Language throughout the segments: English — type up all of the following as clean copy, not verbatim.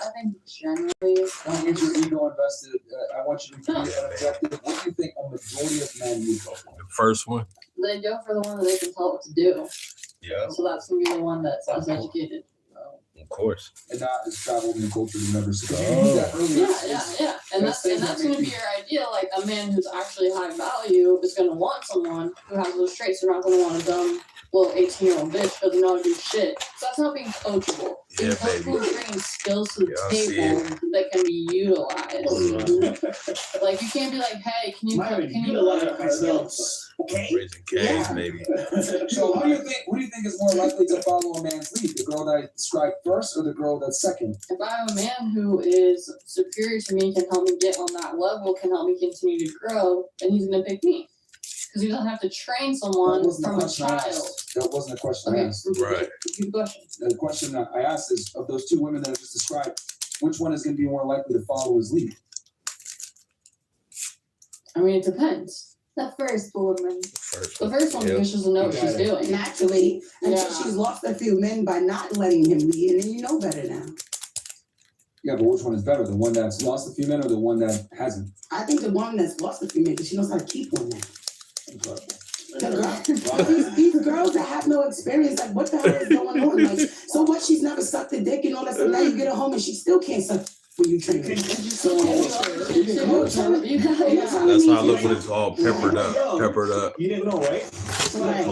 I think generally. Don't get your ego invested. I want you to be unobjective. What do you think a majority of men would go for? The first one. They go for the one that they can tell what to do. Yeah. So that's gonna be the one that's less educated. Of course. And not as traveled in the culture you never see. Yeah. And that's gonna be your idea. Like a man who's actually high value is gonna want someone who has those traits. They're not gonna want a dumb little 18-year-old bitch who doesn't know how to do shit. So that's not being coachable. Yeah, Coachable is bringing skills to the Yeah, table that can be utilized. Like you can't be like, hey, can you utilize ourselves? Okay. Raising K's, maybe. So who do you think is more likely to follow a man's lead? The girl that I described first or the girl that's second? If I have a man who is superior to me, can help me get on that level, can help me continue to grow, then he's gonna pick me. Because he doesn't have to train someone from a child. That wasn't a question I asked. Right. Repeat the question. The question that I asked is, of those two women that I just described, which one is going to be more likely to follow his lead? I mean, it depends. The first woman. The first one because she doesn't know what she's doing. Naturally, until she's lost a few men by not letting him lead, and then you know better now. Yeah, but which one is better? The one that's lost a few men or the one that hasn't? I think the woman that's lost a few men, because she knows how to keep one now. These girls that have no experience, like what the hell is going on? Like, so what? She's never sucked a dick and all that stuff. Now you get her home and she still can't suck when you train her. So That's how I look when it's all peppered up. You didn't know, right? I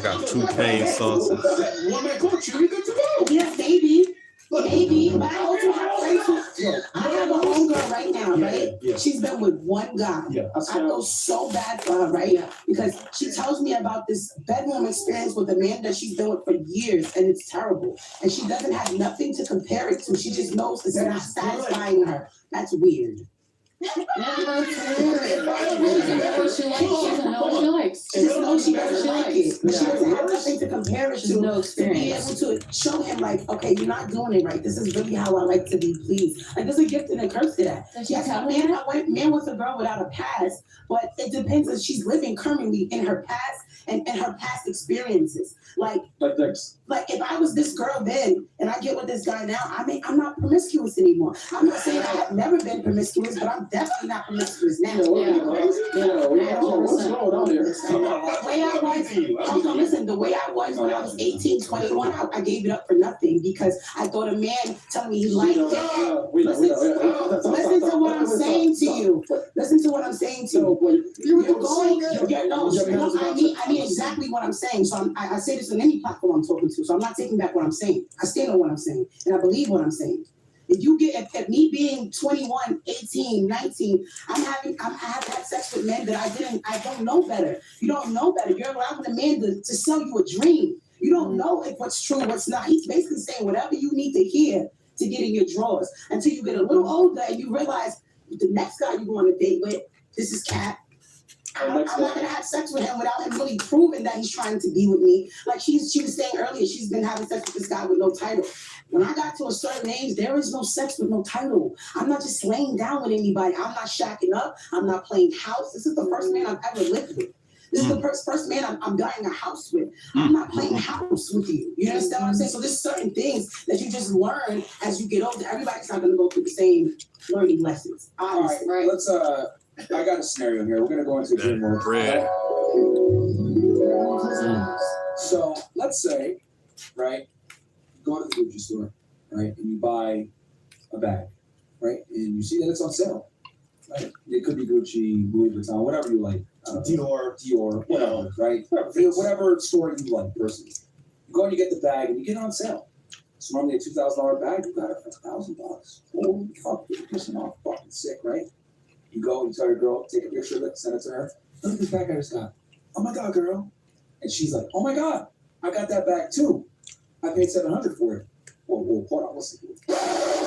got 2 cane sauces. One man coach you, you're good to go. Yeah, maybe. But I also have friends who, I have a homegirl right now, right? Yeah. She's been with one guy. Yeah. I feel so bad for her, right? Because she tells me about this bedroom experience with a man that she's been with for years, and it's terrible. And she doesn't have nothing to compare it to. She just knows it's not satisfying her. That's weird. She doesn't know what she likes. She just knows she doesn't like it. But she doesn't have nothing to compare it to. No To be able to show him, like, okay, you're not doing it right. This is really how I like to be pleased. Like, there's a gift and a curse to that. Yes, a man with a girl without a past, but it depends if she's living currently in her past and her past experiences. Like if I was this girl then and I get with this guy now, I'm not promiscuous anymore. I'm not saying I have never been promiscuous, but I'm definitely not promiscuous now. What's going on there? The way I was, listen, the way I was when I was 18, 21, I gave it up for nothing because I thought a man telling me he liked it. Listen to what I'm saying to you. Listen to what I'm saying to you. I mean exactly what I'm saying. So I say this on any platform I'm talking to. So I'm not taking back what I'm saying. I stand on what I'm saying, and I believe what I'm saying. If me being 21, 18, 19, I have had sex with men that I don't know better. You don't know better. You're allowing a man to sell you a dream. You don't know if what's true, what's not. He's basically saying whatever you need to hear to get in your drawers until you get a little older and you realize the next guy you go on a date with, this is Cat. I'm not gonna have sex with him without him really proving that he's trying to be with me. Like she was saying earlier, she's been having sex with this guy with no title. When I got to a certain age, there is no sex with no title. I'm not just laying down with anybody. I'm not shacking up. I'm not playing house. This is the first man I've ever lived with. This is the first man I'm buying a house with. I'm not playing house with you. You understand what I'm saying? So there's certain things that you just learn as you get older. Everybody's not gonna go through the same learning lessons. Honestly. All right, let's I got a scenario here. We're gonna go into gym work. So let's say, right, you go to the Gucci store, right, and you buy a bag, right, and you see that it's on sale, right? It could be Gucci, Louis Vuitton, whatever you like. Dior, whatever, right? Whatever store you like, personally. You go and you get the bag and you get it on sale. It's normally a $2,000 bag. You got it for $1,000. Holy fuck, you're pissing off, fucking sick, right? You go and tell your girl, take a picture of it, send it to her. Look at this bag I just got. Oh my God, girl. And she's like, oh my God, I got that bag too. I paid $700 for it. Whoa, hold on, listen.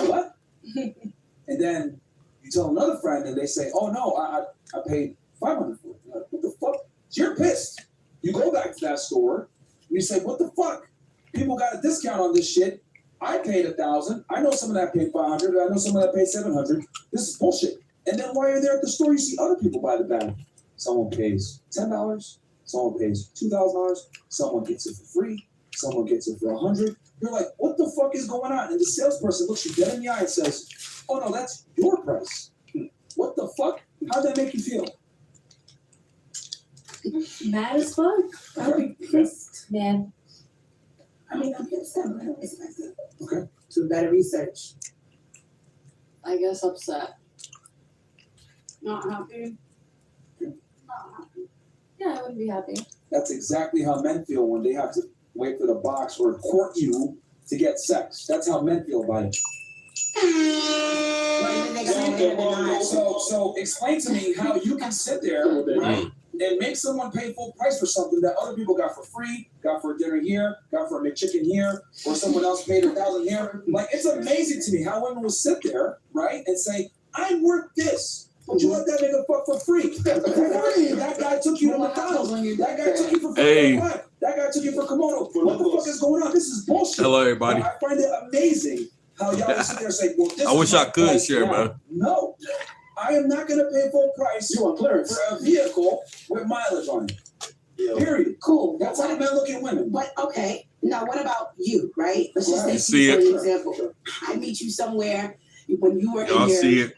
What? And then you tell another friend and they say, oh no, I paid $500 for it. Like, what the fuck? So you're pissed. You go back to that store and you say, what the fuck? People got a discount on this shit. I paid $1,000. I know someone that paid $500. I know someone that paid $700. This is bullshit. And then while you're there at the store, you see other people buy the bag. Someone pays $10. Someone pays $2,000. Someone gets it for free. Someone gets it for 100. You're like, what the fuck is going on? And the salesperson looks you dead in the eye and says, oh no, that's your price. What the fuck? How'd that make you feel? Mad as fuck. I'll be pissed, man. I mean, I'm upset, but I don't miss myself. Okay. Do better research. I guess upset. Not happy. Yeah, I would be happy. That's exactly how men feel when they have to wait for the box or court you to get sex. That's how men feel about it. What do you think I'm gonna deny? So explain to me how you can sit there, right, and make someone pay full price for something that other people got for free, got for dinner here, got for a McChicken here, or someone else paid $1,000 here. Like, it's amazing to me how women will sit there, right, and say, I'm worth this. But you let that nigga fuck for free. That guy took you to McDonald's. That guy took you for Hey. $5. That guy took you for Komodo. What the fuck is going on? This is bullshit. Hello, everybody. I find it amazing how y'all sit there and say, well, this I is wish my I could price share, now. man. No. I am not going to pay full price You want clearance? for a vehicle with mileage on it. Period. Cool. That's how men look at women. But okay, now what about you, right? Let's just Right. take See you for it. an example. I meet you somewhere when you were Y'all in see here it.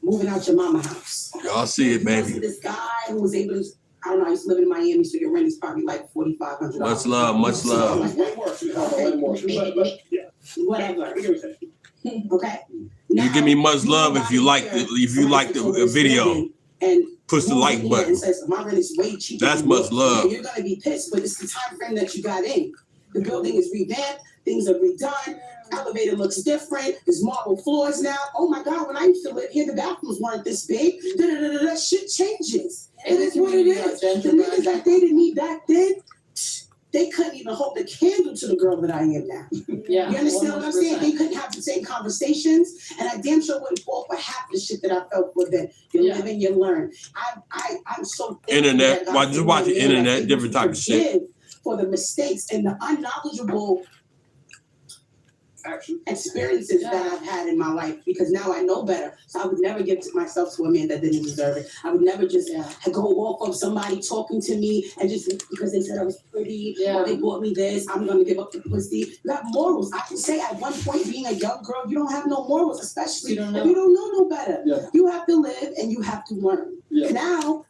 moving out your mama house. Y'all see it, You see baby. this guy who was able to, I don't know, I used to live in Miami, so your rent is probably like $4,500. Much love, much love. Way more. Way more. But yeah. Whatever. I get what you're saying. Okay. You give me much love if you like the video. And Push the like button. And says, my rent is way cheaper. That's than much yours." love. And you're gonna be pissed, but it's the time frame that you got in. The building is revamped, things are redone, elevator looks different, there's marble floors now. Oh my God, when I used to live here, the bathrooms weren't this big. Da-da-da-da-da. Shit changes. It is what it is. The niggas that dated me back then, they couldn't even hold a candle to the girl that I am now. Yeah. You understand what I'm saying? 100%. They couldn't have the same conversations, and I damn sure wouldn't fall for half the shit that I felt for then. You Yeah. live and you learn. I'm so thankful Internet. that God Why just gave watch me the a man internet, that's able different to type of shit. forgive for the mistakes and the unknowledgeable Actually, experiences that I've had in my life, because now I know better. So I would never give to myself to a man that didn't deserve it. I would never just go off of somebody talking to me and just because they said I was pretty or they bought me this, I'm gonna give up the pussy. You have morals. I can say at one point, being a young girl, you don't have no morals, especially You don't if know. you don't know no better. Yeah. You have to live and you have to learn. Yeah. Now,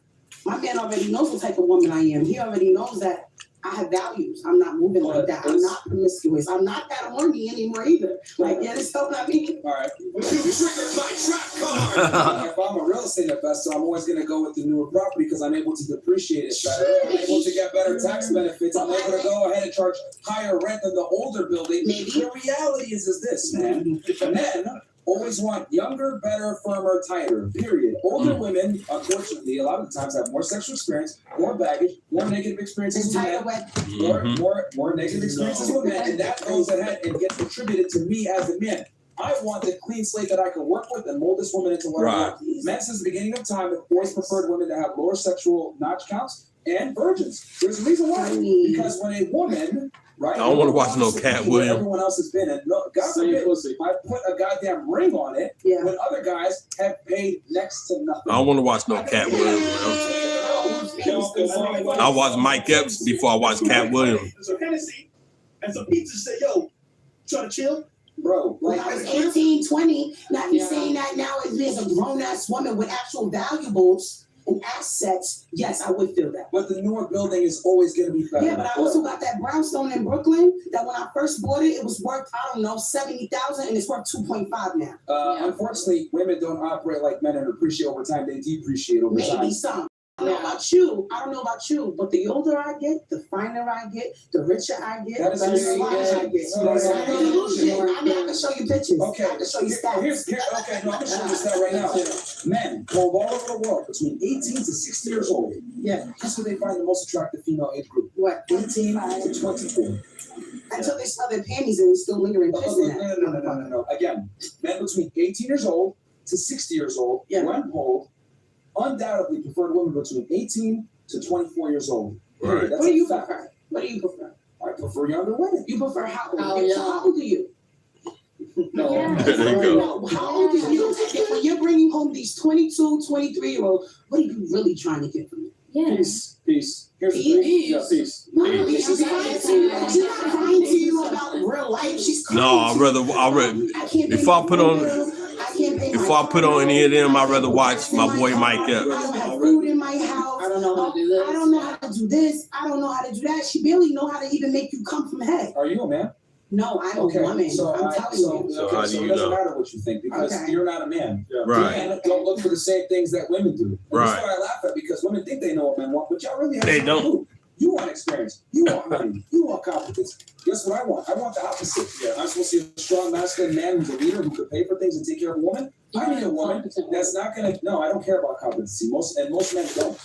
my man already knows what type of woman I am. He already knows that I have values. I'm not moving like that. I'm not promiscuous. I'm not that horny anymore either. Like, yeah, this stuff not me. all right. You triggered my trap card. If I'm a real estate investor, I'm always going to go with the newer property because I'm able to depreciate it better. I'm able to get better tax benefits. I'm able to go ahead and charge higher rent than the older building. Maybe. The reality is this, man. Men always want younger, better, firmer, tighter, period. Older women, unfortunately, a lot of the times have more sexual experience, more baggage, more negative experiences It's with tighter men. with More negative experiences with men, and that goes ahead and gets attributed to me as a man. I want the clean slate that I can work with and mold this woman into what I want. Men since the beginning of time have always preferred women to have lower sexual notch counts and virgins. There's a reason why. Because when a woman, right? I don't want to watch no Cat where Williams. everyone else has been, and no, God Same forbid, pussy. I put a goddamn ring on it Yeah. when other guys have paid next to nothing. I don't want to watch no Cat Williams, man. I watch Mike Epps before I watch Cat Williams. So Hennessy and some pizza say, yo, trying to chill? Bro, When like I was 18, 20, not me saying that now as being a grown-ass woman with actual valuables and assets, yes, I would feel that. but the newer building is always gonna be better. Yeah, but I also got that brownstone in Brooklyn that when I first bought it, it was worth, I don't know, 70,000 and it's worth 2.5 now. Unfortunately, women don't operate like men and appreciate over time. They depreciate over time. Maybe some. I don't know about you. I don't know about you, but the older I get, the finer I get, the richer I get, That is the very smarter good. I get. That's very It's not an good. illusion. I mean, I can show you pictures. Okay, I can show you stats. okay, no, I'm gonna show you this right now. Men told all over the world between 18 to 60 years old. Yeah. Guess what they find the most attractive female age group? What? 18 to 24. Until they smell their panties and it's still lingering piss in that. No. Again, men between 18 years old to 60 years old, Yeah. when polled, undoubtedly preferred women between 18 to 24 years old. Right. That's What do a you fact. prefer? What do you prefer? I prefer younger women. You prefer how old? Oh, So yeah. how old are you? No. Yeah. There you go. No, how old are you? And when you're bringing home these 22, 23-year-olds, what are you really trying to get from me? Yeah. Peace. Here's the Peace? thing. Yeah, peace. No, Peace. she's not crying to you about real life. She's crying. No, I'd rather I can't before I put on before I put on any of them, I'd rather watch my boy Mike I Epps. don't have food in my house. I don't know how to do this. I don't know how to do this. I don't know how to do that. She barely know how to even make you come from head. Are you a man? No, I'm Okay, a woman. so I'm I- telling so, you. So okay, how do so you it doesn't know? matter what you think because Okay. you're not a man. Right. Men don't look for the same things that women do. And Right. That's what I laugh at because women think they know what men want, but y'all really have They no don't. clue. You want experience. You want money. You want competence. Guess what I want? I want the opposite. Yeah. I'm supposed to see a strong, masculine man who's a leader who could pay for things and take care of a woman. I need a woman that's not gonna. No, I don't care about competency. Most men don't.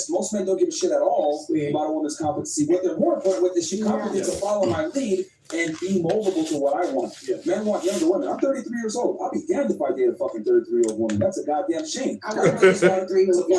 Most men don't give a shit at all about a woman's competency. What they're more important with is she competent to follow my lead and be moldable to what I want. Yeah. Men want younger women. I'm 33 years old. I'll be damned if I date a fucking 33-year-old woman. That's a goddamn shame. I wouldn't want this 33-year-old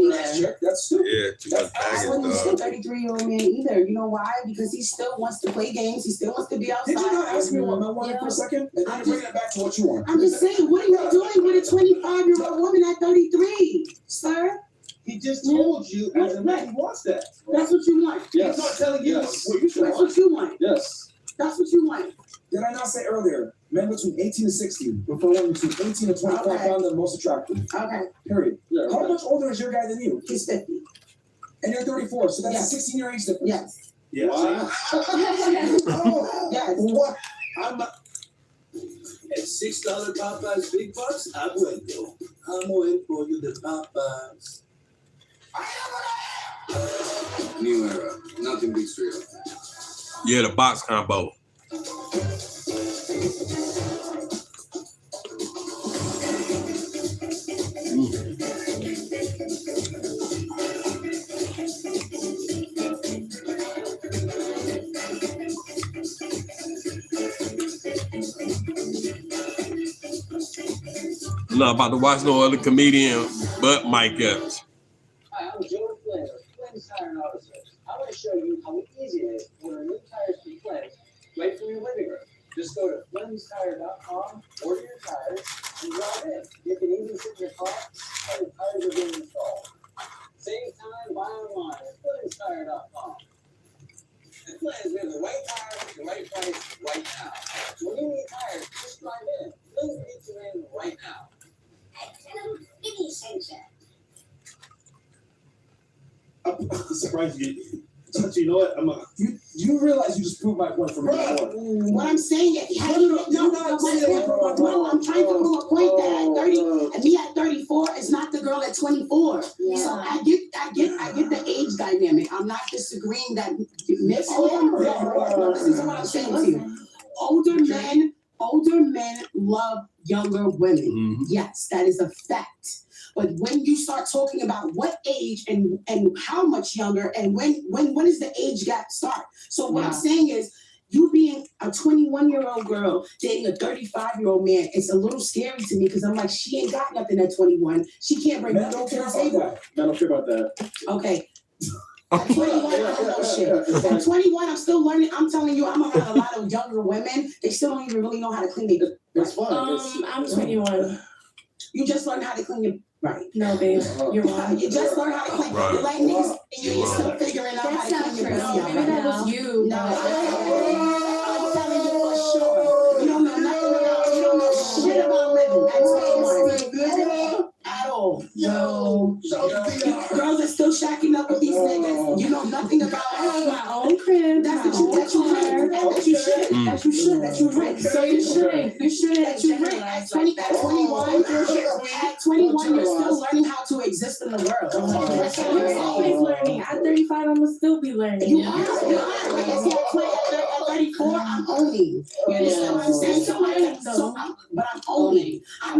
man either. That's stupid. Yeah, too much I baggage, wouldn't dog. want a 33-year-old man either. You know why? Because he still wants to play games. He still wants to be outside. Did you not ask me what I wanted for a second? And then you're bringing it back to what you want. I'm just saying, what are you doing with a 25-year-old woman at 33, sir? He just told you as a man he wants that. That's what you want. Yes. He's not telling you Yes. what you should That's want. what you want. Yes. That's what you want. Did I not say earlier? Men between 18 and 60 prefer women between 18 and 25 Okay. found them most attractive. Okay, Period. How much older is your guy than you? he's 50. And you're 34, so that's Yes. a 16-year age difference. Yes. Yeah. Wow. Oh, Yes. What? I'm a, at $6 Popeyes big bucks, I'm going to. I'm going for you the Popeyes. New era. Nothing beats real. Yeah, the box combo. I'm not about to watch no other comedian but Mike Epps. Hi, I'm Joe Flynn of Flynn's Tire and Auto Service. I want to show you how easy it is to order new tires from Flynn right from your living room. Just go to flynnstire.com, order your tires, and drive in. You can even sit in your car while the tires are being installed. Save time, buy online at flynnstire.com. At Flynn's, we have the right tire at the right price right now. So when you need tires, just drive in. Flynn's meets you in right now. I'm surprised you. But you know what? You realize you just proved my point from before. What I'm saying is, how do you no, I'm trying to prove a point that at 30, and me at 34 is not the girl at 24. So I get the age dynamic. I'm not disagreeing that this is what I'm saying to you. Older men love younger women. Mhm. Yes, that is a fact. But when you start talking about what age and how much younger and when does the age gap start? So what I'm saying is, you being a 21-year-old girl dating a 35-year-old man, it's a little scary to me because I'm like, she ain't got nothing at 21. She can't bring Men nothing don't to care the about table. that. Men don't care about that. Okay. At 21, I don't know shit. At 21, I'm still learning. I'm telling you, I'm around a lot of younger women. They still don't even really know how to clean their. That's fine. I'm 21. You just learned how to clean your. Right. No, babe, you're wrong. You just learned how to clean. Right. You're like niggas, and you're still figuring out That's how to not clean true. your pussy. No, maybe that was you. No, I'm telling you for sure. You don't know nothing about. You don't know shit about living. That's 21. At all. No. Girls are still shacking up with these niggas. You know nothing about. I have my own crib. That's what you should. Mm. That you should. That you right. So you shouldn't. You shouldn't That you right. At 21, at 21, you're still learning how to exist in the world. I'm always learning. At 35, I'm gonna still be learning. You are. Like I said, at 34, I'm owning. You understand what I'm saying? But I'm owning. I'm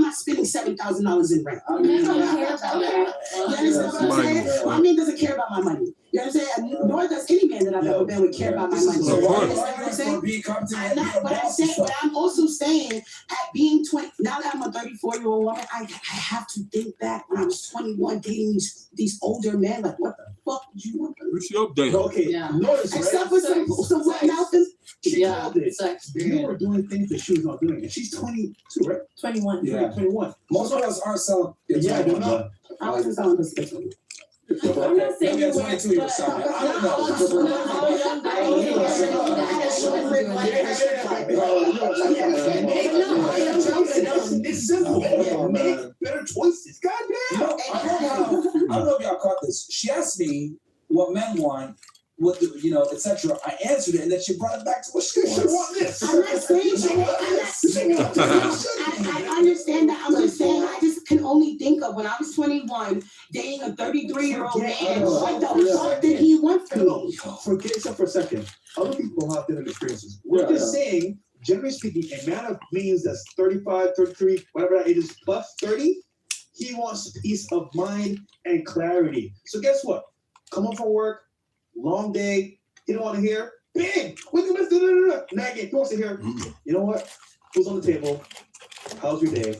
not spending $7,000 in rent. I don't care about that. You understand what I'm saying? My man doesn't care about my money. You understand? Nor does any man that I've ever been with care about my money. So Of why course. You understand what I'm saying? be competent I'm and be not, a but I'm boss saying, and but stuff? I'm also saying, at being 20, now that I'm a 34-year-old woman, I have to think back when I was 21 dating these older men. Like, what the fuck did you want? What's your update? Okay, Yeah. notice, Except right? for some what mouths. She Yeah, called it. sex. You were doing things that she was not doing. And she's 22, right? 21. Yeah. 21. Most of us aren't selling. Yeah, they're not. I wasn't selling this bitch. I'm not saying Maybe at you 22 you were but- sorry. I don't know. It's simple. Make better choices. You Goddamn. know, I don't know if y'all caught this. She asked me what men want, what the, etc. I answered it, and then she brought it back to what she You wants. want this? I'm not saying that. I understand that. I'm just saying I just can only think of when I was 21, dating a 33-year-old man. What the fuck did he want from me? Forget yourself for a second. Other people have different experiences. We're just saying, generally speaking, a man of means that's 35, 33, whatever that age is, plus 30, he wants peace of mind and clarity. So guess what? Come home from work, long day, he don't want to hear, bang, what's the best, nagging, he wants to hear, you know what? Who's on the table? How's your day?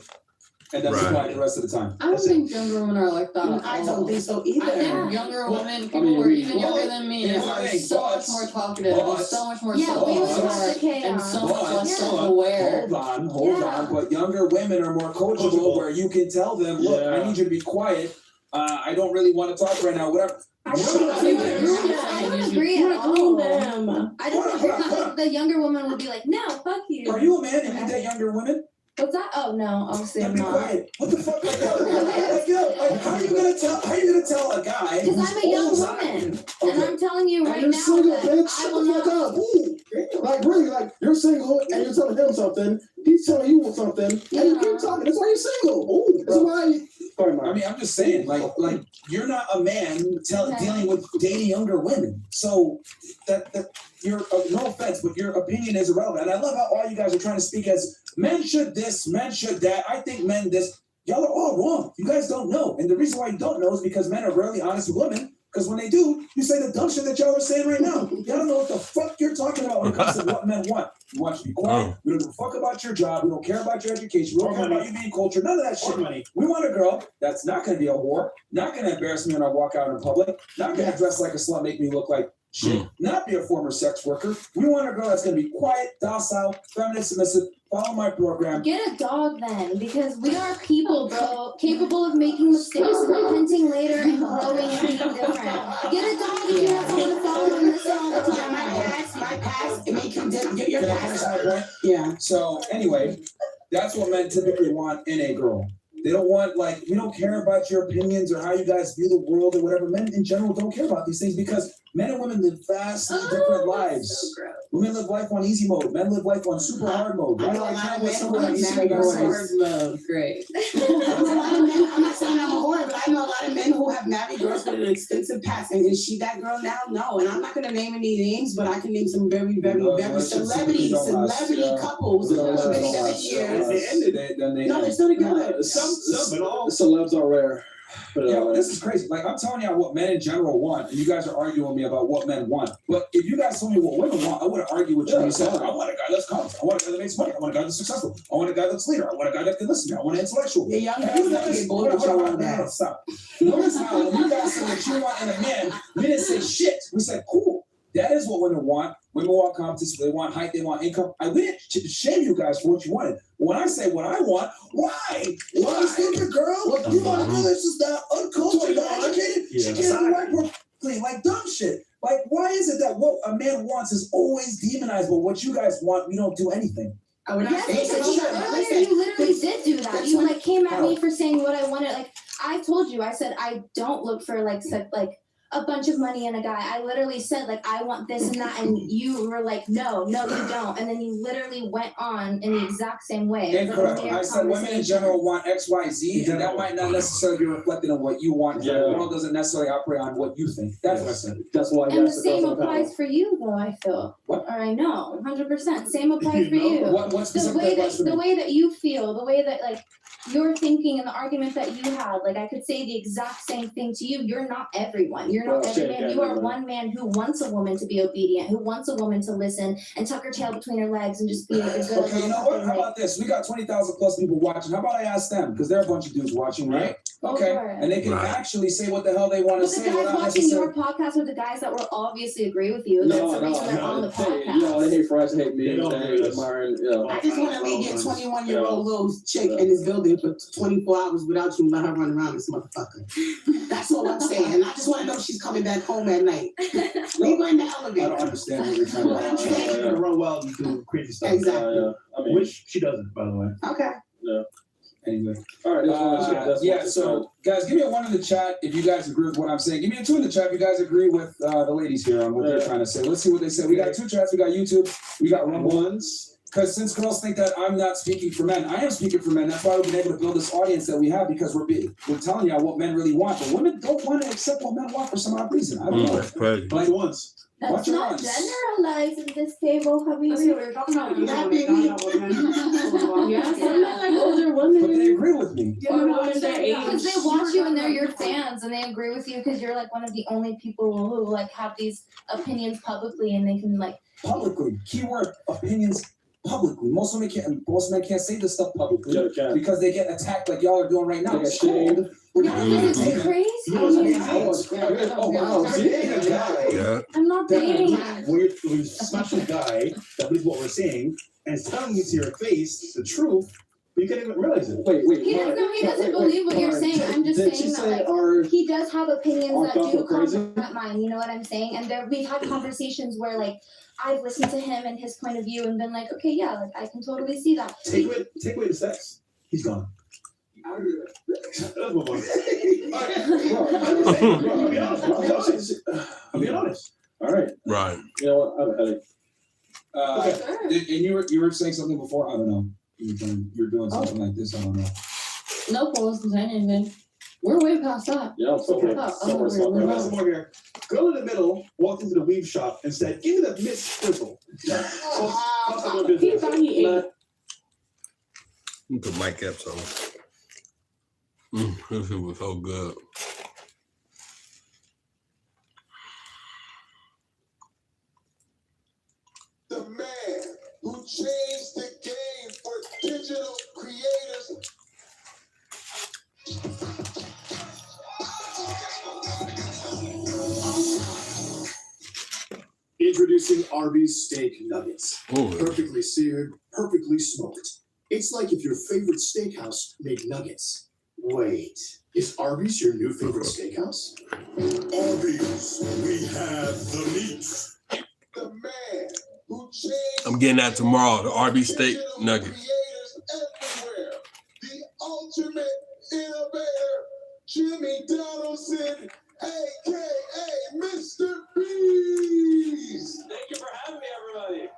And that's Right. quiet the rest of the time. I don't think younger women are like that. at I all. don't think so I think either. younger women, people who are even younger than me, here's the are thing, so much but- more talkative, and so much more Yeah, we would But- love the and chaos. so much less Yeah. self-aware. Hold on. But younger women are more coachable, Coachable. where you can tell them, look, I need you to be quiet. I don't really want to talk right now. Whatever. I Shut don't up. agree. I I don't agree at Oh. all. them. I don't agree. Like, the younger woman would be like, no, fuck you. Are you a man and you date younger women? What's that? Oh no, obviously Then I'm be not. quiet. What the fuck? How are you gonna tell a guy? Because who's I'm a young older- woman, Okay. and I'm telling you right you're now single, that bitch. I Shut will the fuck not. up. Ooh. Like really, like you're single and you're telling him something. He's telling you something. And you keep talking. That's why you're single. Ooh, that's why. Sorry, I Mark. mean, I'm just saying, like you're not a man dealing with dating younger women. So that your no offense, but your opinion is irrelevant. And I love how all you guys are trying to speak as men should this, men should that. I think men this. Y'all are all wrong. You guys don't know. And the reason why you don't know is because men are rarely honest with women. Because when they do, you say the dumb shit that y'all are saying right now. Y'all don't know what the fuck you're talking about when it comes to what men want. You want you to be quiet. We don't give a fuck about your job. We don't care about your education. We don't care about you being cultured. None of that shit. Money. We want a girl that's not going to be a whore, not going to embarrass me when I walk out in public, not going to dress like a slut, make me look like shit, not be a former sex worker. We want a girl that's going to be quiet, docile, feminine, submissive, follow my program. Get a dog then, because we are people, bro, capable of making mistakes, repenting later, and growing and being different. Get a dog if you have someone to follow and listen all the Yeah, time. my past, it make you different. Your Can I past. finish my point? Yeah. So anyway, that's what men typically want in a girl. They don't want, like, we don't care about your opinions or how you guys view the world or whatever. Men in general don't care about these things because men and women live vastly different lives. Women live life on easy mode. Men live life on super hard mode. I Right? know a Like, lot of with men super who have easy married guys. girls. Mode, great. I know a lot of men, I'm not saying I'm a whore, but I know a lot of men who have married girls with an extensive past. And is she that girl now? No. And I'm not gonna name any names, but I can name some very, very, No, very relationships celebrity don't last, yeah. couples They who don't have been last. together years. They No, they're still together. Some, but all. Celebs are rare. But Yeah, this is crazy. Like, I'm telling y'all what men in general want, and you guys are arguing with me about what men want. But if you guys told me what women want, I wouldn't argue with you. You said, I want a guy that's confident. I want a guy that makes money. I want a guy that's successful. I want a guy that's leader. I want a guy that can listen to me. I want an intellectual. The young And guys you never notice, get bored with your own no, dad. stop. Notice how when you guys said what you want in a man, we didn't say shit. We said, cool. That is what women want. Women want competence. They want height. They want income. We didn't shame you guys for what you wanted. When I say what I want, why? Why, stupid girl? You want a girl that's just not uncultured, not educated? She can't even write properly, like dumb shit. Like, why is it that what a man wants is always demonized, but what you guys want, we don't do anything? I would not Yes, say because that. earlier you literally did do that. that's You when- like came at me for saying what I wanted. Like I told you, I said I don't look for like a bunch of money in a guy. I literally said like I want this and that, and you were like, no, you don't. And then you literally went on in the exact same way. It was a Incorrect. linear I said women in conversation. general want X, Y, Z, and that might not necessarily be reflected on what you want. The world doesn't necessarily operate on what you think. That's what I said. That's why. And the same applies for you, though. I feel, What? or I know, 100%. Same applies for you. What The specifically way applies that to the me? way that you feel, the way that like you're thinking, and the argument that you had, like I could say the exact same thing to you. You're not everyone. You're not Well, every shit, man. yeah, You are no, one man who wants a woman to be obedient, who wants a woman to listen and tuck her tail between her legs and just be like a good Okay, you know what? How about this? We got 20,000 plus people watching. How about I ask them? Because there are a bunch of dudes watching, right? Okay, for it. and they can Right. actually say what the hell they want to But the say guys without watching necessarily. your podcast are the guys that will obviously agree with you. That's the reason they're on the podcast. No, they hate fries, they hate me, They don't they agree with us. admiring, yeah. I just want to make it 21-year-old little chick in this building for 24 hours without you and let her run around this motherfucker. That's all I'm saying. And I just want to know if she's coming back home at night. Leave her in the I don't elevator. understand what you're trying to. I'm She's saying. gonna run wild and do crazy stuff. Exactly. I mean, Which she doesn't, by the way. Okay. Anyway. all right, that's Yeah, so guys, give me a 1 in the chat if you guys agree with what I'm saying. Give me a 2 in the chat if you guys agree with the ladies here on what they're trying to say. Let's see what they say. We got 2 chats, we got YouTube, we got Rumble. Ones. Because since girls think that I'm not speaking for men, I am speaking for men. That's why we've been able to build this audience that we have, because we're telling y'all what men really want. But women don't want to accept what men want for some odd reason. I don't know. That's crazy. Like once. That's Watch your not ones. generalized in this table, Let's see Habibi. what you're talking about. Yeah, baby. Yeah, some men like older But they women. agree with me. Or women their age. Because they watch you and they're your fans and they agree with you because you're like one of the only people who like have these opinions publicly and they can like Publicly. Keyword opinions publicly. Most men can't say this stuff publicly Yeah, can. because they get attacked like y'all are doing right now. They get It's cool. shamed. this is crazy. Oh, wow, So you're dating a guy Yeah. I'm not dating. where you're smashing a guy that believes what we're saying and it's telling you to your face the truth, but you can't even realize it. Wait, He doesn't know, he doesn't believe what you're saying. I'm just Did she saying that say like our he does have opinions Our that thoughts do are crazy? complement mine, you know what I'm saying? And we've had conversations where like I've listened to him and his point of view and been like, okay, yeah, like I can totally see that. Take away the sex. He's gone. Let's move on. I'm being honest. All right, Right. you know what, I have a headache. And you were saying something before? I don't know. You're doing something like this. I don't know. No one wasn't saying anything. We're way past that. Yeah, so we're, Oh, so we're oh, talking we're We about got some more here. Girl in the middle walked into the weave shop and said, "Give me the Miss Frizzle." Cost of their He business. thought he ate. You put Mike Epps on. This shit was so good. The man who changed the game for digital creators. Introducing Arby's steak nuggets. Oh, Perfectly seared, perfectly smoked. It's like if your favorite steakhouse made nuggets. Wait, is Arby's your new favorite steakhouse? Arby's, we have the meat. The man who changed I'm getting that tomorrow. The RB steak digital nuggets. creators everywhere. The ultimate innovator, Jimmy Donaldson, aka Mr. Beast. Thank you for having me, everybody.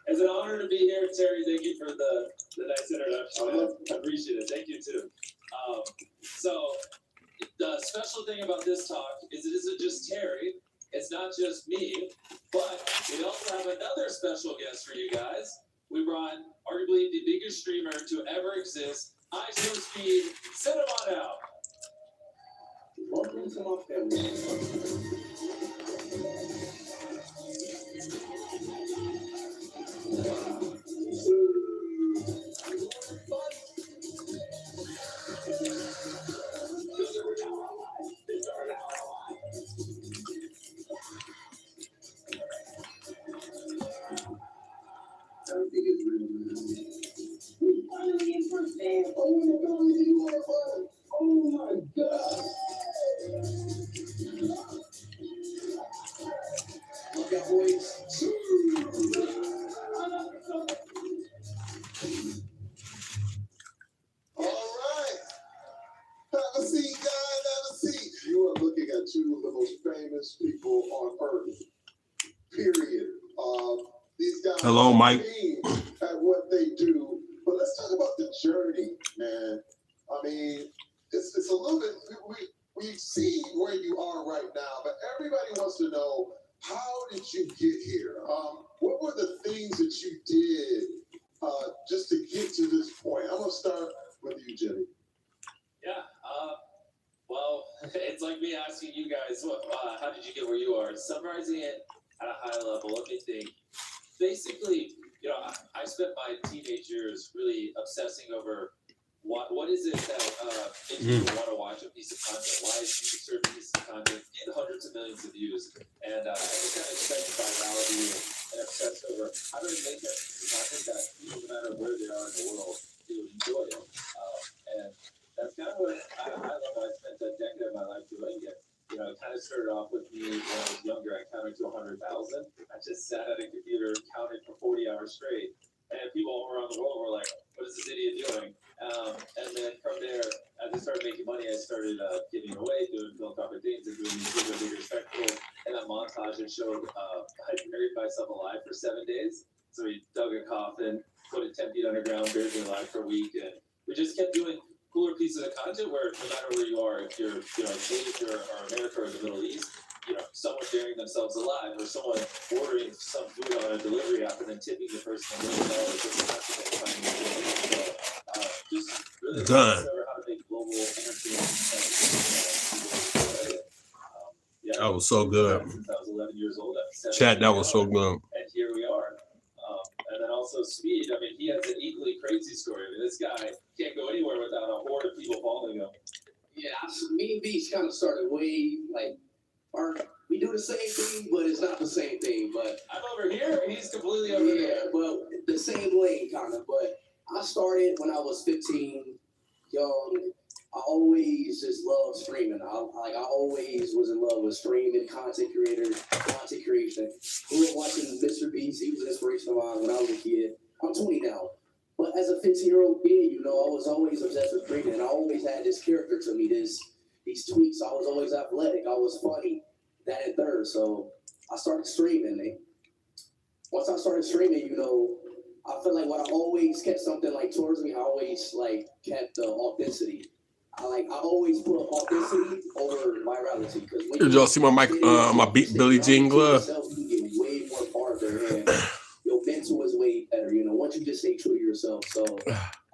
It's an honor to be here, Terry. Thank you for the nice introduction. I appreciate it. Thank you too. So the special thing about this talk is it isn't just Terry. It's not just me, but we also have another special guest for you guys. We brought arguably the biggest streamer to ever exist, IShowSpeed. Send him on out. Welcome to my family. Oh my God. Look out, boys. All right. Have a seat, guys. Have a seat. You are looking at two of the most famous people on earth. Period. These guys Hello, Mike. are at what they do. But let's talk about the journey, man. I mean, it's a little bit. We see where you are right now, but everybody wants to know, how did you get here? What were the things that you did just to get to this point? I'm gonna start with you, Jimmy. Yeah. Well, it's like me asking you guys, how did you get where you are? Summarizing it at a high level, let me think. Basically, I spent my teenage years really obsessing over what is it that makes people want to watch a piece of content? Why is a certain piece of content get hundreds of millions of views? And I just kind of expect virality and obsessed over how do we make that piece of content that people, no matter where they are in the world, feel enjoy it. And that's kind of what I love. I spent a decade of my life doing it. You know, it kind of started off with me when I was younger. I counted to 100,000. I just sat at a computer, counted for 40 hours straight. And people all around the world were like, what is this idiot doing? And then from there, as I started making money, I started giving away, doing philanthropic things, and doing these bigger spectacles. And that montage it showed I buried myself alive for 7 days. So we dug a coffin, put it 10 feet underground, buried me alive for a week. And we just kept doing cooler pieces of content where no matter where you are, if you're, Asia or America or the Middle East, someone burying themselves alive or someone ordering some food on a delivery app and then tipping the person $1 million just really done. How to make global entertainment. That was so good. Since I was 11 years old. Chat, that was so good. And here we are. And then also Speed, I mean, he has an equally crazy story. I mean, this guy can't go anywhere without a horde of people following him. Yeah, me and Beach kind of started way, we do the same thing, but it's not the same thing. But I'm over here, and he's completely over there. Well, the same lane, kind of. But I started when I was 15, young. I always just loved streaming. I always was in love with streaming, content creation. Grew up watching Mr. Beast. He was an inspiration of mine when I was a kid. I'm 20 now. But as a 15-year-old kid, I was always obsessed with streaming. And I always had this character to me, these tweets. I was always athletic. I was funny, that and third. So I started streaming. Once I started streaming, I feel like when I always kept something towards me, I always kept the authenticity. I always put authenticity over virality. Did y'all see my mic? My Billie Jean glove. You can get way more farther, and your mental is way better. Once you just stay true to yourself. So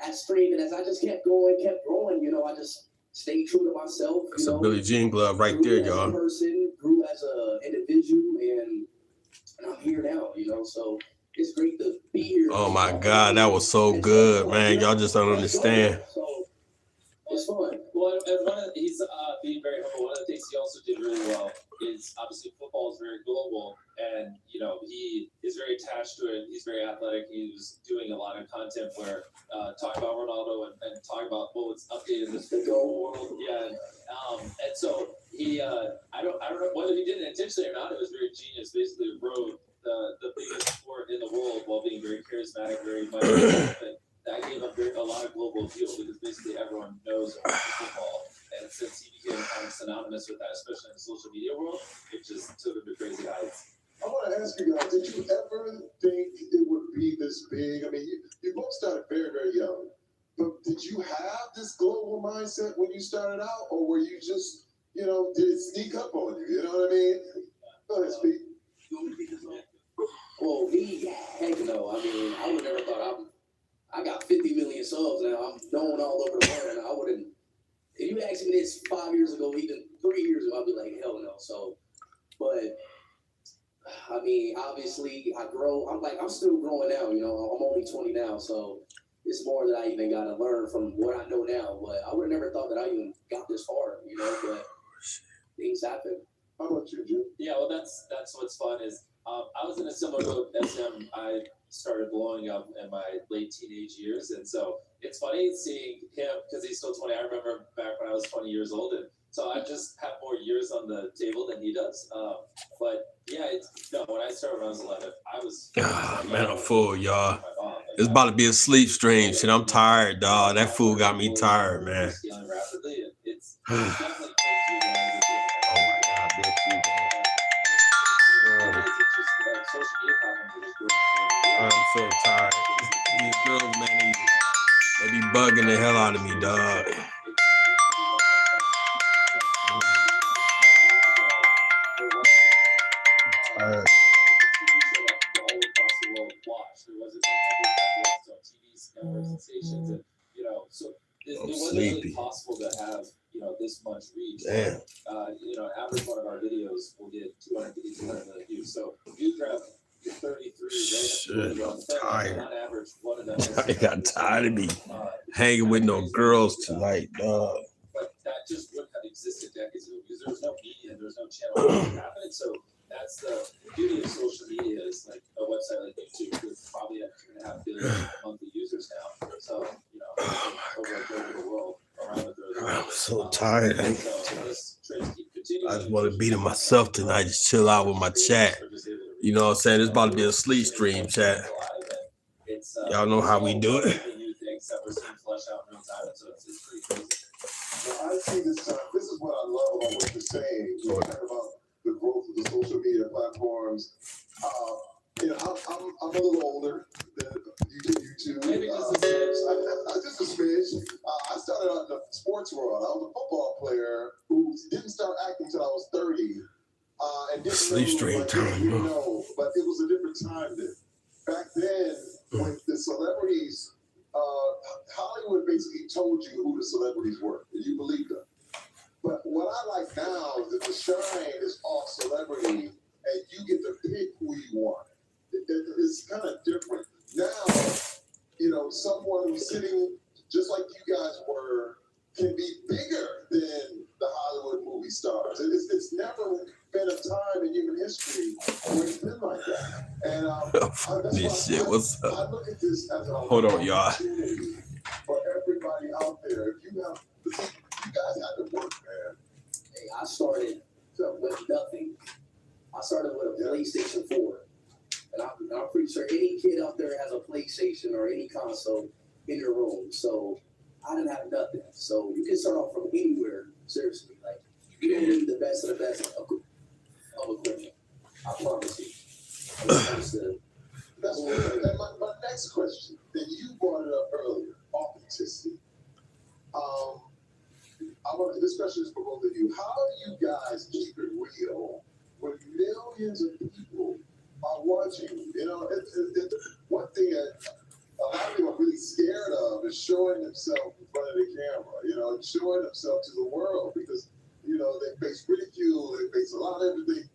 at streaming, as I just kept growing, I just stayed true to myself. That's a Billie Jean glove right there, y'all. Grew as a person, grew as an individual, and I'm here now. So it's great to be here. Oh my God, that was so good, man. Y'all just don't understand. It's fun. Well, and he's being very humble. One of the things he also did really well is obviously football is very global, and he is very attached to it. He's very athletic. He was doing a lot of content where talking about Ronaldo and talking about what's updated in this football world. Yeah, and so he I don't know whether he did it intentionally or not. It was very genius. Basically, rode the biggest sport in the world while being very charismatic, very much. That gave him a lot of global appeal because basically everyone knows about football. And since he became kind of synonymous with that, especially in the social media world, it just took him to crazy heights. I want to ask you guys, did you ever think it would be this big? I mean, you both started very, very young. But did you have this global mindset when you started out? Or were you just, did it sneak up on you? You know what I mean? Go ahead, Speed. Well, me, heck no. I mean, I would never thought I got 50 million subs now. I'm known all over the world, and I wouldn't. If you asked me this 5 years ago, even 3 years ago, I'd be like, hell no. So, but I mean, obviously, I grow. I'm still growing now. I'm only 20 now, so it's more that I even got to learn from what I know now. But I would have never thought that I even got this far. But things happen. How about you, Jim? Yeah, well, that's what's fun is I was in a similar boat as him. I started blowing up in my late teenage years, and so it's funny seeing him because he's still 20. I remember back when I was 20 years old, and so I just have more years on the table than he does. But yeah, when I started when I was 11, I was. Man, I'm full, y'all. It's about to be a sleep stream. Shit, I'm tired, dog. That fool got me tired, man. Scaling rapidly, and it's Oh definitely crazy. my God, this shit, I'm so tired. These girls, man, they be bugging the hell out of me, dog. Tired. I'm sleepy. Possible to have this much reach. Damn. Average one of our videos will get 250 million views. So you grab 33. Shit, I'm tired. On average, one of them. I got tired of me. hanging with no girls tonight, dog. But that just wouldn't have existed decades ago because there was no media, there was no channel happening. So that's the beauty of social media is like a website like YouTube with probably 2.5 billion monthly users now. So, you know, over the world around the I'm so tired. So this trends keep continuing. I just want to beat it myself tonight. Just chill out with my chat. You know what I'm saying? It's about to be a sleep stream, chat. Y'all know how we do it. Well, I see this. This is what I love about what you're saying. You talk about the growth of the social media platforms. You know, I'm a little older than you two. Maybe just a smidge. Just a smidge. I started out in the sports world. I was a football player who didn't start acting until I was 30. And didn't Sleep stream time. But it was a different time then. Back then, when the celebrities, Hollywood basically told you who the celebrities were, and you believed them. But what I like now is that the shine is off celebrity, and you get to pick who you want. It's kind of different. Now, you know, someone who's sitting just like you guys were can be bigger than the Hollywood movie stars. It's never been a time in human history where it's been like that. And This shit, what's up? I look at this as a Hold on, y'all. opportunity for everybody out there. If you have, you guys had to work, man. Hey, I started with nothing. I started with a PlayStation 4. And I'm pretty sure any kid out there has a PlayStation or any console in your room. So I didn't have nothing. So you can start off from anywhere, seriously. Like, you don't need the best of the best of equipment. I promise you. That's what, and my next question, and you brought it up earlier, authenticity. This question is for both of you. How do you guys keep it real when millions of people are watching? You know, one thing that a lot of people are really scared of is showing themselves in front of the camera, you know, showing themselves to the world because, you know, they face ridicule, they face a lot of everything.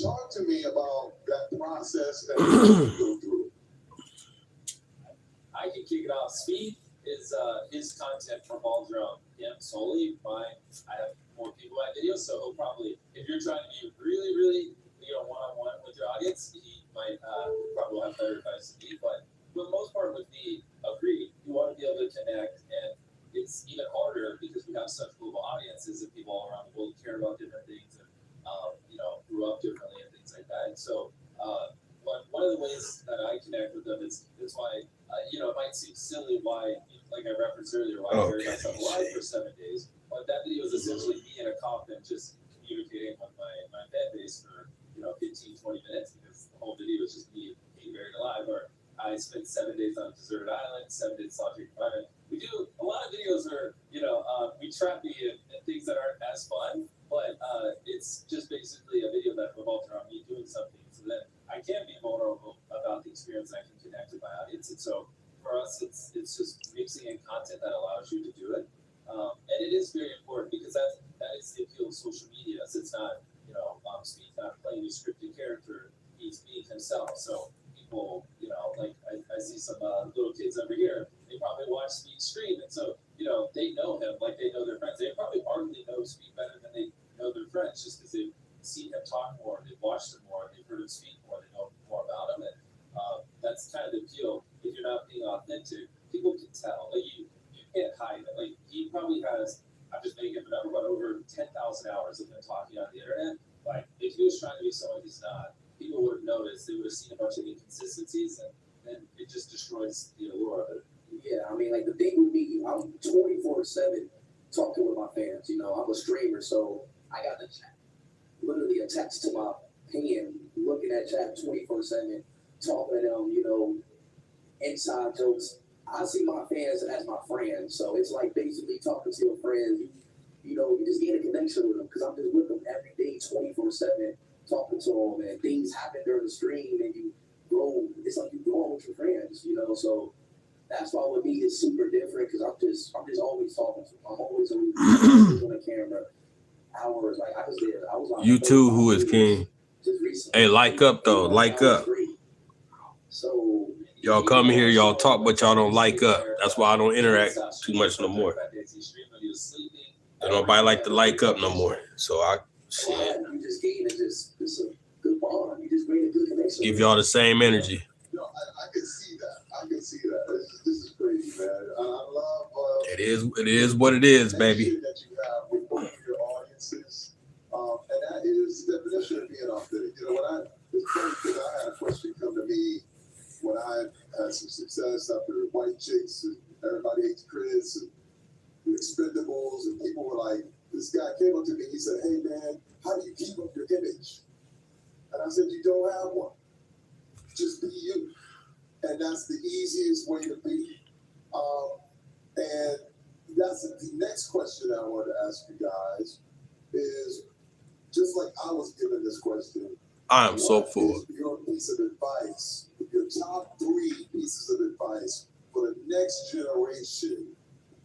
Talk to me about that process that you go through. I can kick it off. Speed is his content revolves around him solely. Mine, I have more people at videos, so he'll probably, if you're trying to be really, really, you know, one-on-one with your audience, he might probably have better advice than me. But for the most part, with me, agree. You want to be able to connect, and it's even harder because we have such global audiences and people all around the world care about different things and you know, grew up differently and things like that. And so, one of the ways that I connect with them is that's why. You know, it might seem silly why, like I referenced earlier, why I buried myself alive for 7 days. But that video is essentially me in a coffin just communicating with my fan base for, you know, 15, 20 minutes because the whole video is just me being buried alive. Or I spent 7 days on a deserted island, 7 days solitary confinement. We do a lot of videos where, you know, we trap me in things that aren't as fun, but it's just basically a video that revolves around me doing something so that I can be vulnerable about the experience and I can connect with my audience. And so for us, it's just mixing in content that allows you to do it. And it is very important because that is the appeal of social media. So it's not, you know, Speed's not playing a scripted character. He's being himself. So people, you know, like I see some little kids over here, they probably watch Speed stream. And so, you know, they know him like they know their friends. They probably arguably know Speed better than they know their friends just because they've seen him talk more, they've watched him more, they've heard him speak more, they know more about him. And that's kind of the appeal. If you're not being authentic, people can tell. Like you can't hide it. Like he probably has, I'm just making up a number, but over 10,000 hours of him talking on the internet. Like if he was trying to be someone he's not, people would have noticed. They would have seen a bunch of inconsistencies, and then it just destroys the allure of it. Yeah, I mean, like the thing with me, I'm 24/7 talking with my fans. You know, I'm a streamer, so I got the chat literally attached to my hand, looking at chat 24/7, talking to them, you know, inside jokes. I see my fans as my friends, so it's like basically talking to your friends. You know, you just get a connection with them because I'm just with them every day, 24/7, talking to them, and things happen during the stream, and you grow. It's like you're growing with your friends, you know. So that's why with me it's super different because I'm just always talking to them. I'm always on the camera. Hours, like I was on You too, who is king? Hey, like up though, like up. So Y'all come here, y'all talk, but y'all don't like up. That's why I don't interact too much no more. Don't nobody like to like up no more. So shit. You just gained just a good bond. You just gained a good connection. Give y'all the same energy. No, I can see that. I can see that. This is crazy, man. I love. It is what it is, baby. That you have with both of your audiences, and that is the definition of being authentic. You know, it's funny because I had a question come to me when I had some success after White Chicks and Everybody Hates Chris and the Expendables, and people were like, this guy came up to me, he said, hey man, how do you keep up your image? And I said, you don't have one. Just be you. And that's the easiest way to be. And that's the next question I want to ask you guys is, just like I was given this question, I am so full. what is your piece of advice, your top 3 pieces of advice for the next generation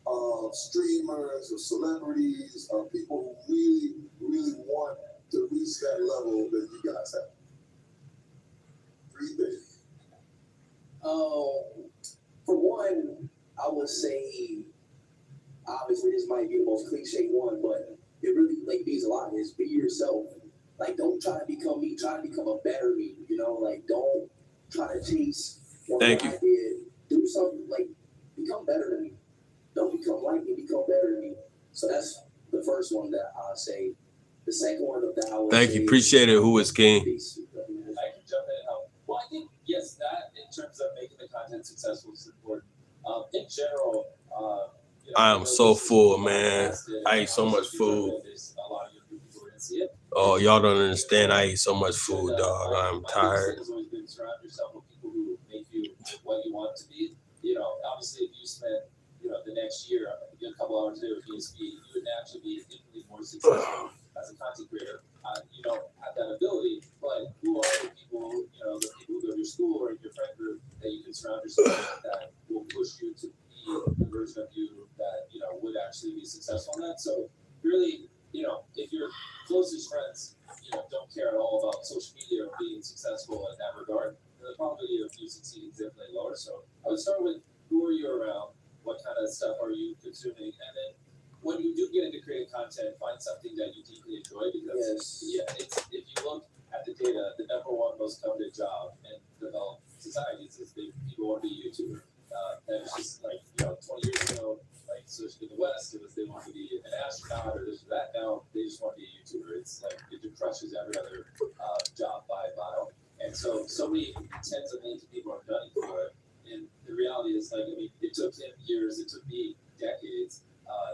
of streamers or celebrities or people who really, really want to reach that level that you guys have? 3 things. For one, I would say, obviously this might be the most cliche one, but it really means a lot. Is be yourself. Like, don't try to become me. Try to become a better me. You know, like, don't try to chase what I did. Do something, become better than me. Don't become like me. Become better than me. So that's the first one that I'll say. The second one of that I would Thank you. Appreciate it. Who is king? I can jump in. Well, I think, yes, that in terms of making the content successful is important. In general, I am so full, man. I eat so much food. Oh, y'all don't understand. I eat so much food, dog. I'm tired. Surround yourself with people who make you what you want to be. You know, obviously, if you spend, the next year, a couple hours a day with ESP, you would naturally be infinitely more successful as a content creator. You don't have that ability, but who are the people, the people who go to your school or your friend group that you can surround yourself with that will push you to be the version of you that, would actually be successful in that. So really, if your closest friends, don't care at all about social media or being successful in that regard, the probability of you succeeding is definitely lower. So I would start with who are you around? What kind of stuff are you consuming? And then when you do get into creating content, find something that you deeply enjoy, because if you look at the data, the number one most coveted job in developed societies is people want to be a YouTuber. That was just 20 years ago, especially in the West, it was they want to be an astronaut or this or that. Now they just want to be a YouTuber. It's like it crushes every other job by a mile. And so many tens of millions of people are gunning for it. And the reality is, it took him years, it took me decades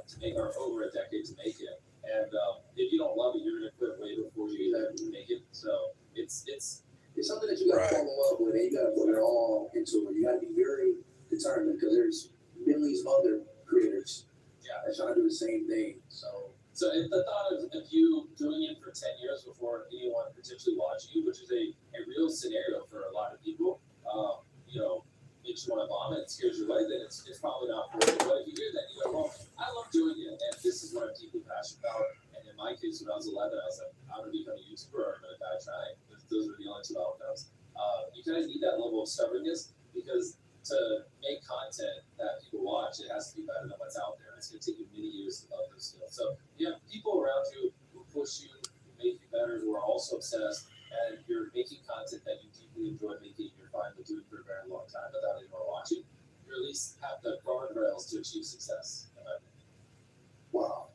to make, or over a decade to make it. And if you don't love it, you're gonna quit way before you even make it. So it's something that you gotta fall in love with, and you gotta put it all into it. You gotta be very determined, because there's millions of other creators that try to do the same thing. So if the thought of you doing it for 10 years before anyone potentially watch you, which is a real scenario for a lot of people, makes you want to vomit, scares you away, then it's probably not for you. But if you hear that, you go, well, I love doing it, and this is what I'm deeply passionate about. And in my case, when I was 11, I was like, I'm going to become a YouTuber, or I'm going to die trying. Those were the only 2 outcomes. You kind of need that level of stubbornness, because to make content that people watch, it has to be better than what's out there. It's going to take you many years to develop those skills. So you have people around you who push you, who make you better, who are also obsessed, and you're making content that you deeply enjoy making. You're fine with doing for a very long time without anyone watching. You at least have the guardrails to achieve success. Wow,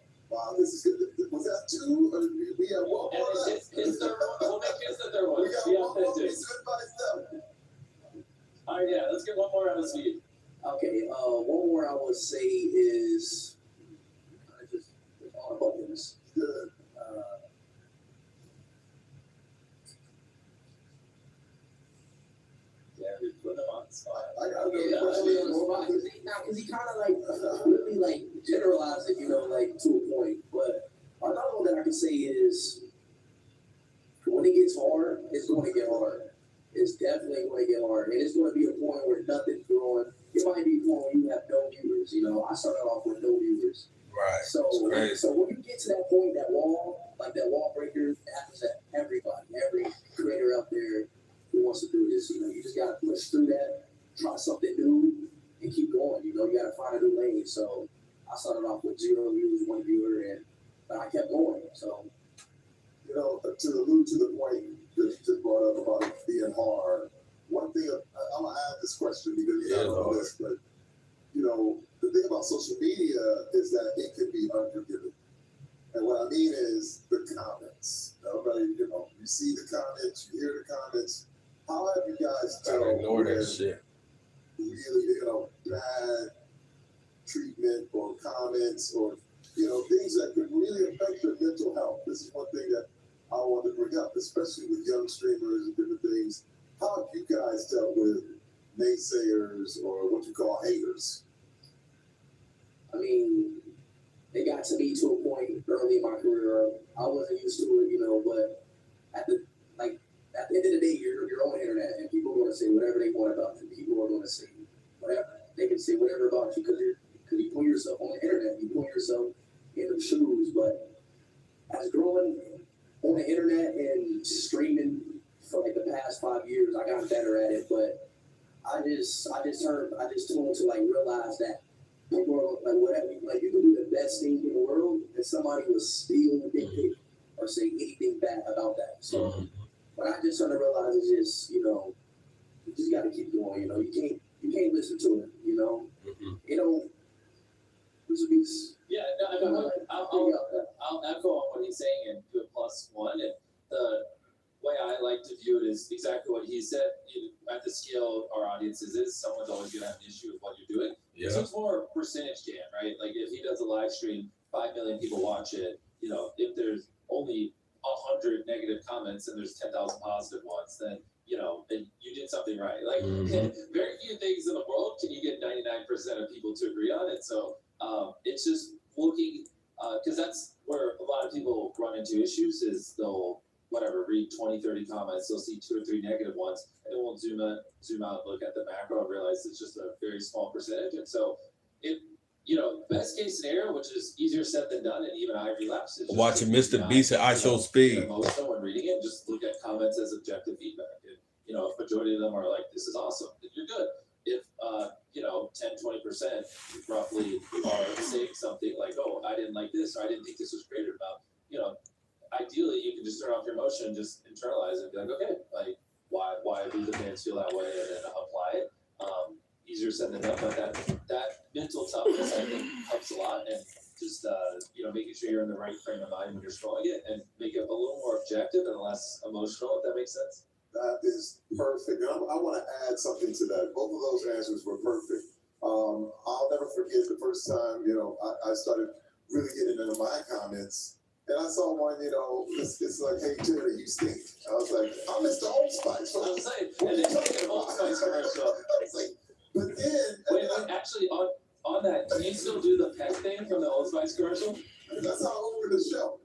this is good. Was that 2? Or we have one more left? It's the third one. We'll make it the third one. We got one more piece of advice left. All right, let's get one more out of speed. Okay, one more I would say is just all about this. Good. We're putting them on the spot. I got another question. Because he kind of really generalized it, to a point. But another one that I can say is, when it gets hard, it's going to get hard. It's definitely going to get hard, and it's going to be a point where nothing's growing. It might be a point where you have no viewers. I started off with no viewers. Right. So when you get to that point, that wall breaker, it happens to everybody, every creator out there who wants to do this. You just got to push through that, try something new and keep going. You know, you gotta find a new lane. So I started off with 0 views, 1 viewer, but I kept going. So, You know, to allude to the point that you just brought up about it being hard, one thing I'm gonna add this question because you don't know this, but you know, the thing about social media is that it can be unforgiving. And what I mean is the comments. Everybody, you know, you see the comments, you hear the comments. How have you guys Gotta ignore that when shit. really, you know, bad treatment or comments or, you know, things that could really affect your mental health? This is one thing that I want to bring up, especially with young streamers and different things. How have you guys dealt with naysayers or what you call haters? I mean, it got to me to a point early in my career. I wasn't used to it, you know, but at the end of the day, you're on the internet and people are going to say whatever they want about you. People are going to say whatever. They can say whatever about you because you put yourself on the internet. You put yourself in them shoes. But as growing on the internet and streaming for like the past 5 years, I got better at it. But I just told to like realize that people are like whatever, like you can do the best thing in the world and somebody will steal a dick pic or say anything bad about that. So what I just started to realize is just, you know, you just gotta keep going, you know, you can't listen to it, you know. You know, Yeah, no, I'll echo on what he's saying and do a +1. And the way I like to view it is exactly what he said. At the scale our audiences is, someone's always going to have an issue with what you're doing. Yeah. So it's more percentage gain, right? Like if he does a live stream, 5 million people watch it. You know, if there's only 100 negative comments and there's 10,000 positive ones, then you know, and you did something right. Like very few things in the world can you get 99% of people to agree on it. So it's just looking, because that's where a lot of people run into issues is they'll read 20, 30 comments, they'll see 2 or 3 negative ones, and then we'll zoom out, look at the macro and realize it's just a very small percentage. And so you know, best case scenario, which is easier said than done, and even I relapse. Watching Mr. Beast at IShowSpeed. Emotional when reading it, just look at comments as objective feedback. And, you know, if majority of them are like, this is awesome, then you're good. If, you know, 10, 20% roughly are saying something like, oh, I didn't like this, or I didn't think this was great about, you know, ideally you can just turn off your emotion and just internalize it and be like, okay, like, why do the fans feel that way, and then apply it. Easier said than done, but that mental toughness I think helps a lot, and just you know, making sure you're in the right frame of mind when you're scrolling it, and make it a little more objective and less emotional, if that makes sense. That is perfect. And I want to add something to that. Both of those answers were perfect. I'll never forget the first time, you know, I started really getting into my comments, and I saw one, you know, it's like, hey, Terry, you stink. I was like, I'm Mr. Old Spice. I was saying, and then you get an Old Spice commercial. I was like, but then... Wait, actually, on that, do you still do the pet thing from the Old Spice commercial? That's how I opened the show.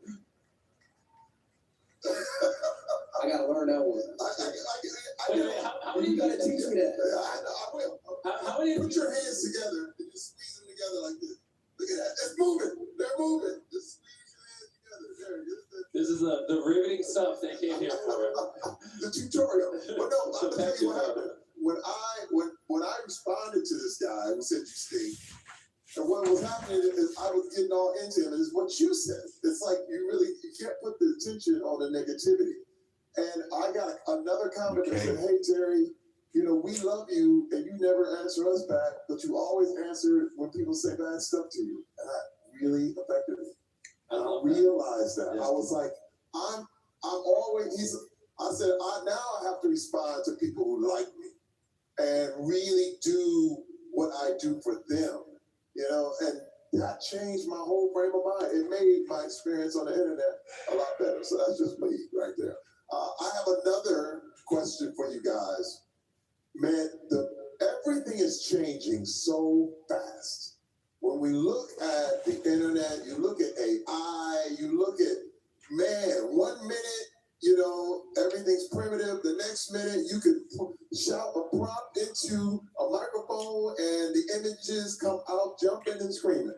I gotta learn that one. How many you gotta teach me that? I will. How many? Put your hands together and just squeeze them together like this. Look at that. It's moving. They're moving. Just squeeze your hands together. There. This is the riveting stuff they came here for. The tutorial. But no, I'll tell you what happened. When I responded to this guy who said you stink, and what was happening is I was getting all into him, and it's what you said. It's like you can't put the attention on the negativity. And I got another comment that said, hey, Terry, you know, we love you, and you never answer us back, but you always answer when people say bad stuff to you. And that really affected me. And I realized that. I was like, I'm always, I said, now I have to respond to people who like me and really do what I do for them, you know, and that changed my whole frame of mind. It made my experience on the internet a lot better. So that's just me right there. I have another question for you guys. Man, everything is changing so fast. When we look at the internet, you look at AI, you look at, man, 1 minute, you know, everything's primitive. The next minute, you can shout a prompt into a microphone and the images come out jumping and screaming.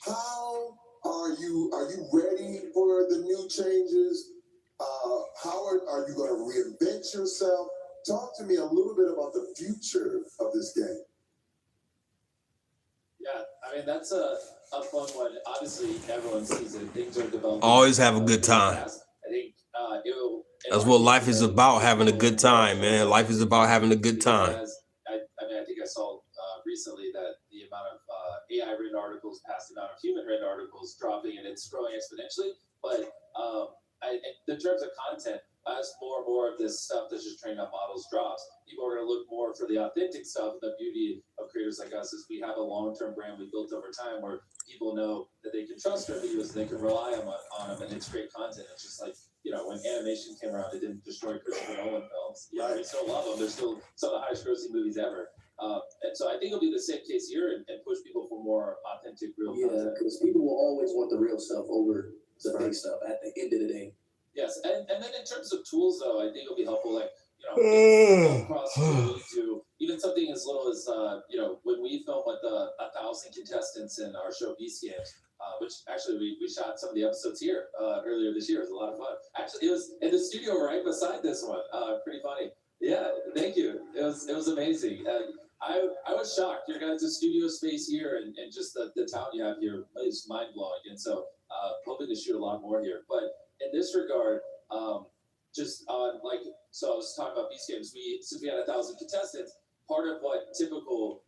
How are you ready for the new changes? How are you going to reinvent yourself? talk to me a little bit about the future of this game. Yeah, I mean that's a fun one. Obviously, everyone sees it. Things are developing. Always have a good time. I think it will. That's what life is about, having a good time, man. Life is about having a good time. I mean, I think I saw recently that the amount of AI written articles past the amount of human written articles dropping, and it's growing exponentially. But in terms of content, as more and more of this stuff that's just trained on models drops, people are going to look more for the authentic stuff. The beauty of creators like us is we have a long-term brand we built over time where people know that they can trust our videos and they can rely on them, and it's great content. It's just like, you know, when animation came around, it didn't destroy Christopher Nolan films. You know, we still love them. They're still some of the highest grossing movies ever. And so I think it'll be the same case here and push people for more authentic, real content. Yeah, because people will always want the real stuff over the fake stuff at the end of the day. Yes, and then in terms of tools, though, I think it'll be helpful, like, you know, across what we do, even something as little as, you know, when we film with 1,000 contestants in our show Beast Games, which actually we shot some of the episodes here earlier this year. It was a lot of fun. Actually, it was in the studio right beside this one. Pretty funny. Yeah, thank you. It was amazing. I was shocked. Your guys' studio space here and just the town you have here is mind blowing. And so hoping to shoot a lot more here. But in this regard, just on like, so I was talking about Beast Games. Since we had 1,000 contestants, part of what typical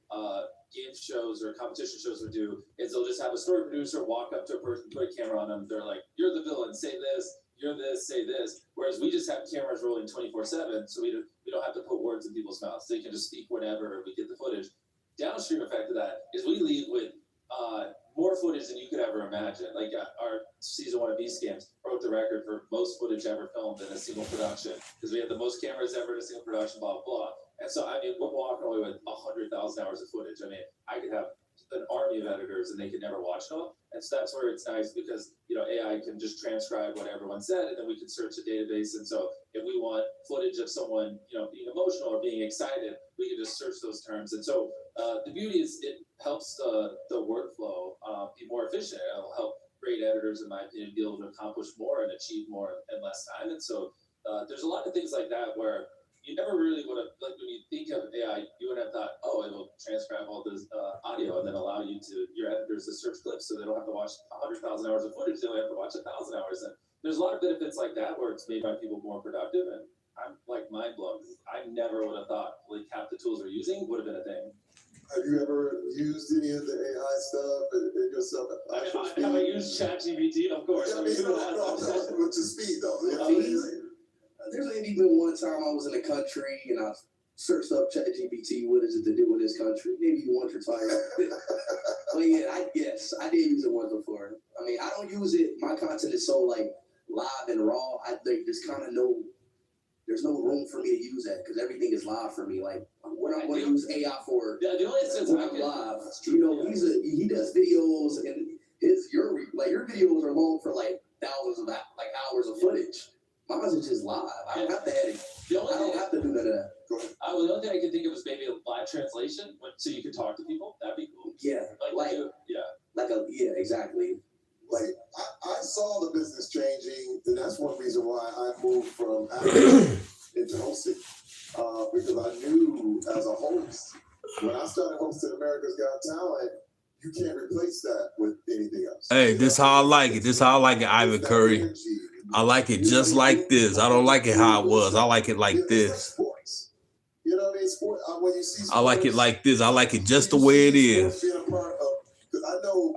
game shows or competition shows would do is they'll just have a story producer walk up to a person, put a camera on them. They're like, "You're the villain. Say this. You're this. Say this." Whereas we just have cameras rolling 24/7, so we don't have to put words in people's mouths. They can just speak whatever. We get the footage. Downstream effect of that is we leave with more footage than you could ever imagine. Like our season 1 of Beast Games broke the record for most footage ever filmed in a single production because we had the most cameras ever in a single production, blah, blah, blah. And so, I mean, we're walking away with 100,000 hours of footage. I mean, I could have an army of editors and they could never watch it all. And so that's where it's nice because, you know, AI can just transcribe what everyone said and then we can search the database. And so if we want footage of someone, you know, being emotional or being excited, we can just search those terms. And so the beauty is it helps the workflow be more efficient. It'll help great editors, in my opinion, be able to accomplish more and achieve more in less time. And so there's a lot of things like that where you never really would have, like when you think of AI, you would have thought, oh, it will transcribe all this audio and then allow your editors to search clips so they don't have to watch 100,000 hours of footage, they only have to watch 1,000 hours. And there's a lot of benefits like that where it's made by people more productive, and I'm like mind blown. I never would have thought like half the tools we're using would have been a thing. Have you ever used any of the AI stuff in yourself? Have I used ChatGPT? Of course. Yeah, I mean, with the speed though. You know, there's even one time I was in the country and I searched up ChatGPT, what is it to do in this country? Maybe once or twice. But yeah, I did use it once before. I mean, I don't use it. My content is so like live and raw. I think there's no room for me to use that because everything is live for me. Like when I'm going to use AI for the only instance when I'm live, you know, he does videos and your videos are long for like thousands of hours of footage. Mine is just live. I don't have to edit. I don't have to do none of that. The only thing I can think of is maybe a live translation, so you could talk to people. That'd be cool. Yeah, exactly. Like I saw the business changing, and that's one reason why I moved from acting into hosting, because I knew as a host, when I started hosting America's Got Talent, you can't replace that with anything else. Hey, this how I like it. This how I like it, Ivan Curry. I like it just like this. I don't like it how it was. I like it like this. You know what I mean? Sport, when you see sports, I like it like this. I like it just the way it is.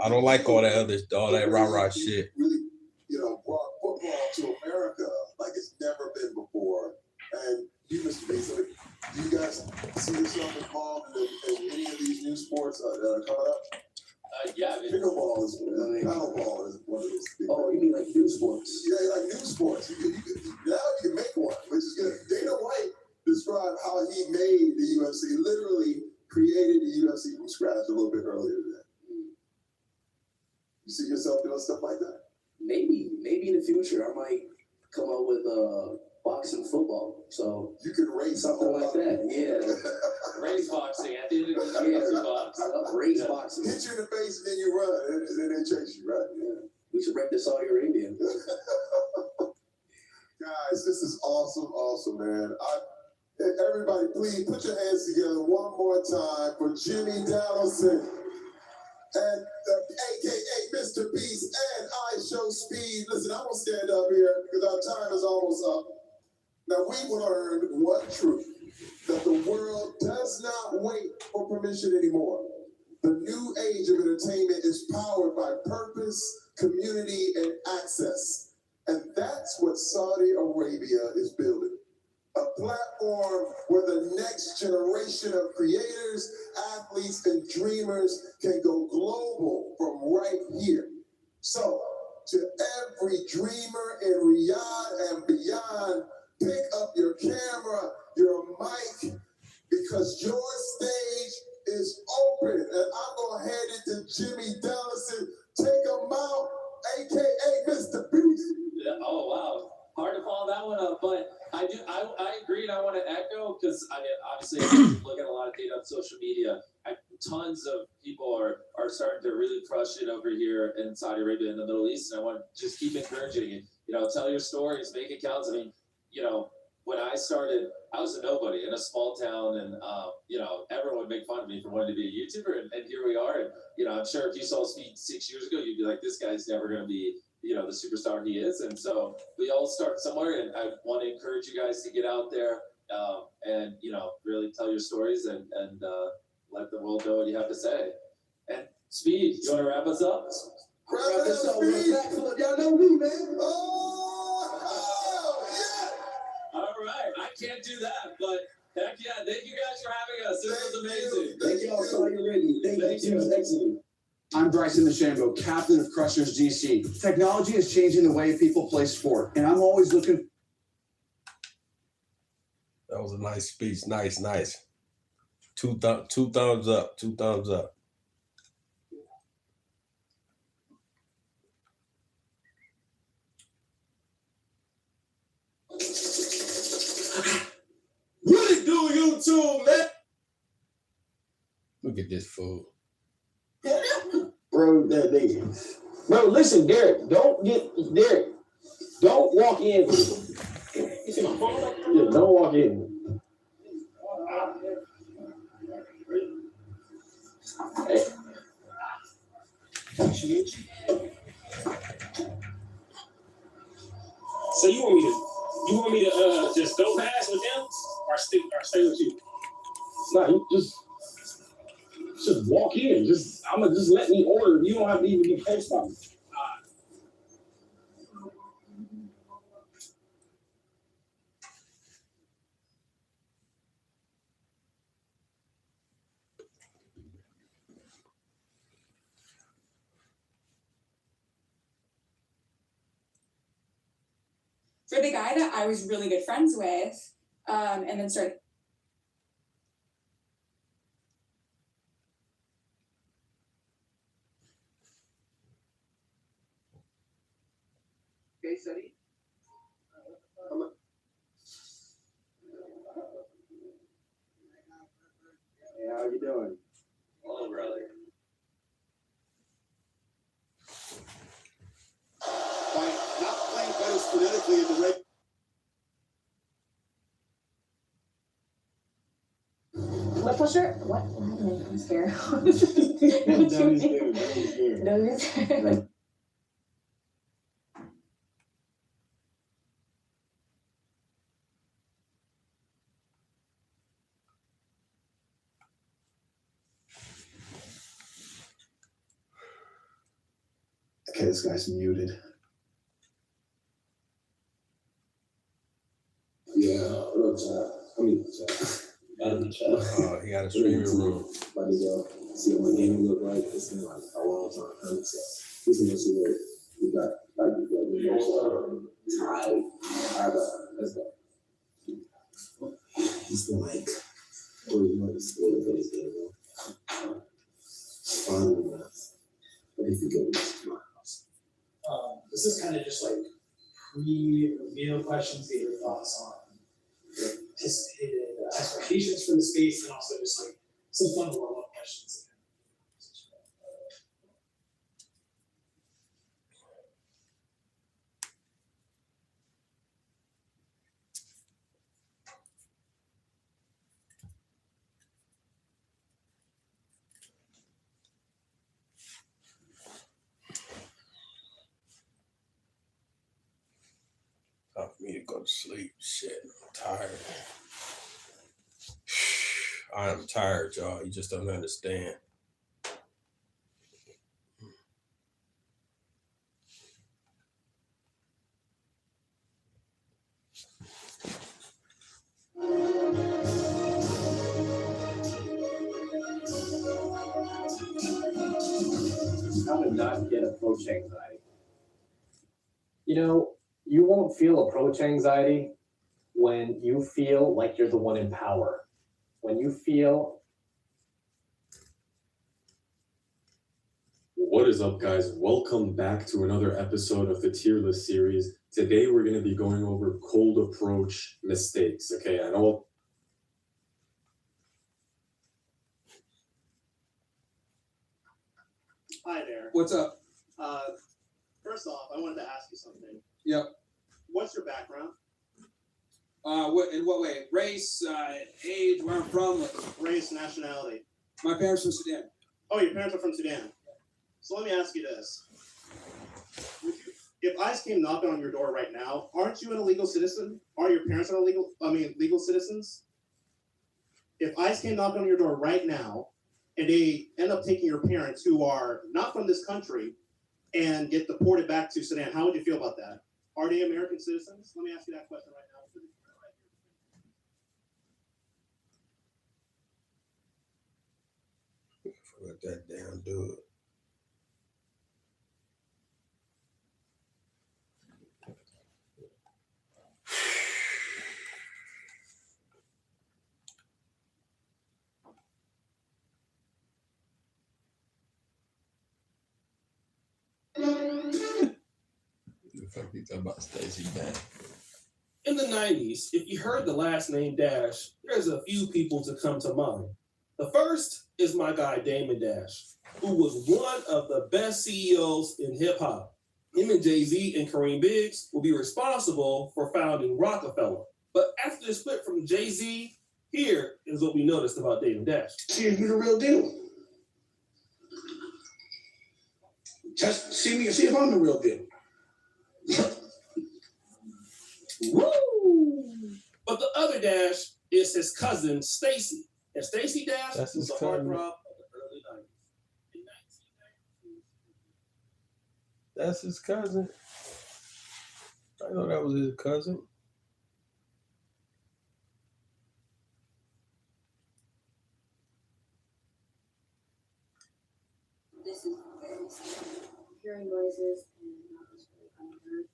I don't like all that rah-rah shit. Really, you know, brought football to America like it's never been before. And you, Mr. Beasley, do you guys see yourself involved in any of these new sports that are coming up? Yeah, pickleball is paddleball is one of those things. Oh, you mean like new sports? Yeah, like new sports. Now you can make one, which is good. Dana White described how he made the UFC, literally created the UFC from scratch a little bit earlier today. You see yourself doing stuff like that? Maybe in the future I might come up with boxing football. So you could race something like that. Yeah. Race boxing at the end of the day. Race boxing. Hit you in the face and then you run and then they chase you, right? Yeah. We should break the Saudi Arabia. Guys, this is awesome, man. Everybody, please put your hands together one more time for Jimmy Donaldson. And AKA Mr. Beast and I Show Speed. Listen, I'm gonna stand up here because our time is almost up. Now we've learned one truth, that the world does not wait for permission anymore. The new age of entertainment is powered by purpose, community, and access. And that's what Saudi Arabia is building. A platform where the next generation of creators, athletes, and dreamers can go global from right here. So, to every dreamer in Riyadh and beyond, pick up your camera, your mic, because your stage is open. And I'm going to hand it to Jimmy Donaldson. Take him out, a.k.a. Mr. Beast. Yeah, oh, wow. Hard to follow that one up, but I agree, and I want to echo, because I mean, obviously, I'm looking at a lot of data on social media. Tons of people are starting to really crush it over here in Saudi Arabia, in the Middle East, and I want to just keep encouraging you. You know, tell your stories, make accounts. I mean, you know, when I started, I was a nobody in a small town, and you know, everyone would make fun of me for wanting to be a YouTuber, and here we are. And you know, I'm sure if you saw Speed 6 years ago, you'd be like, this guy's never going to be, you know, the superstar he is. And so we all start somewhere, and I want to encourage you guys to get out there and, you know, really tell your stories and let the world know what you have to say. And Speed, you want to wrap us up? Wrap us up, Speed. Y'all know me, man. All right, I can't do that, but heck yeah, thank you guys for having us. This was amazing. Thank y'all, Saudi Arabia. Thank you. Excellent. I'm Bryson DeChambeau, captain of Crushers DC. Technology is changing the way people play sport, and I'm always looking. That was a nice speech. Nice. Two thumbs up. 2 thumbs up. What it do, YouTube, man? Look at this fool. Bro, that nigga. Bro, listen, Derek, don't walk in. Yeah, don't walk in. Hey. So you want me to just go past with them or stay with you? Nah, you just walk in. I'ma just let me order. You don't have to even get post on me. For the guy that I was really good friends with, and then started. Case study. Hey, how you doing? Hello, brother. By not playing better phonetically in the red. Lip pusher? What happened? I'm scared. No, Okay, this guy's muted. Yeah, real chat. I mean, chat. He got a streaming room. About to go see what my game look like. It's been like a long time coming. So we can just see what we got. Like we got the most tied. Let's go. He's been like, oh, you know, he's still in his game. Finally, what if you go to my house? This is kind of just like pre-reveal questions, get your thoughts on your anticipated expectations for the space, and also just like some fun warm-up questions. to go to sleep. Shit, I'm tired. I am tired, y'all. You just don't understand. How to not get approach anxiety. You know, you won't feel approach anxiety when you feel like you're the one in power. When you feel. What is up, guys? Welcome back to another episode of the Tier List series. Today we're going to be going over cold approach mistakes. Okay, I know. Hi there. What's up? First off, I wanted to ask you something. Yep. What's your background? What in what way? Race, age, where I'm from. Race, nationality. My parents from Sudan. Oh, your parents are from Sudan. So let me ask you this. If ICE came knocking on your door right now, aren't you an illegal citizen? Are your parents legal citizens? If ICE came knocking on your door right now, and they end up taking your parents who are not from this country and get deported back to Sudan, how would you feel about that? Are they American citizens? Let me ask you that question right now. Let that damn dude. About Stacey Dash. In the 90s, if you heard the last name Dash, there's a few people to come to mind. The first is my guy Damon Dash, who was one of the best CEOs in hip-hop. Him and Jay-Z and Kareem Biggs will be responsible for founding Rockefeller. But after the split from Jay-Z, here is what we noticed about Damon Dash. See if you're the real deal. Just see me and see if I'm the real deal. Woo! But the other Dash is his cousin Stacey. And Stacey Dash That's was his a heartthrob cousin. of the early 90s. That's his cousin. I know that was his cousin. This is very scary. Hearing noises and not just really unheard.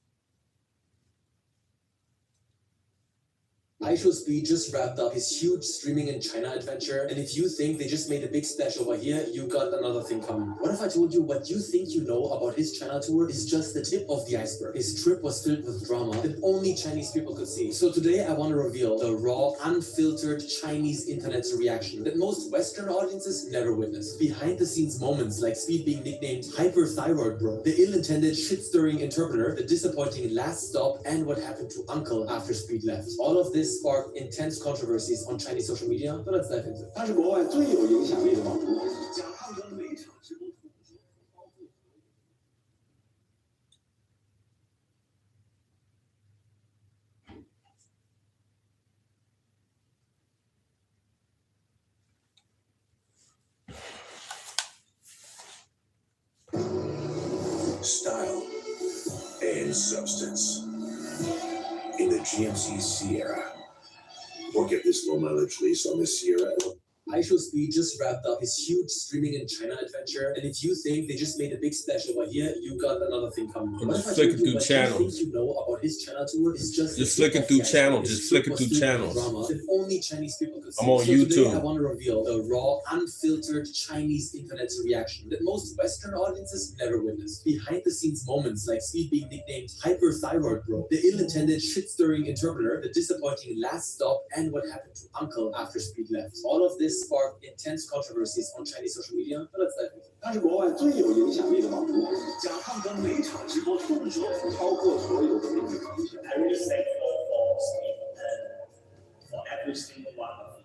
iShowSpeed just wrapped up his huge streaming in China adventure, and if you think they just made a big splash over here, you got another thing coming. What if I told you what you think you know about his China tour is just the tip of the iceberg? His trip was filled with drama that only Chinese people could see. So today I want to reveal the raw, unfiltered Chinese internet's reaction that most Western audiences never witnessed. Behind the scenes moments like Speed being nicknamed Hyperthyroid Bro, the ill-intended shit-stirring interpreter, the disappointing last stop, and what happened to Uncle after Speed left. All of this sparked intense controversies on Chinese social media, so let's dive into it. 它是国外最有影响力的网红，甲亢跟每场直播。 Style and substance. In the GMC Sierra. Or get this low mileage lease on this Sierra. iShowSpeed just wrapped up his huge streaming in China adventure, and if you think they just made a big splash over here, you got another thing coming. I'm What just if I flicking told you through what channels. you think you know about his China tour is just flicking through channels. Just flicking through channels. Drama that only Chinese people could see. I'm on so Today I YouTube. want to reveal the raw, unfiltered Chinese internet's reaction that most Western audiences never witnessed. Behind the scenes moments like Speed being nicknamed Hyperthyroid Bro, the ill-intended shit-stirring interpreter, the disappointing last stop, and what happened to Uncle after Speed left. All of this sparked intense controversies on Chinese social media. So let's dive into it. 它是国外最有影响力的网红，甲亢跟每场直播动辄超过所有的名人明星。 I would just say for Steve and for every single one of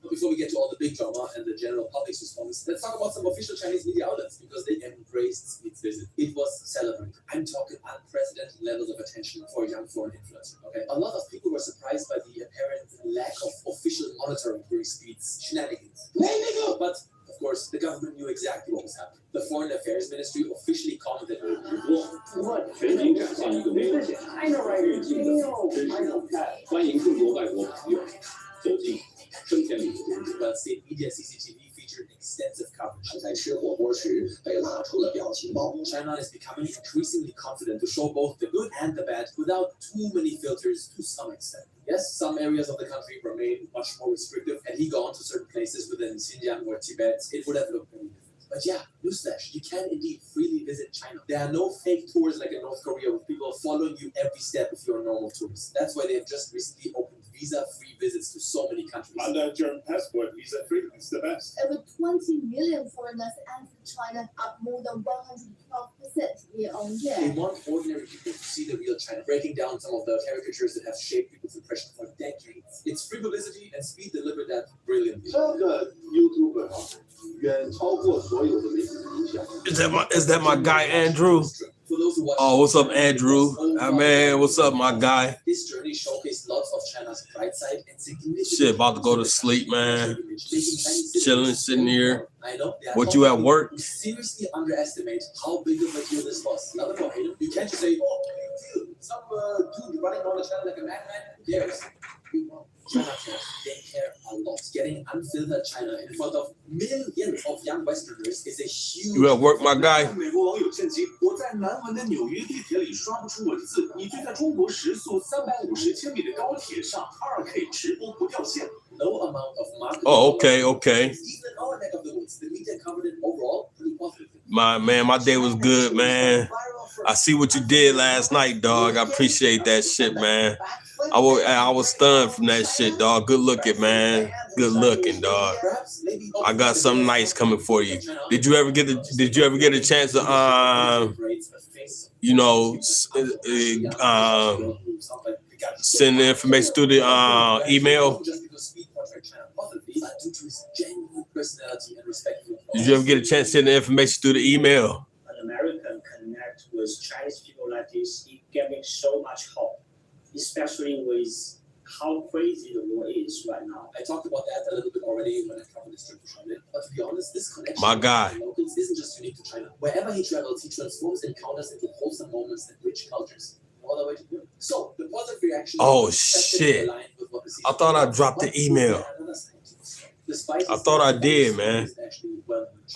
you. But before we get to all the big drama and the general public's response, let's talk about some official Chinese media outlets because they embraced Speed's visit. It was celebrated. I'm talking unprecedented levels of attention for a young foreign influencer. Okay, a lot of people were surprised by the apparent lack of official monitoring during Speed's shenanigans. But of course, the government knew exactly what was happening. The Foreign Affairs Ministry officially commented, "What? 全面展现一个为日进的真实欢迎更多外国朋友走进生鲜领域。” But state media CCTV featured extensive coverage. 在吃火锅时被拉出了表情包。 China is becoming increasingly confident to show both the good and the bad without too many filters to some extent. Yes, some areas of the country remain much more restrictive. Had he gone to certain places within Xinjiang or Tibet, it would have looked very different. But yeah, newsflash, you can indeed freely visit China. There are no fake tours like in North Korea with people following you every step if you're a normal tourist. That's why they have just recently opened visa-free visits to so many countries. Under German passport, visa-free, it's the best. Over 20 million foreigners entered China, up more than 112% year-on-year. They want ordinary people to see the real China, breaking down some of the caricatures that have shaped people's impression for decades. It's free publicity, and Speed delivered that brilliantly. 这个 YouTuber 啊，远超过所有的媒体的影响。 Is that my guy Andrew? For those who watch, Oh, what's up, Andrew? Man, what's up, my guy? This journey showcased lots of China's bright side and significant. Shit, about to go to sleep, man. Chilling, sitting here. I know. What, you at work? You seriously underestimate how big of a deal this was. Not about him. You can't just say, "Oh, big deal." Some dude running around China like a madman. Who cares? China cares. They care a lot. Getting unfiltered China in front of millions of young Westerners is a huge. You at work, my guy? 美国网友震惊，我在南文的纽约地铁里刷不出文字，你却在中国时速350千米的高铁上 2K 直播不掉线。 No amount of marketing. Oh, okay. Even in our neck of the woods, the media covered it overall pretty positively. My day was good, man. I see what you did last night, dog. I appreciate that shit, man. I was stunned from that shit, dog. Good looking, man. Good looking, dog. I got something nice coming for you. Did you ever get a chance to send the information through the email? Did you ever get a chance to send the information through the email? An American connect with Chinese people like this, it gave me so much hope, especially with how crazy the war is right now. I talked about that a little bit already when I covered this trip to China. But to be honest, this connection My guy. with locals isn't just unique to China. Wherever he travels, he transforms encounters into wholesome moments that bridge cultures. All the way to Europe. So the positive reaction. Oh shit! I thought I dropped the email. I thought I did, man.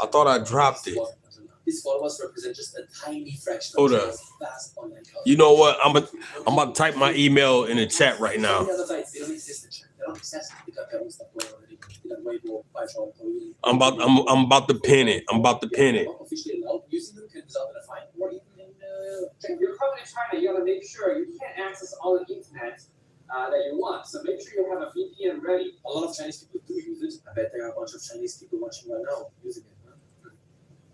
I thought I dropped it. His followers represent just a tiny fraction Hold of up. China's vast online culture. You know what? I'm about to type my email in the chat right now. Many other sites, they don't exist in China. They don't exist. They got their own stuff going already. They got Weibo, Baijiao, Douyin. I'm about to pin it. I'm about to pin it. Not officially allowed. Using them can result in a fine or even in If you're coming to China, you gotta make sure you can't access all the internet that you want. So make sure you have a VPN ready. A lot of Chinese people do use it. I bet there are a bunch of Chinese people watching right now using it.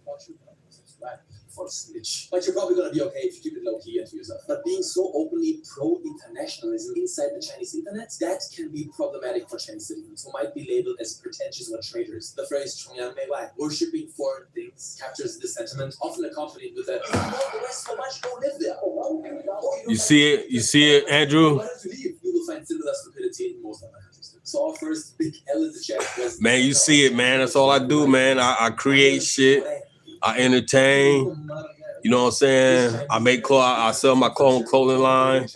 Watch you, subscribe for the snitch. But you're probably gonna be okay if you keep it low key and to yourself. But being so openly pro-internationalism inside the Chinese internet, that can be problematic for Chinese citizens who might be labeled as pretentious or traitors. The phrase 崇洋媚外, worshipping foreign things, captures this sentiment, often accompanied with a the West so much, go live there. You see it? You see it, Andrew? Why don't you leave? You will find similar stupidity in most other countries. So our first big L in the chat was Man, you see it, man. That's all I do, man. I create shit. I entertain. You know what I'm saying? I make clothes. I sell my clothing line.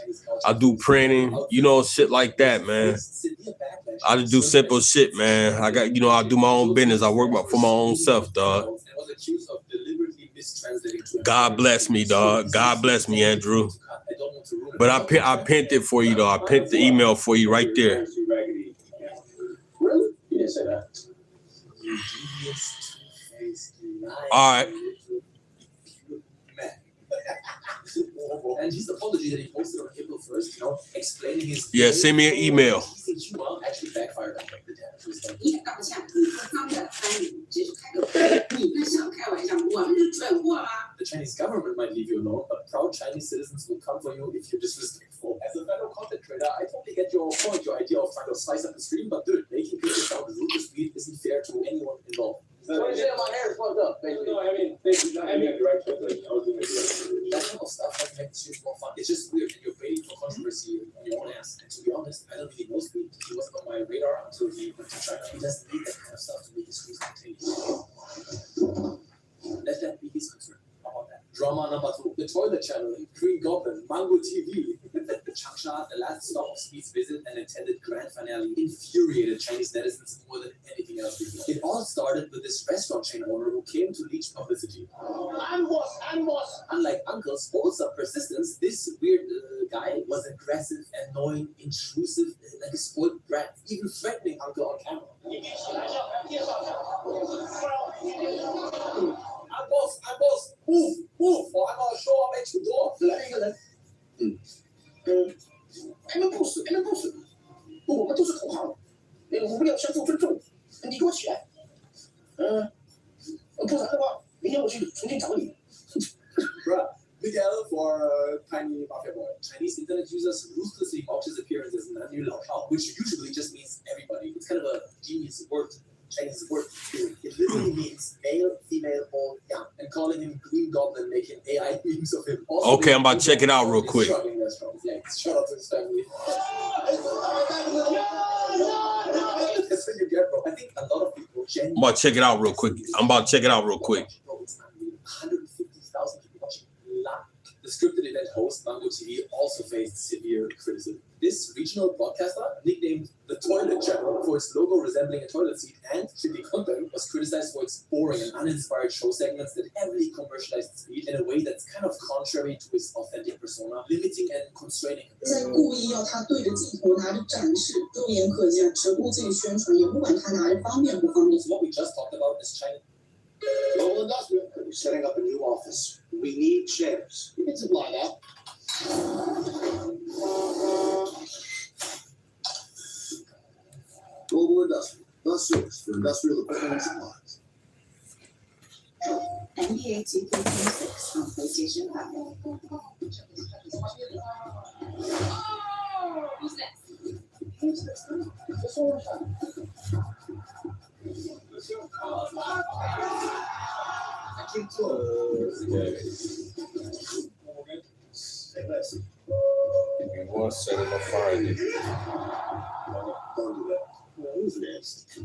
I do printing. You know, shit like that, man. I just do simple shit, man. I do my own business. I work for my own self, dog. God bless me, dog. God bless me, Andrew. But I pinned it for you, though. I pinned the email for you right there. Really? You didn't say that. All right. And his apology that he posted on April 1st, explaining his. Yeah, send me an email. Actually backfired on the dad. 一搞下你和方的参与，只是开个会，你们想开玩笑，我们是蠢货吗？ The Chinese government might leave you alone, but proud Chinese citizens will come for you if you're disrespectful. As a fellow content creator, I totally get your point, your idea of trying to spice up the stream, but dude, making people sound rude to speed isn't fair to anyone involved. So what you saying my hair is fucked up, basically? No, I mean, direct translation. I was doing direct. That type of stuff doesn't make the stream more fun. It's just weird, and you're waiting for controversy on your own ass. And to be honest, I don't really know Speed. He wasn't on my radar until he went to China. He doesn't need that kind of stuff to make his streams entertaining. Let that be his concern. How about that? Drama number 2. The Toilet Channel, Green Goblin, Mango TV. Changsha, the last stop of Speed's visit and intended grand finale, infuriated Chinese netizens more than anything else before. It all started with this restaurant chain owner who came to leech publicity. I'm boss. Unlike Uncle's wholesome persistence, this weird guy was aggressive, annoying, intrusive, like a spoiled brat, even threatening Uncle on camera. I'm boss. Move, or I'm gonna show up at your door. 来一个人。你们不是，我们都是同行，我们要相互尊重。你给我起来，不然的话，明天我去重庆找你。Bruh, big L for tiny mafia boy. Chinese internet users ruthlessly mocked his appearance as Nanu Lao Shao, which usually just means everybody. It's kind of a genius word. Chinese word theory. It literally means male, female, old, young. And calling him Green Goblin, making AI memes of him. Also Okay, I'm about to check it out real quick. Shout out to his family. That's what you get, bro. I think a lot of people I'm about to check it out real quick. Bro, it's unreal. 150,000 people watching live. The scripted event host, Mango TV, also faced severe criticism. This regional broadcaster, nicknamed the Toilet Channel for its logo resembling a toilet seat and shitty content, was criticized for its boring and uninspired show segments that heavily commercialized Speed in a way that's kind of contrary to his authentic persona, limiting and constraining him. 在故意要他对着镜头拿着展示，肉眼可见，只顾自己宣传，也不管他拿着方便不方便。 So what we just talked about is China. Global investment. We're setting up a new office. We need chairs. You can supply that. Global investment. Thus source for industrial equipment and supplies. NBA 2K26 on PlayStation 5. Who's next? Give me 1 second to find it. Who's next?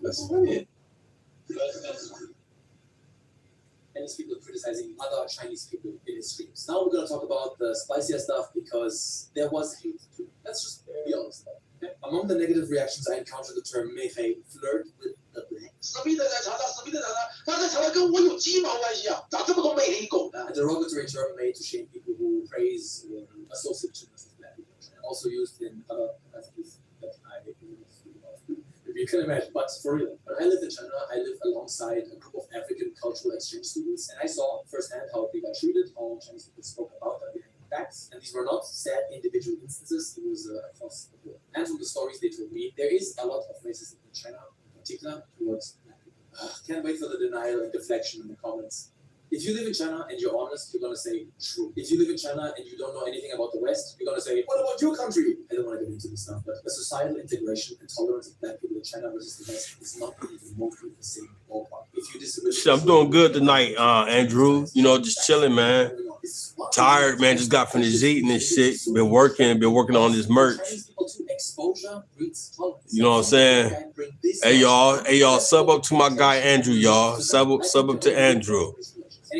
That's it. Chinese people criticizing other Chinese people in his streams. Now we're gonna talk about the spicier stuff because there was hate too. Let's just be honest. Okay? Among the negative reactions, I encountered the term "mei flirt with the blacks. A derogatory term made to shame people who praise association with black people. Also used in other capacities that I if you can imagine. But for real, when I lived in China, I lived alongside a group of African cultural exchange students, and I saw firsthand how they got treated, how Chinese people spoke about their behind their backs. And these were not sad individual instances, it was across the board. And from the stories they told me, there is a lot of racism in China, in particular towards black people. Can't wait for the denial and deflection in the comments. If you live in China and you're honest, you're gonna say true. If you live in China and you don't know anything about the West, you're gonna say, what about your country? I don't want to get into this stuff, but the societal integration and tolerance of black people in China versus the West is not even remotely the same ballpark. If you disagree, Shit, I'm doing good tonight, Andrew. You know, just chilling, man. Tired, man. Just got finished eating and shit. Been working on this merch. You know what I'm saying? Hey y'all, sub up to my guy Andrew, y'all. Sub up to Andrew.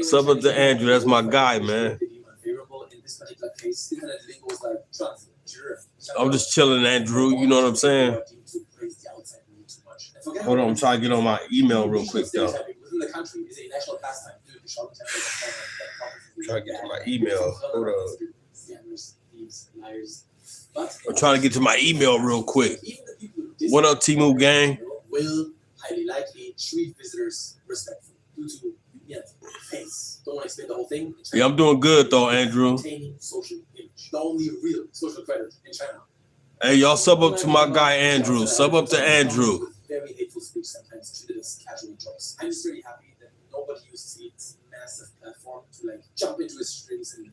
Sub up to Andrew. That's my guy, man. I'm just chilling, Andrew. You know what I'm saying? Hold on, I'm trying to get on my email real quick, though. Trying to get to my email. Hold on. I'm trying to get to my email real quick. What up, Timu gang? Will highly likely treat visitors respectfully due to face. Don't want to explain the whole thing. Yeah, I'm doing good though, Andrew. Social image, the only real social credit in China. Hey, y'all sub up to my guy Andrew. Sub up to Andrew. Very hateful speech sometimes treated as casual jokes. I'm just really happy that nobody uses its massive platform to like jump into its strings and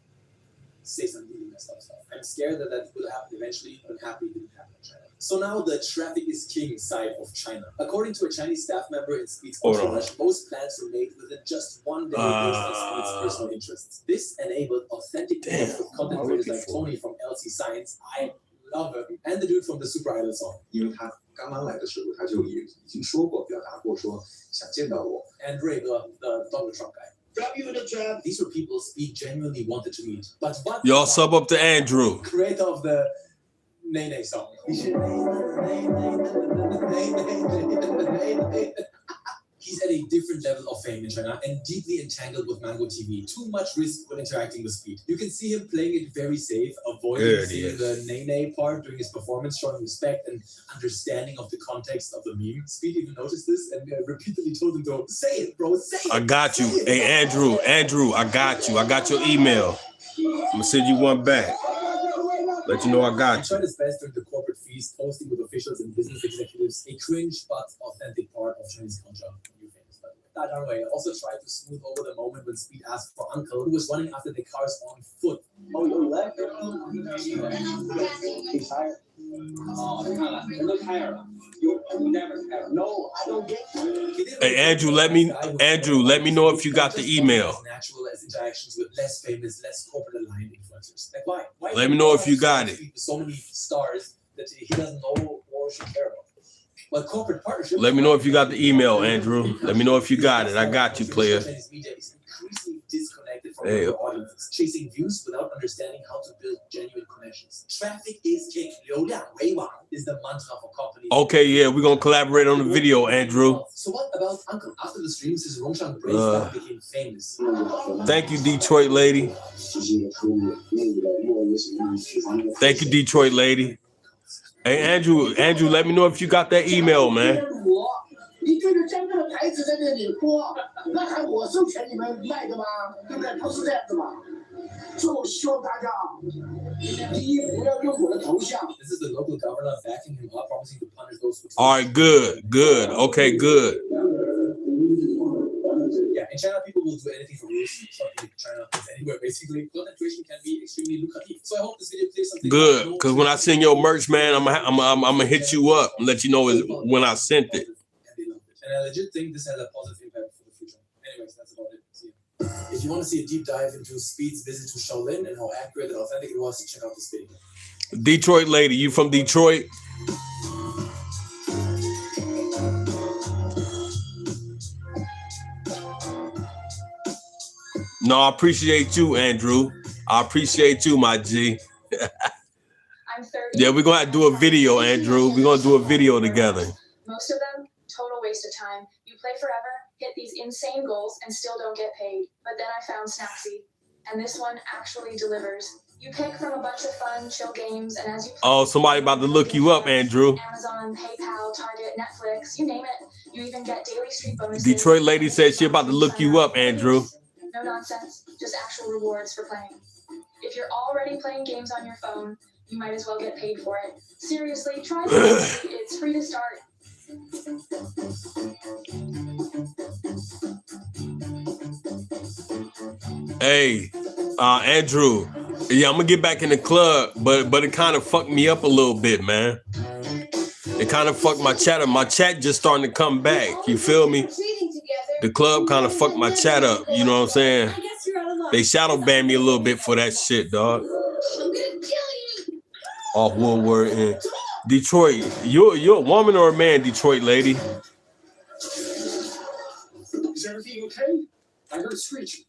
say some really messed up stuff. I'm scared that that will happen eventually, but I'm happy it didn't happen in China. So now the traffic is king side of China. According to a Chinese staff member in Speed's entourage, most plans were made within just one day based on Speed's personal interests. This enabled authentic connects with content creators like Tony from LC Science, I love him, and the dude from the Super Idol song. 因为他刚刚来的时候，他就已经说过、表达过说想见到我。 And Ray, the Donald Trump guy. Grab you in the trap. These were people Speed genuinely wanted to meet. But what? Y'all sub up to Andrew. Creator of the Nene song. He's at a different level of fame in China and deeply entangled with Mango TV. Too much risk when interacting with Speed. You can see him playing it very safe, avoiding seeing the Nene part during his performance, showing respect and understanding of the context of the meme. Speed even noticed this and repeatedly told him to say it, bro, say it. I got you. Hey, Andrew, I got you. I got your email. I'm gonna send you one back. Let you know I got you. He tried his best during the corporate feast, hosting with officials and business executives, a cringe but authentic part of Chinese culture. That way, also tried to smooth over the moment when Speed asked for Uncle, who was running after the cars on foot. Oh, you left? He's tired. Oh, look tired. You never tired. No, I don't get you. Hey, Andrew, let me know if you got the email. Natural as interactions with less famous, less corporate aligned influencers. Like why? Let me know if you got it. So many stars that he doesn't know or should care about. But corporate partnership. Let me know if you got the email, Andrew. Let me know if you got it. I got you, player. Chinese media is increasingly disconnected from their audiences, chasing views without understanding how to build genuine connections. Traffic is king. 流量为王 is the mantra for companies. Okay, yeah, we're gonna collaborate on the video, Andrew. So what about Uncle? After the streams, his Rongshang bracelet became famous. Thank you, Detroit lady. Thank you, Detroit lady. Hey, Andrew, let me know if you got that email, man. 你对着真正的牌子在这里播，那还我授权你们卖的吗？对不对？不是这样子吗？所以我希望大家，第一不要用我的头像。 This is the local governor backing him up, promising to punish those who. All right, good. Okay, good. Yeah, in China, people will do anything for rules. So in China, it's anywhere basically. Content creation can be extremely lucrative. So I hope this video plays something. Good, because when I send your merch, man, I'm gonna hit you up and let you know when I sent it. And I legit think this has a positive impact for the future. Anyways, that's about it. See you. If you want to see a deep dive into Speed's visit to Shaolin and how accurate and authentic it was, check out this video. Detroit lady, you from Detroit? No, I appreciate you, Andrew. I appreciate you, my G. I'm 30. Yeah, we're gonna have to do a video, Andrew. We're gonna do a video together. Most of them, total waste of time. You play forever, hit these insane goals, and still don't get paid. But then I found Snapseed, and this one actually delivers. You pick from a bunch of fun, chill games, and as you play, Oh, somebody about to look you up, Andrew. Amazon, PayPal, Target, Netflix, you name it. You even get daily street bonuses. Detroit lady said she about to look you up, Andrew. No nonsense, just actual rewards for playing. If you're already playing games on your phone, you might as well get paid for it. Seriously, try it. It's free to start. Hey, Andrew. Yeah, I'm gonna get back in the club, but it kind of fucked me up a little bit, man. It kind of fucked my chat up. My chat just starting to come back. You feel me? The club kind of fucked my chat up. You know what I'm saying? They shadow banned me a little bit for that shit, dog. Off Woodward and Detroit. You're a woman or a man, Detroit lady? Is everything okay? I heard screeching.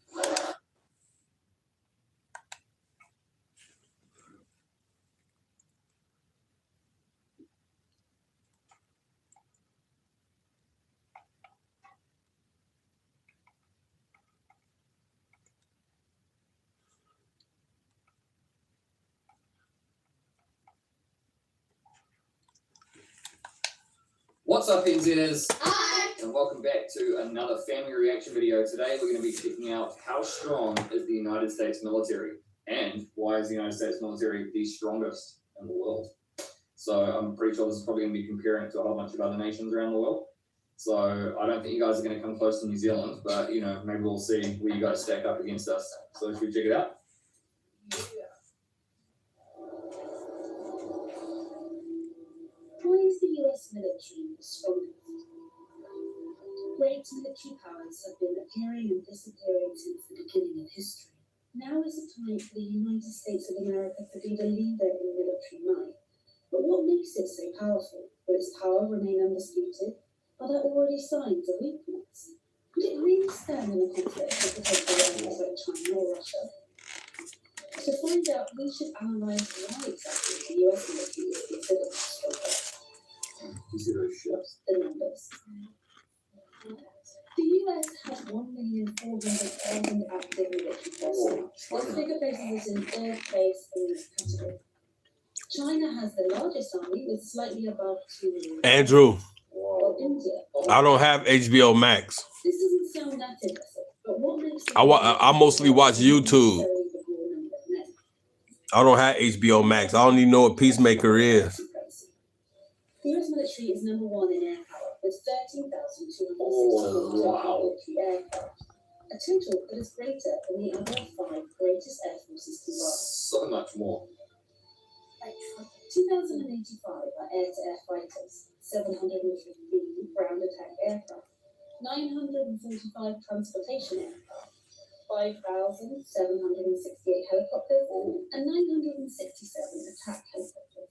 What's up, NZers? Hi! And welcome back to another family reaction video. Today we're going to be checking out how strong is the United States military and why is the United States military the strongest in the world. So I'm pretty sure this is probably going to be comparing it to a whole bunch of other nations around the world. So I don't think you guys are going to come close to New Zealand, but you know, maybe we'll see where you guys stack up against us. So should we check it out? Why is the US military the strongest? Great military powers have been appearing and disappearing since the beginning of history. Now is the time for the United States of America to be the leader in military might. But what makes it so powerful? Will its power remain undisputed? Are there already signs of weakness? Could it really stand in a conflict with potential rivals like China or Russia? To find out, we should analyze why exactly the US military is considered stronger. You see those ships? The numbers. The US has 1,400,000 active military personnel. This figure places it in third place in this category. China has the largest army with slightly above 2 million. Andrew, While India. I don't have HBO Max. This doesn't sound that impressive, but what makes it I mostly watch YouTube. I don't have HBO Max. I don't even know what Peacemaker is. The US military is number one in air power with 13,260 military aircraft, a total that is greater than the other 5 greatest air forces combined. So much more. 2,085 are air-to-air fighters, 715 ground attack aircraft, 945 transportation aircraft, 5,768 helicopters, and 967 attack helicopters.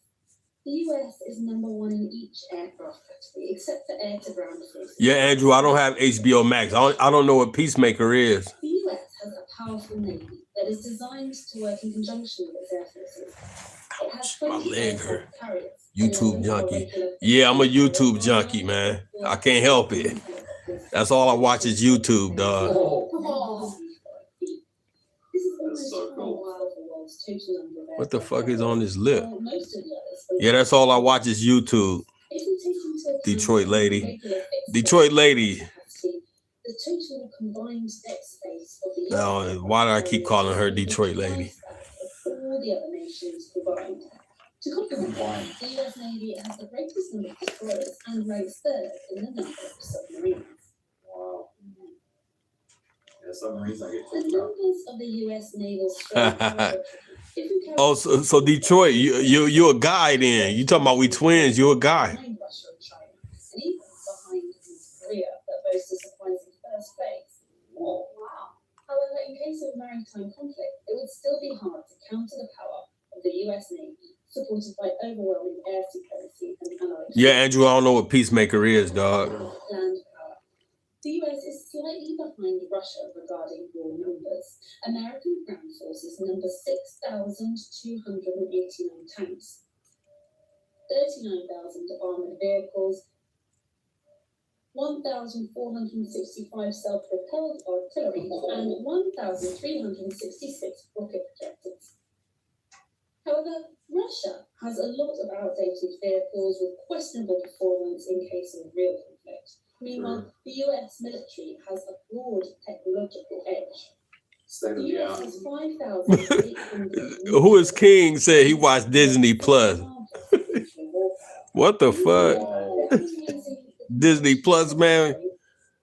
The US is number one in each aircraft category, except for air-to-ground forces. Yeah, Andrew, I don't have HBO Max. I don't know what Peacemaker is. The US has a powerful navy that is designed to work in conjunction with its air forces. It has 20 aircraft carriers. YouTube junkie. Yeah, I'm a YouTube junkie, man. I can't help it. That's all I watch is YouTube, dog. That's so cool. What the fuck is on his lip? Yeah, that's all I watch is YouTube. Detroit lady. Detroit lady. The total combined deck space of the Now, why do I keep calling her Detroit lady? all the other nations combined. To complement that, the US Navy has the greatest number of destroyers and ranks third in the number of submarines. Wow. Yeah, submarines I get The numbers of the US naval strength. Oh, so Detroit, you a guy then? You talking about we twins? You a guy? Behind Russia and China, and even behind North Korea, that boasts a surprising first place. Wow. However, in case of maritime conflict, it would still be hard to counter the power of the US Navy, supported by overwhelming air supremacy and allied. Yeah, Andrew, I don't know what Peacemaker is, dog. Land power. The US is slightly behind Russia regarding raw numbers. American ground forces number 6,289 tanks, 39,000 armored vehicles, 1,465 self-propelled artillery, and 1,366 rocket projectors. However, Russia has a lot of outdated vehicles with questionable performance in case of real conflict. Meanwhile, the US military has a broad technological edge. State of The the US art. has 5,800 Who is King said he watched Disney Plus. What the fuck? Disney Plus, man.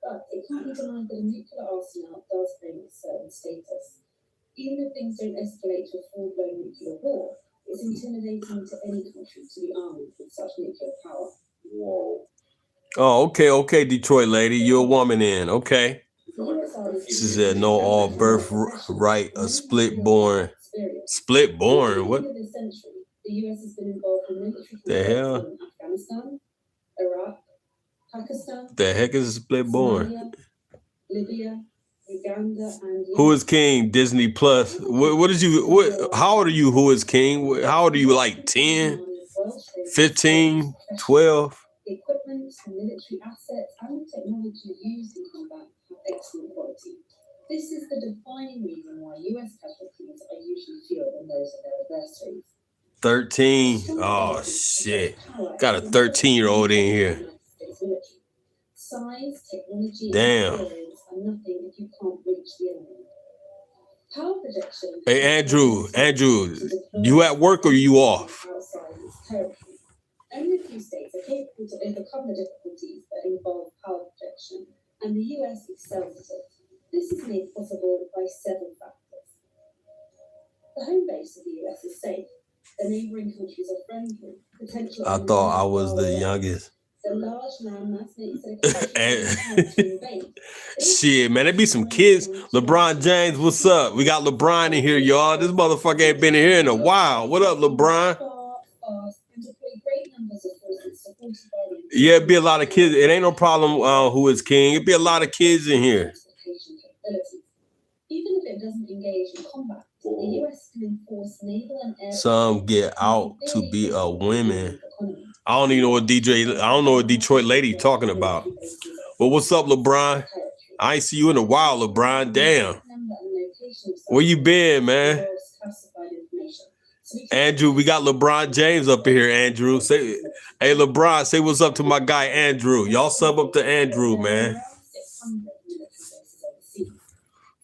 But it can't be denied that a nuclear arsenal does bring a certain status. Even if things don't escalate to a full-blown nuclear war, it's intimidating to any country to be armed with such nuclear power. Whoa. Oh, okay, Detroit lady. You're a woman in. Okay. She said no all birthright, a split born. Split born? What Over the century, the US has been involved in military the hell? conflicts in Afghanistan, Iraq, Pakistan, The heck is a split born? Somalia, Libya, Uganda, and Who is King? Disney Plus. What is you? What? How old are you? Who is King? How old are you? Like 10, 15, 12? The equipment, military assets, and the technology used in combat have excellent quality. This is the defining reason why US casualties are usually fewer than those of their adversaries. 13. Oh shit. Got a 13-year-old in here. Size, technology, Damn. and experience are nothing if you can't reach the enemy. Power projection. Hey Andrew, you at work or you off? Outside its territory. Only a few states are capable to overcome the difficulties that involve power projection, and the US excels at it. This is made possible by several factors. The home base of the US is safe. The neighboring countries are friendly. Potential I thought I was the youngest. The large landmass makes it a And shit, man, there be some kids. LeBron James, what's up? We got LeBron in here, y'all. This motherfucker ain't been in here in a while. What up, LeBron? Yeah, it'd be a lot of kids. It ain't no problem who is king. It'd be a lot of kids in here. Even if it doesn't engage in combat, the US can enforce naval and air. Some get out to be a women. I don't even know what I don't know what Detroit lady talking about. But what's up, LeBron? I ain't see you in a while, LeBron. Damn. Where you been, man? Andrew, we got LeBron James up here, Andrew. Say, hey, LeBron, say what's up to my guy, Andrew. Y'all sub up to Andrew, man.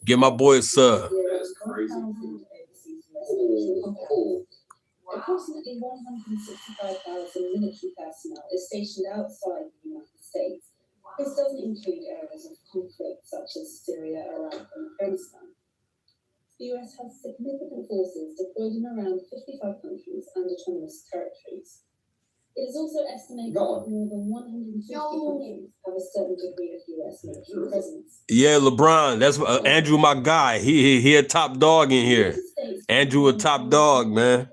Get my boy a sub. That's crazy. Approximately 165,000 military personnel is stationed outside the United States. This doesn't include areas of conflict such as Syria, Iraq, and Afghanistan. The US has significant forces deployed in around 55 countries and autonomous territories. It is also estimated that more than 150 countries have a certain degree of US military presence. Yeah, LeBron, that's Andrew, my guy. He a top dog in here. Andrew a top dog, man.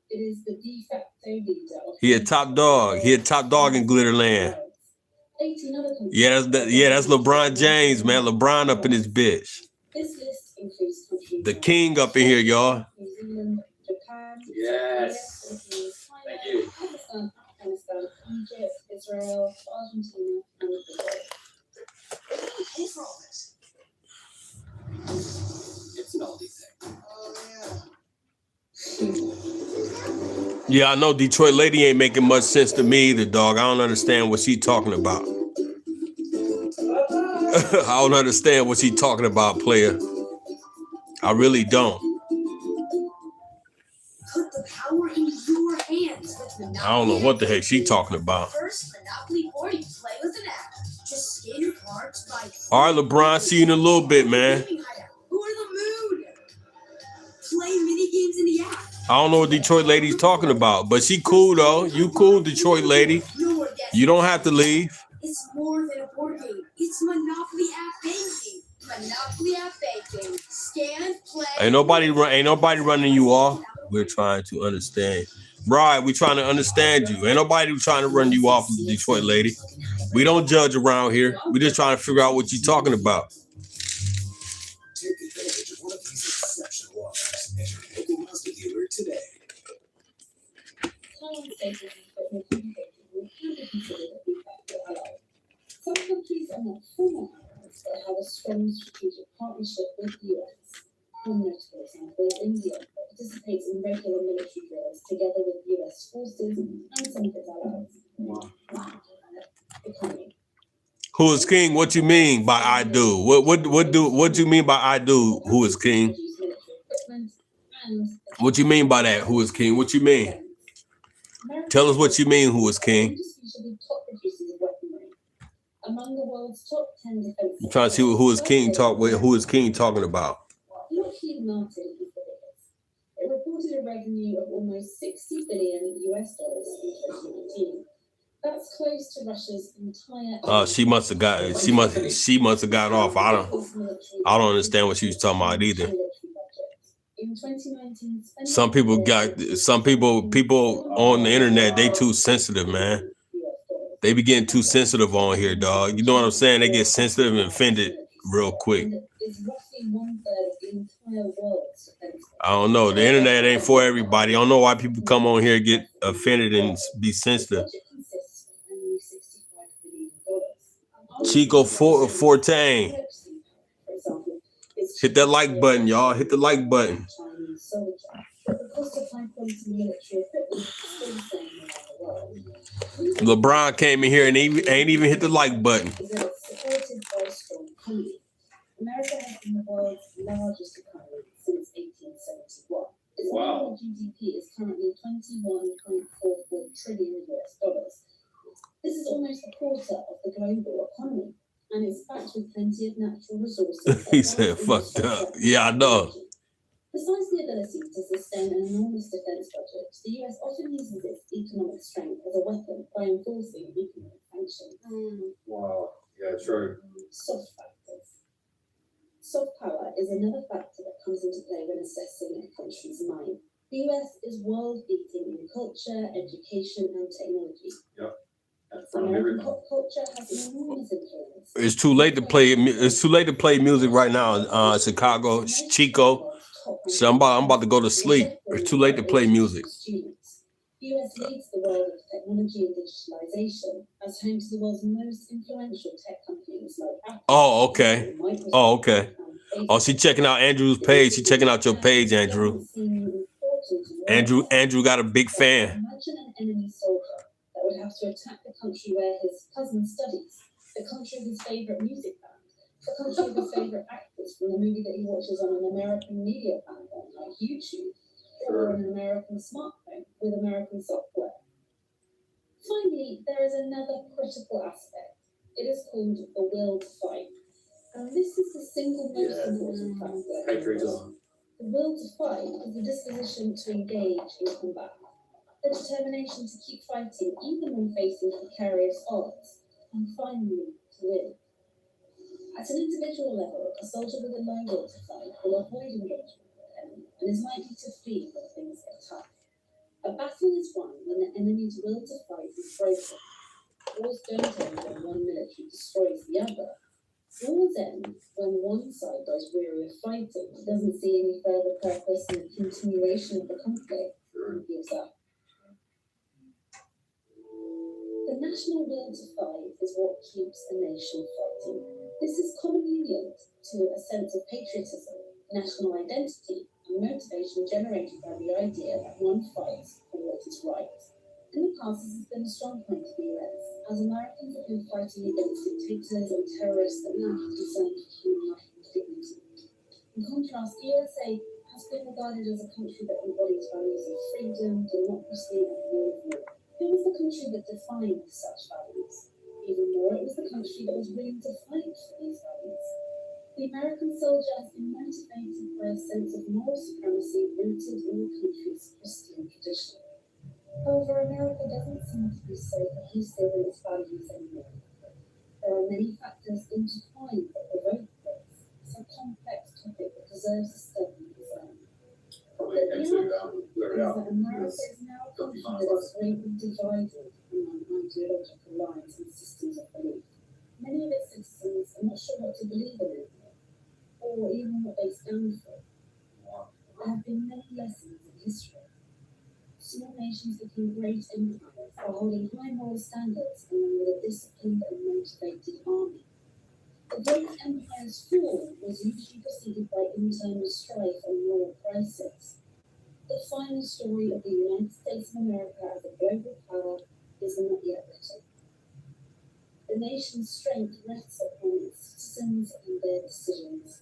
It is the de facto leader of He a top dog. He a top dog in Glitterland. 18 other countries. Yeah, that's LeBron James, man. LeBron up in his bitch. This list includes countries The king up in here, y'all. New Zealand, Japan, Yes. Thank you. Pakistan, Afghanistan, Egypt, Israel, Argentina, and Brazil. Who's for all this? It's an oldie thing. Yeah, I know Detroit lady ain't making much sense to me either, dog. I don't understand what she talking about. I don't understand what she talking about, player. I really don't. Put the power in your hands with Monopoly. I don't know what the heck she talking about. First Monopoly board you play with an app. Just scan your cards by. All right, LeBron, see you in a little bit, man. Who are the mood? Play mini games in the app. I don't know what Detroit lady's talking about, but she cool though. You cool, Detroit lady. You don't have to leave. It's more than a board game. It's Monopoly app banking. Monopoly app banking. Scan, play. Ain't nobody running you off. We're trying to understand. Right, we trying to understand you. Ain't nobody trying to run you off, Detroit lady. We don't judge around here. We just trying to figure out what you're talking about. Take advantage of one of these exceptional offers at your local Mazda dealer today. Some countries are not formal allies but have a strong strategic partnership with the US. One notable example is India, that participates in regular military drills together with US forces and some of its allies. Economy. Who is king? What you mean by I do? What do you mean by I do? Who is king? What you mean by that? Who is king? What you mean? Tell us what you mean. Who is king? Usually top producers of weaponry. Among the world's top 10 defense. I'm trying to see who is king talk with. Who is king talking about? Lockheed Martin is the biggest. It reported a revenue of almost $60 billion in 2019. That's close to Russia's entire. She must have got off. I don't understand what she was talking about either. In 2019, Some people on the internet, they too sensitive, man. They be getting too sensitive on here, dog. You know what I'm saying? They get sensitive and offended real quick. I don't know. The internet ain't for everybody. I don't know why people come on here and get offended and be sensitive. Chico Forte. Hit that like button, y'all. Hit the like button. LeBron came in here and he ain't even hit the like button. America has been the world's largest economy since 1871. Its annual GDP is currently $21.44 trillion. This is almost a quarter global economy, and it's backed with plenty of natural resources. He said, fucked up. Yeah, I know. Besides the ability to sustain an enormous defense budget, the US often uses its economic strength as a weapon by enforcing economic sanctions. Wow. Yeah, true. Soft factors. Soft power is another factor that comes into play when assessing a country's mind. The US is world-beating in culture, education, and technology. Yep. And from American everything. pop culture has an enormous influence. It's too late to play. It's too late to play music right now. Chicago, Chico. So I'm about to go to sleep. It's too late to play music. Students. The US leads the world of technology and digitalization as home to the world's most influential tech companies like Apple. Oh, okay. Microsoft, Oh, okay. and Facebook. Oh, she checking out Andrew's page. She checking out your page, Andrew. Andrew got a big fan. Imagine an enemy soldier that would have to attack the country where his cousin studies, the country of his favorite music band, the country of his favorite actors from the movie that he watches on an American media platform like YouTube, or an American smartphone with American software. Finally, there is another critical aspect. It is called the will to fight. And this is the single most important factor. Patriotism. The will to fight is the disposition to engage in combat. The determination to keep fighting even when facing precarious odds, and finally to win. At an individual level, a soldier with a low will to fight will avoid engagement with the enemy and is likely to flee when things get tough. A battle is won when the enemy's will to fight is broken. Wars don't end when one military destroys the other. Wars end when one side grows weary of fighting, doesn't see any further purpose in the continuation of the conflict, and gives up. The national will to fight is what keeps a nation fighting. This is commonly linked to a sense of patriotism, national identity, and motivation generated by the idea that one fights for what is right. In the past, this has been a strong point of the US, as Americans have been fighting against dictators and terrorists that lack concern for human life and dignity. In contrast, the USA has been regarded as a country that embodies values of freedom, democracy, and rule of law. It was the country that defined such values. Even more, it was the country that was willing to fight for these values. The American soldier has been motivated by a sense of moral supremacy rooted in the country's Christian tradition. However, America doesn't seem to be so cohesive in its values anymore. There are many factors intertwined that provoke this. It's a complex topic that deserves a study of its own. Probably The into outcome blur it is out. that America is now a country that is greatly divided among ideological lines and systems of belief. Many of its citizens are not sure what to believe in anymore, or even what they stand for. There have been many lessons in history. Small nations became great empires by holding high moral standards along with a disciplined and motivated army. A great empire's fall was usually preceded by internal strife and moral crisis. The final story of the United States of America as a global power is not yet written. The nation's strength rests upon its citizens and their decisions.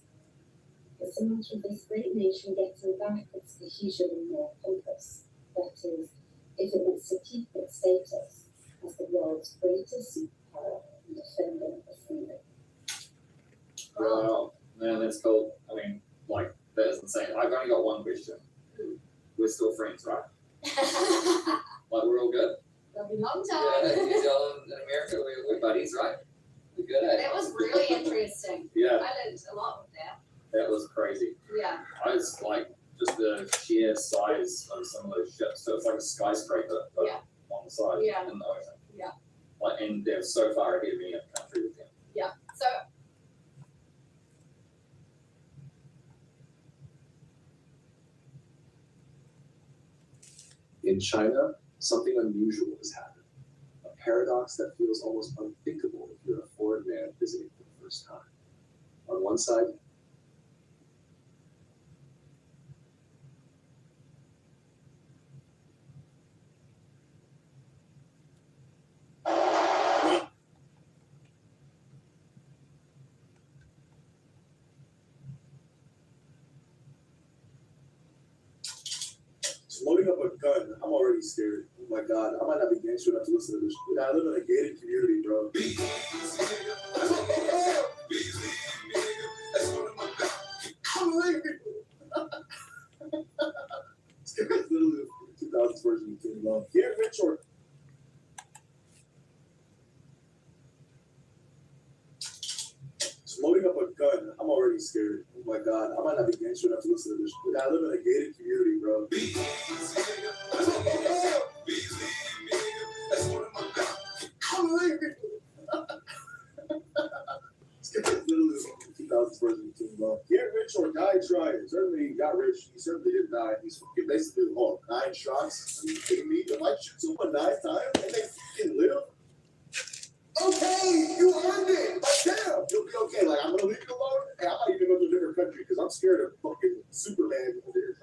It's a matter of this great nation getting back its cohesion and moral compass. That is, if it wants to keep its status as the world's greatest superpower and defender of freedom. Wow, man, that's cool. I mean, like, that is insane. I've only got one question. We're still friends, right? Like, we're all good? It'll be a long Yeah, time. New Zealand and America, we're buddies, right? We're good at it. That was really interesting. Yeah. I learned a lot with that. That was crazy. Yeah. I was like, just the sheer size of some of those ships. So it's like a skyscraper, but Yeah. on the side Yeah. in the ocean. Yeah. Like, and they're so far ahead of any other country with them. Yeah. So In China, something unusual has happened. A paradox that feels almost unthinkable if you're a foreign man visiting for the first time. On one side, loading up a a gun, I'm already scared. Oh my god, I might not be gangster enough to listen to this shit. I live in a gated community, bro. This guy's literally the 2000s version of King Love. Get rich or loading up a gun, I'm already scared. Oh my god, I might not be gangster enough to listen to this shit. I live in a gated community, bro. This guy's literally the 2000s version of King Love. Get rich or die trying. Certainly he got rich. He certainly didn't die. He's fucking basically 9 shots. Are you kidding me? If I shoot someone 9 times and they fucking live, okay, you earned it. Like, damn, you'll be okay. Like, I'm gonna leave you alone, and I might even go to a different country because I'm scared of fucking Superman over here.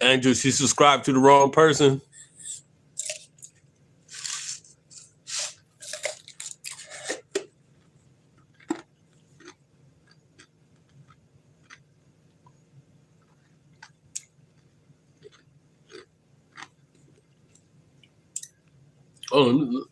Andrew, she subscribed to the wrong person. Oh,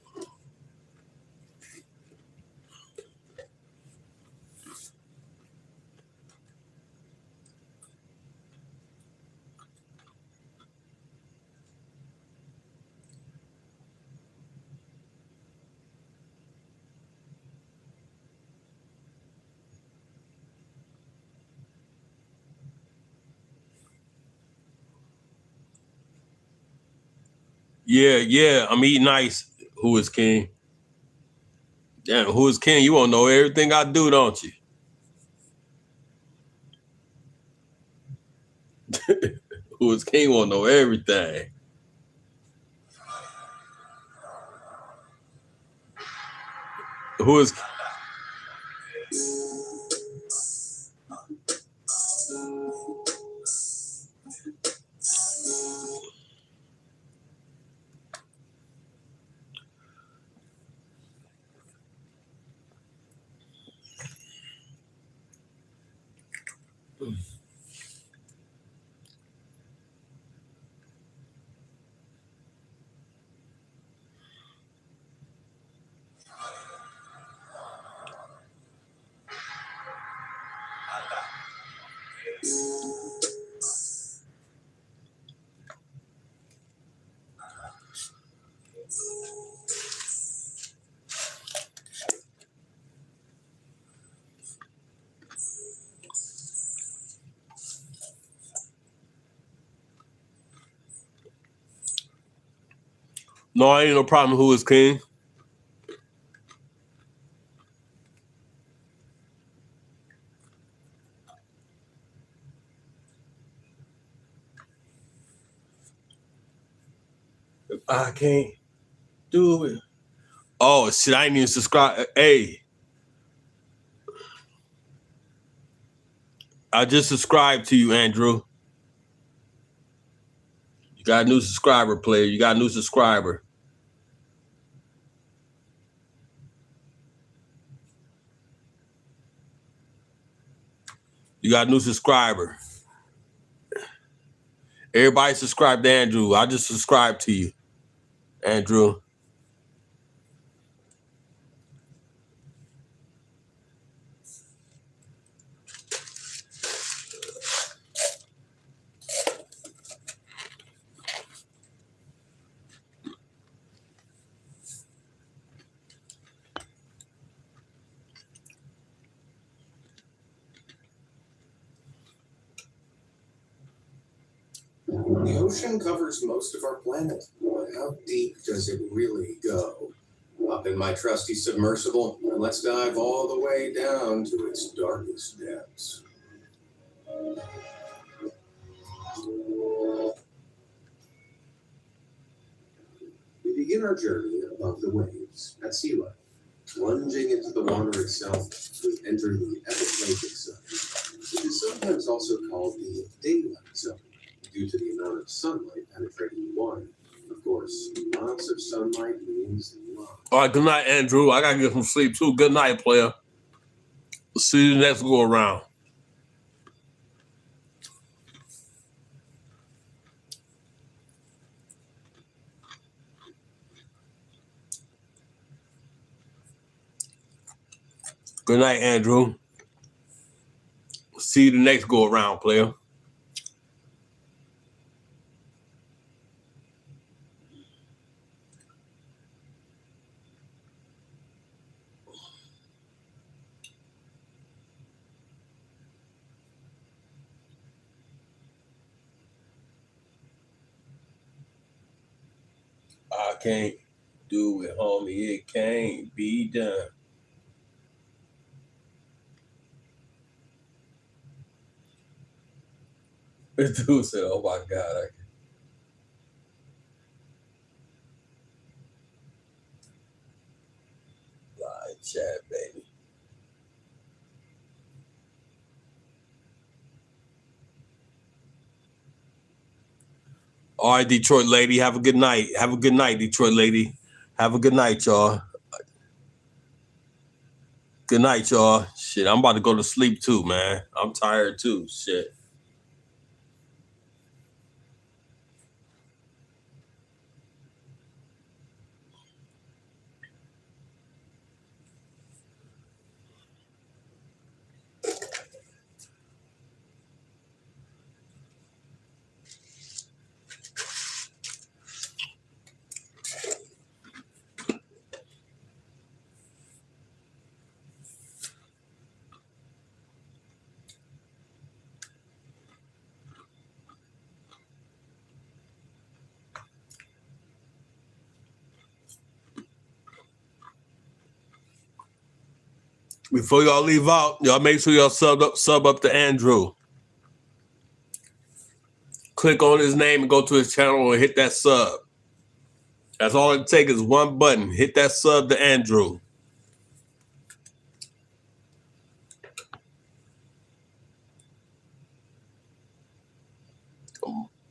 yeah, I'm eating ice. Who is king? Damn, who is king? You won't know everything I do, don't you? Who is king won't know everything. Who is No, ain't no problem. Who is king? I can't do it. Oh shit! I ain't even subscribe. Hey, I just subscribed to you, Andrew. You got a new subscriber, player. You got a new subscriber. You got a new subscriber. Everybody subscribe to Andrew. I just subscribed to you, Andrew. The ocean covers most of our planet, but how deep does it really go? Up in my trusty submersible, and let's dive all the way down to its darkest depths. We begin our journey above the waves at sea level. Plunging into the water itself, we enter the epipelagic zone, which is sometimes also called the daylight zone, due to the amount of sunlight penetrating the water. Of course, lots of sunlight means lots. All right, good night, Andrew. I gotta get some sleep too. Good night, player. See you next go around. Good night, Andrew. See you the next go around, player. I can't do it, homie. It can't be done. This dude said, oh my God. Live chat, baby. All right, Detroit lady. Have a good night. Have a good night, Detroit lady. Have a good night, y'all. Good night, y'all. Shit, I'm about to go to sleep too, man. I'm tired too. Shit. Before y'all leave out, y'all make sure y'all sub up to Andrew. Click on his name and go to his channel and hit that sub. That's all it takes is one button. Hit that sub to Andrew.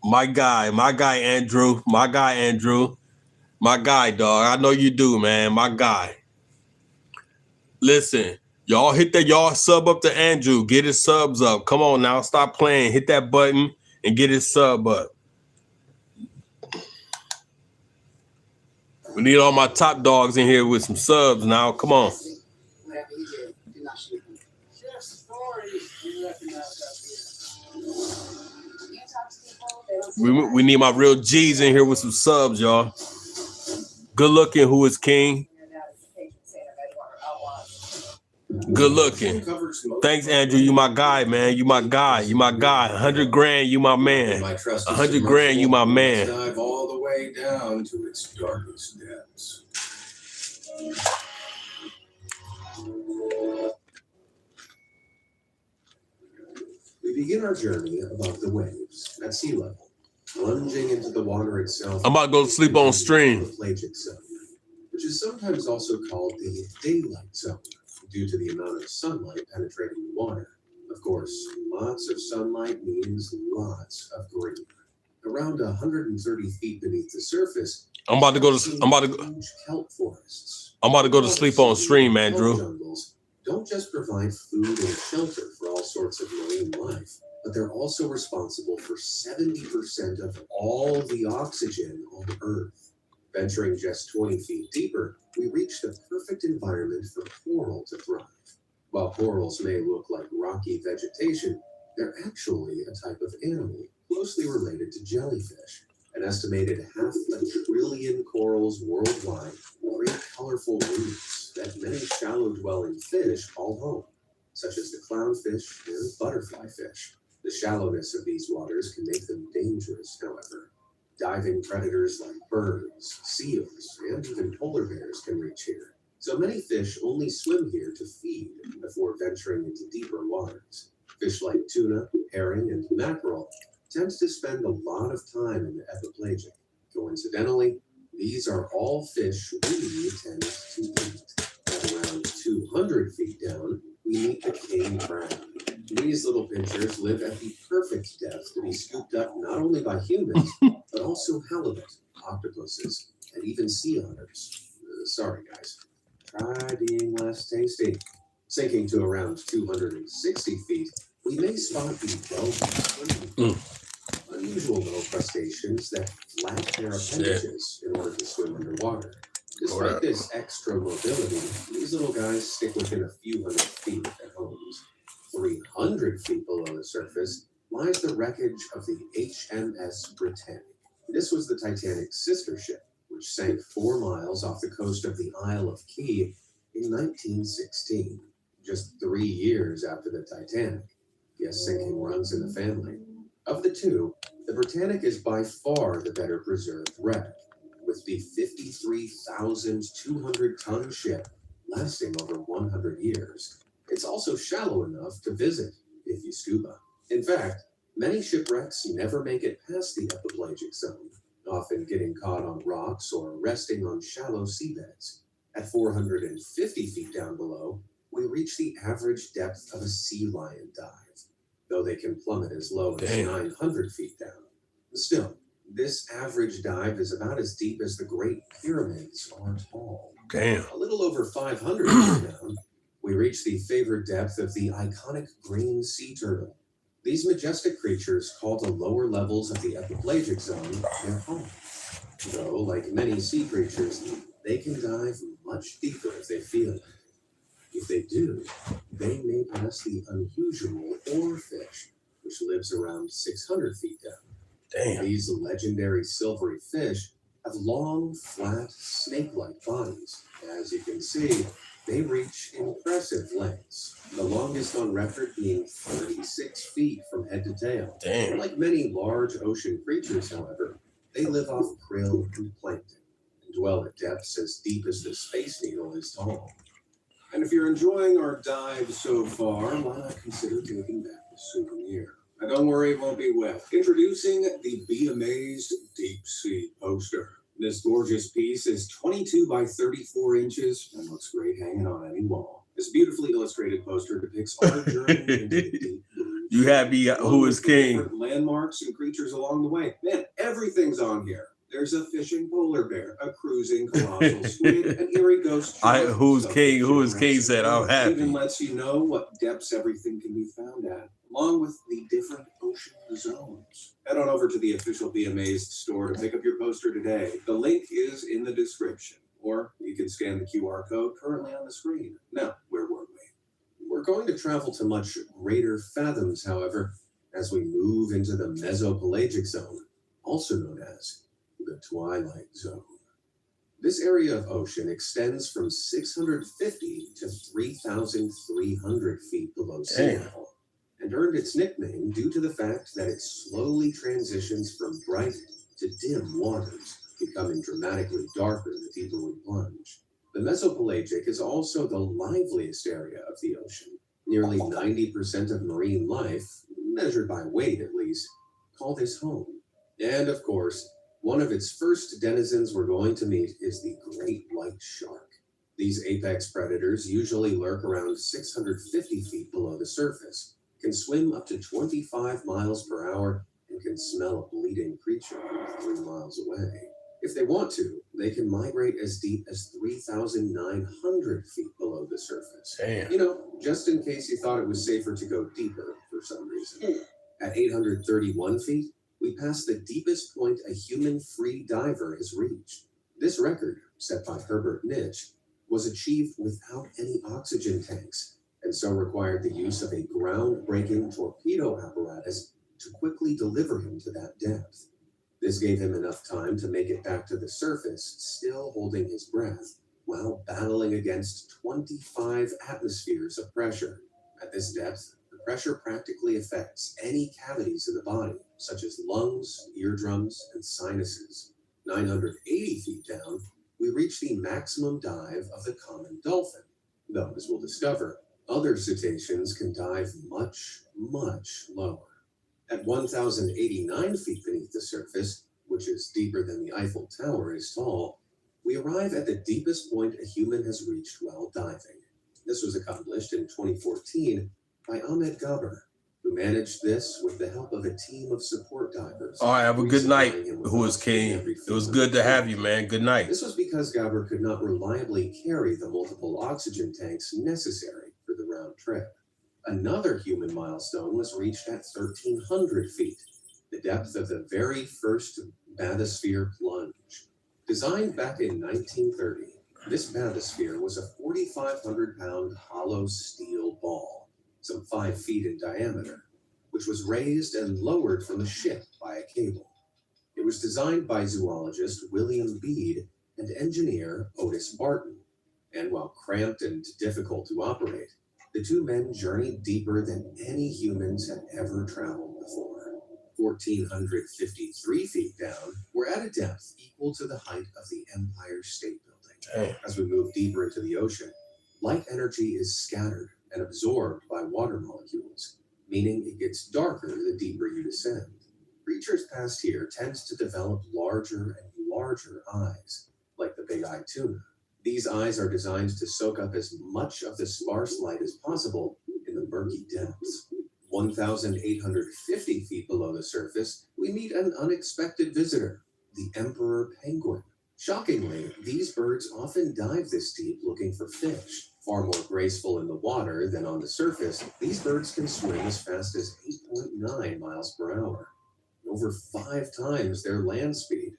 My guy, Andrew. My guy, dog. I know you do, man. My guy. Listen, y'all hit that, y'all sub up to Andrew. Get his subs up. Come on now. Stop playing. Hit that button and get his sub up. We need all my top dogs in here with some subs now. Come on. We need my real G's in here with some subs, y'all. Good looking, who is king? Good looking. Thanks, Andrew. You my guy, man. You my guy. 100 grand, you my man. 100 grand, you my man. Dive all the way down to its darkest depths. We begin our journey above the waves at sea level, plunging into the water itself. I'm about to go to sleep on stream. Epipelagic zone, which is sometimes also called the daylight zone, due to the amount of sunlight penetrating the water. Of course, lots of sunlight means lots of green. Around 130 feet beneath the surface, I'm about to go to kelp forests. I'm about to go to sleep on stream, Andrew. Jungles don't just provide food and shelter for all sorts of marine life, but they're also responsible for 70% of all the oxygen on Earth. Venturing just 20 feet deeper, we reach the perfect environment for coral to thrive. While corals may look like rocky vegetation, they're actually a type of animal closely related to jellyfish. An estimated 500 billion corals worldwide create colorful reefs that many shallow-dwelling fish call home, such as the clownfish and butterfly fish. The shallowness of these waters can make them dangerous, however. Diving predators like birds, seals, and even polar bears can reach here. So many fish only swim here to feed before venturing into deeper waters. Fish like tuna, herring, and mackerel tend to spend a lot of time in the epipelagic. Coincidentally, these are all fish we tend to eat. By the around 200 feet down, we meet the king crab. These little pinchers live at the perfect depth to be scooped up not only by humans, but also halibut, octopuses, and even sea otters. Sorry, guys. Try being less tasty. Sinking to around 260 feet, we may spot the unusual little crustaceans that flap their appendages in order to swim underwater. Despite this extra mobility, these little guys stick within a few hundred feet of their homes. 300 feet below the surface lies the wreckage of the HMS Britannic. This was the Titanic's sister ship, which sank 4 miles off the coast of the Isle of Key in 1916, just 3 years after the Titanic. Yes, sinking runs in the family. Of the two, the Britannic is by far the better preserved wreck, with the 53,200-ton ship lasting over 100 years. It's also shallow enough to visit if you scuba. In fact, many shipwrecks never make it past the epipelagic zone, often getting caught on rocks or resting on shallow seabeds. At 450 feet down below, we reach the average depth of a sea lion dive, though they can plummet as low as 900 feet down. Still, this average dive is about as deep as the Great Pyramids are tall. Damn. A little over 500 feet down, we reach the favored depth of the iconic green sea turtle. These majestic creatures call the lower levels of the epipelagic zone their home. Though, like many sea creatures, they can dive much deeper if they feel it. If they do, they may pass the unusual oarfish, which lives around 600 feet down. Damn. These legendary silvery fish have long, flat, snake-like bodies. As you can see, they reach impressive lengths, the longest on record being 36 feet from head to tail. Damn. Like many large ocean creatures, however, they live off krill and plankton and dwell at depths as deep as the Space Needle is tall. And if you're enjoying our dive so far, why not consider taking back the souvenir? Now don't worry, it won't be wet. Introducing the Be Amazed Deep Sea Poster. This gorgeous piece is 22 by 34 inches and looks great hanging on any wall. This beautifully illustrated poster depicts our journey into the deep blue. You happy who is king? Landmarks and creatures along the way. Man, everything's on here. There's a fishing polar bear, a cruising colossal squid, an eerie ghost. Who's king? Who is king said I'm happy. Even lets you know what depths everything can be found at, along with the different ocean zones. Head on over to the official Be Amazed store to pick up your poster today. The link is in the description, or you can scan the QR code currently on the screen. Now, where were we? We're going to travel to much greater fathoms, however, as we move into the Mesopelagic zone, also known as the Twilight Zone. This area of ocean extends from 650 to 3,300 feet below sea level, and earned its nickname due to the fact that it slowly transitions from bright to dim waters, becoming dramatically darker the deeper we plunge. The Mesopelagic is also the liveliest area of the ocean. Nearly 90% of marine life, measured by weight at least, call this home. And of course, one of its first denizens we're going to meet is the great white shark. These apex predators usually lurk around 650 feet below the surface, can swim up to 25 miles per hour, and can smell a bleeding creature 3 miles away. If they want to, they can migrate as deep as 3,900 feet below the surface. Damn. You know, just in case you thought it was safer to go deeper for some reason. At 831 feet, we pass the deepest point a human-free diver has reached. This record, set by Herbert Nitsch, was achieved without any oxygen tanks, and so required the use of a ground-breaking torpedo apparatus to quickly deliver him to that depth. This gave him enough time to make it back to the surface, still holding his breath, while battling against 25 atmospheres of pressure. At this depth, the pressure practically affects any cavities in the body, such as lungs, eardrums, and sinuses. 980 feet down, we reach the maximum dive of the common dolphin, though, as we'll discover, other cetaceans can dive much, much lower. At 1,089 feet beneath the surface, which is deeper than the Eiffel Tower is tall, we arrive at the deepest point a human has reached while diving. This was accomplished in 2014 by Ahmed Gabr, who managed this with the help of a team of support divers. All right, have a good night, Who Is King. It was good to have you, man. Good night. This was because Gabr could not reliably carry the multiple oxygen tanks necessary for the round trip. Another human milestone was reached at 1,300 feet, the depth of the very first bathysphere plunge. Designed back in 1930, this bathysphere was a 4,500-pound hollow steel ball, some 5 feet in diameter, which was raised and lowered from a ship by a cable. It was designed by zoologist William Bede and engineer Otis Barton, and while cramped and difficult to operate, the two men journeyed deeper than any humans had ever traveled before. 1,453 feet down, we're at a depth equal to the height of the Empire State Building. As we move deeper into the ocean, light energy is scattered and absorbed by water molecules, meaning it gets darker the deeper you descend. Creatures past here tend to develop larger and larger eyes, like the big-eyed tuna. These eyes are designed to soak up as much of the sparse light as possible in the murky depths. 1,850 feet below the surface, we meet an unexpected visitor, the emperor penguin. Shockingly, these birds often dive this deep looking for fish. Far more graceful in the water than on the surface, these birds can swim as fast as 8.9 miles per hour, over 5 times their land speed.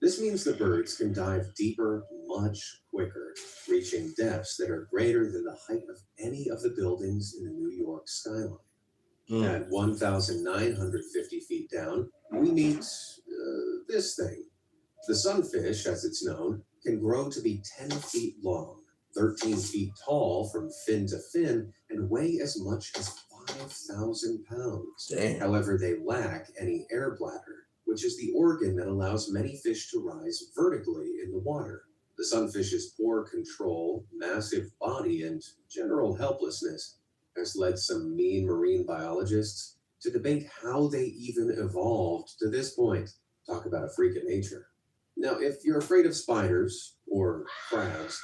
This means the birds can dive deeper much quicker, reaching depths that are greater than the height of any of the buildings in the New York skyline. At 1,950 feet down, we meet this thing. The sunfish, as it's known, can grow to be 10 feet long, 13 feet tall from fin to fin, and weigh as much as 5,000 pounds. Damn. However, they lack any air bladder, which is the organ that allows many fish to rise vertically in the water. The sunfish's poor control, massive body, and general helplessness has led some mean marine biologists to debate how they even evolved to this point. Talk about a freak of nature. Now, if you're afraid of spiders or crabs,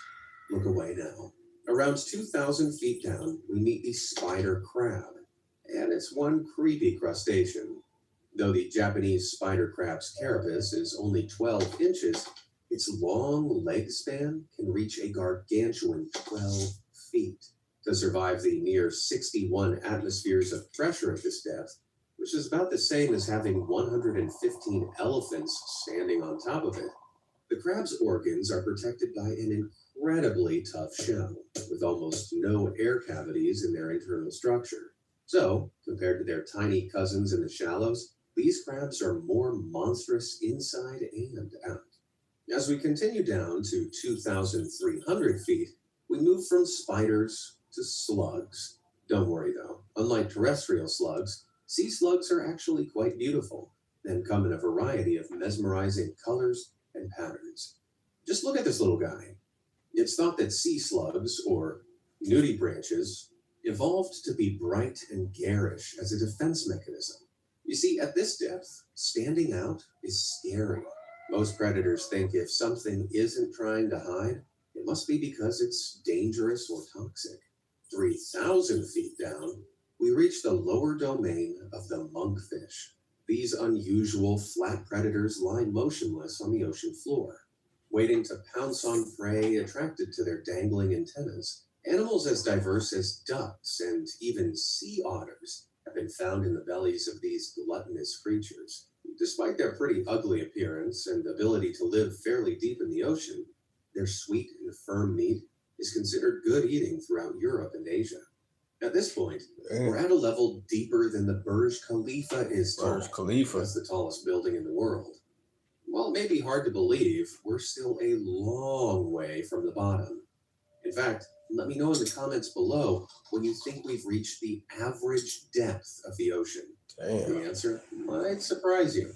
look away now. Around 2,000 feet down, we meet the spider crab, and it's one creepy crustacean. Though the Japanese spider crab's carapace is only 12 inches, its long leg span can reach a gargantuan 12 feet. To survive the near 61 atmospheres of pressure at this depth, which is about the same as having 115 elephants standing on top of it, the crab's organs are protected by an incredibly tough shell, with almost no air cavities in their internal structure. So, compared to their tiny cousins in the shallows, these crabs are more monstrous inside and out. As we continue down to 2,300 feet, we move from spiders to slugs. Don't worry though, unlike terrestrial slugs, sea slugs are actually quite beautiful and come in a variety of mesmerizing colors and patterns. Just look at this little guy. It's thought that sea slugs, or nudibranches, evolved to be bright and garish as a defense mechanism. You see, at this depth, standing out is scary. Most predators think if something isn't trying to hide, it must be because it's dangerous or toxic. 3,000 feet down, we reach the lower domain of the monkfish. These unusual flat predators lie motionless on the ocean floor, waiting to pounce on prey attracted to their dangling antennas. Animals as diverse as ducks and even sea otters have been found in the bellies of these gluttonous creatures. Despite their pretty ugly appearance and ability to live fairly deep in the ocean, their sweet and firm meat is considered good eating throughout Europe and Asia. At this point, we're at a level deeper than the Burj Khalifa is tall. Burj Khalifa. That's the tallest building in the world. While it may be hard to believe, we're still a long way from the bottom. In fact, let me know in the comments below when you think we've reached the average depth of the ocean. Damn. The answer might surprise you.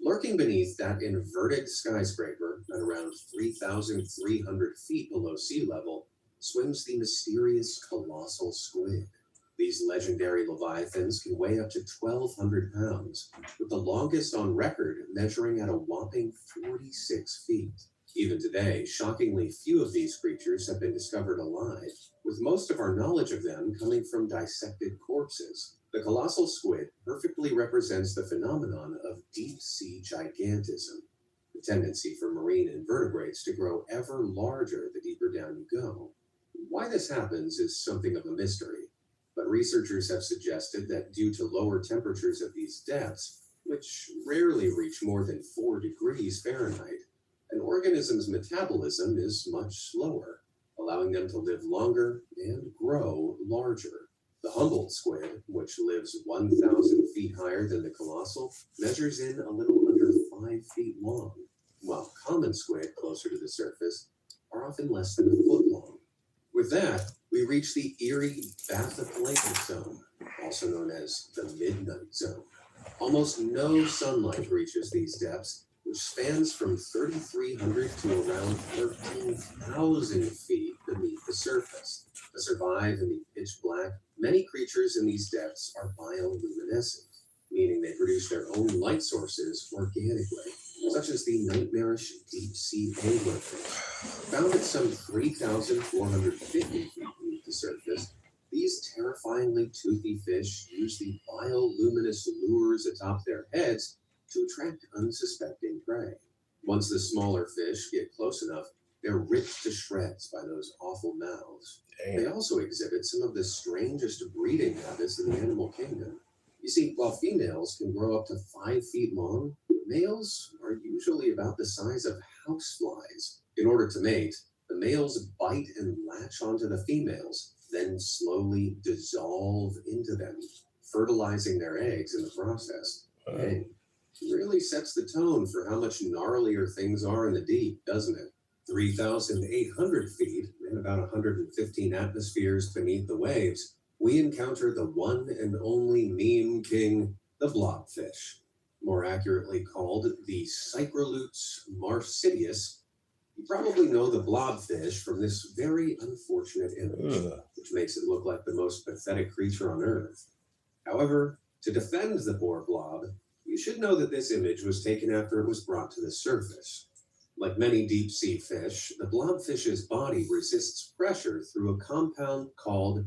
Lurking beneath that inverted skyscraper at around 3,300 feet below sea level swims the mysterious colossal squid. These legendary leviathans can weigh up to 1,200 pounds, with the longest on record measuring at a whopping 46 feet. Even today, shockingly few of these creatures have been discovered alive, with most of our knowledge of them coming from dissected corpses. The colossal squid perfectly represents the phenomenon of deep-sea gigantism, the tendency for marine invertebrates to grow ever larger the deeper down you go. Why this happens is something of a mystery, but researchers have suggested that due to lower temperatures of these depths, which rarely reach more than 4 degrees Fahrenheit, an organism's metabolism is much slower, allowing them to live longer and grow larger. The Humboldt squid, which lives 1,000 feet higher than the colossal, measures in a little under 5 feet long, while common squid closer to the surface are often less than a foot long. With that, we reach the eerie bathypelagic zone, also known as the midnight zone. Almost no sunlight reaches these depths, which spans from 3,300 to around 13,000 feet beneath the surface. To survive in the pitch black, many creatures in these depths are bioluminescent, meaning they produce their own light sources organically, such as the nightmarish deep-sea anglerfish. Found at some 3,450 feet beneath the surface, these terrifyingly toothy fish use the bioluminescent lures atop their heads to attract unsuspecting prey. Once the smaller fish get close enough, they're ripped to shreds by those awful mouths. They also exhibit some of the strangest breeding habits in the animal kingdom. You see, while females can grow up to 5 feet long, males are usually about the size of houseflies. In order to mate, the males bite and latch onto the females, then slowly dissolve into them, fertilizing their eggs in the process. Hey, it really sets the tone for how much gnarlier things are in the deep, doesn't it? 3,800 feet and about 115 atmospheres beneath the waves, we encounter the one and only meme king, the blobfish, more accurately called the Cycrolutes marsidius. You probably know the blobfish from this very unfortunate image, which makes it look like the most pathetic creature on Earth. However, to defend the poor blob, you should know that this image was taken after it was brought to the surface. Like many deep-sea fish, the blobfish's body resists pressure through a compound called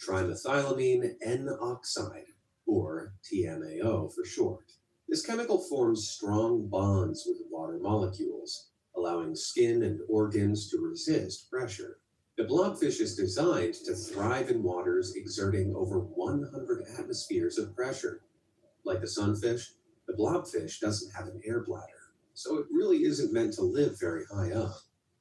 trimethylamine N-oxide, or TMAO for short. This chemical forms strong bonds with water molecules, allowing skin and organs to resist pressure. The blobfish is designed to thrive in waters exerting over 100 atmospheres of pressure. Like the sunfish, the blobfish doesn't have an air bladder, so it really isn't meant to live very high up,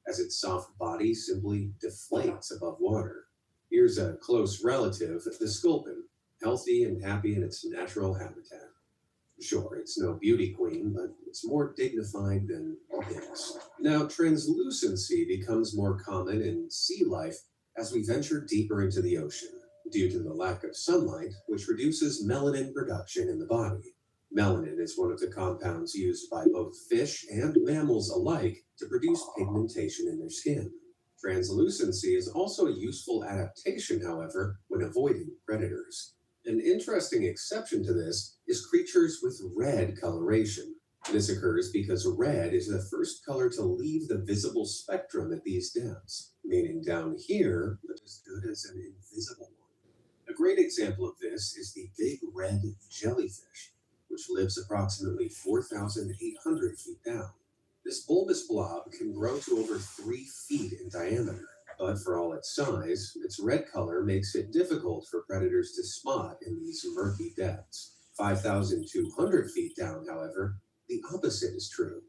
as its soft body simply deflates above water. Here's a close relative, the sculpin, healthy and happy in its natural habitat. Sure, it's no beauty queen, but it's more dignified than this. Now, translucency becomes more common in sea life as we venture deeper into the ocean, due to the lack of sunlight, which reduces melanin production in the body. Melanin is one of the compounds used by both fish and mammals alike to produce pigmentation in their skin. Translucency is also a useful adaptation, however, when avoiding predators. An interesting exception to this is creatures with red coloration. This occurs because red is the first color to leave the visible spectrum at these depths, meaning down here, they're as good as an invisible one. A great example of this is the big red jellyfish, which lives approximately 4,800 feet down. This bulbous blob can grow to over 3 feet in diameter, but for all its size, its red color makes it difficult for predators to spot in these murky depths. 5,200 feet down, however, the opposite is true.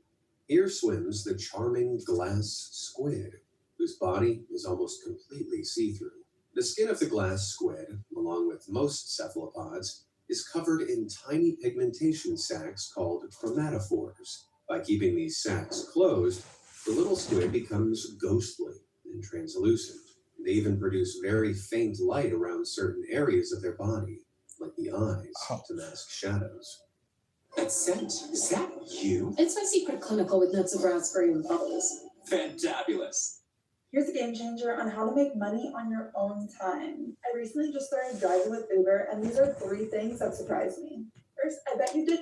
Here swims the charming glass squid, whose body is almost completely see-through. The skin of the glass squid, along with most cephalopods, is covered in tiny pigmentation sacs called chromatophores. By keeping these sacs closed, the little squid becomes ghostly and translucent. They even produce very faint light around certain areas of their body, like the eyes, to mask shadows. That scent, is that you? It's my secret clinical with notes of raspberry and bubbles. Fantabulous. Here's a game changer on how to make money on your own time. I recently just started driving with Uber, and these are 3 things that surprised me. First, I bet you did.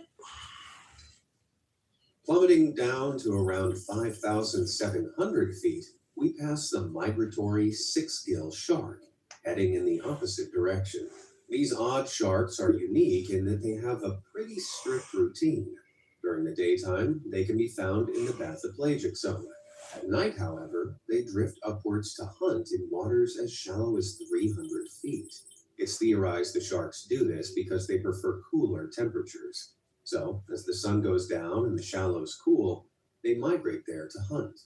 Plummeting down to around 5,700 feet, we pass the migratory six-gill shark, heading in the opposite direction. These odd sharks are unique in that they have a pretty strict routine. During the daytime, they can be found in the bathypelagic zone. At night, however, they drift upwards to hunt in waters as shallow as 300 feet. It's theorized the sharks do this because they prefer cooler temperatures. So, as the sun goes down and the shallows cool, they migrate there to hunt.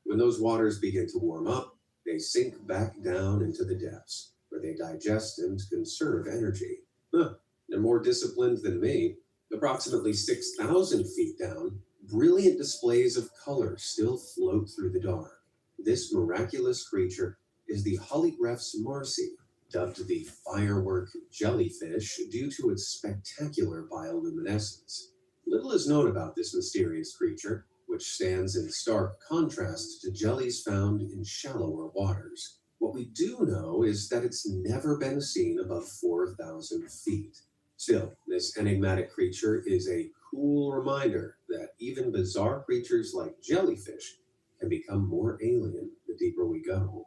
When those waters begin to warm up, they sink back down into the depths, where they digest and conserve energy. They're more disciplined than me. Approximately 6,000 feet down, brilliant displays of color still float through the dark. This miraculous creature is the Holygreff's marcy, dubbed the firework jellyfish due to its spectacular bioluminescence. Little is known about this mysterious creature, which stands in stark contrast to jellies found in shallower waters. What we do know is that it's never been seen above 4,000 feet. Still, this enigmatic creature is a cool reminder that even bizarre creatures like jellyfish can become more alien the deeper we go.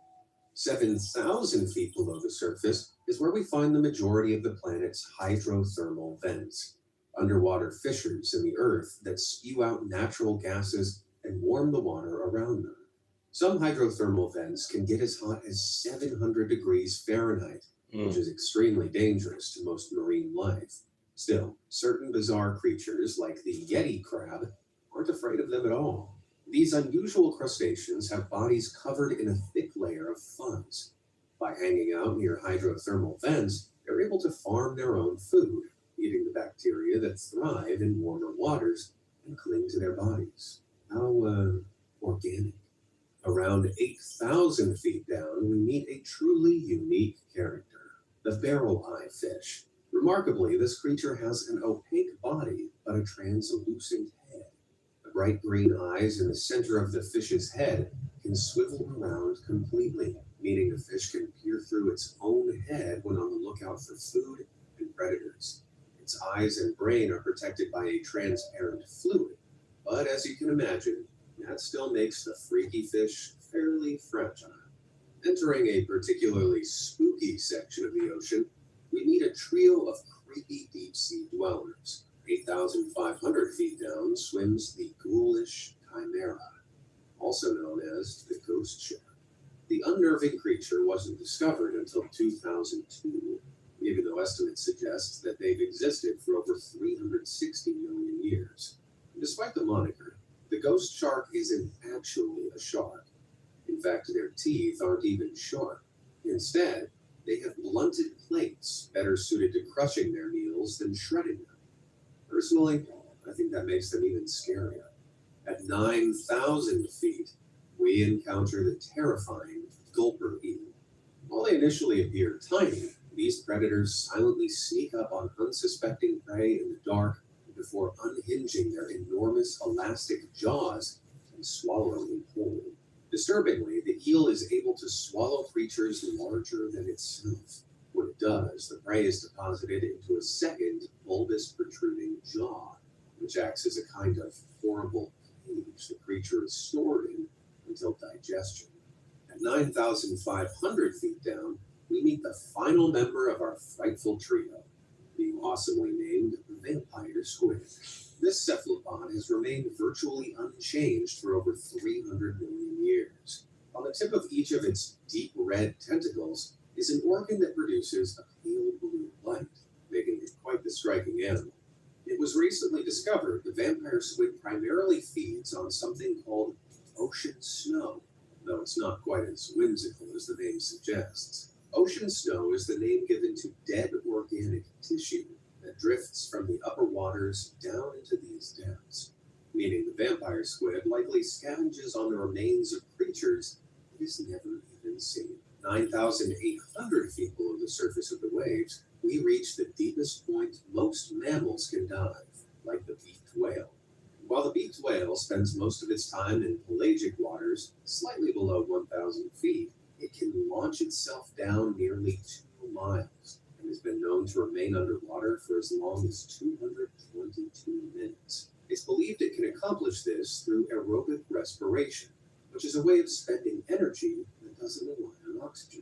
7,000 feet below the surface is where we find the majority of the planet's hydrothermal vents, underwater fissures in the earth that spew out natural gases and warm the water around them. Some hydrothermal vents can get as hot as 700 degrees Fahrenheit, which is extremely dangerous to most marine life. Still, certain bizarre creatures like the Yeti crab aren't afraid of them at all. These unusual crustaceans have bodies covered in a thick layer of fuzz. By hanging out near hydrothermal vents, they're able to farm their own food, eating the bacteria that thrive in warmer waters and cling to their bodies. How organic. Around 8,000 feet down, we meet a truly unique character, the barrel-eye fish. Remarkably, this creature has an opaque body, but a translucent head. The bright green eyes in the center of the fish's head can swivel around completely, meaning the fish can peer through its own head when on the lookout for food and predators. Its eyes and brain are protected by a transparent fluid, but as you can imagine, that still makes the freaky fish fairly fragile. Entering a particularly spooky section of the ocean, we meet a trio of creepy deep-sea dwellers. 8,500 feet down swims the ghoulish chimera, also known as the ghost shark. The unnerving creature wasn't discovered until 2002, even though estimates suggest that they've existed for over 360 million years. Despite the moniker, the ghost shark isn't actually a shark. In fact, their teeth aren't even sharp. Instead, they have blunted plates better suited to crushing their meals than shredding them. Personally, I think that makes them even scarier. At 9,000 feet, we encounter the terrifying gulper eel. While they initially appear tiny, these predators silently sneak up on unsuspecting prey in the dark before unhinging their enormous elastic jaws and swallowing them whole. Disturbingly, the eel is able to swallow creatures larger than itself. When it does, the prey is deposited into a second bulbous protruding jaw, which acts as a kind of horrible cage the creature is stored in until digestion. At 9,500 feet down, we meet the final member of our frightful trio, the awesomely named vampire squid. This cephalopod has remained virtually unchanged for over 300 million years. On the tip of each of its deep red tentacles is an organ that produces a pale blue light, making it quite the striking animal. It was recently discovered the vampire squid primarily feeds on something called ocean snow, though it's not quite as whimsical as the name suggests. Ocean snow is the name given to dead organic tissue that drifts from the upper waters down into these depths, meaning the vampire squid likely scavenges on the remains of creatures it has never even seen. 9,800 feet below the surface of the waves, we reach the deepest point most mammals can dive, like the beaked whale. While the beaked whale spends most of its time in pelagic waters, slightly below 1,000 feet, it can launch itself down nearly 2 miles and has been known to remain underwater for as long as 222 minutes. A It's believed it can accomplish this through aerobic respiration, which is a way of spending energy that doesn't rely on oxygen.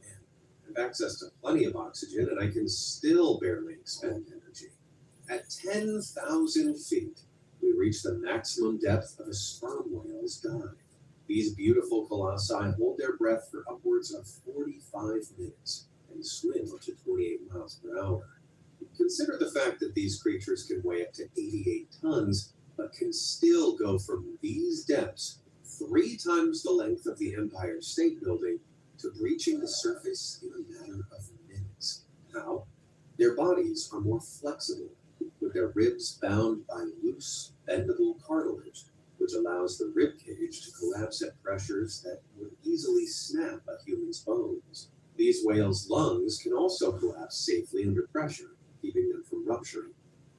Man, I have access to plenty of oxygen, and I can still barely expend energy. At 10,000 feet, we reach the maximum depth of a sperm whale's dive. These beautiful colossi hold their breath for upwards of 45 minutes and swim up to 28 miles per hour. Consider the fact that these creatures can weigh up to 88 tons, but can still go from these depths 3 times the length of the Empire State Building to breaching the surface in a matter of minutes. How? Their bodies are more flexible, with their ribs bound by loose, bendable cartilage, which allows the rib cage to collapse at pressures that would easily snap a human's bones. These whales' lungs can also collapse safely under pressure, keeping them from rupturing,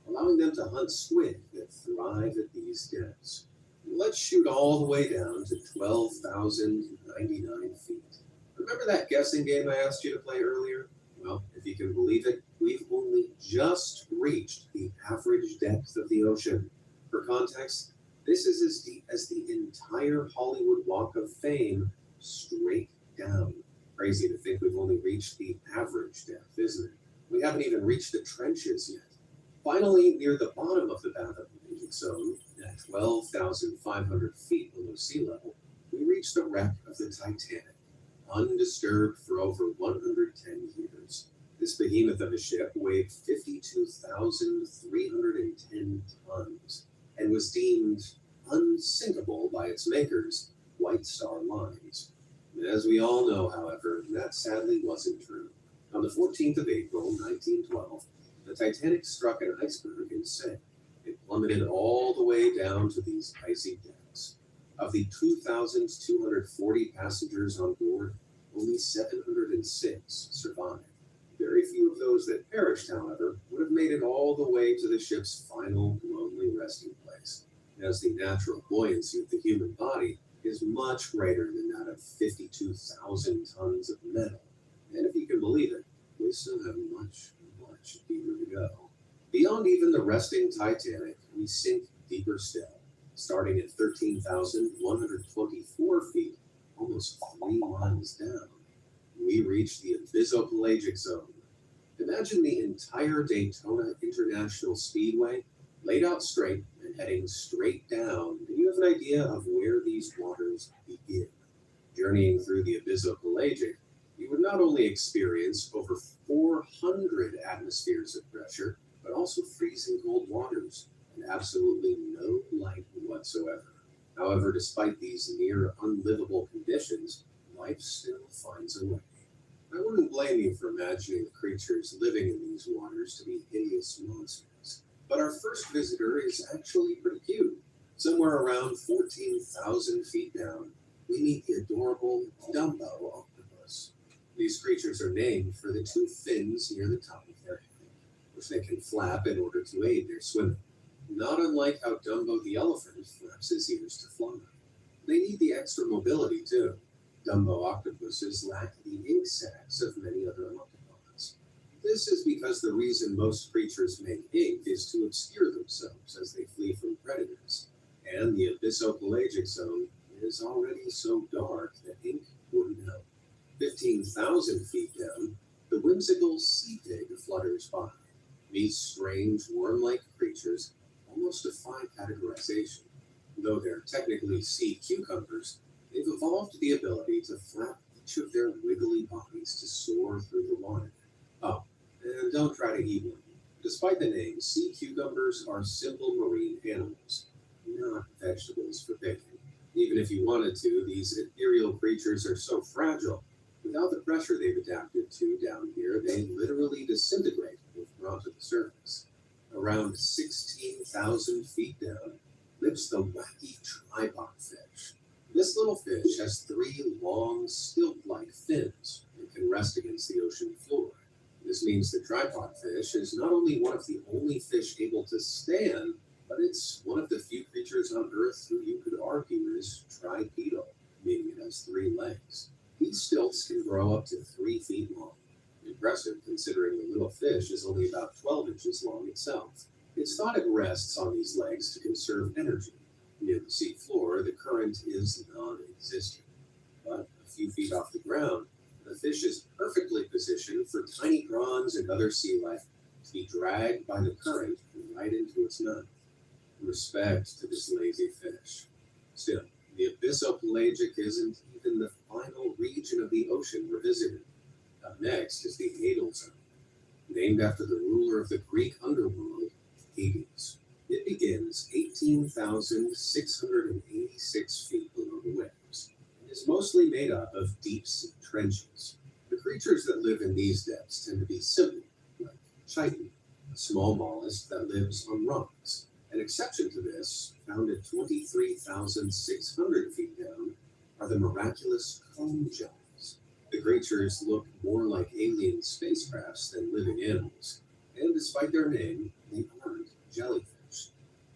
allowing them to hunt squid that thrive at these depths. Let's shoot all the way down to 12,099 feet. Remember that guessing game I asked you to play earlier? Well, if you can believe it, we've only just reached the average depth of the ocean. For context, this is as deep as the entire Hollywood Walk of Fame straight down. Crazy to think we've only reached the average depth, isn't it? We haven't even reached the trenches yet. Finally, near the bottom of the bathypelagic zone, at 12,500 feet below sea level, we reach the wreck of the Titanic, undisturbed for over 110 years. This behemoth of a ship weighed 52,310 tons and was deemed unsinkable by its makers, White Star Lines. As we all know, however, that sadly wasn't true. On the 14th of April, 1912, the Titanic struck an iceberg and sank. It plummeted all the way down to these icy depths. Of the 2,240 passengers on board, only 706 survived. Very few of those that perished, however, would have made it all the way to the ship's final lonely resting place, as the natural buoyancy of the human body is much greater than that of 52,000 tons of metal. And if you can believe it, we still have much deeper to go. Beyond even the resting Titanic, we sink deeper still, starting at 13,124 feet, almost 3 miles down. We reach the abyssopelagic zone. Imagine the entire Daytona International Speedway laid out straight and heading straight down, and you have an idea of where these waters begin. Journeying through the abyssopelagic, you would not only experience over 400 atmospheres of pressure, but also freezing cold waters and absolutely no light whatsoever. However, despite these near unlivable conditions, life still finds a way. I wouldn't blame you for imagining the creatures living in these waters to be hideous monsters. But our first visitor is actually pretty cute. Somewhere around 14,000 feet down, we meet the adorable Dumbo octopus. These creatures are named for the 2 fins near the top of their head, which they can flap in order to aid their swimming. Not unlike how Dumbo the elephant flaps his ears to fly. They need the extra mobility too. Dumbo octopuses lack the ink sacs of many other octopods. This is because the reason most creatures make ink is to obscure themselves as they flee from predators. And the abyssopelagic zone is already so dark that ink wouldn't help. 15,000 feet down, the whimsical sea pig flutters by. These strange worm-like creatures almost defy categorization. Though they're technically sea cucumbers, they've evolved the ability to flap each of their wiggly bodies to soar through the water. Oh, and don't try to eat one. Despite the name, sea cucumbers are simple marine animals, not vegetables for picking. Even if you wanted to, these ethereal creatures are so fragile. Without the pressure they've adapted to down here, they literally disintegrate if brought to the surface. Around 16,000 feet down lives the wacky tripod fish. This little fish has 3 long, stilt-like fins and can rest against the ocean floor. This means the tripod fish is not only one of the only fish able to stand, but it's one of the few creatures on Earth who you could argue is tripedal, meaning it has 3 legs. These stilts can grow up to 3 feet long. Impressive considering the little fish is only about 12 inches long itself. It's thought it rests on these legs to conserve energy. Near the sea floor, the current is non-existent. But a few feet off the ground, the fish is perfectly positioned for tiny prawns and other sea life to be dragged by the current right into its nut. Respect to this lazy fish. Still, the abyssopelagic isn't even the final region of the ocean we're visiting. Up next is the Hadal Zone, named after the ruler of the Greek underworld, Hades. It begins 18,686 feet below the waves and is mostly made up of deep-sea trenches. The creatures that live in these depths tend to be simple, like chitin, a small mollusk that lives on rocks. An exception to this, found at 23,600 feet down, are the miraculous cone giants. The creatures look more like alien spacecrafts than living animals, and despite their name, they aren't jellyfish.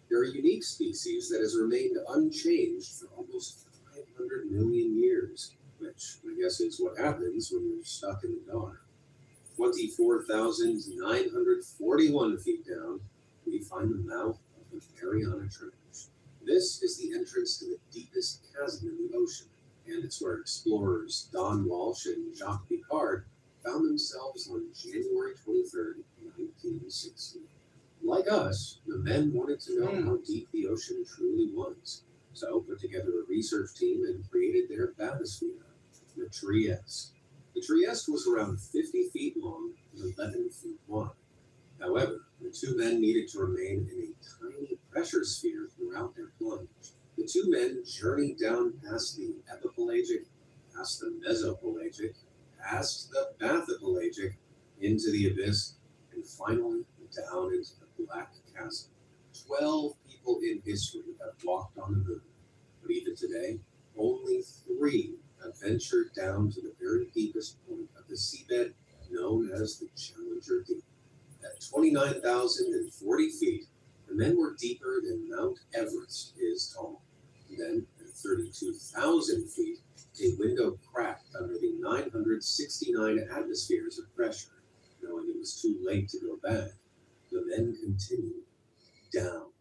They're a unique species that has remained unchanged for almost 500 million years, which I guess is what happens when you're stuck in the dark. 24,941 feet down, we find the mouth of the Mariana Trench. This is the entrance to the deepest chasm in the ocean, and it's where explorers Don Walsh and Jacques Picard found themselves on January 23rd, 1960. Like us, the men wanted to know how deep the ocean truly was, so put together a research team and created their bathysphere, the Trieste. The Trieste was around 50 feet long and 11 feet wide. However, the two men needed to remain in a tiny pressure sphere throughout their plunge. The two men journeyed down past the epipelagic, past the mesopelagic, past the bathypelagic, into the abyss, and finally down into the black chasm. 12 people in history have walked on the moon, but even today, only 3 have ventured down to the very deepest point of the seabed known as the Challenger Deep. At 29,040 feet, the men were deeper than Mount Everest is tall. Then, at 32,000 feet, a window cracked under the 969 atmospheres of pressure. Knowing it was too late to go back, the men continued down.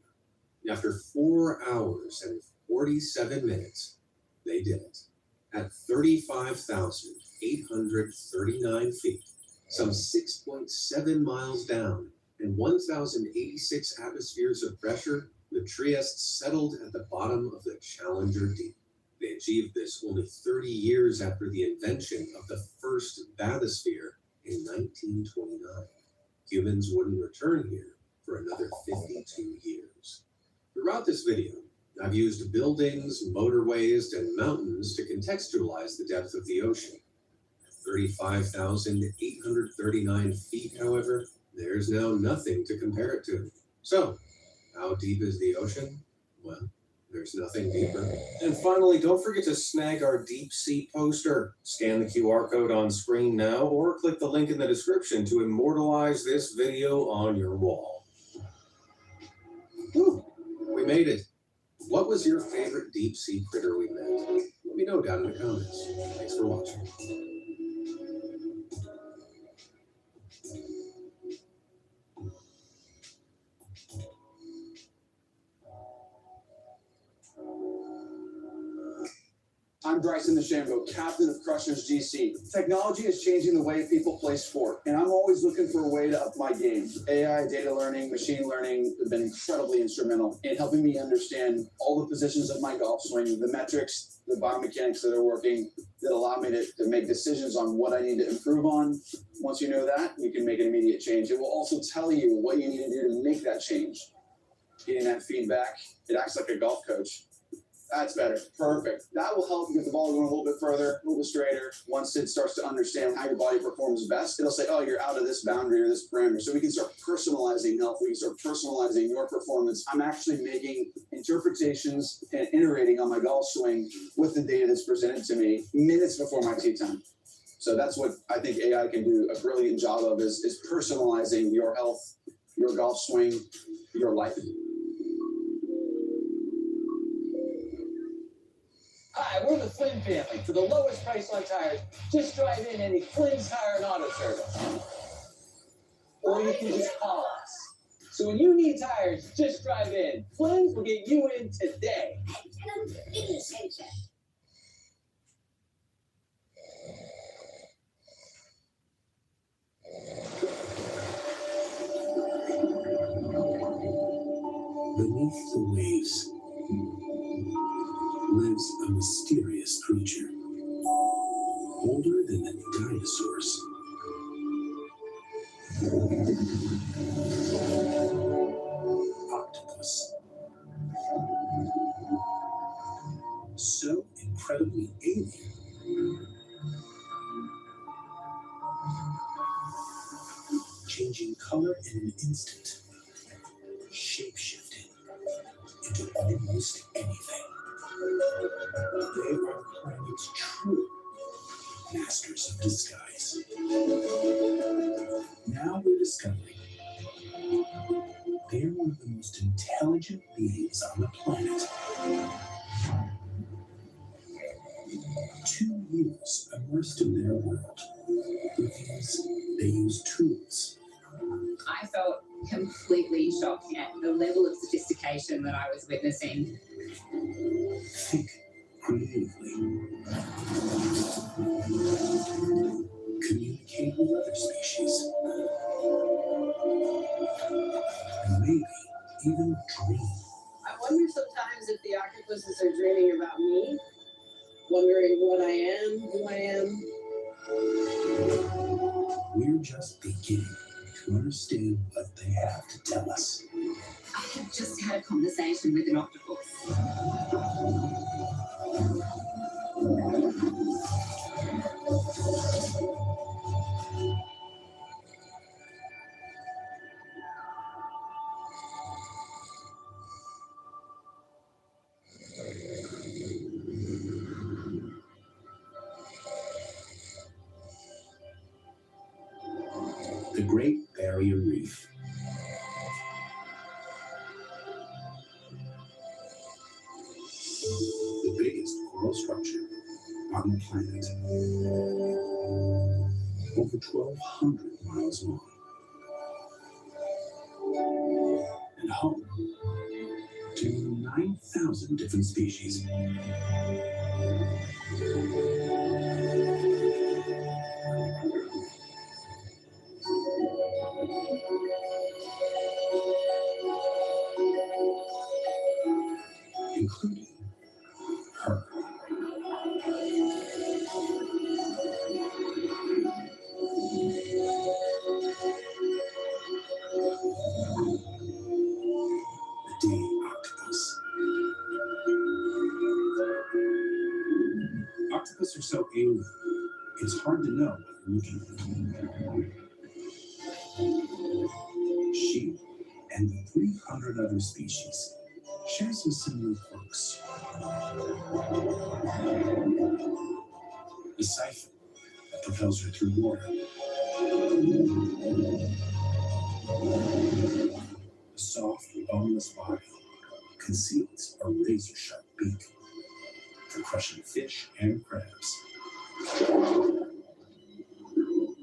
After 4 hours and 47 minutes, they did it. At 35,839 feet, some 6.7 miles down, and 1,086 atmospheres of pressure, the Trieste settled at the bottom of the Challenger Deep. They achieved this only 30 years after the invention of the first bathysphere in 1929. Humans wouldn't return here for another 52 years. Throughout this video, I've used buildings, motorways, and mountains to contextualize the depth of the ocean. At 35,839 feet, however, there's now nothing to compare it to. So, how deep is the ocean? Well, there's nothing deeper. And finally, don't forget to snag our deep sea poster. Scan the QR code on screen now or click the link in the description to immortalize this video on your wall. Whew, we made it. What was your favorite deep sea critter we met? Let me know down in the comments. Thanks for watching. I'm Bryson DeChambeau, captain of Crushers GC. Technology is changing the way people play sport, and I'm always looking for a way to up my game. AI, data learning, machine learning have been incredibly instrumental in helping me understand all the positions of my golf swing, the metrics, the biomechanics that are working that allow me to make decisions on what I need to improve on. Once you know that, you can make an immediate change. It will also tell you what you need to do to make that change. Getting that feedback, it acts like a golf coach. That's better. Perfect. That will help you get the ball going a little bit further, a little bit straighter. Once it starts to understand how your body performs best, it'll say, oh, you're out of this boundary or this parameter. So we can start personalizing health. We can start personalizing your performance. I'm actually making interpretations and iterating on my golf swing with the data that's presented to me minutes before my tee time. So that's what I think AI can do a brilliant job of is personalizing your health, your golf swing, your life. Hi, we're the Flynn family. For the lowest price on tires, just drive in any Flynn's Tire and Auto Service. Or you can just call us. So when you need tires, just drive in. Flynn's will get you in today. Beneath the waves lives a mysterious creature, older than the dinosaurs. Octopus. So incredibly alien, changing color in an instant, shape-shifting into almost anything. They are the planet's true masters of disguise. Now we're discovering they're one of the most intelligent beings on the planet. 2 years immersed in their world reveals they use tools. I felt completely shocked at the level of sophistication that I was witnessing. Think creatively. Communicate with other species. And maybe even dream. I wonder sometimes if the octopuses are dreaming about me, wondering what I am, who I am. We're just beginning to understand what they have to tell us. I have just had a conversation with an octopus. The Great Barrier Reef. The biggest coral structure on the planet. Over 1,200 miles long. And home to 9,000 different species. Including her. The day octopus. Octopus are so alien, it's hard to know what you're looking at. She and the 300 other species share some similar quirks. The siphon that propels her through water. The soft, boneless body conceals a razor-sharp beak for crushing fish and crabs.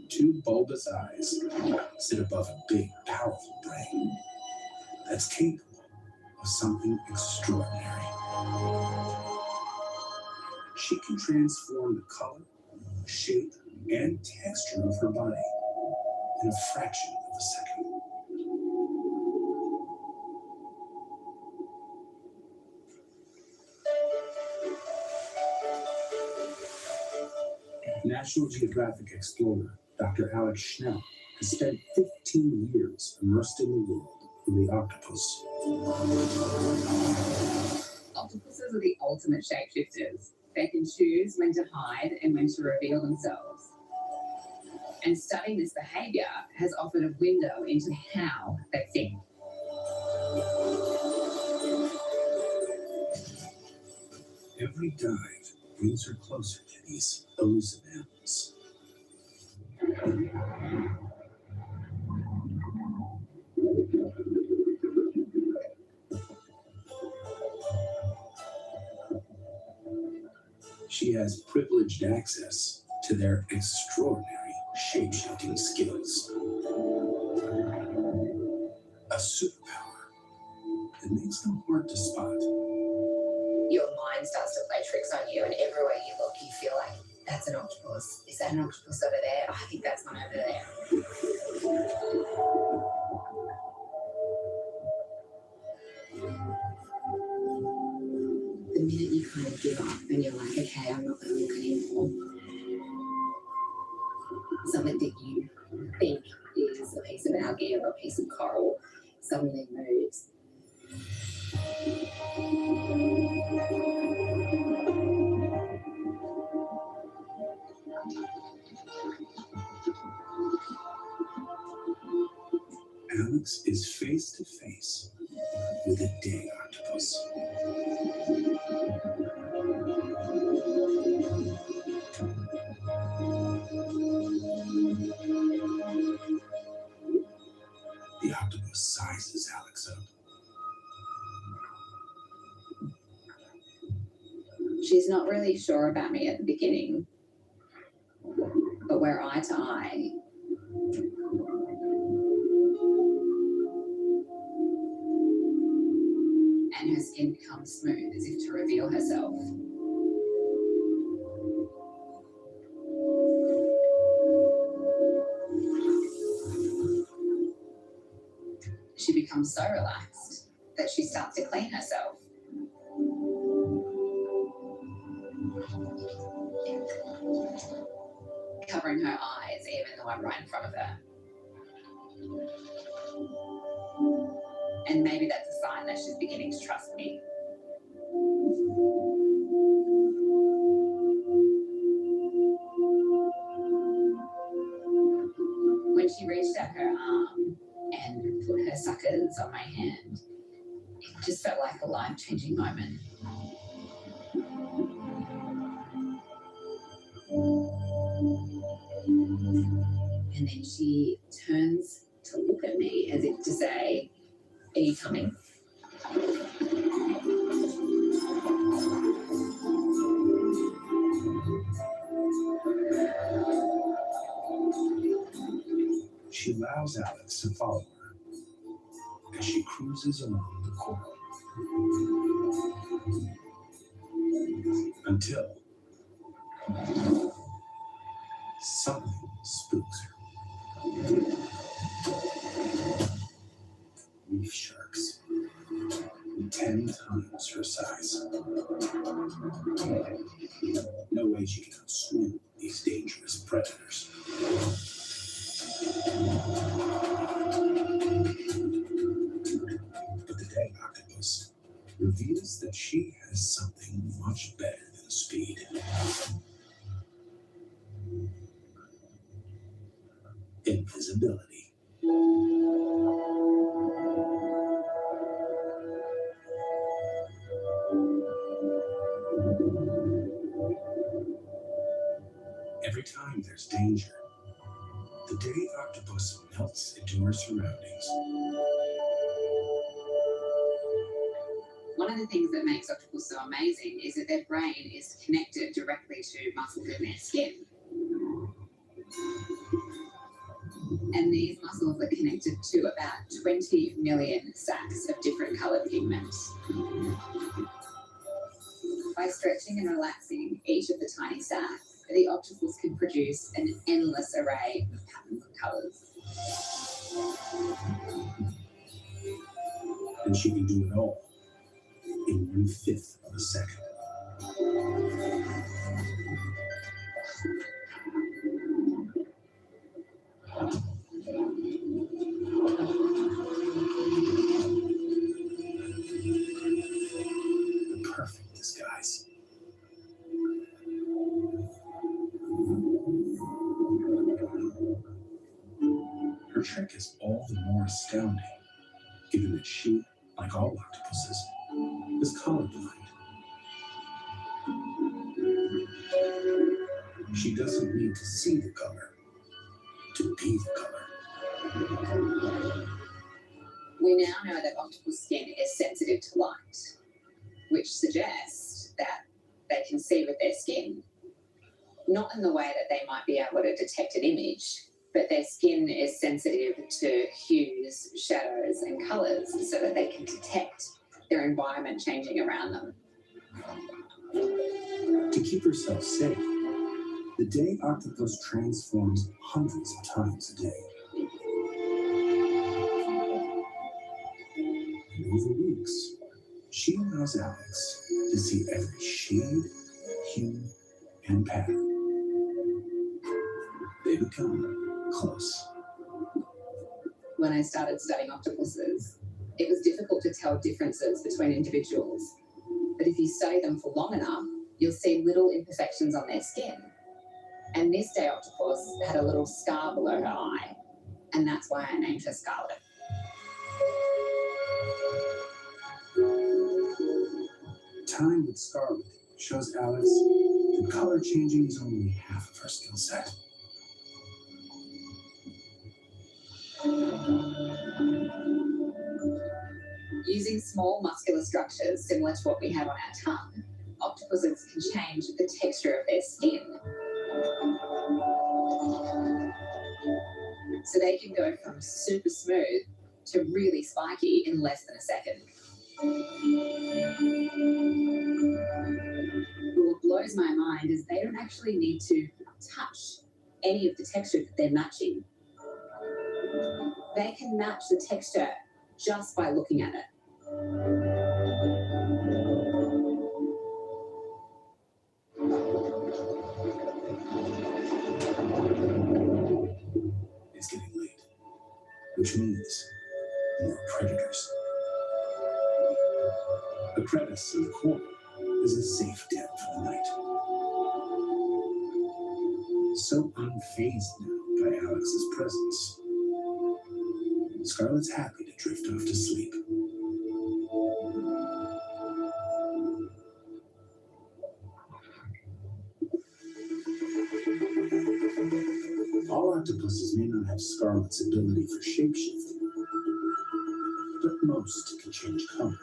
2 bulbous eyes sit above a big, powerful brain that's capable of something extraordinary. She can transform the color, shape, and texture of her body in a fraction of a second. National Geographic explorer Dr. Alex Schnell has spent 15 years immersed in the world of the octopus. Octopuses are the ultimate shapeshifters. They can choose when to hide and when to reveal themselves. And studying this behavior has offered a window into how they think. Every dive brings her closer to these elusive animals. She has privileged access to their extraordinary shape-shifting skills. a superpower that makes them hard to spot. Your mind starts to play tricks on you, and everywhere you look, you feel like, that's an octopus. Is that an octopus over there? Oh, I think that's one over there. The minute you kind of give up and you're like, okay, I'm not going to look anymore, something that you think is a piece of algae or a piece of coral suddenly moves. Alex is face to face with a day octopus. The octopus sizes Alex up. She's not really sure about me at the beginning, but we're eye to eye. And her skin becomes smooth as if to reveal herself. She becomes so relaxed that she starts to clean herself. Covering her eyes even though I'm right in front of her. And maybe that's a sign that she's beginning to trust me. When she reached out her arm and put her suckers on my hand, it just felt like a life-changing moment. And then she turns to look at me as if to say, are you coming? She allows Alex to follow her as she cruises along the coral. Until something spooks her. Reef sharks, 10 times her size. No way she can outswim these dangerous predators. But the day octopus reveals that she has something much better than speed. Invisibility. Every time there's danger, the day octopus melts into her surroundings. One of the things that makes octopus so amazing is that their brain is connected directly to muscles in their skin. And these muscles are connected to about 20 million sacs of different coloured pigments. By stretching and relaxing each of the tiny sacs, the octopus can produce an endless array of patterns and colours. And she can do it all in 1/5 of a second. The perfect disguise. Her trick is all the more astounding, given that she, like all octopuses, is colorblind. She doesn't need to see the color to be the color. We now know that octopus skin is sensitive to light, which suggests that they can see with their skin. Not in the way that they might be able to detect an image, but their skin is sensitive to hues, shadows, and colours so that they can detect their environment changing around them. To keep herself safe, the day octopus transforms hundreds of times a day. And over weeks, she allows Alex to see every shade, hue, and pattern. They become close. When I started studying octopuses, it was difficult to tell differences between individuals. But if you study them for long enough, you'll see little imperfections on their skin. And this day octopus had a little scar below her eye, and that's why I named her Scarlet. Time with Scarlet shows Alex that color changing is only half of her skill set. Using small muscular structures similar to what we have on our tongue, octopuses can change the texture of their skin. So they can go from super smooth to really spiky in less than a second. What blows my mind is they don't actually need to touch any of the texture that they're matching. They can match the texture just by looking at it. It's getting late, which means more predators. The crevice in the corner is a safe den for the night. So unfazed now by Alex's presence, Scarlet's happy to drift off to sleep. All octopuses may not have Scarlet's ability for shapeshifting, but most can change color.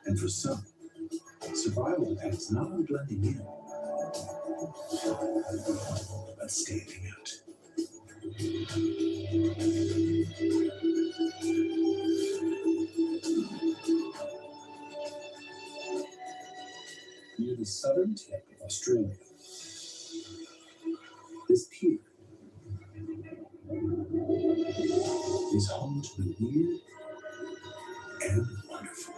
And for some, survival depends not on blending in, but standing out. Near the southern tip of Australia, this pier is home to the weird and wonderful.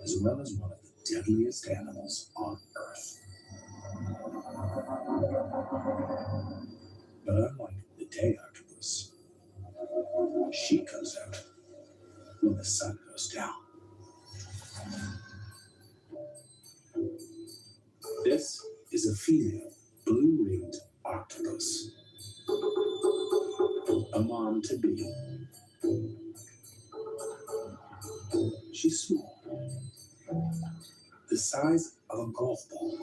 As well as one of the deadliest animals on Earth. But unlike the day octopus, she comes out when the sun goes down. This is a female blue-ringed octopus. A mom to be. She's small, the size of a golf ball.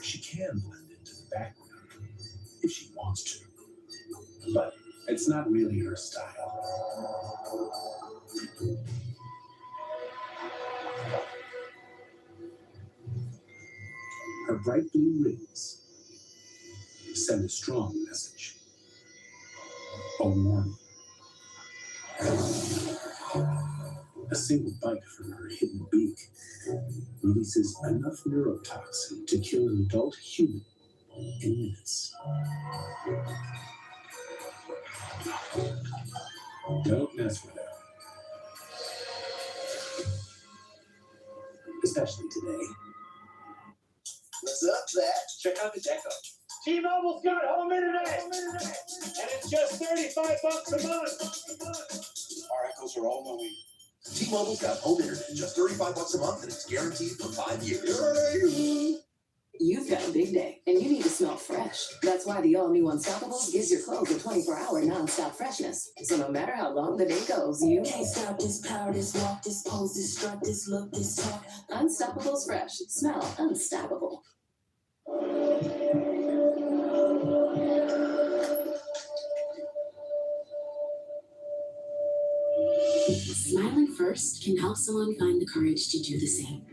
She can blend into the background if she wants to, but it's not really her style. Her bright blue rings send a strong message. A warning. A single bite from her hidden beak releases enough neurotoxin to kill an adult human in minutes. Don't mess with her. Especially today. What's up, Zach? Check out the deck up. T-Mobile's got home internet, and it's just $35 a month. Our echoes are all knowing. T-Mobile's got home internet, just $35 a month, and it's guaranteed for 5 years. You've got a big day, and you need to smell fresh. That's why the all-new Unstoppables gives your clothes a 24-hour non-stop freshness. So no matter how long the day goes, you can't stop this power, this walk, this pose, this strut, this look, this talk. Unstoppables fresh. Smell unstoppable. Smiling first can help someone find the courage to do the same.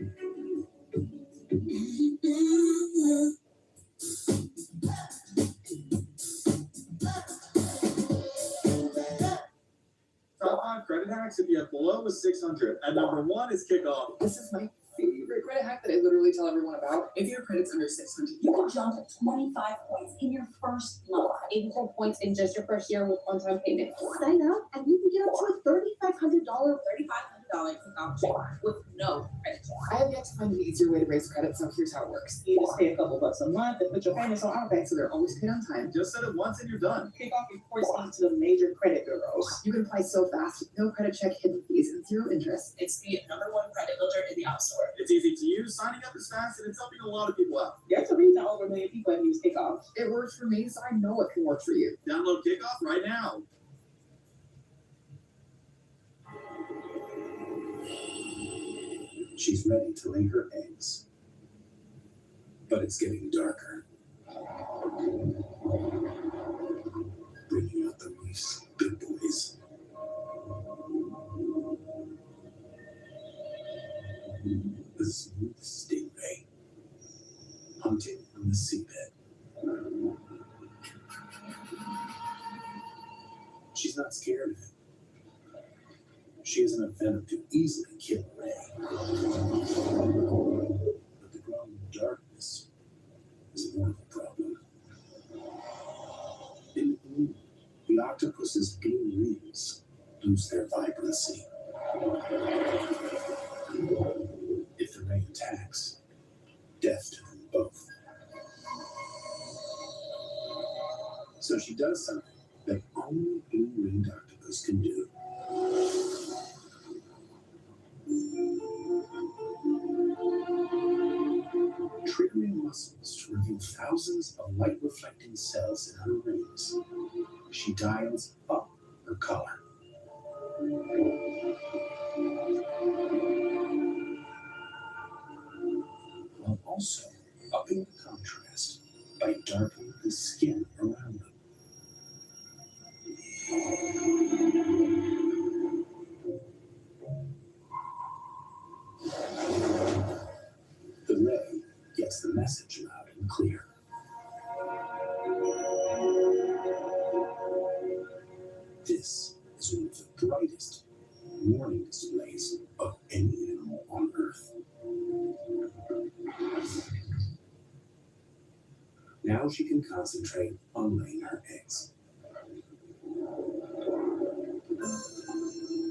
Top 5 credit hacks if you have below a 600. And number 1 is kickoff. This is my favorite credit hack that I literally tell everyone about. If your credit's under 600, You can jump 25 points in your first month. 84 points in just your first year with one-time payment. Sign up and you can get up to a $3,500 kickoff check with no credit check. I have yet to find an easier way to raise credit, so here's how it works. You just pay a couple bucks a month and put your payments on autopay so they're always paid on time. Just set it once and you're done. Kickoff reports into the major credit bureaus. You can apply so fast, no credit check, hidden fees, and zero interest. It's the #1 credit builder in the App Store. It's easy to use, signing up is fast, and it's helping a lot of people out. There's a reason over 1 million people have used Kickoff. It works for me, so I know it can work for you. Download Kickoff right now. She's ready to lay her eggs. But it's getting darker. Bringing out the reef's big boys. The smooth stingray. Hunting on the seabed. She's not scared of it. She has enough venom to easily kill Ray. But the growing darkness is more of a problem. In the gloom, the octopus's blue rings lose their vibrancy. If the ray attacks, death to them both. So she does something that only blue-ringed octopus can do. Triggering muscles to reveal thousands of light-reflecting cells in her rings, she dials up her color. While also upping the contrast by darkening the skin around them. The ray gets the message loud and clear. This is one of the brightest warning displays of any animal on Earth. Now she can concentrate on laying her eggs.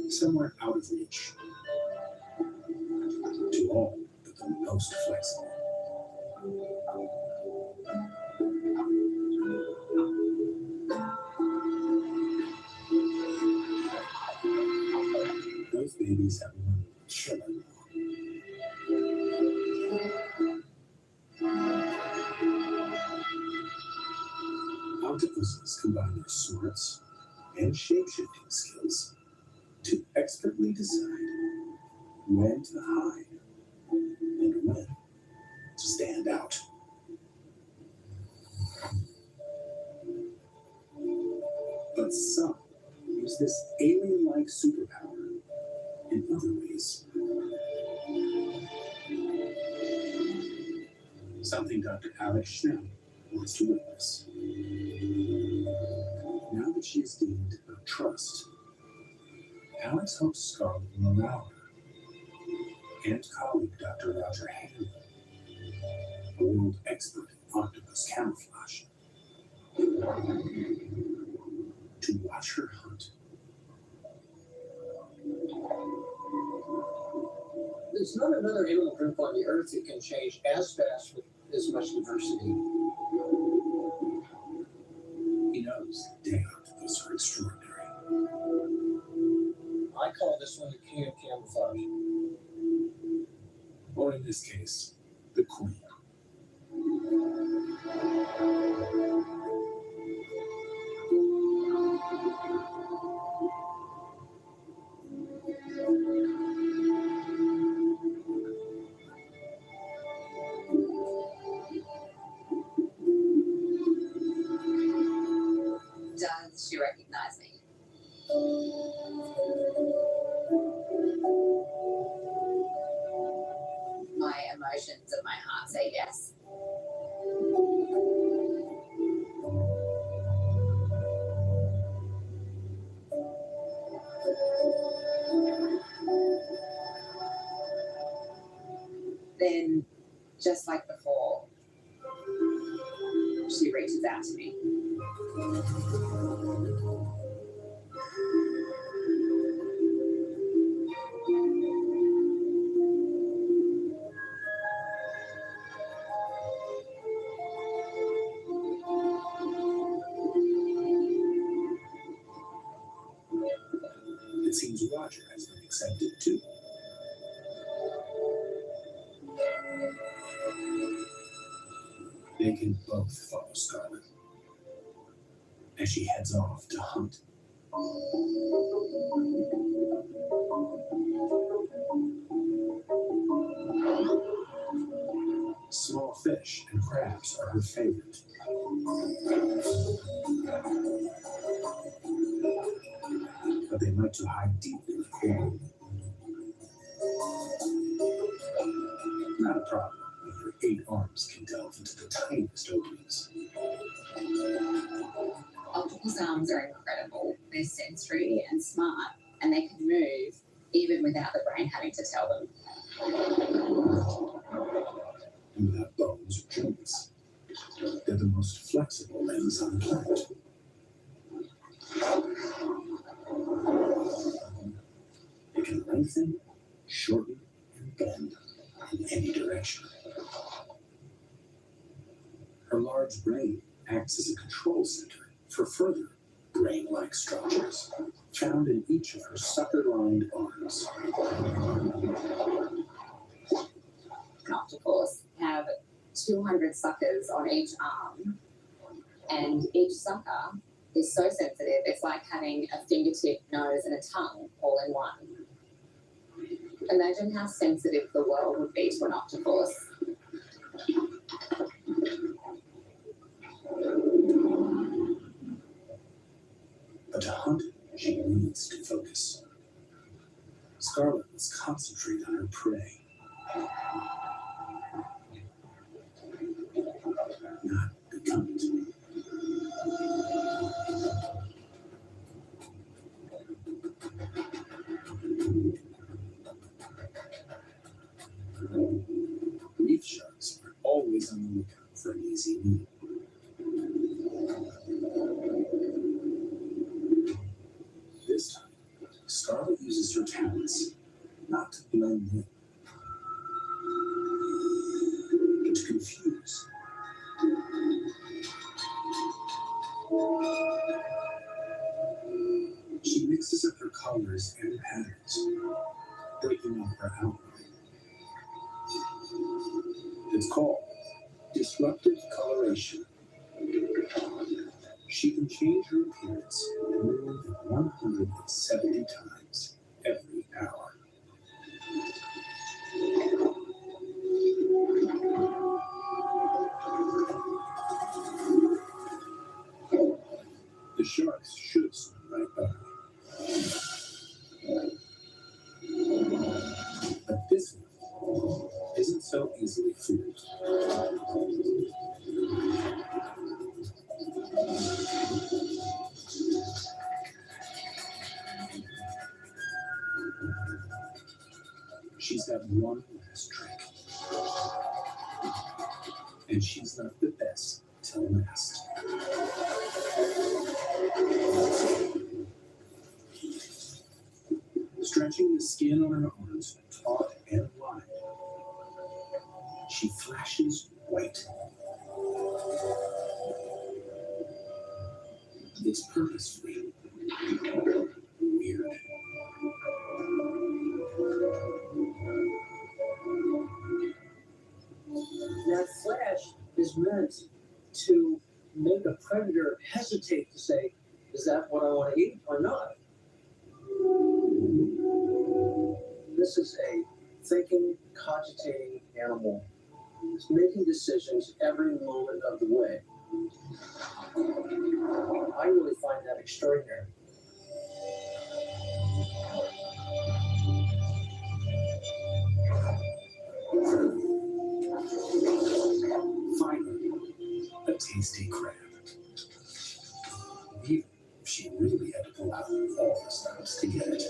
Somewhere out of reach. To all but the most flexible. Those babies have one killer. Octopuses combine their smarts and shape-shifting skills to expertly decide when to hide and when to stand out. But some use this alien-like superpower in other ways. Something Dr. Alex Schnell wants to witness. Now that she is deemed of trust, Alex hopes Scarlet will allow her and colleague Dr. Roger Hanley, a world expert in octopus camouflage, to watch her hunt. There's not another animal group on the earth that can change as fast with as much diversity. He knows day octopus are extraordinary. I call this one the king of camouflage. Or in this case, the queen. she recognize me? My emotions and my heart say yes. Then, just like before, she reaches out to me. It seems Roger has been accepted too. They can both follow Scarlet as she heads off to hunt. Small fish and crabs are her favorite. But they like to hide deep in the coral. Not a problem when your 8 arms can delve into the tiniest openings. Octopus arms are incredible. They're sensory and smart, and they can move even without the brain having to tell them. And without bones or joints, they're the most flexible limbs on the planet. They can lengthen, shorten, and bend in any direction. Her large brain acts as a control center for further brain-like structures found in each of her sucker-lined arms. An octopus have 200 suckers on each arm, and each sucker is so sensitive, it's like having a fingertip, nose, and a tongue all in one. Imagine how sensitive the world would be to an octopus. But to hunt, she needs to focus. Scarlet must concentrate on her prey. Not become it. Reef sharks are always on the lookout for an easy meal. This time, Scarlet uses her talents not to blend in, but to confuse. She mixes up her colors and patterns, breaking up her outline. It's called disruptive coloration. She can change her appearance more than 170 times every hour. The sharks should swim right by. But this one isn't so easily fooled. She's got one last trick. And she's not the best till last. Stretching the skin on her arms taut and wide, she flashes white. It's purposefully weird. That flash is meant to make a predator hesitate to say, is that what I want to eat or not? This is a thinking, cogitating animal. It's making decisions every moment of the way. I really find that extraordinary. Finally, a tasty crab. Even if she really had to pull out all the stops to get it.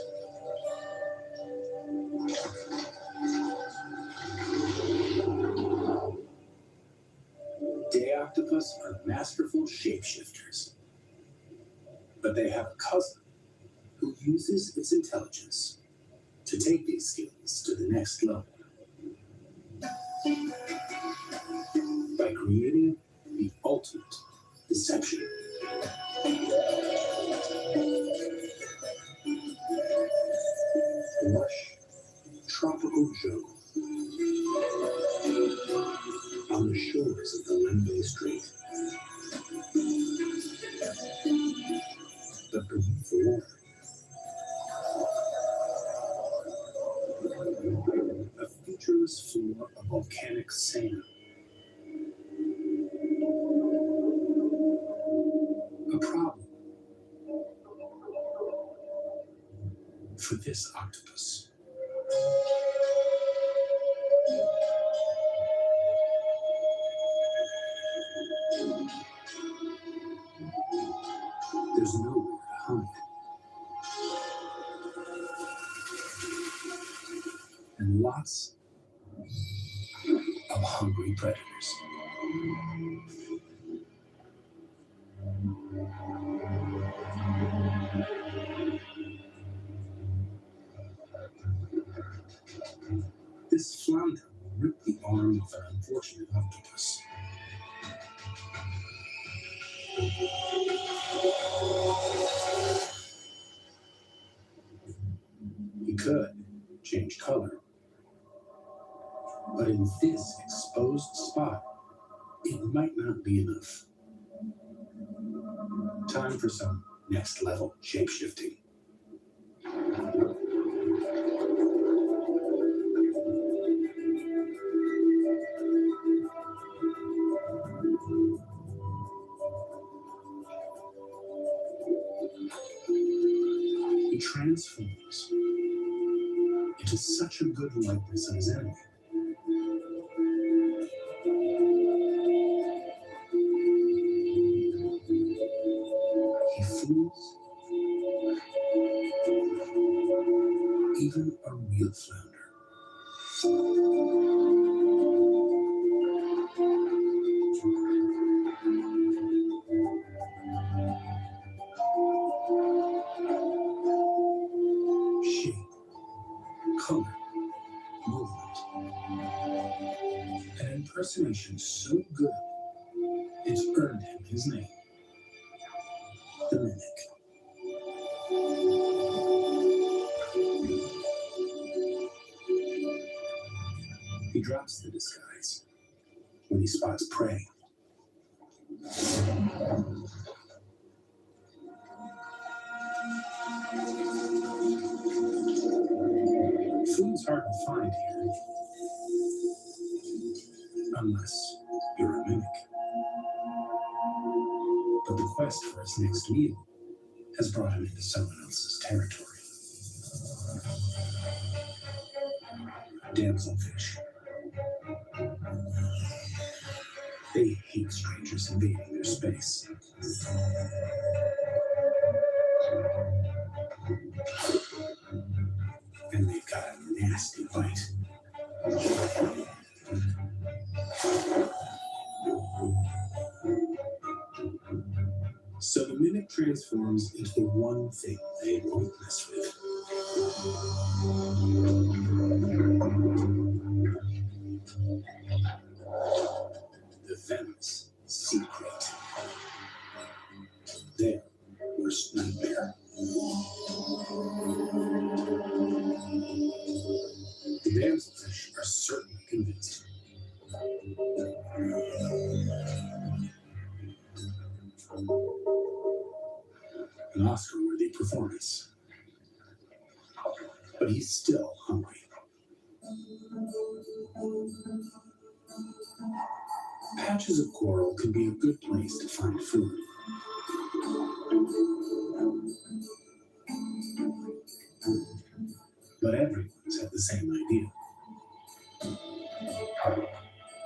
Day octopus are masterful shapeshifters. But they have a cousin who uses its intelligence to take these skills to the next level. By creating the ultimate deception. Lush, tropical jungle on the shores of the Lembe Strait. But beneath the water, a featureless floor of volcanic sand. A problem for this octopus. There's nowhere to hide. And lots of hungry predators. This flounder will rip the arm of an unfortunate octopus. He could change color. But in this exposed spot, it might not be enough. Time for some next level shapeshifting. He transforms into such a good likeness of his enemy. He fools even a real flounder. Shape, color, movement. An impersonation so good, it's earned him his name. The Mimic. He drops the disguise when he spots prey. Food's hard to find here, unless you're a mimic. But the quest for his next meal has brought him into someone else's territory. Damselfish. They hate strangers invading their space. And they've got a nasty bite. So the mimic transforms into the one thing they won't mess with. The venomous secret. Their worst nightmare. The damselfish are certainly convinced. An Oscar-worthy performance. But he's still hungry. Patches of coral can be a good place to find food. But everyone's had the same idea.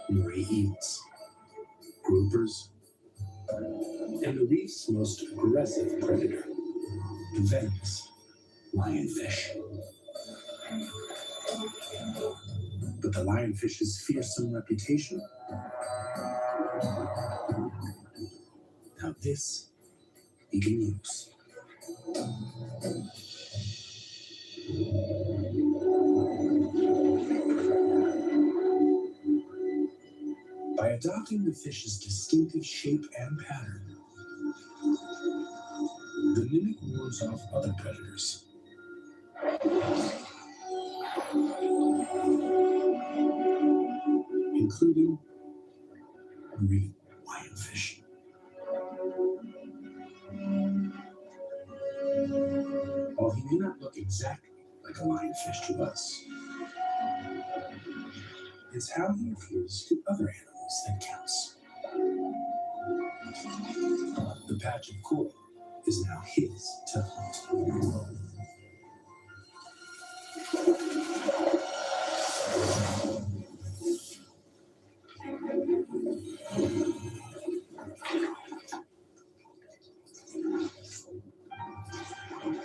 Moray eels, groupers, and the reef's most aggressive predator, the venomous lionfish. But the lionfish's fearsome reputation? Now this he can use. By adopting the fish's distinctive shape and pattern, the mimic wards off other predators. Including marine lionfish. While he may not look exactly like a lionfish to us, it's how he appears to other animals that counts. The patch of coral is now his to hunt.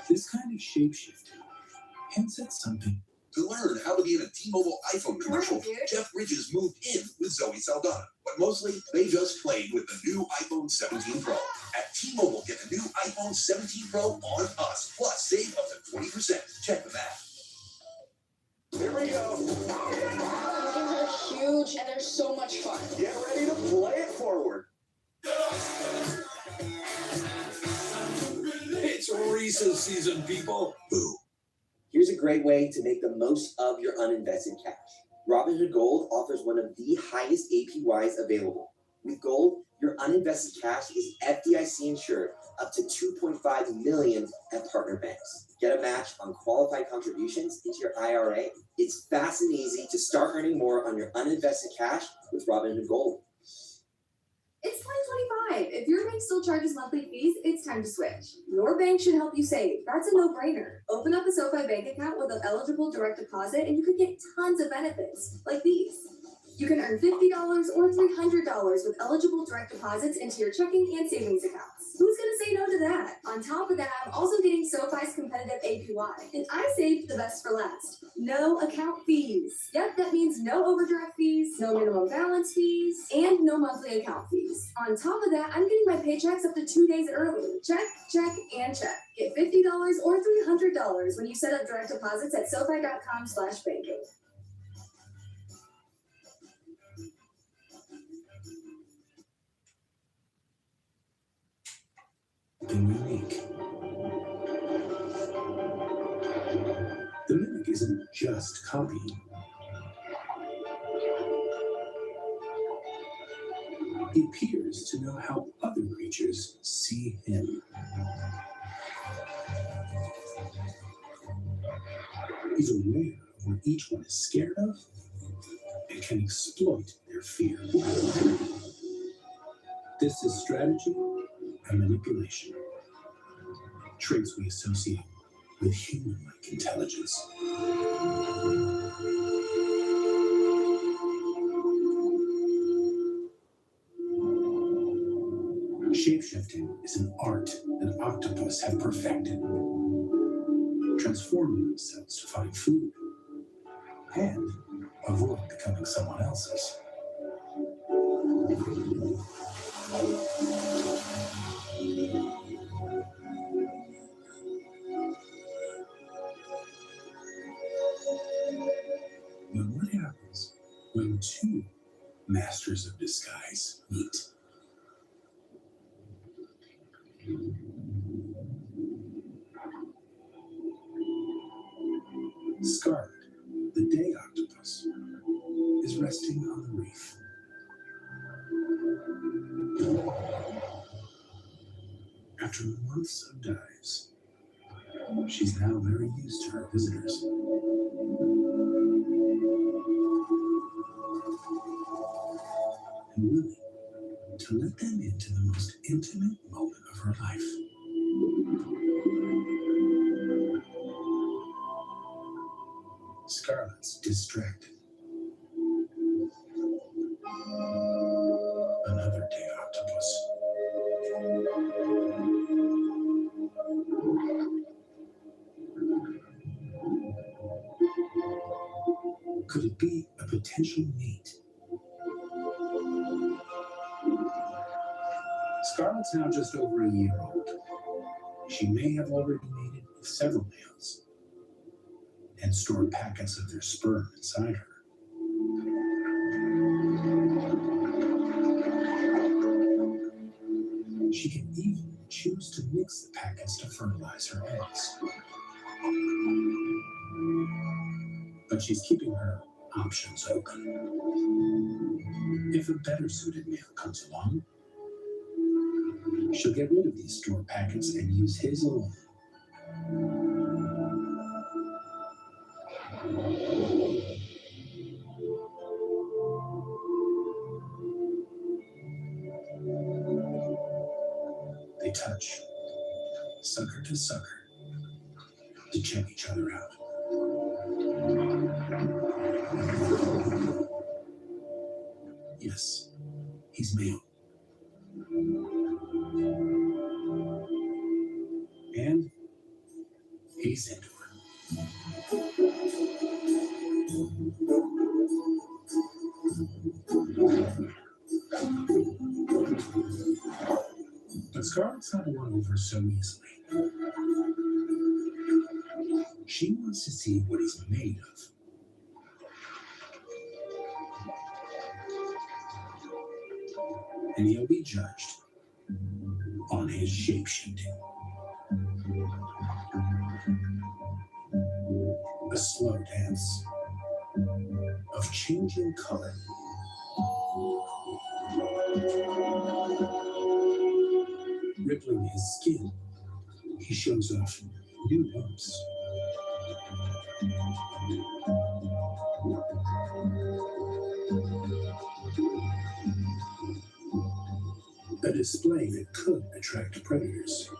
This kind of shapeshifting hints at something. To learn how to be in a T-Mobile iPhone commercial, Jeff Bridges moved in with Zoe Saldana. But mostly, they just played with the new iPhone 17 Pro. At T-Mobile, get the new iPhone 17 Pro on us. Plus, save up to 20%. Check the math. Here we go. Games are huge and they're so much fun. Get ready to play it forward. It's Reese's season, people. Boo. Here's a great way to make the most of your uninvested cash. Robinhood Gold offers one of the highest APYs available. With Gold, your uninvested cash is FDIC insured up to $2.5 million at partner banks. Get a match on qualified contributions into your IRA. It's fast and easy to start earning more on your uninvested cash with Robinhood Gold. It's 2025. If your bank still charges monthly fees, it's time to switch. Your bank should help you save. That's a no-brainer. Open up a SoFi bank account with an eligible direct deposit and you could get tons of benefits, like these. You can earn $50 or $300 with eligible direct deposits into your checking and savings accounts. Who's going to say no to that? On top of that, I'm also getting SoFi's competitive APY, and I saved the best for last. No account fees. Yep, that means no overdraft fees, no minimum balance fees, and no monthly account fees. On top of that, I'm getting my paychecks up to 2 days early. Check, check, and check. Get $50 or $300 when you set up direct deposits at SoFi.com/banking. The unique. The mimic isn't just copying. He appears to know how other creatures see him. He's aware of what each one is scared of and can exploit their fear. This is strategy and manipulation, traits we associate with human-like intelligence. Shapeshifting is an art that octopus have perfected, transforming themselves to find food and avoid becoming someone else's. But what happens when two masters of disguise meet? Scarlet, the day octopus, is resting on the reef. After months of dives, she's now very used to her visitors. And Willie to let them into the most intimate moment of her life. Scarlett's distracted. Another day octopus. Could it be a potential mate? Scarlett's now just over a year old. She may have already mated with several males and stored packets of their sperm inside her. She can even choose to mix the packets to fertilize her eggs. But she's keeping her options open. If a better suited male comes along, she'll get rid of these stored packets and use his alone. They touch, sucker to sucker, to check each other out. Yes, he's male. And he's into her. But Scarlett's not won over so easily. She wants to see what he's made of. And he'll be judged on his shape-shifting. A slow dance of changing color. Rippling his skin, he shows off new bumps. A display that could attract predators.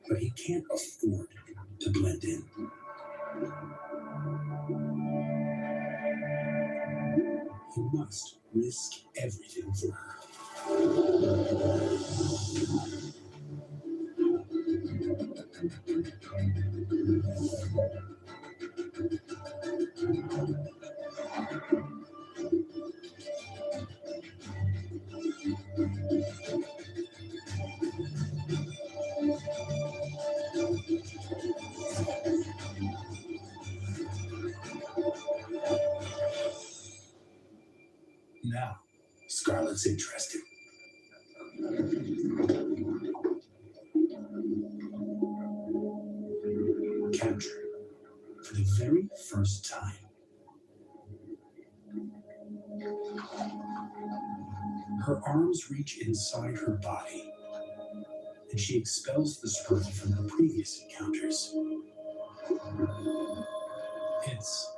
But he can't afford to blend in. He must risk everything for her. Now, Scarlett's interested. Captured for the very first time. Her arms reach inside her body, and she expels the sperm from her previous encounters. It's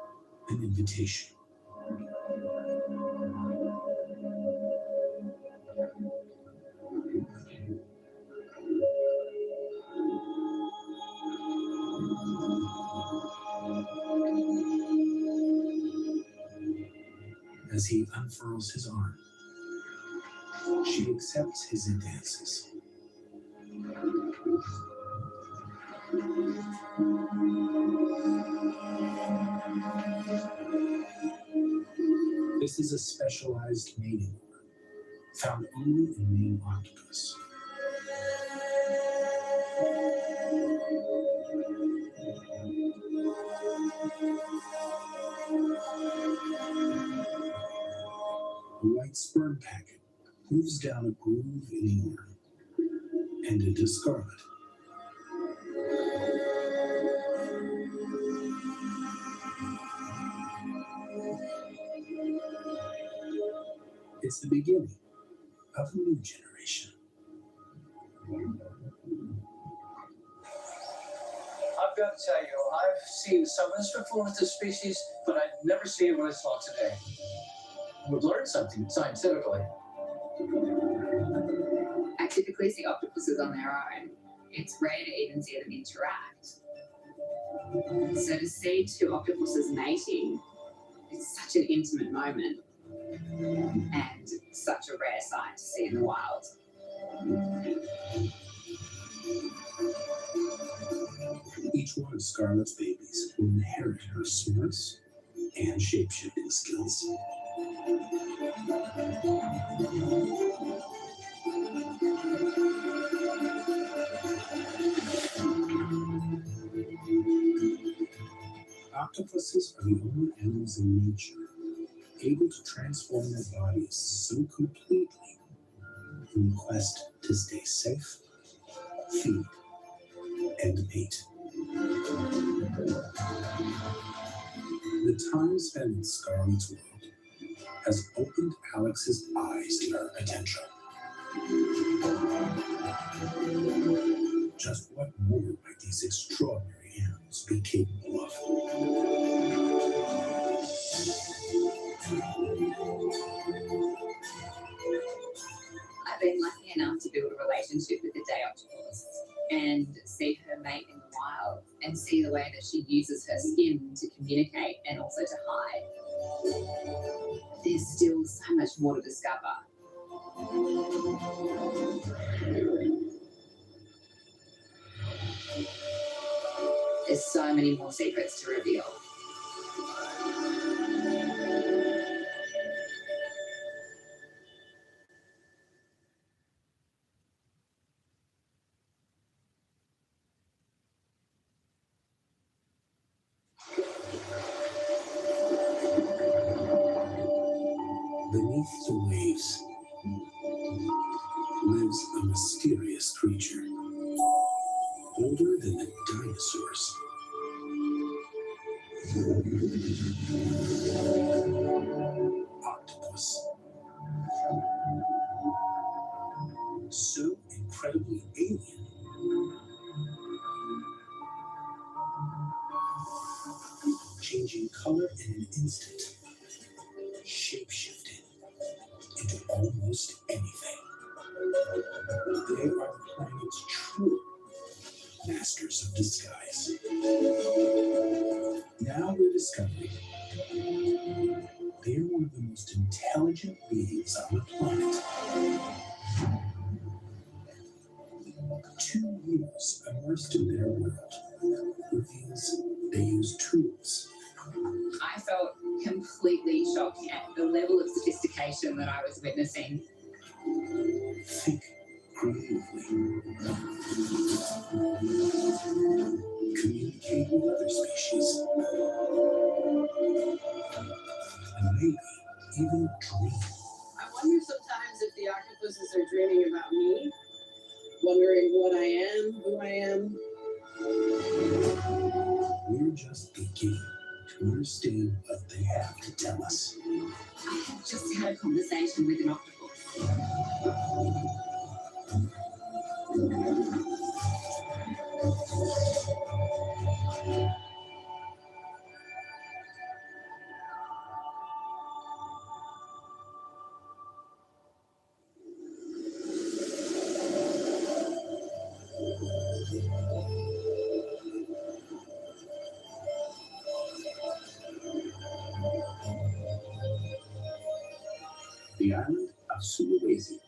an invitation. As he unfurls his arm, she accepts his advances. This is a specialized mating organ, found only in male octopus. A white sperm packet moves down a groove in the organ and into Scarlett. It's the beginning of a new generation. I've got to tell you, I've seen some of this before with this species, but I've never seen it when I saw it today. We've learned something scientifically. I typically see octopuses on their own. It's rare to even see them interact. So to see two octopuses mating is such an intimate moment and such a rare sight to see in the wild. Each one of Scarlett's babies will inherit her smarts and shape-shifting skills. Octopuses are the only animals in nature able to transform their bodies so completely in the quest to stay safe, feed, and mate. The time spent in Scarlett's world has opened Alex's eyes to her potential. Just what more might these extraordinary animals be capable of? I've been lucky enough to build a relationship with the day octopus and see her mate in the wild and see the way that she uses her skin to communicate and also to hide. There's still so much more to discover. There's so many more secrets to reveal. Beneath the waves lives a mysterious creature, older than the dinosaurs. Octopus. So incredibly alien, changing color in an instant, shape-shifting into almost anything. They are the planet's true masters of disguise. Now we're discovering they're one of the most intelligent beings on the planet. 2 years immersed in their world reveals they use tools. I felt completely shocked at the level of sophistication that I was witnessing. Think creatively. Communicate with other species. And maybe even dream. I wonder sometimes if the octopuses are dreaming about me, wondering what I am, who I am. We're just beginning to understand what they have to tell us. I have just had a conversation with an octopus. The island of Sulawesi.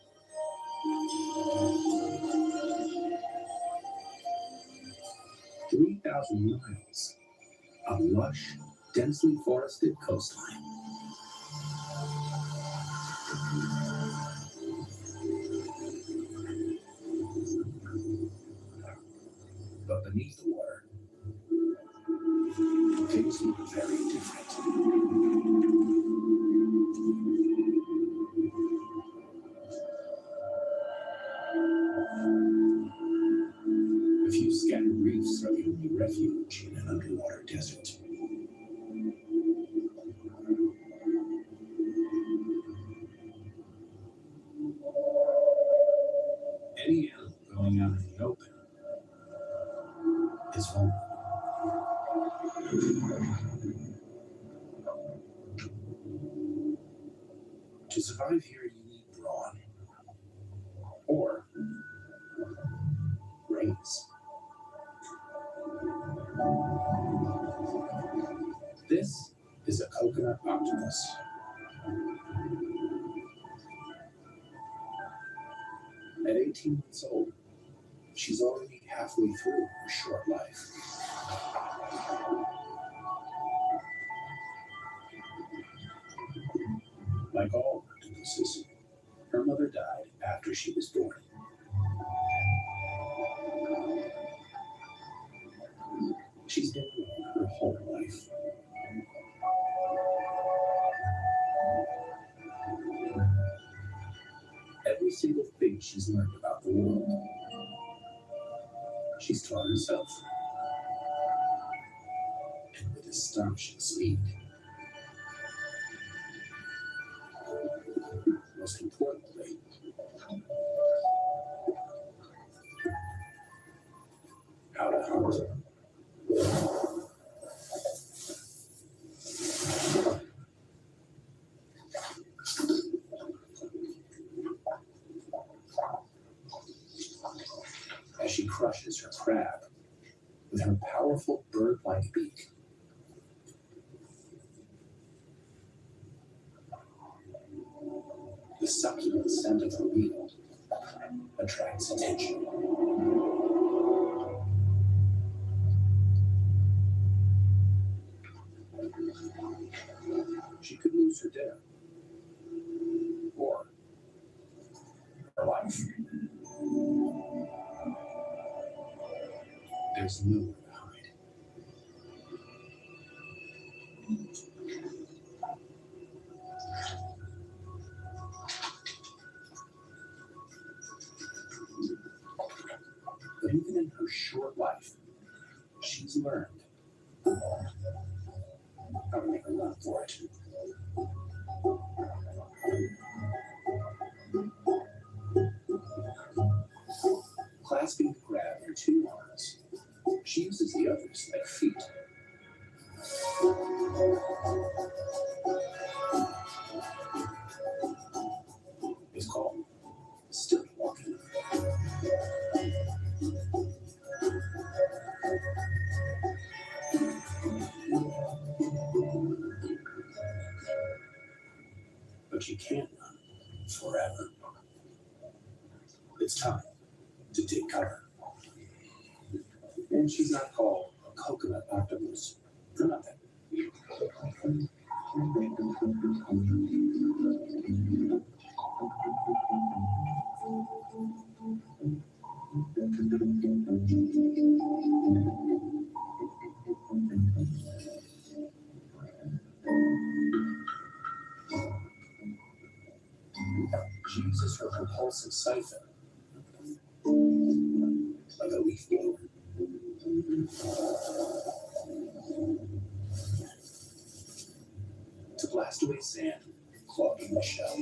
"3,000 miles of lush, densely forested coastline. But beneath the water, things look very different. A few scattered reefs are the only refuge in an underwater desert. Any animal going out in the open is vulnerable. To survive here, you need brawn, coconut octopus. At 18 months old, she's already halfway through her short life. Like all octopuses, her mother died after she was born. She's been alone her whole life. Every single thing she's learned about the world, she's taught herself. And with astonishing speed. Most importantly, how to hunt. As she crushes her crab with her powerful bird-like beak. The succulent scent of her meal attracts attention. She could lose her dinner or her life. There's nowhere to hide. But even in her short life, she's learned how to make a run for it. Clasping the crab in two arms, she uses the others like feet. It's called still walking. But you can't run forever. It's time to take cover. And she's not called a coconut octopus for nothing. She uses her propulsive siphon like a leaf blower. To blast away sand, clogging the shell.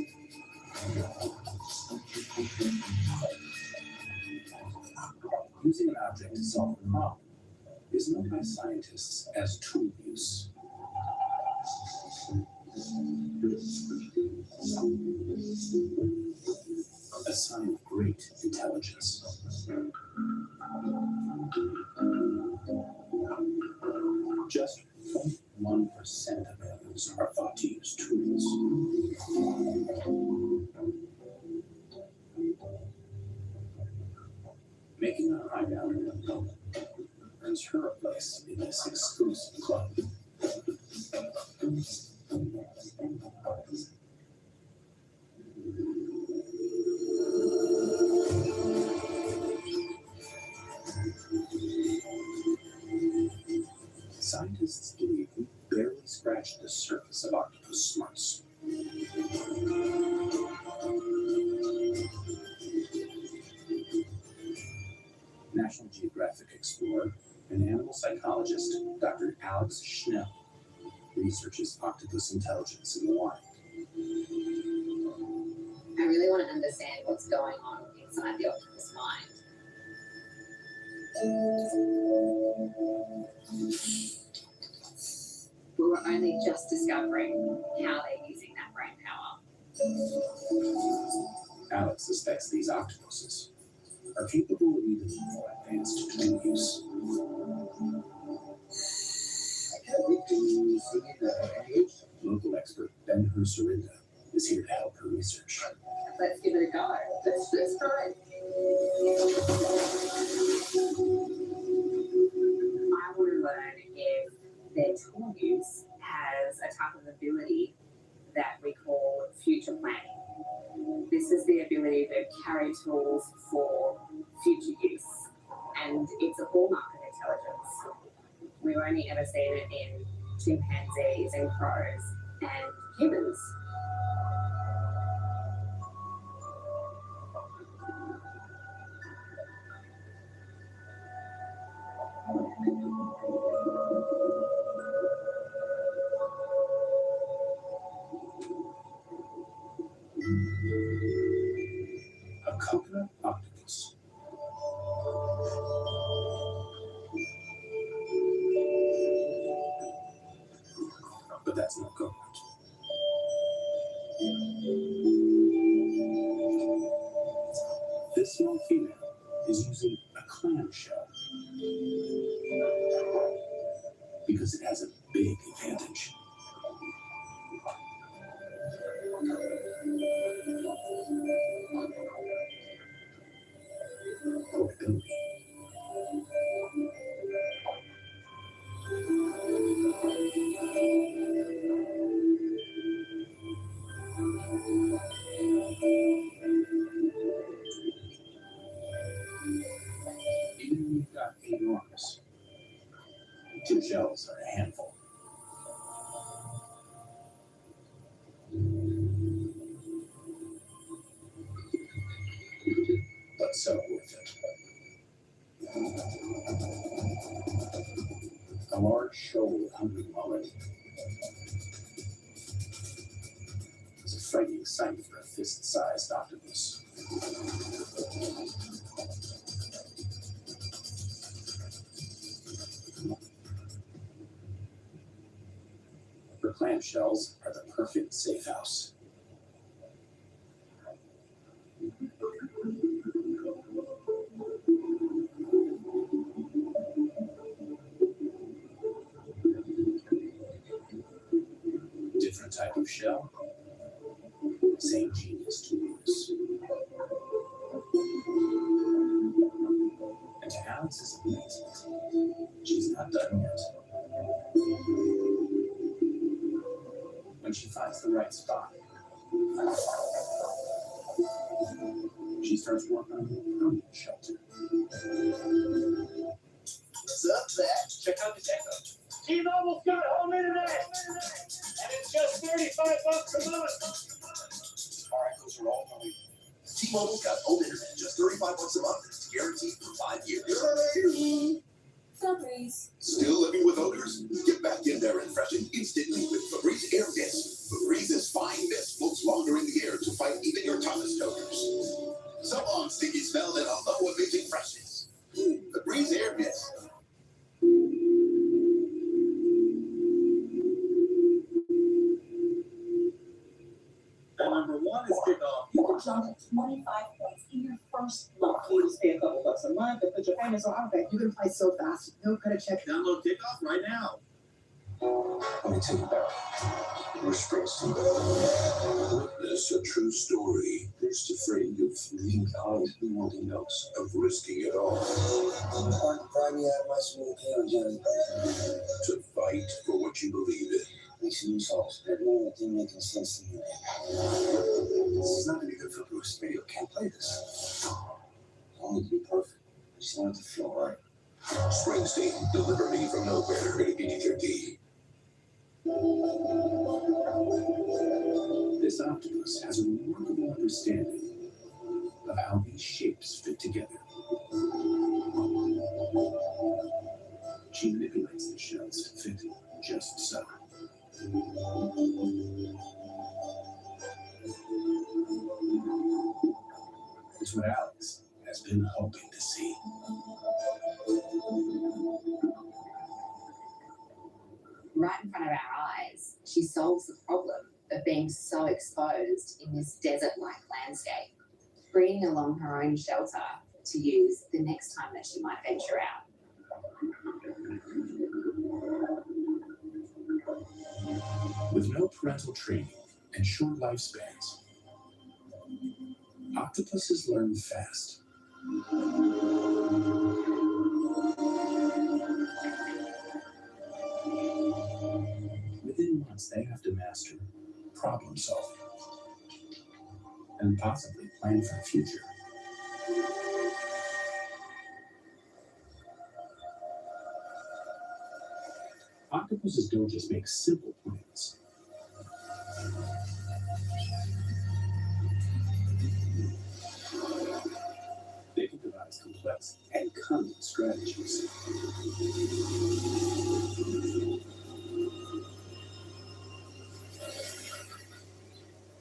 Using an object to solve a problem is known by scientists as tool use. A sign of great intelligence. Just 0.1% of animals are thought to use tools. Making a high value component earns her a place in this exclusive club. Scientists believe we barely scratched the surface of octopus smarts. National Geographic explorer and animal psychologist Dr. Alex Schnell researches octopus intelligence in the wild. I really want to understand what's going on inside the octopus mind. We were only just discovering how they're using that brain power. Alex suspects these octopuses are capable of even more advanced tool use. Have we been seeing the age Local expert Ben Hursarinda is here to help her research. Let's give it a go. Let's try it. I want to learn if their tool use has a type of ability that we call future planning. This is the ability to carry tools for future use, and it's a hallmark of intelligence. We've only ever seen it in chimpanzees and crows and humans. A coconut octopus. But that's not coconut. This small female is using a clamshell because it has a big advantage. Portability. Even when you've got 8 arms, 2 shells are a handful. But so worth it. A large shoal of hungry mullet is a frightening sight for a fist-sized octopus. Her clamshells are the perfect safe house. Different type of shell, same genius to use. And to Alex's amazement, she's not done yet. When she finds the right spot, she starts working on a permanent shelter. What's up, Zach? Check out the checkup. T-Mobile's got home internet, and it's just $35 a month. All right, those are all my. T-Mobile's got home internet, just $35 a month. It's guaranteed for 5 years. Febreze. Still living with odors? Get back in there and freshen instantly with Febreze Air Mist. Febrze's fine mist floats longer in the air to fight even your toughest odors. So long, sticky smell and a low-emitting freshness. Febreze Air Mist. Number 1 is kickoff. You can jump to 25 points in your first month. You just pay a couple bucks a month and put your famous on Outback. You can play so fast. No credit check. Download kickoff right now. Let me tell you about Bruce Springsteen. Witness a true story. First afraid of leaving out what he knows, of risking it all. Pry me out of my small town, Johnny. To fight for what you believe in. Makes new songs. That moment didn't make any sense to me. This is not going to be good for Bruce. Radio can't play this. I want it to be perfect. I just want it to feel right. Springsteen, Deliver Me from Nowhere, rated PG-13. This octopus has a remarkable understanding of how these shapes fit together. She manipulates the shells to fit just so. It's what Alex has been hoping to see. Right in front of our eyes, she solves the problem of being so exposed in this desert-like landscape, bringing along her own shelter to use the next time that she might venture out. With no parental training and short lifespans, octopuses learn fast. Within months, they have to master problem solving and possibly plan for the future. Octopuses don't just make simple plans. They can devise complex and cunning strategies.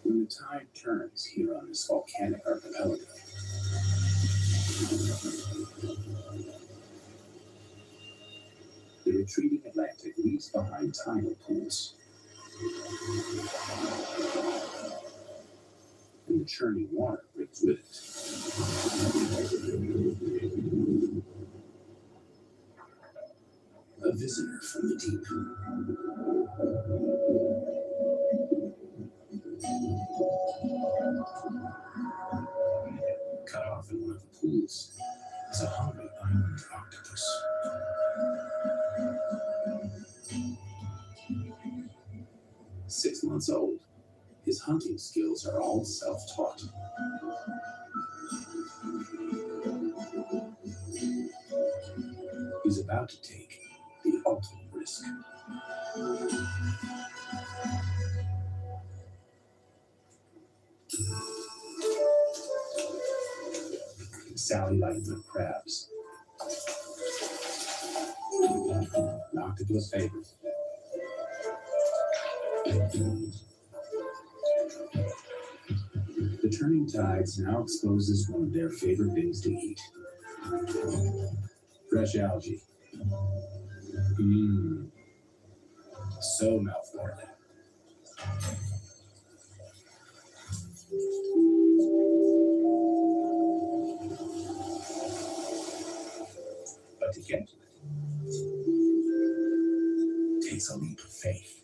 When the tide turns here on this volcanic archipelago, the retreating Atlantic leaves behind tidal pools. And the churning water brings with it a visitor from the deep. Cut off in one of the pools is a hungry island octopus. 6 months old, his hunting skills are all self-taught. He's about to take the ultimate risk. Sally lightfoot crabs. An octopus favorite. The turning tides now exposes one of their favorite things to eat. Fresh algae. So mouthwatering. But to get to it takes a leap of faith.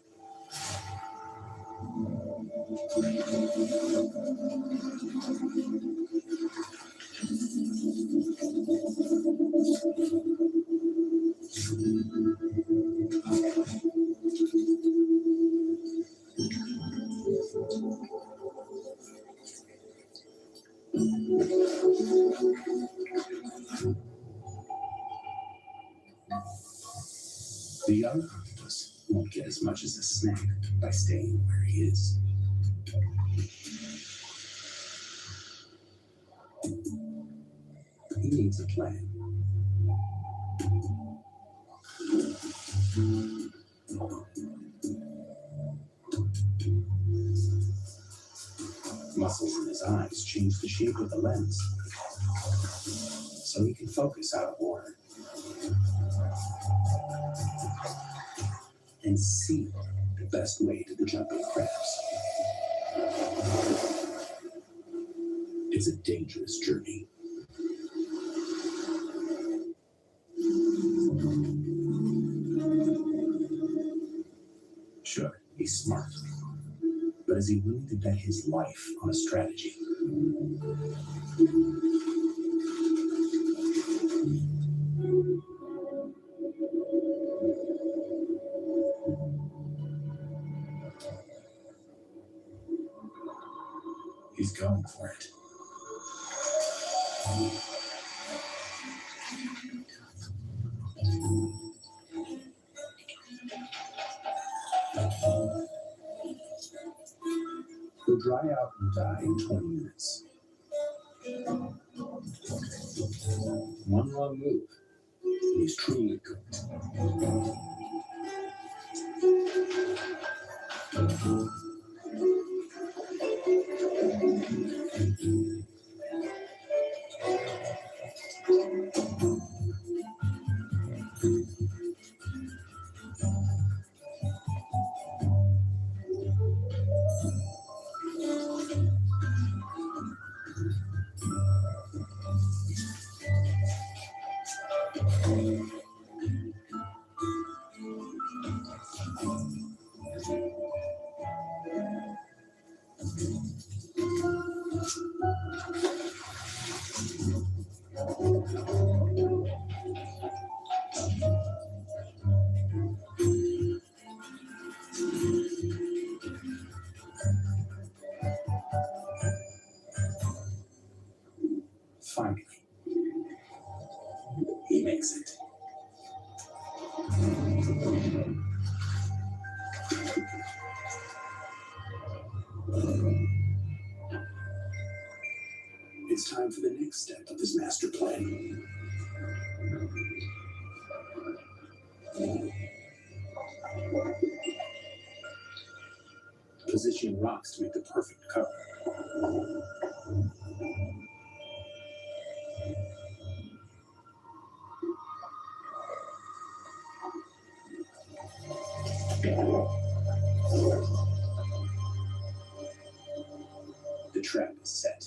The young octopus won't get as much as a snack by staying where he is. He needs a plan. Muscles in his eyes change the shape of the lens so he can focus out of water and see the best way to the jumping crabs. It's a dangerous journey. Sure, he's smart, but is he willing to bet his life on a strategy? He's going for it. He'll dry out and die in 20 minutes. One wrong move, and he's truly cooked. Finally, he makes it. It's time for the next step of his master plan. Positioning rocks to make the perfect cover. The trap is set.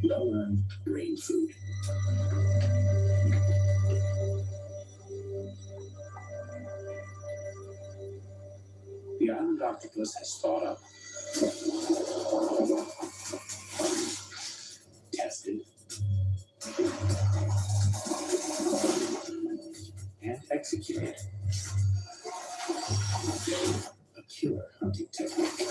Well-earned brain food. The island octopus has thought up, tested, and executed a killer hunting technique.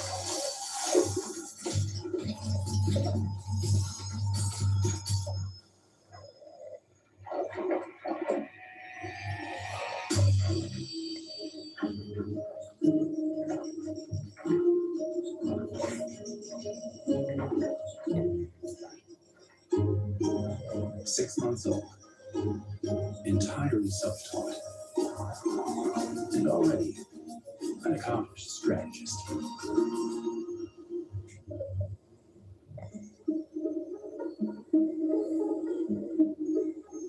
Six months old, entirely self-taught, and already an accomplished strategist.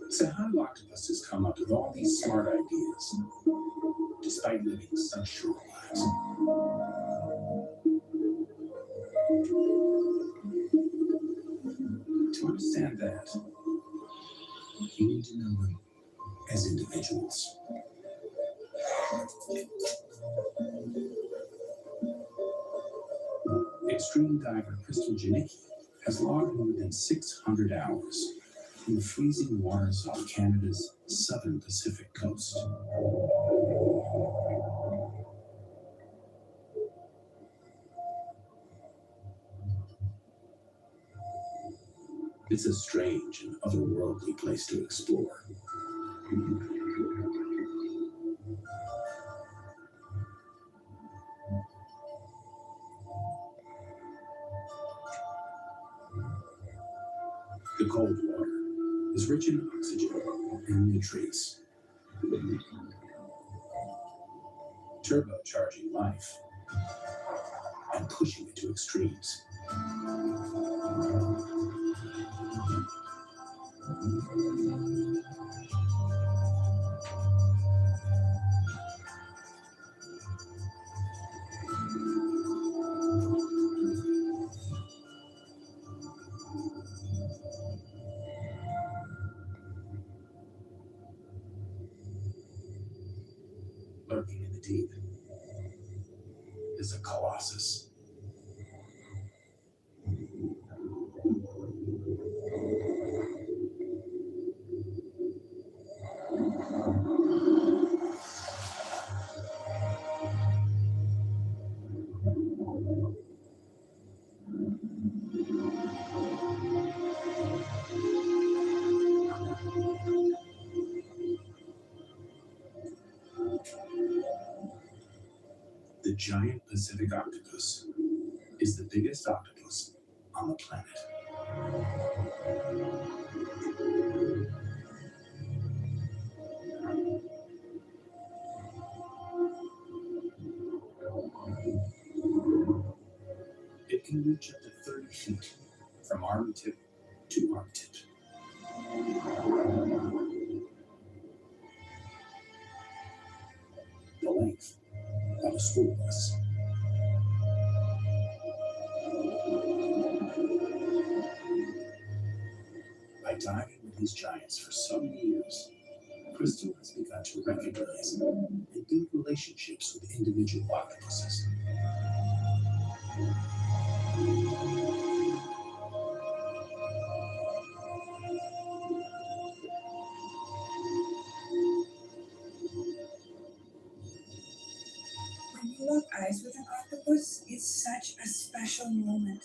So how do octopuses come up with all these smart ideas, despite living such short lives? To understand that, you need to know them as individuals. Extreme diver Crystal Janicki has logged more than 600 hours in the freezing waters off Canada's southern Pacific coast. It's a strange and otherworldly place to explore. The cold water is rich in oxygen and nutrients, turbocharging life and pushing it to extremes. Lurking in the deep is a colossus. The giant Pacific octopus is the biggest octopus on the planet. It can reach up to 30 feet from arm tip to arm tip. The length of a school bus. diving with these giants for so many years, Crystal has begun to recognize and build relationships with individual octopuses. When you lock eyes with an octopus, it's such a special moment.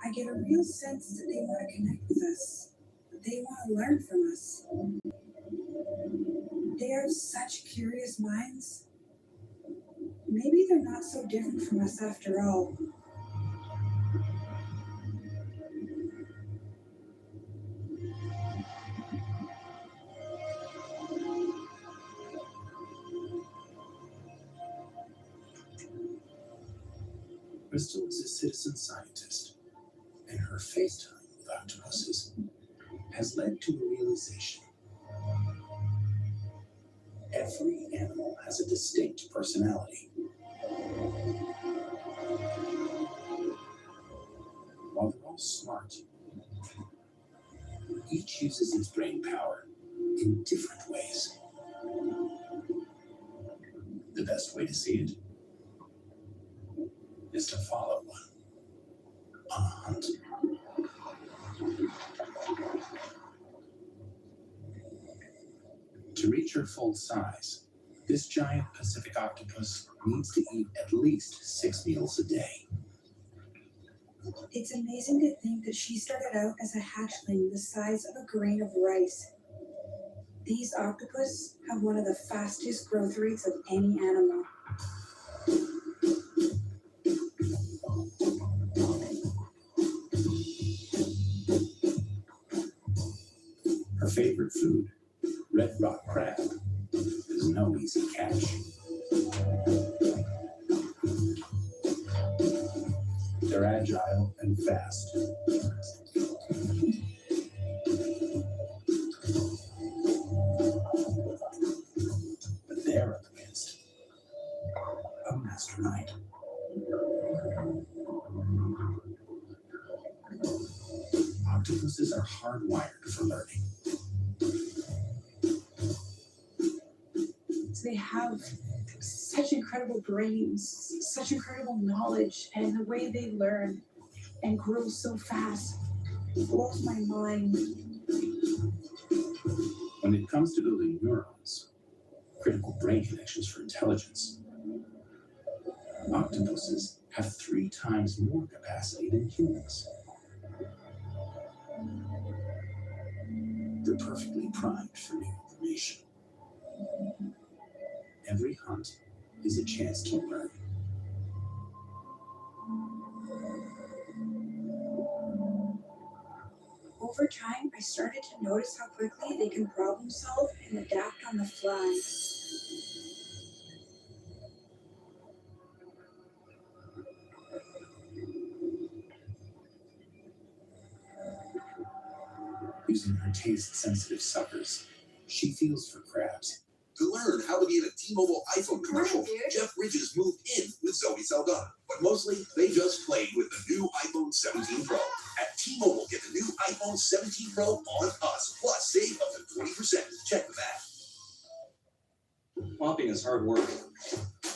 I get a real sense that they want to connect with us. They want to learn from us. They are such curious minds. Maybe they're not so different from us after all. Crystal is a citizen scientist, and her FaceTime with octopuses has led to a realization. Every animal has a distinct personality. While they're all smart, each uses its brain power in different ways. The best way to see it is to follow one on a hunt. To reach her full size, this giant Pacific octopus needs to eat at least 6 meals a day. It's amazing to think that she started out as a hatchling the size of a grain of rice. These octopus have one of the fastest growth rates of any animal. Her favorite food, red rock crab, is no easy catch. They're agile and fast. But they're up against a mastermind. Octopuses are hardwired for learning. They have such incredible brains, such incredible knowledge, and the way they learn and grow so fast blows my mind. When it comes to building neurons, critical brain connections for intelligence, octopuses have 3 times more capacity than humans. They're perfectly primed for new information. Every hunt is a chance to learn. Over time, I started to notice how quickly they can problem solve and adapt on the fly. Using her taste-sensitive suckers, she feels for crabs. To learn how to be in a T-Mobile iPhone commercial, Jeff Bridges moved in with Zoe Saldana. But mostly, they just played with the new iPhone 17 Pro. At T-Mobile, get the new iPhone 17 Pro on us. Plus, save up to 20%. Check the back. Mopping is hard work.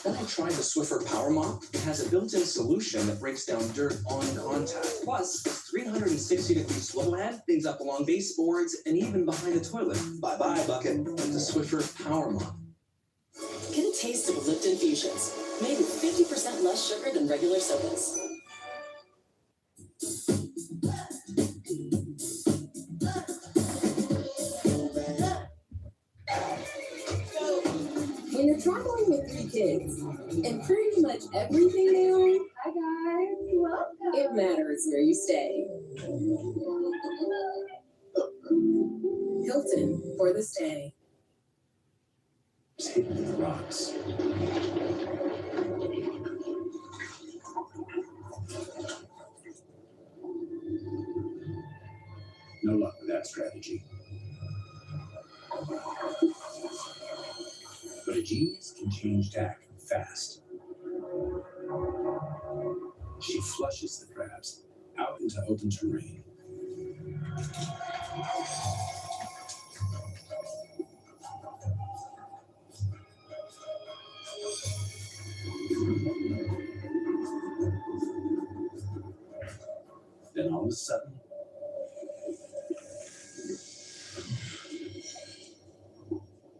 Then I tried the Swiffer Power Mop. It has a built-in solution that breaks down dirt on contact. Plus, its 360-degree swivel head things up along baseboards and even behind the toilet. Bye-bye, bucket. The Swiffer Power Mop. Get a taste of Lipton Fusions, made with 50% less sugar than regular sodas. When you're traveling with 3 kids and pretty much everything they own, hi guys, welcome. It matters where you stay. Hilton for the stay. It's hidden in the rocks. No luck with that strategy. But a The genius can change tack fast. She flushes the crabs out into open terrain. Then all of a sudden,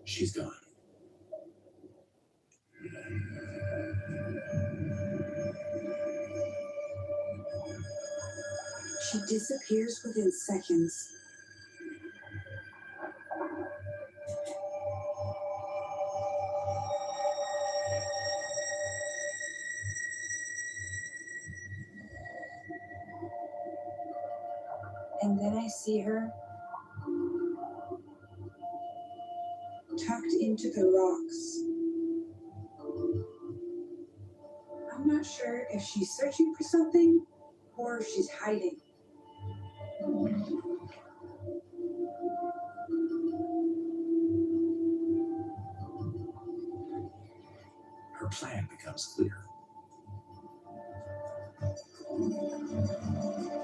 she's gone. She disappears within seconds. And then I see her tucked into the rocks. I'm not sure if she's searching for something or if she's hiding. Her plan becomes clear.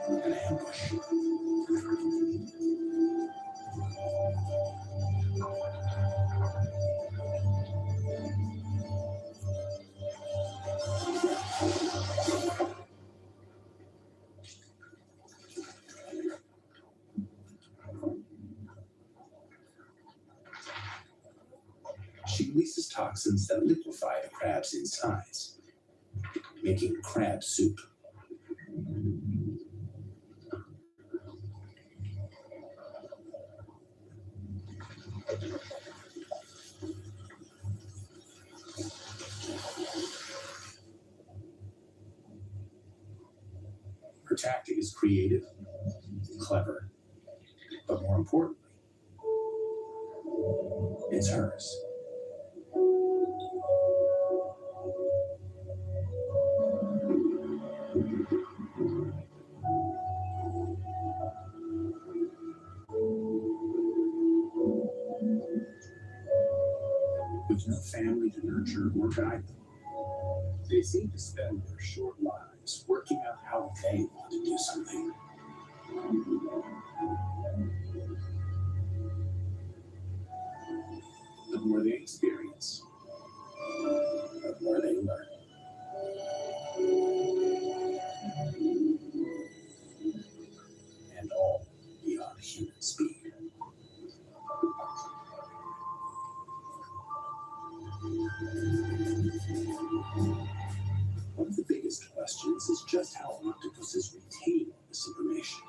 An ambush. She releases toxins that liquefy the crab's insides, making crab soup. Her tactic is creative, clever, but more importantly, it's hers. With no family to nurture or guide them, they seem to spend their short lives working out how they want to do something. The more they experience, the more they learn. And all beyond human speed. One of the biggest questions is just how octopuses retain this information.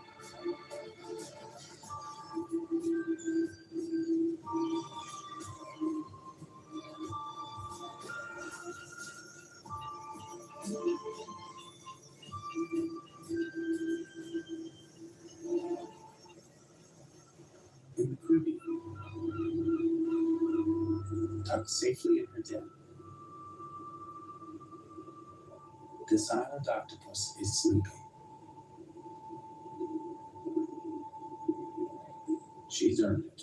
In the Caribbean, tucked safely in her den, this island octopus is sleeping. She's earned it.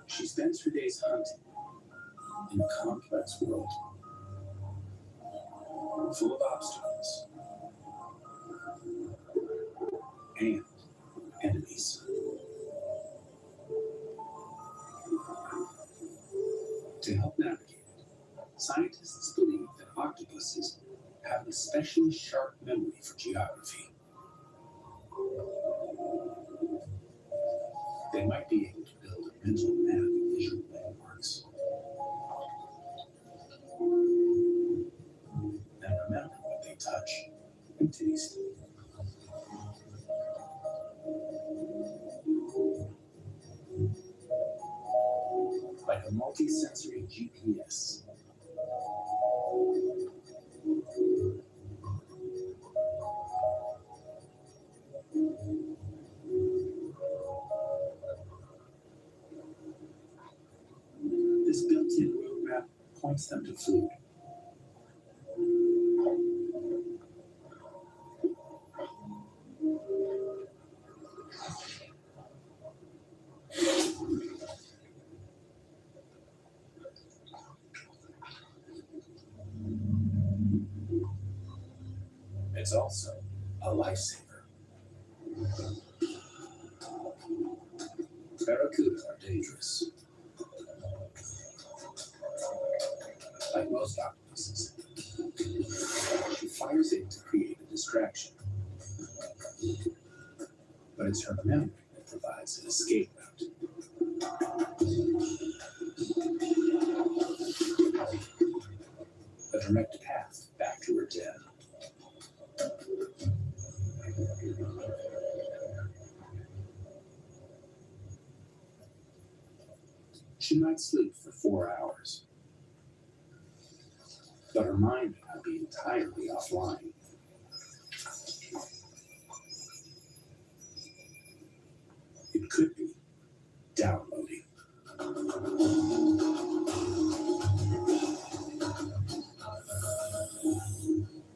She spends her days hunting in a complex world full of obstacles and enemies. To help navigate it, scientists believe that octopuses have an especially sharp memory for geography. They might be able to build a mental map of visual landmarks. And remember what they touch and taste. Like a multi-sensory GPS. This built-in roadmap points them to food. It's also a lifesaver. Barracuda are dangerous. Like most octopuses, she fires in to create a distraction. But it's her memory that provides an escape route. A direct path back to her den. She might sleep for 4 hours, but her mind may not be entirely offline. It could be downloading.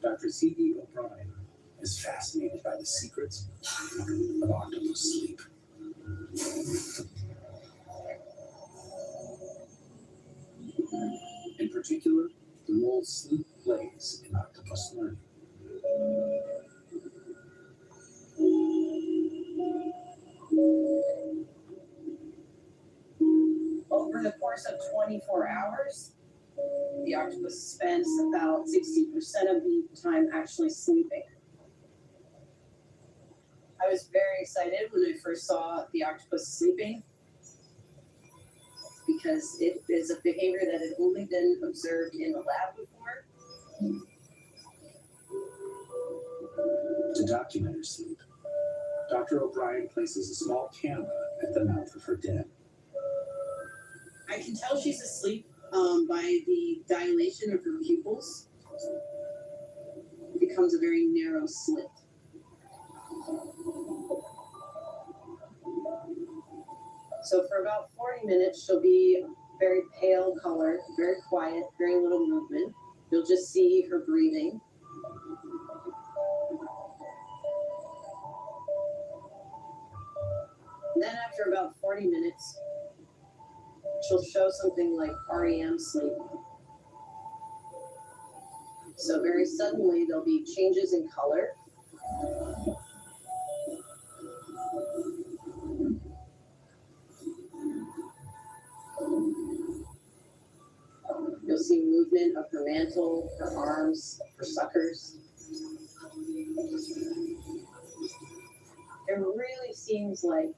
Dr. C.D. O'Brien is fascinated by the secrets of octopus sleep. In particular, the role sleep plays in octopus learning. Over the course of 24 hours, the octopus spends about 60% of the time actually sleeping. I was very excited when I first saw the octopus sleeping because it is a behavior that had only been observed in the lab before. To document her sleep, Dr. O'Brien places a small camera at the mouth of her den. I can tell she's asleep by the dilation of her pupils. It becomes a very narrow slit. So for about 40 minutes, she'll be very pale color, very quiet, very little movement. You'll just see her breathing. Then after about 40 minutes, she'll show something like REM sleep. So very suddenly there'll be changes in color. You'll see movement of her mantle, her arms, her suckers. It really seems like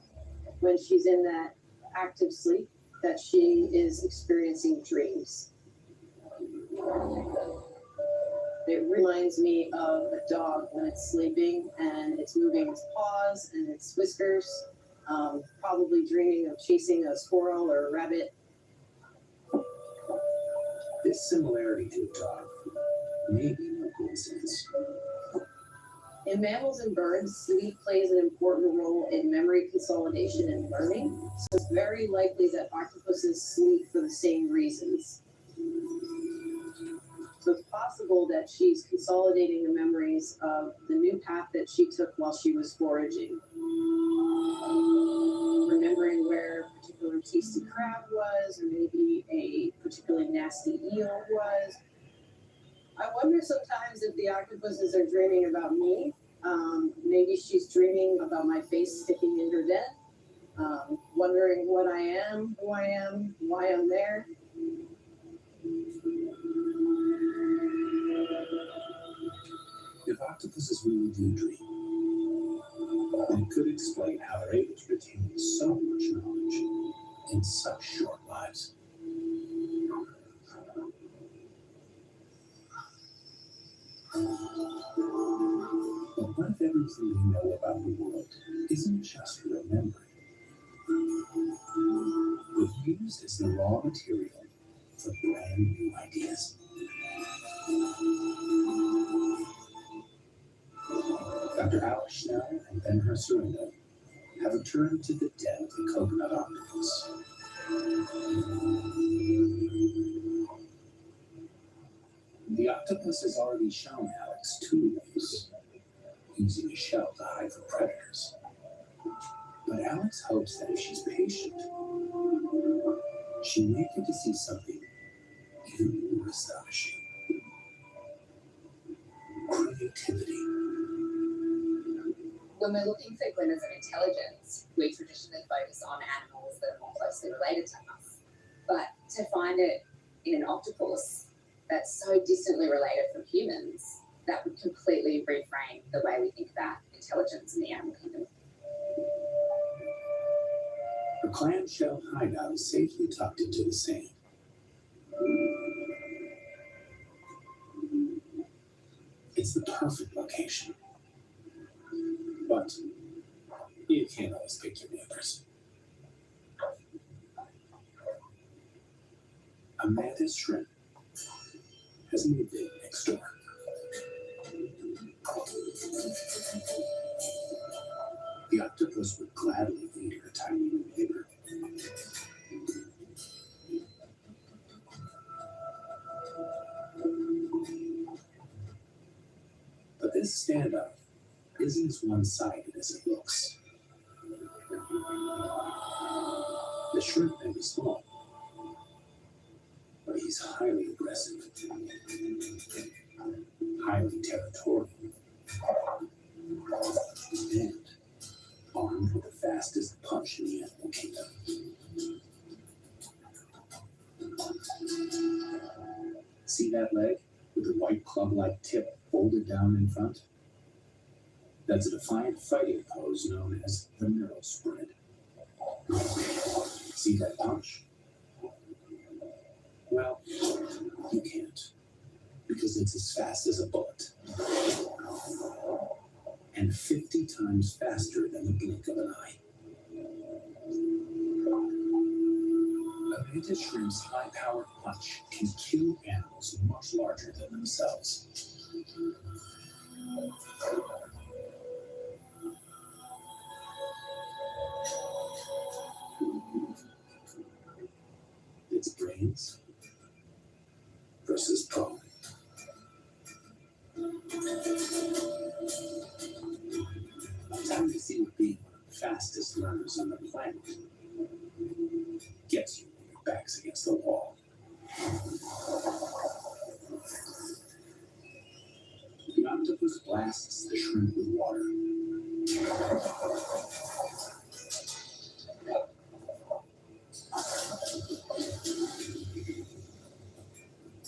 when she's in that active sleep that she is experiencing dreams. It reminds me of a dog when it's sleeping and it's moving its paws and its whiskers, probably dreaming of chasing a squirrel or a rabbit. This similarity to a dog may be no coincidence. In mammals and birds, sleep plays an important role in memory consolidation and learning, so it's very likely that octopuses sleep for the same reasons. So it's possible that she's consolidating the memories of the new path that she took while she was foraging. Remembering where a particular tasty crab was, or maybe a particularly nasty eel was. I wonder sometimes if the octopuses are dreaming about me. Maybe she's dreaming about my face sticking in her den, wondering what I am, who I am, why I'm there. If octopuses really do dream, then it could explain how they're able to retain so much knowledge in such short lives. But what if everything you know about the world isn't just your memory, but used as the raw material for brand new ideas? Dr. Alex Schnell and Ben-Hur Surindo have returned to the den of the coconut octopus. The octopus has already shown Alex 2 ways, using a shell to hide from predators. But Alex hopes that if she's patient, she may get to see something even more astonishing. Creativity. When we're looking for glimmers of intelligence, we traditionally focus on animals that are more closely related to us. But to find it in an octopus that's so distantly related from humans, that would completely reframe the way we think about intelligence in the animal kingdom. Her clamshell hideout is safely tucked into the sand. It's the perfect location. But you can't always pick your neighbors. A mantis shrimp has moved in next door. The octopus would gladly feed her tiny new neighbor. But this standoff isn't as one-sided as it looks. The shrimp may be small, but he's highly aggressive, highly territorial, and armed with the fastest punch in the animal kingdom. See that leg with the white club-like tip folded down in front? That's a defiant fighting pose known as the neural spread. See that punch? Well, you can't, because it's as fast as a bullet. And 50 times faster than the blink of an eye. A mantis shrimp's high-powered punch can kill animals much larger than themselves. It's brains versus bone. Time to see what being one of the fastest learners on the planet gets you when your back's against the wall. The octopus blasts the shrimp with water.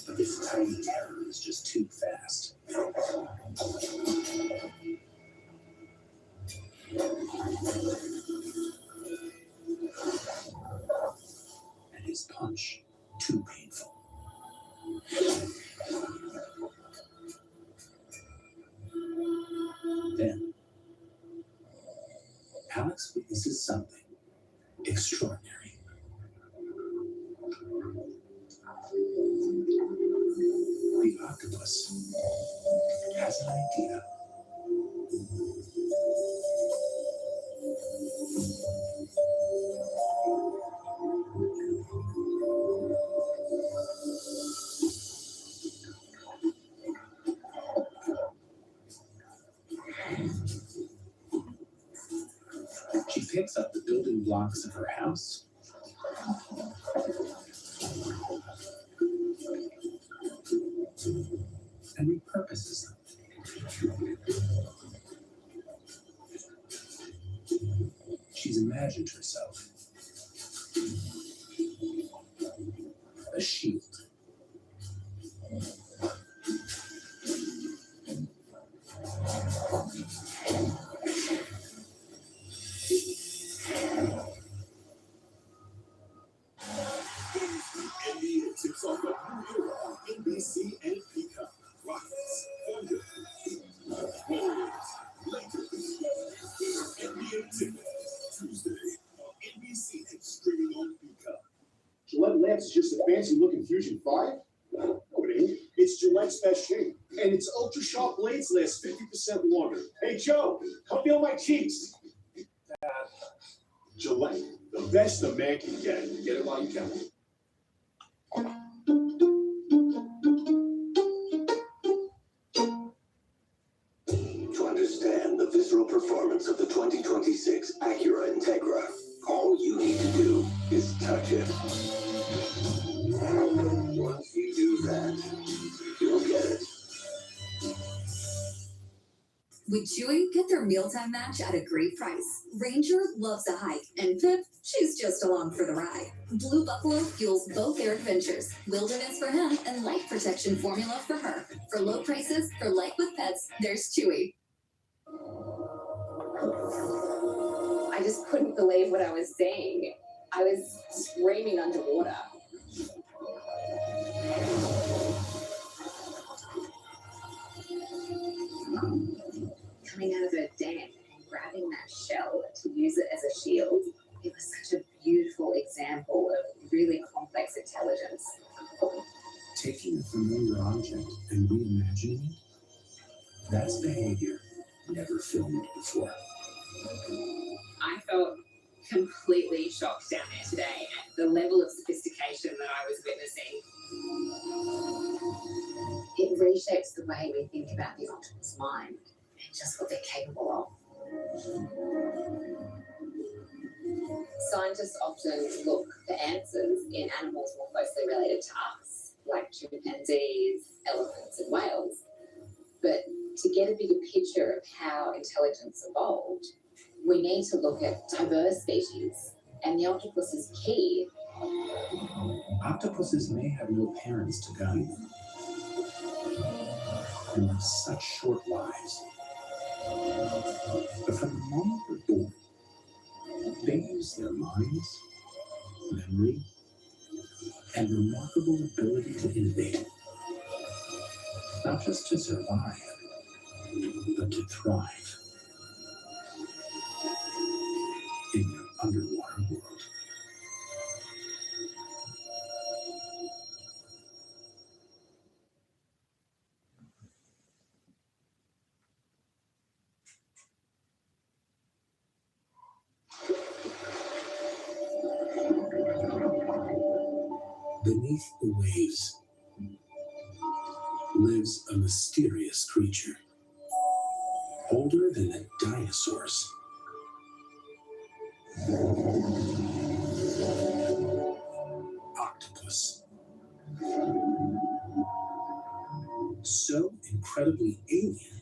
But this tiny terror is just too fast. And his punch too painful. Then, Alex witnesses something extraordinary. The octopus has an idea. She picks up the building blocks of her house and repurposes them. She's imagined herself a shield. NBA tips off a new era on NBC and Peacock. Rockets, Thunder, Warriors, Lakers. NBA tips Tuesday on NBC and streaming on Peacock. Gillette lamps is just a fancy looking Fusion 5? No, it ain't. It's Gillette's best shape. And its ultra sharp blades last 50% longer. Hey Joe, come feel my cheeks. Gillette, the best a man can get. Get it while you can. watch it. Once you do that, you'll get it. With Chewy, get their mealtime match at a great price. Ranger loves a hike, and Pip, she's just along for the ride. Blue Buffalo fuels both their adventures. Wilderness for him and life protection formula for her. For low prices, for life with pets, there's Chewy. I just couldn't believe what I was seeing. I was screaming underwater. Coming out of her den and grabbing that shell to use it as a shield, it was such a beautiful example of really complex intelligence. Taking a familiar object and reimagining it, that's behavior never filmed before. I felt completely shocked down there today at the level of sophistication that I was witnessing. It reshapes the way we think about the octopus mind and just what they're capable of. Scientists often look for answers in animals more closely related to us, like chimpanzees, elephants, and whales. But to get a bigger picture of how intelligence evolved, we need to look at diverse species, and the octopus is key. Octopuses may have no parents to guide them. They live such short lives. But from the moment they're born, they use their minds, memory, and remarkable ability to innovate. Not just to survive, but to thrive in your underwater world. Beneath the waves lives a mysterious creature, older than the dinosaurs. Octopus. So incredibly alien,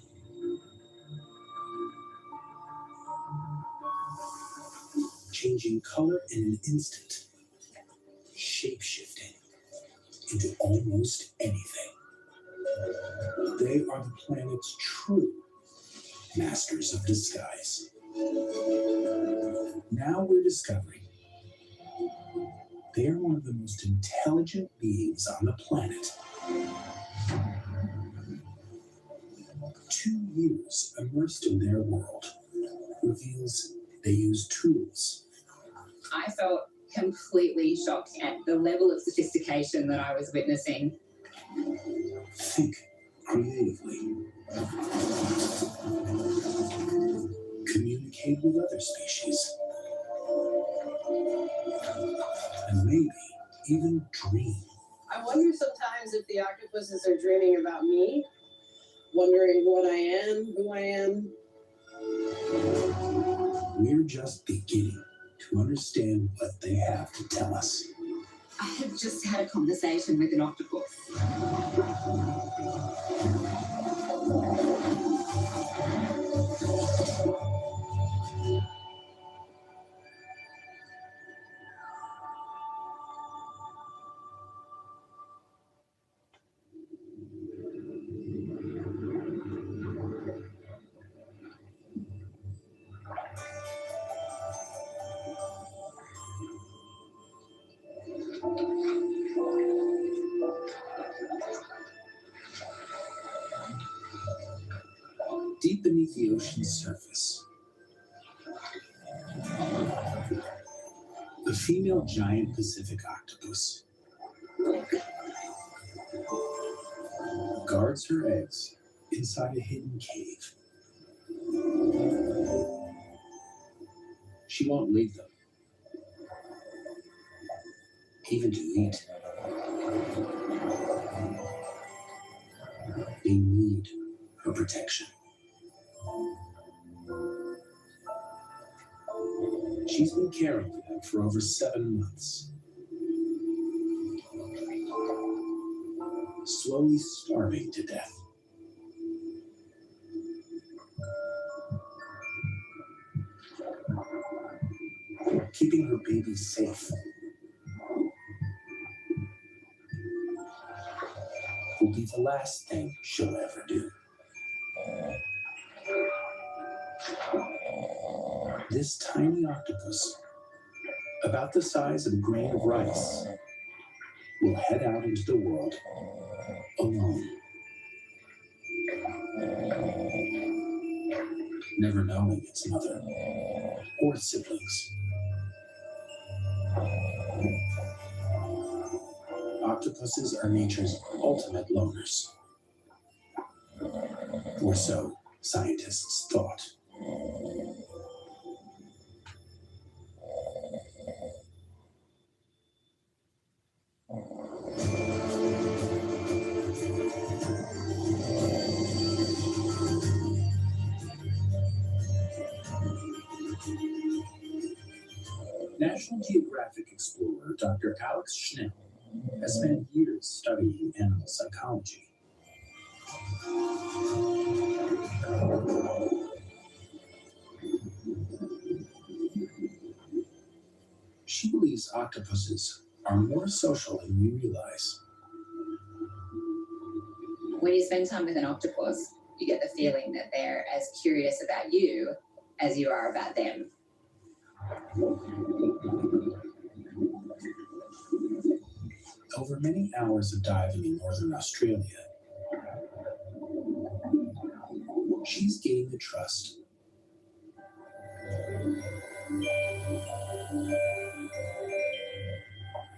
changing color in an instant, shape-shifting into almost anything. They are the planet's true masters of disguise. Now we're discovering they are one of the most intelligent beings on the planet. 2 years immersed in their world reveals they use tools. I felt completely shocked at the level of sophistication that I was witnessing. Think creatively. Communicate with other species. And maybe even dream. I wonder sometimes if the octopuses are dreaming about me, wondering what I am, who I am. We're just beginning to understand what they have to tell us. I have just had a conversation with an octopus. Deep beneath the ocean's surface, the female giant Pacific octopus guards her eggs inside a hidden cave. She won't leave them, even to eat. They need her protection. She's been caring for them for over 7 months. slowly starving to death. Keeping her baby safe will be the last thing she'll ever do. This tiny octopus, about the size of a grain of rice, will head out into the world alone. Never knowing its mother or siblings. Octopuses are nature's ultimate loners. Or so scientists thought. National Geographic explorer Dr. Alex Schnell has spent years studying animal psychology. She believes octopuses are more social than we realize. When you spend time with an octopus, you get the feeling that they're as curious about you as you are about them. Over many hours of diving in northern Australia, she's gained the trust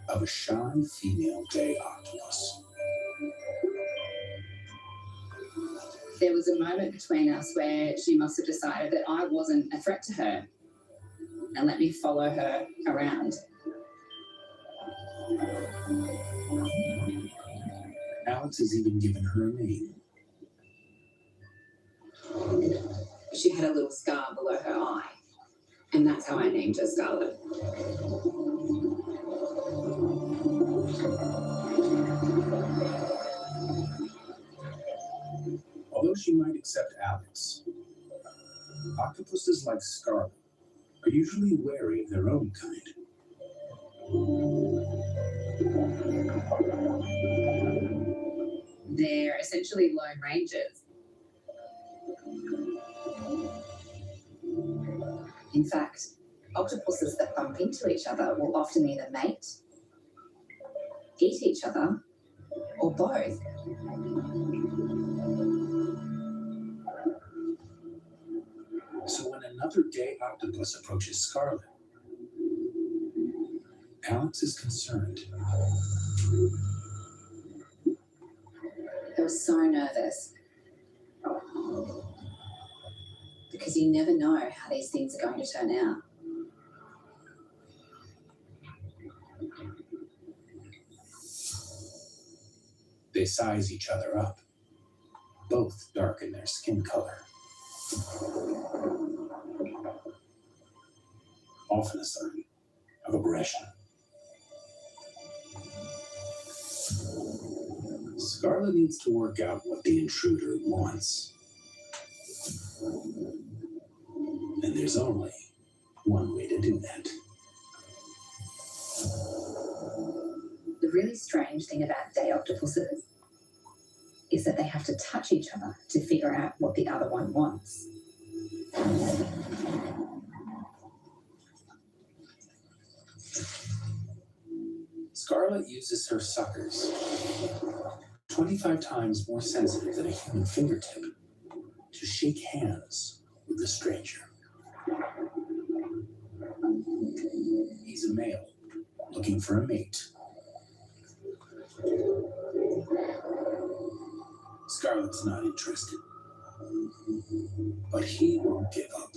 of a shy female day octopus. There was a moment between us where she must have decided that I wasn't a threat to her and let me follow her around. Alex has even given her a name. She had a little scar below her eye, and that's how I named her Scarlet. Although she might accept Alex, octopuses like Scarlet are usually wary of their own kind. They're essentially lone rangers. In fact, octopuses that bump into each other will often either mate, eat each other, or both. So when another day octopus approaches Scarlet, Alex is concerned. I was so nervous. Because you never know how these things are going to turn out. They size each other up. Both darken their skin color. Often a sign of aggression. Scarlet needs to work out what the intruder wants. And there's only one way to do that. The really strange thing about day octopuses is that they have to touch each other to figure out what the other one wants. Scarlet uses her suckers, 25 times more sensitive than a human fingertip, to shake hands with the stranger. He's a male, looking for a mate. Scarlet's not interested, but he won't give up.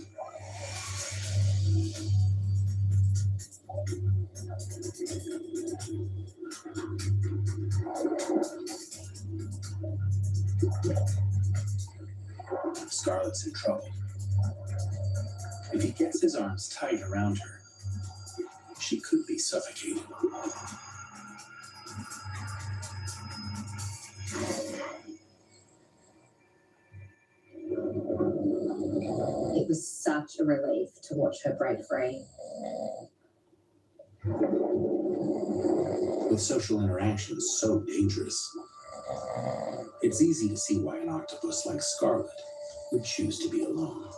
Scarlet's in trouble. If he gets his arms tight around her, she could be suffocated. It was such a relief to watch her break free. With social interactions so dangerous, it's easy to see why an octopus like Scarlet would choose to be alone.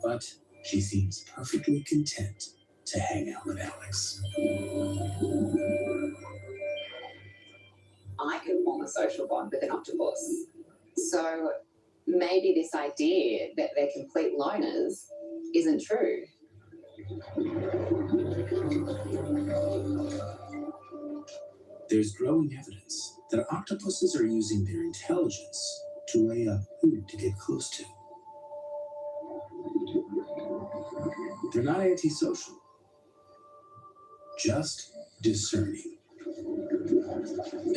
But she seems perfectly content to hang out with Alex. I could form a social bond with an octopus. So maybe this idea that they're complete loners isn't true. There's growing evidence that octopuses are using their intelligence to weigh up who to get close to. They're not antisocial, just discerning,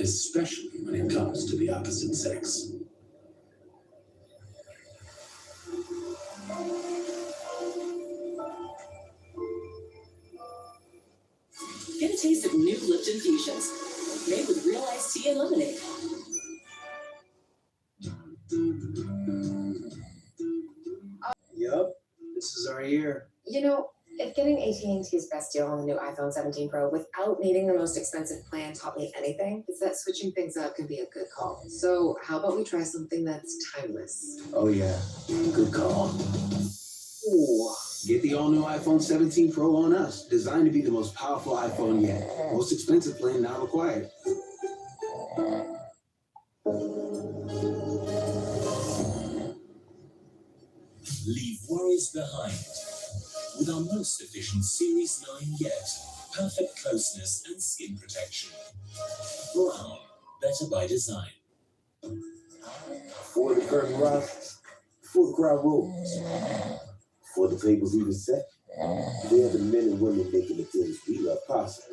especially when it comes to the opposite sex. Get a taste of new Lipton Fusions, made with real iced tea and lemonade. Yup, this is our year. You know, if getting AT&T's best deal on the new iPhone 17 Pro without needing the most expensive plan taught me anything, it's that switching things up can be a good call. So how about we try something that's timeless? Oh yeah, good call. Ooh. Get the all-new iPhone 17 Pro on us, designed to be the most powerful iPhone yet. Most expensive plan not required. Leave worries behind. With our most efficient Series 9 yet, perfect closeness and skin protection. Brown, better by design. Before the curtain rises, before the crowd rolls, before the tables even set, they're the men and women making the things we love possible.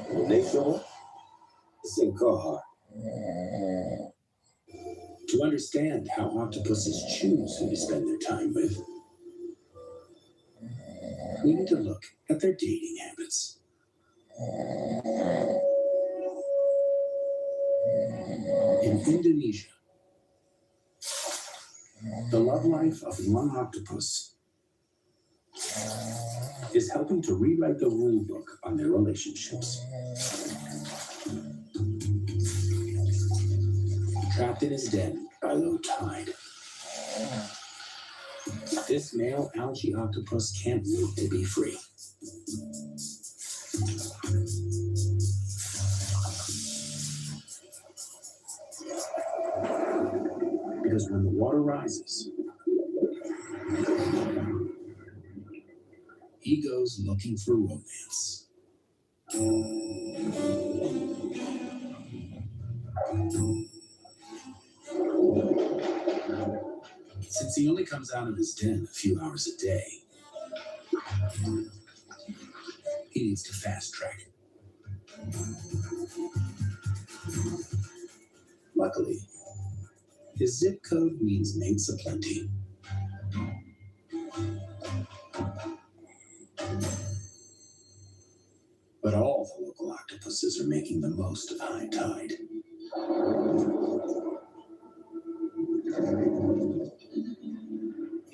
And when they show up, it's in Carhartt. To understand how octopuses choose who to spend their time with, we need to look at their dating habits. In Indonesia, the love life of one octopus is helping to rewrite the rule book on their relationships. Trapped in his den by low tide, this male algae octopus can't wait to be free. Because when the water rises, he goes looking for romance. Since he only comes out of his den a few hours a day, he needs to fast track it. Luckily, his zip code means mates aplenty. But all the local octopuses are making the most of high tide.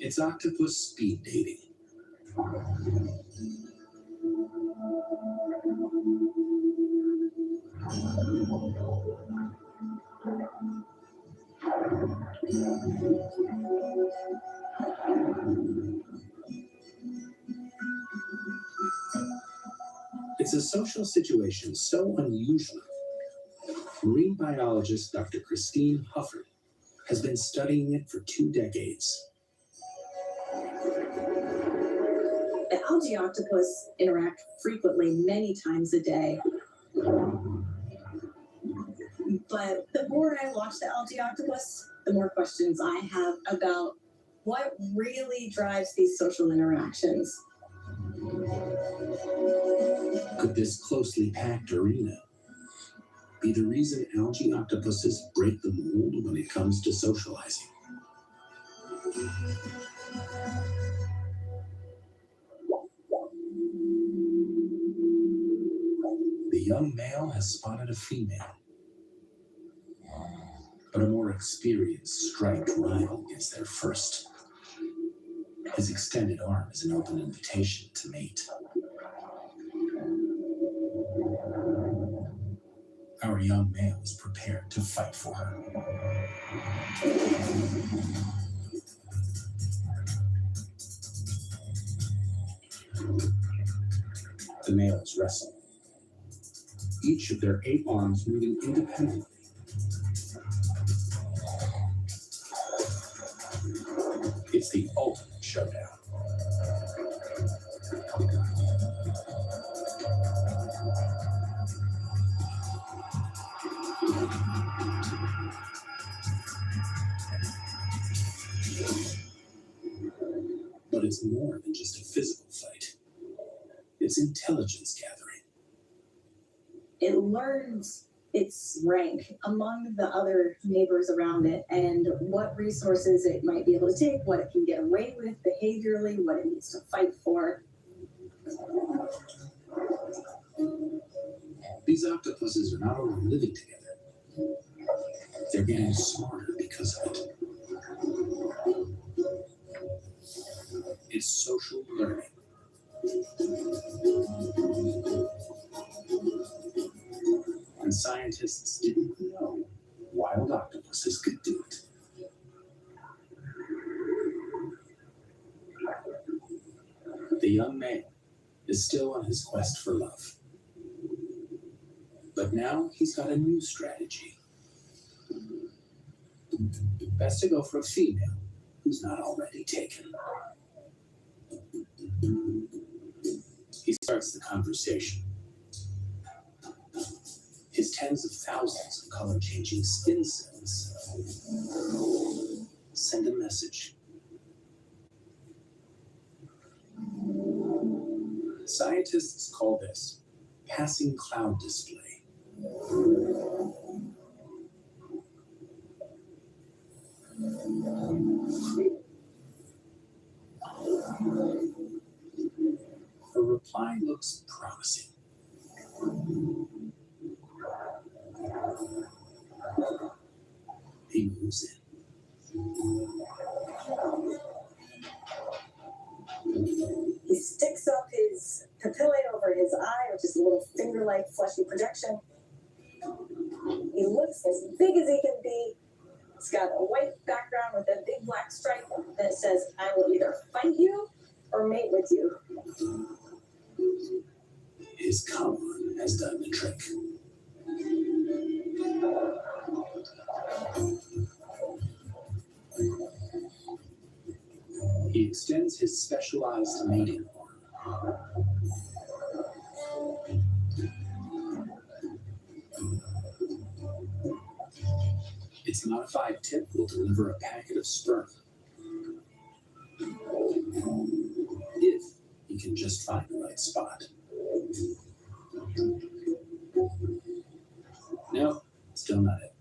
It's octopus speed dating. It's a social situation so unusual. Marine biologist Dr. Christine Hufford has been studying it for 2 decades. The algae octopus interact frequently, many times a day. But the more I watch the algae octopus, the more questions I have about what really drives these social interactions. Could this closely packed arena be the reason algae octopuses break the mold when it comes to socializing? young male has spotted a female. But a more experienced striped rival gets there first. His extended arm is an open invitation to mate. Our young male is prepared to fight for her. The males wrestle, each of their 8 arms moving independently. It's the ultimate showdown. But it's more than just a physical fight. It's intelligence gathering. It learns its rank among the other neighbors around it and what resources it might be able to take, what it can get away with behaviorally, what it needs to fight for. These octopuses are not only living together, they're getting smarter because of it. It's social learning. And scientists didn't know wild octopuses could do it. The young man is still on his quest for love. But now he's got a new strategy. Best to go for a female who's not already taken. He starts the conversation. His tens of thousands of color-changing skin cells send a message. Scientists call this passing cloud display. The reply looks promising. He moves in. He sticks up his papillae over his eye, which is a little finger-like fleshy projection. He looks as big as he can be. He's got a white background with a big black stripe that says, I will either fight you or mate with you. His colon has done the trick. He extends his specialized mating arm. Its modified tip will deliver a packet of sperm. If he can just find the right spot. No, still not it.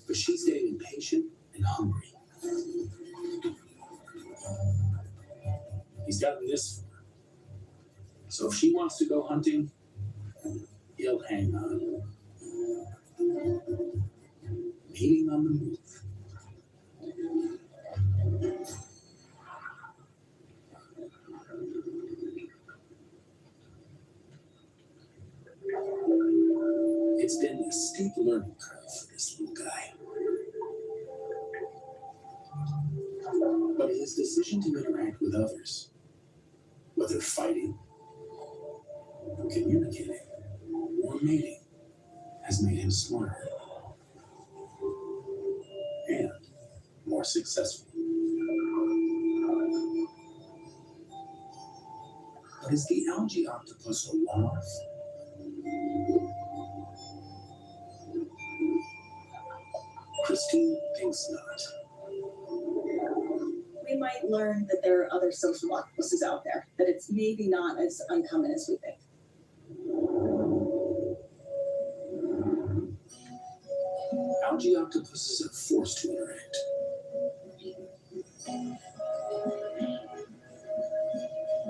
But she's getting impatient and hungry. He's gotten this far. So if she wants to go hunting, he'll hang on. Mating on the move. It's been a steep learning curve for this little guy. But his decision to interact with others, whether fighting, communicating, or mating, has made him smarter and more successful. But is the algae octopus a one-off? Christine thinks not. We might learn that there are other social octopuses out there, that it's maybe not as uncommon as we think. Algae octopuses are forced to interact.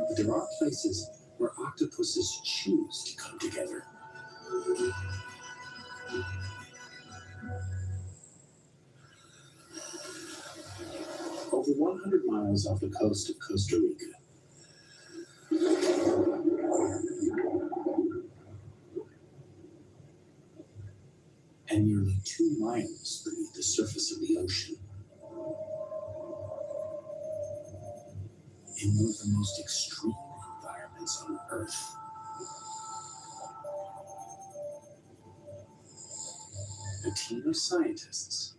But there are places where octopuses choose to come together. Over 100 miles off the coast of Costa Rica, and nearly 2 miles beneath the surface of the ocean, in one of the most extreme environments on Earth, a team of scientists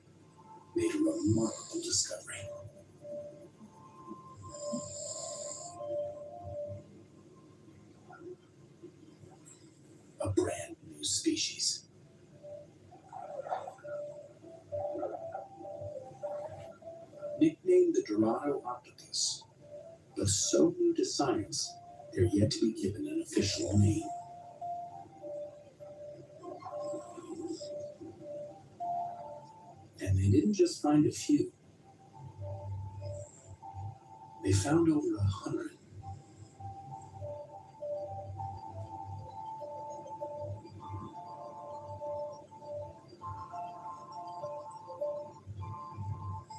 made a remarkable discovery. A brand new species. Nicknamed the Dorado octopus, though so new to science, they're yet to be given an official name. And they didn't just find a few. They found over 100.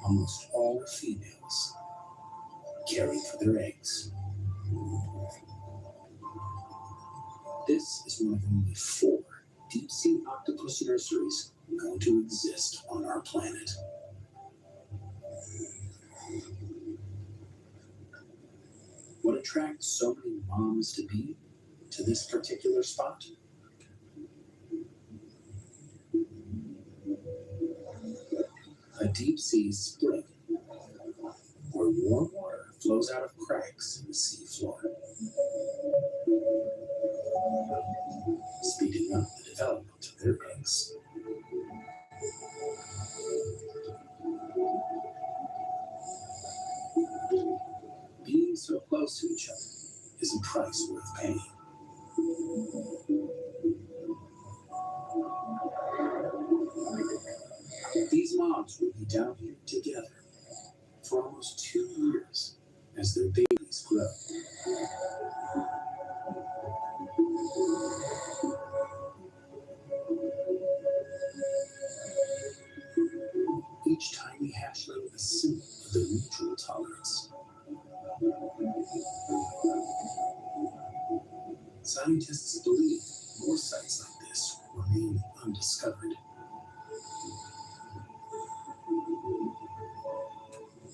Almost all females, caring for their eggs. This is one of only 4 deep-sea octopus nurseries known to exist on our planet. What attracts so many moms-to-be to this particular spot? A deep-sea spring, where warm water flows out of cracks in the sea floor, speeding up the development of their eggs. Being so close to each other is a price worth paying. These moms will be down here together for almost 2 years as their babies grow. Each tiny hatchling a symbol of their mutual tolerance. Scientists believe more sites like this remain undiscovered.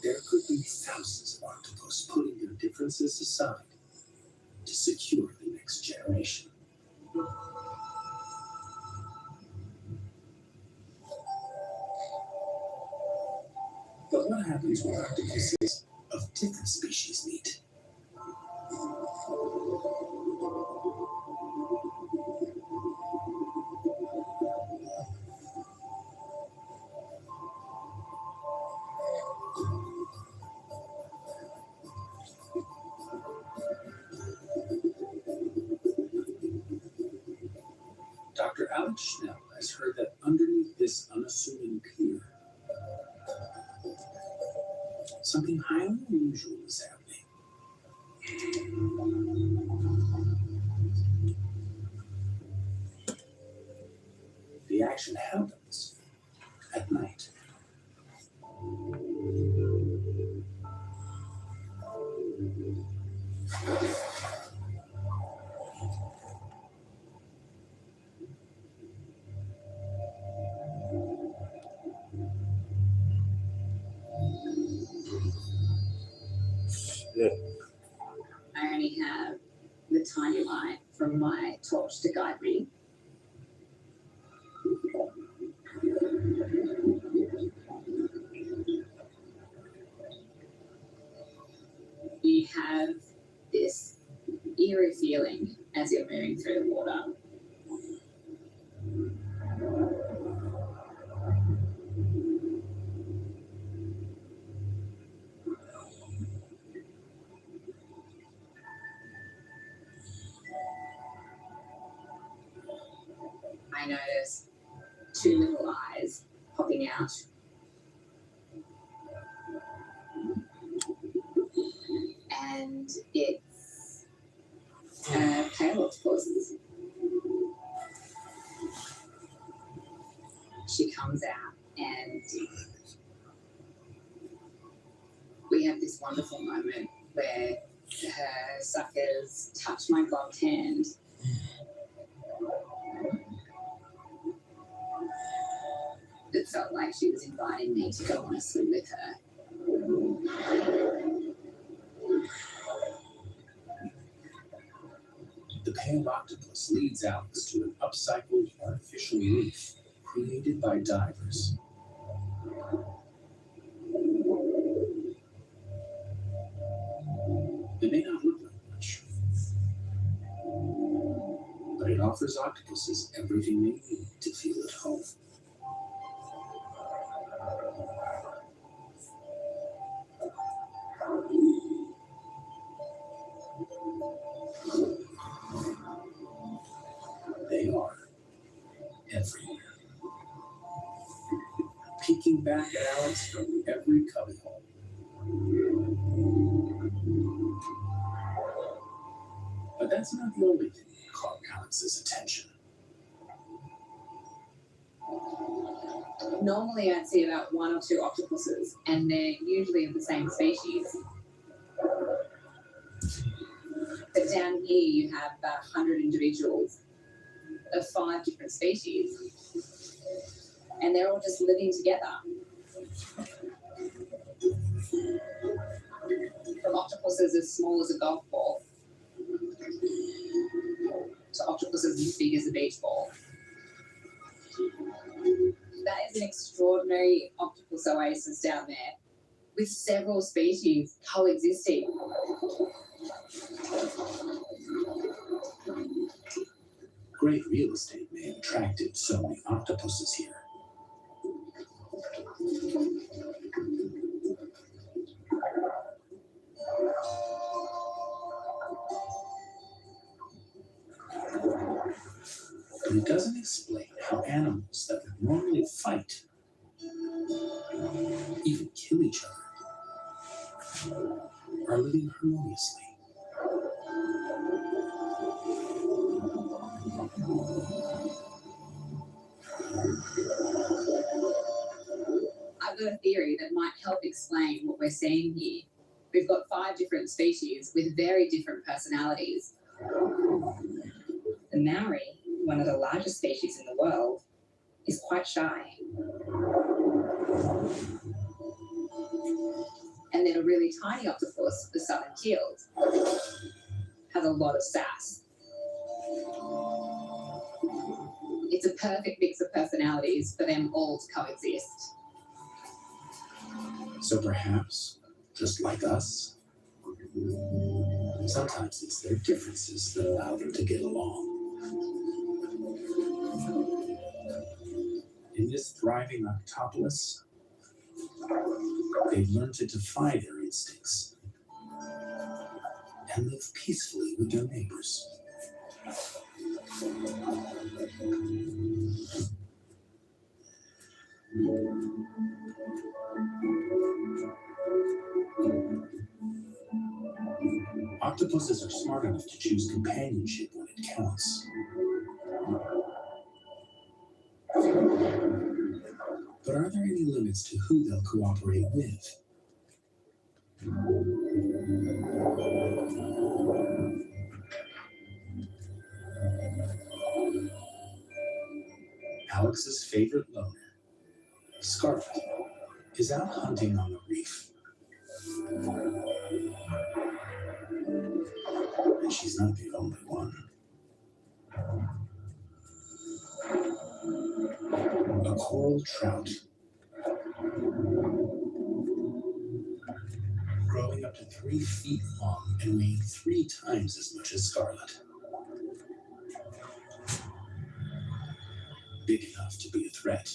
There could be thousands of octopus putting their differences aside to secure the next generation. But what happens when octopuses of different species meet? Dr. Alex Schnell has heard that underneath this unassuming pier, something highly unusual is happening. The action happens at night. I only have the tiny light from my torch to guide me. You have this eerie feeling as you're moving through the water. I notice 2 little eyes popping out. wonderful moment where her suckers touched my gloved hand. It felt like she was inviting me to go on a swim with her. The pale octopus leads Alex to an upcycled artificial reef created by divers. It may not look like much, but it offers octopuses everything they need to feel at home. They are everywhere, peeking back at Alex from every cubbyhole. But that's not the only thing that caught Alex's attention. Normally I'd see about 1 or 2 octopuses, and they're usually of the same species. But down here you have about 100 individuals of 5 different species, and they're all just living together. From octopuses as small as a golf ball to octopuses as big as a beach ball. That is an extraordinary octopus oasis down there, with several species coexisting. Great real estate may have attracted so many octopuses here. But it doesn't explain how animals that would normally fight, even kill each other, are living harmoniously. I've got a theory that might help explain what we're seeing here. We've got 5 different species with very different personalities. The Maori, one of the largest species in the world, is quite shy. And then a really tiny octopus, the southern-keeled, has a lot of sass. It's a perfect mix of personalities for them all to coexist. So perhaps, just like us, sometimes it's their differences that allow them to get along. In this thriving octopolis, they've learned to defy their instincts and live peacefully with their neighbors. Octopuses are smart enough to choose companionship when it counts. But are there any limits to who they'll cooperate with? Alex's favorite loner, Scarlet, is out hunting on the reef. And she's not the only one. A coral trout, growing up to 3 feet long and weighing 3 times as much as Scarlet. Big enough to be a threat.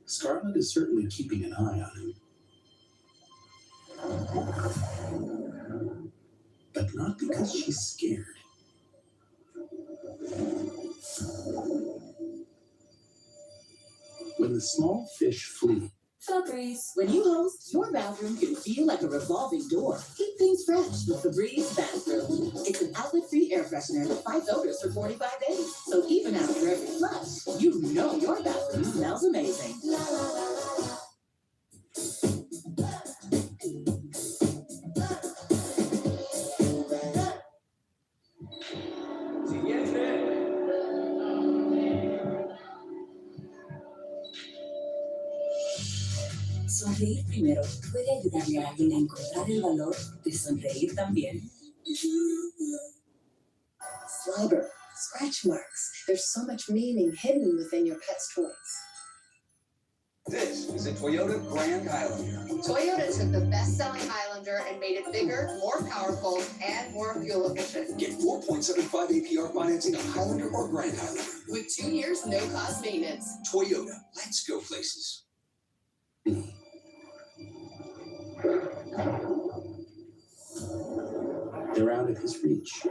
Scarlet is certainly keeping an eye on him. But not because she's scared. When the small fish flee, Febreze. When you host, your bathroom can feel like a revolving door. Keep things fresh with Febreze Bathroom. It's an outlet-free air freshener that fights odors for 45 days. So even after every flush, you know your bathroom smells amazing. La, la, la, la. Sonreír primero puede ayudarle a alguien a encontrar el valor de sonreír también. Slobber, scratch marks. There's so much meaning hidden within your pet's toys. This is a Toyota Grand Highlander. Toyota took the best-selling Highlander and made it bigger, more powerful, and more fuel efficient. Get 4.75 APR financing on Highlander or Grand Highlander. With 2 years, no-cost maintenance. Toyota, let's go places. They're out of his reach.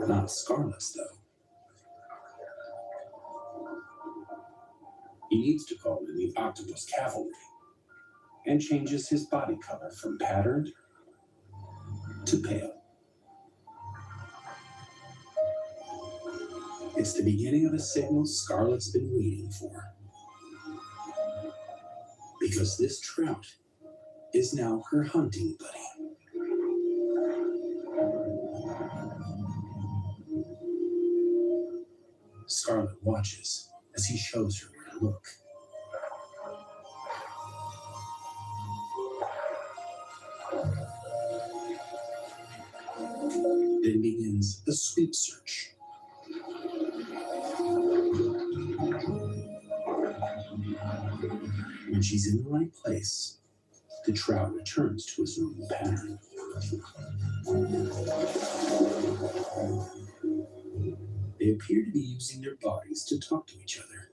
Not Scarlett, though. He needs to call in the Octopus Cavalry and changes his body color from patterned to pale. It's the beginning of a signal Scarlett's been waiting for. Because this trout is now her hunting buddy. Scarlett watches as he shows her where to look. Then begins the sweep search. When she's in the right place, the trout returns to his normal pattern. They appear to be using their bodies to talk to each other.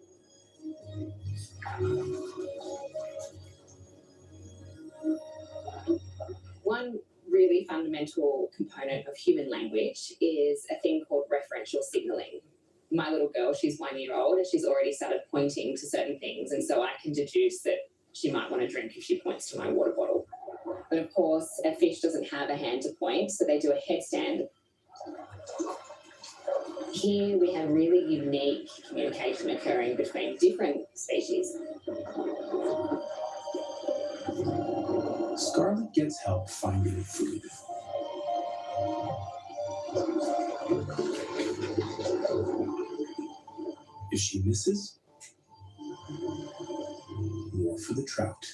One really fundamental component of human language is a thing called referential signaling. My little girl, she's 1 year old, and she's already started pointing to certain things, and so I can deduce that she might want to drink if she points to my water bottle. But of course, a fish doesn't have a hand to point, so they do a headstand. Here we have really unique communication occurring between different species. Scarlett gets help finding food. If she misses, more for the trout.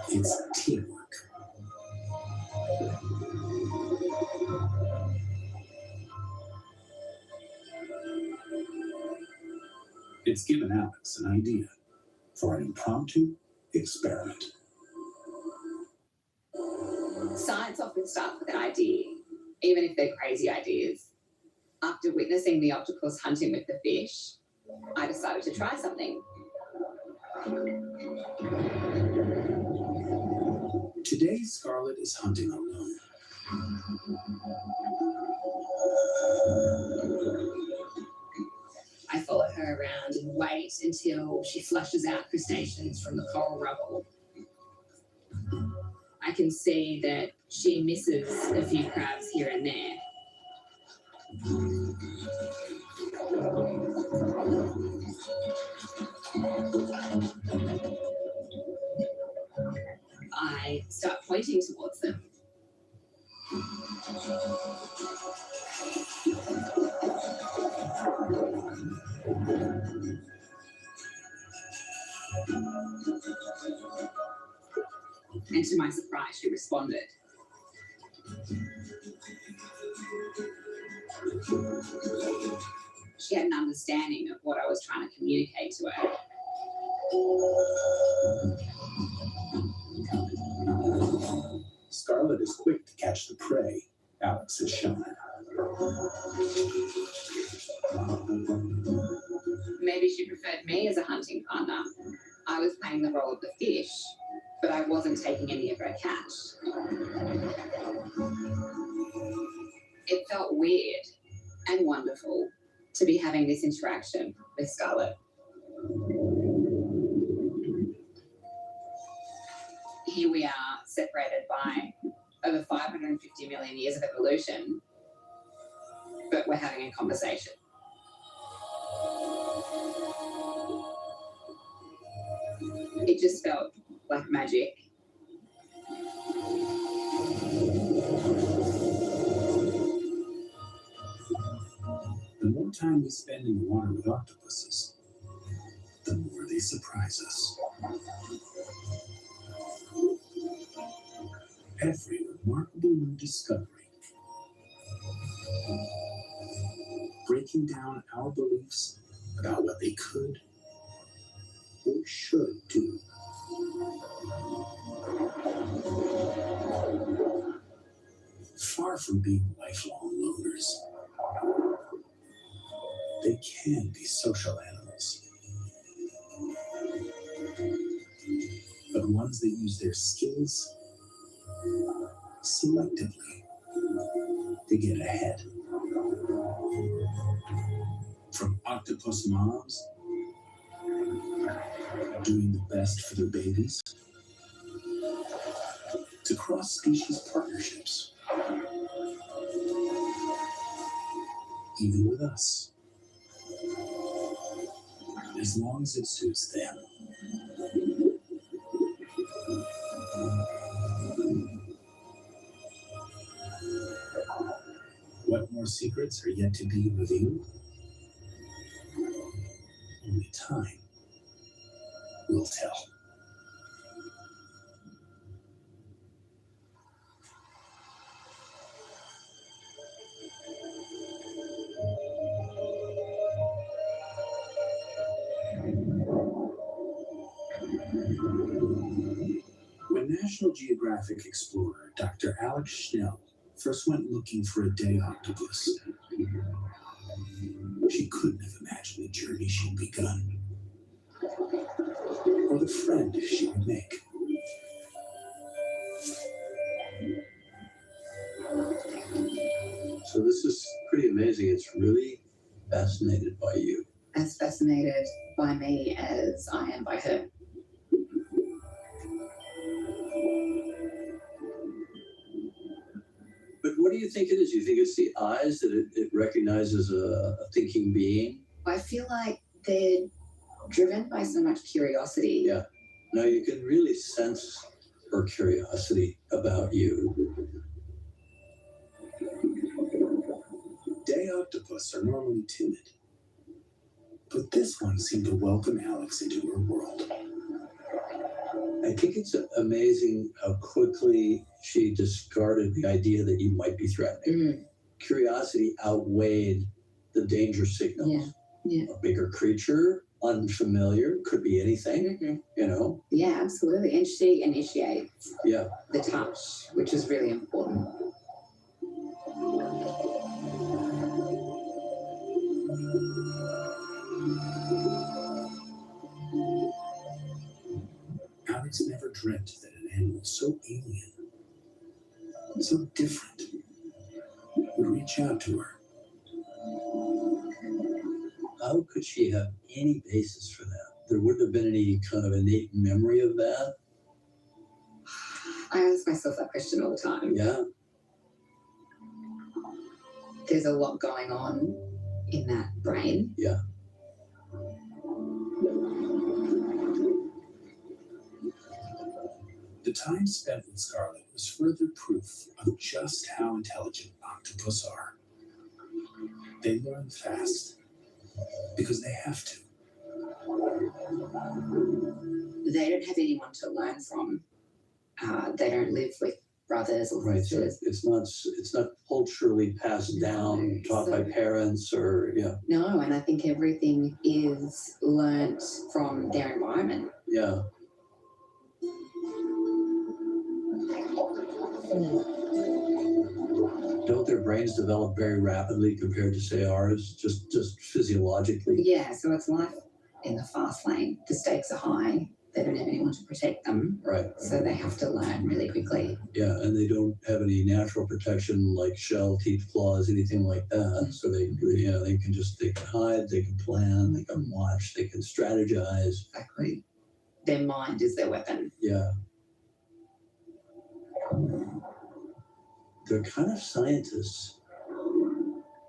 It's teamwork. It's given Alex an idea for an impromptu experiment. Science often starts with an idea, even if they're crazy ideas. After witnessing the octopus hunting with the fish, I decided to try something. Today, Scarlett is hunting alone. I follow her around and wait until she flushes out crustaceans from the coral rubble. I can see that she misses a few crabs here and there. I start pointing towards them. And to my surprise, she responded. She had an understanding of what I was trying to communicate to her. Scarlett is quick to catch the prey Alex has shown her. Maybe she preferred me as a hunting partner. I was playing the role of the fish, but I wasn't taking any of her catch. It felt weird and wonderful to be having this interaction with Scarlett. Here we are, separated by over 550 million years of evolution, but we're having a conversation. It just felt like magic. The more time we spend in the water with octopuses, the more they surprise us. Every remarkable new discovery, breaking down our beliefs about what they could or should do. Far from being lifelong loners, they can be social animals. But ones that use their skills selectively to get ahead. From octopus moms doing the best for their babies to cross-species partnerships. Even with us. As long as it suits them. What more secrets are yet to be revealed? Only time will tell. When National Geographic explorer Dr. Alex Schnell first went looking for a day octopus, she couldn't have imagined the journey she'd begun, or the friend she would make. So this is pretty amazing. It's really fascinated by you. As fascinated by me as I am by her. But what do you think it is? You think it's the eyes that it recognizes a thinking being? I feel like they're driven by so much curiosity. Yeah. Now you can really sense her curiosity about you. Day octopus are normally timid, but this one seemed to welcome Alex into her world. I think it's amazing how quickly she discarded the idea that you might be threatening. Curiosity outweighed the danger signals. Yeah. A bigger creature, unfamiliar, could be anything, you know? Yeah, absolutely. And she initiates Yeah. the touch, which is really important. Alex never dreamt that an animal so alien, so different, would reach out to her. How could she have any basis for that? There wouldn't have been any kind of innate memory of that. I ask myself that question all the time. Yeah. There's a lot going on in that brain. Yeah. The time spent with Scarlett was further proof of just how intelligent octopus are. They learn fast because they have to. They don't have anyone to learn from. They don't live with brothers or Right. So sisters. it's not culturally passed down, taught by parents or No, and I think everything is learnt from their environment. Yeah. Don't their brains develop very rapidly compared to say ours, just physiologically? Yeah, so it's life in the fast lane. The stakes are high. They don't have anyone to protect them. Right. So they have to learn really quickly. Yeah, and they don't have any natural protection like shell, teeth, claws, anything like that. So they can hide, they can plan, they can watch, they can strategize. Exactly. Their mind is their weapon. Yeah. They're kind of scientists,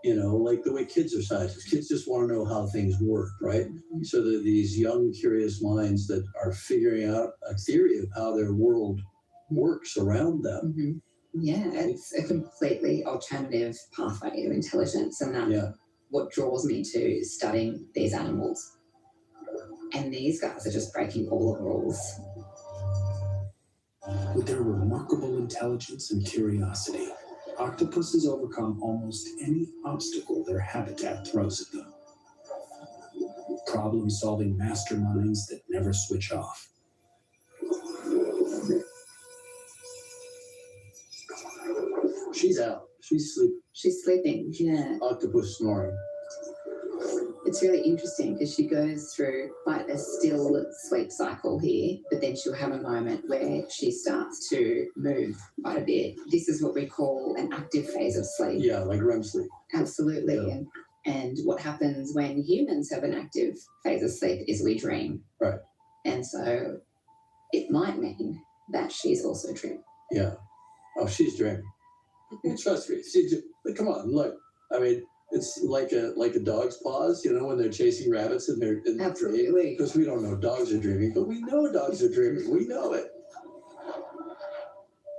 like the way kids are scientists. Kids just want to know how things work, right? So that these young, curious minds that are figuring out a theory of how their world works around them. Yeah, it's a completely alternative pathway to intelligence, and that what draws me to studying these animals. And these guys are just breaking all the rules. With their remarkable intelligence and curiosity, octopuses overcome almost any obstacle their habitat throws at them. Problem-solving masterminds that never switch off. She's out. She's sleeping. She's sleeping, yeah. Octopus snoring. It's really interesting because she goes through quite a still sleep cycle here, but then she'll have a moment where she starts to move quite a bit. This is what we call an active phase of sleep. Yeah, like REM sleep. Absolutely. Yeah. And what happens when humans have an active phase of sleep is we dream. Right. And so it might mean that she's also dreaming. Yeah. Oh, she's dreaming. Trust me. Come on, look. I mean, it's like a dog's paws, you know, when they're chasing rabbits and they're Absolutely. Because we don't know dogs are dreaming, but we know dogs are dreaming. We know it.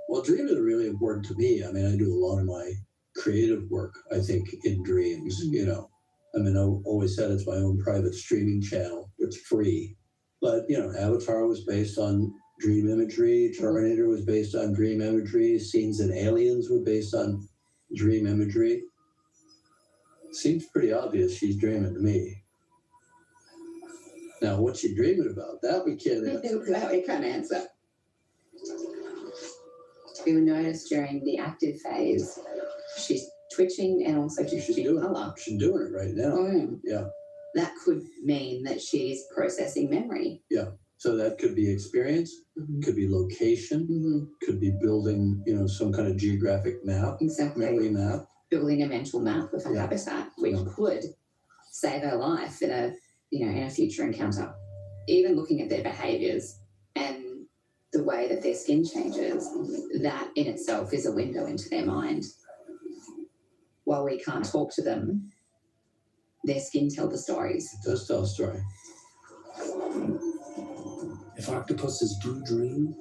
Well, dreams are really important to me. I mean, I do a lot of my creative work, I think, in dreams, you know. I mean, I always said it's my own private streaming channel. It's free. But, you know, Avatar was based on dream imagery. Terminator was based on dream imagery. Scenes in Aliens were based on dream imagery. Seems pretty obvious she's dreaming to me. Now, what's she dreaming about? That we can't answer. That we can't answer. You'll notice during the active phase, she's twitching and also She's doing color. it. She's doing it right now. Yeah. That could mean that she's processing memory. Yeah. So that could be experience, could be location, could be building, you know, some kind of geographic map, Exactly. memory map. Building a mental map of her Yeah. habitat, which could save her life in a future encounter. Even looking at their behaviors and the way that their skin changes, that in itself is a window into their mind. While we can't talk to them, their skin tells the stories. It does tell a story. If octopuses do dream,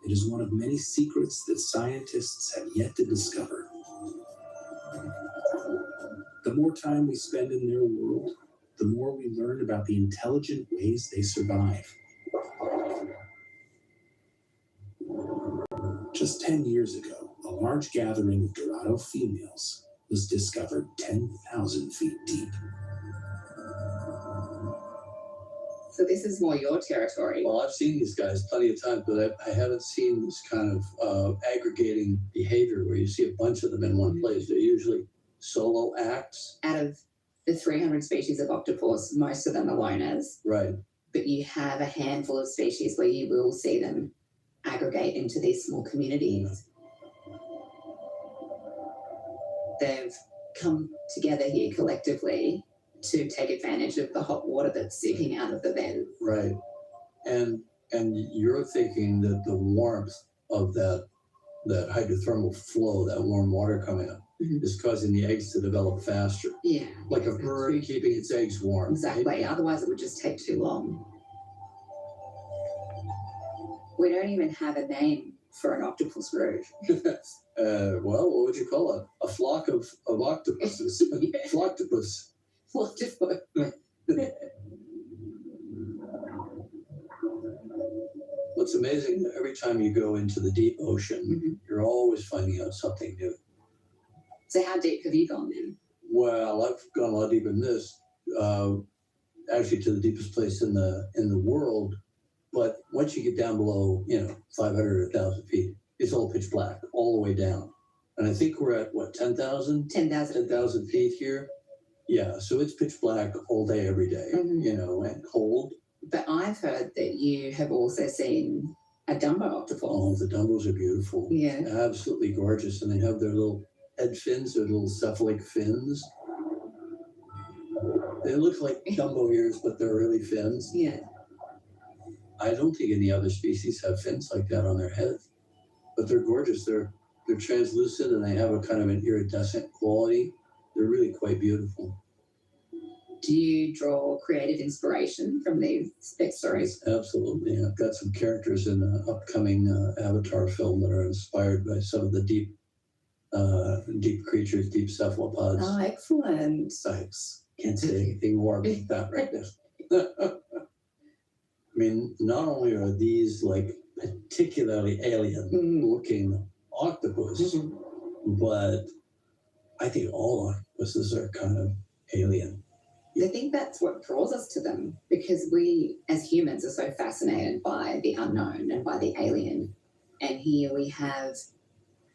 it is one of many secrets that scientists have yet to discover. The more time we spend in their world, the more we learn about the intelligent ways they survive. Just 10 years ago, a large gathering of Dorado females was discovered 10,000 feet deep. So this is more your territory. Well, I've seen these guys plenty of times, but I haven't seen this kind of aggregating behavior where you see a bunch of them in one place. They're usually solo acts. Out of the 300 species of octopus, most of them are loners. Right. But you have a handful of species where you will see them aggregate into these small communities. They've come together here collectively to take advantage of the hot water that's seeping out of the vents. Right. And you're thinking that the warmth of that hydrothermal flow, that warm water coming up, is causing the eggs to develop faster. Yeah. Like a bird keeping its eggs warm. Exactly. Right? Otherwise, it would just take too long. We don't even have a name for an octopus root. Well, what would you call it? A flock of octopuses. Flocktopus. Octopus. What's amazing, every time you go into the deep ocean, you're always finding out something new. So how deep have you gone then? Well, I've gone a lot deeper than this. Actually, to the deepest place in the world. But once you get down below, 500 or 1,000 feet, it's all pitch black all the way down. And I think we're at what, 10,000? 10,000 feet here. Yeah, so it's pitch black all day, every day, and cold. But I've heard that you have also seen a Dumbo octopus. Oh, the Dumbos are beautiful. Yeah. Absolutely gorgeous. And they have their little head fins, their little cephalic fins. They look like Dumbo ears, but they're really fins. Yeah. I don't think any other species have fins like that on their head. But they're gorgeous. They're translucent and they have a kind of an iridescent quality. They're really quite beautiful. Do you draw creative inspiration from these stories? Absolutely. I've got some characters in the upcoming Avatar film that are inspired by some of the deep deep creatures, deep cephalopods. Oh, excellent. Thanks. Can't say anything more about that right now. I mean, not only are these like particularly alien looking octopus, but I think all octopuses are kind of alien. I think that's what draws us to them, because we as humans are so fascinated by the unknown and by the alien. And here we have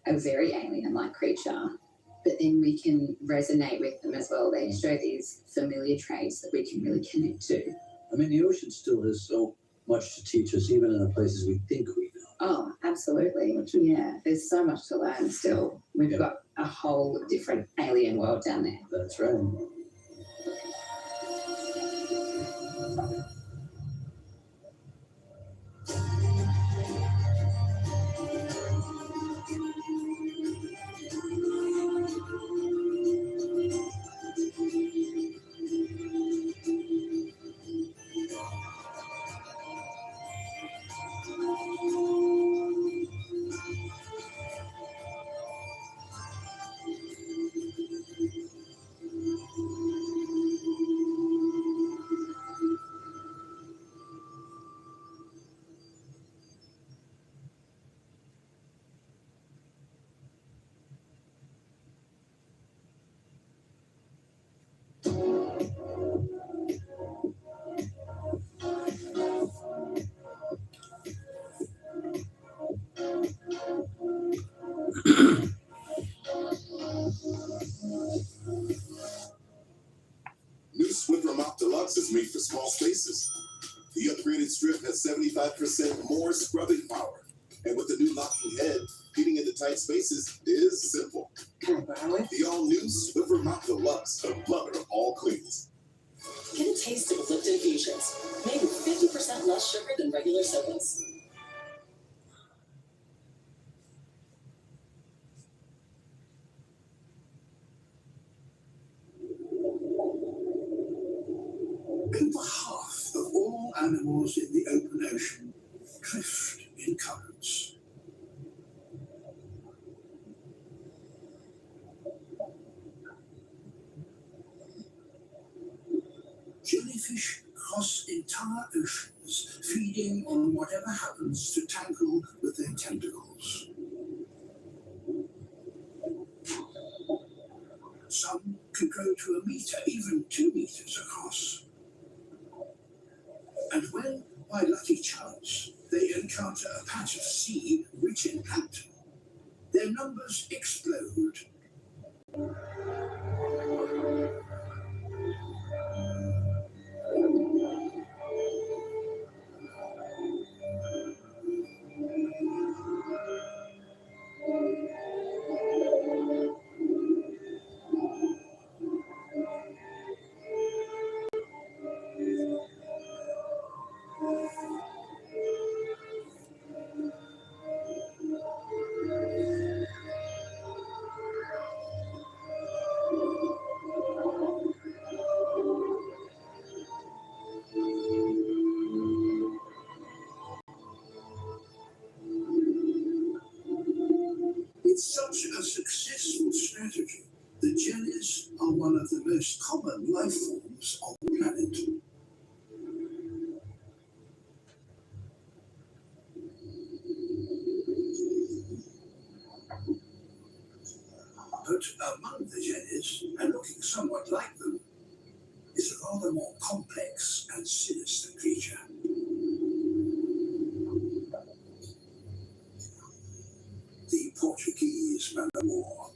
a very alien-like creature, but then we can resonate with them as well. They show these familiar traits that we can really connect to. I mean, the ocean still has so much to teach us, even in the places we think we know. Oh, absolutely. Yeah, there's so much to learn still. We've got a whole different alien world down there. That's right. New Swiffer Mop Deluxe is made for small spaces. The upgraded strip has 75% more scrubbing power. And with the new locking head, feeding into tight spaces is simple. The all-new Swiffer Mop Deluxe, the mother of all cleans. Get a taste of Lipton Fusions, made with 50% less sugar than regular sodas. Over half of all animals in the open ocean drift in currents. Jellyfish cross entire oceans, feeding on whatever happens to tangle with their tentacles. Some can grow to a meter, even 2 meters across. And when, by lucky chance, they encounter a patch of sea rich in plankton, their numbers explode. It's such a successful strategy that jellies are one of the most common life forms on the planet. But among the jellies, and looking somewhat like them, is a rather more complex and sinister creature. The Portuguese Malamor.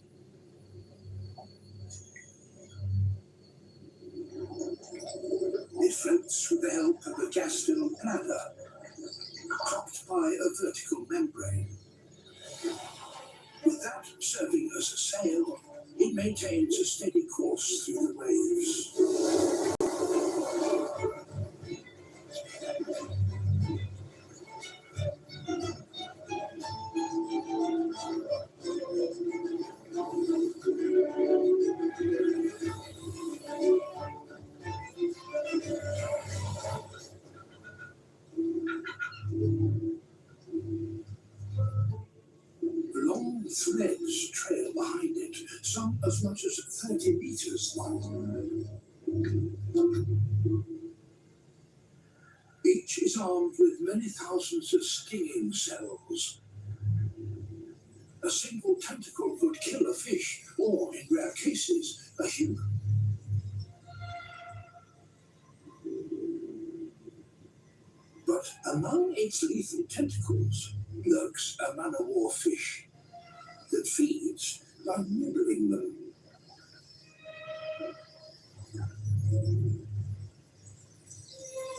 It floats with the help of a gas-filled bladder, topped by a vertical membrane. With that serving as a sail, it maintains a steady course through the waves. Long threads trail behind some as much as 30 meters wide. Each is armed with many thousands of stinging cells. A single tentacle could kill a fish, or in rare cases, a human. But among its lethal tentacles lurks a man-o'-war fish that feeds by nibbling them.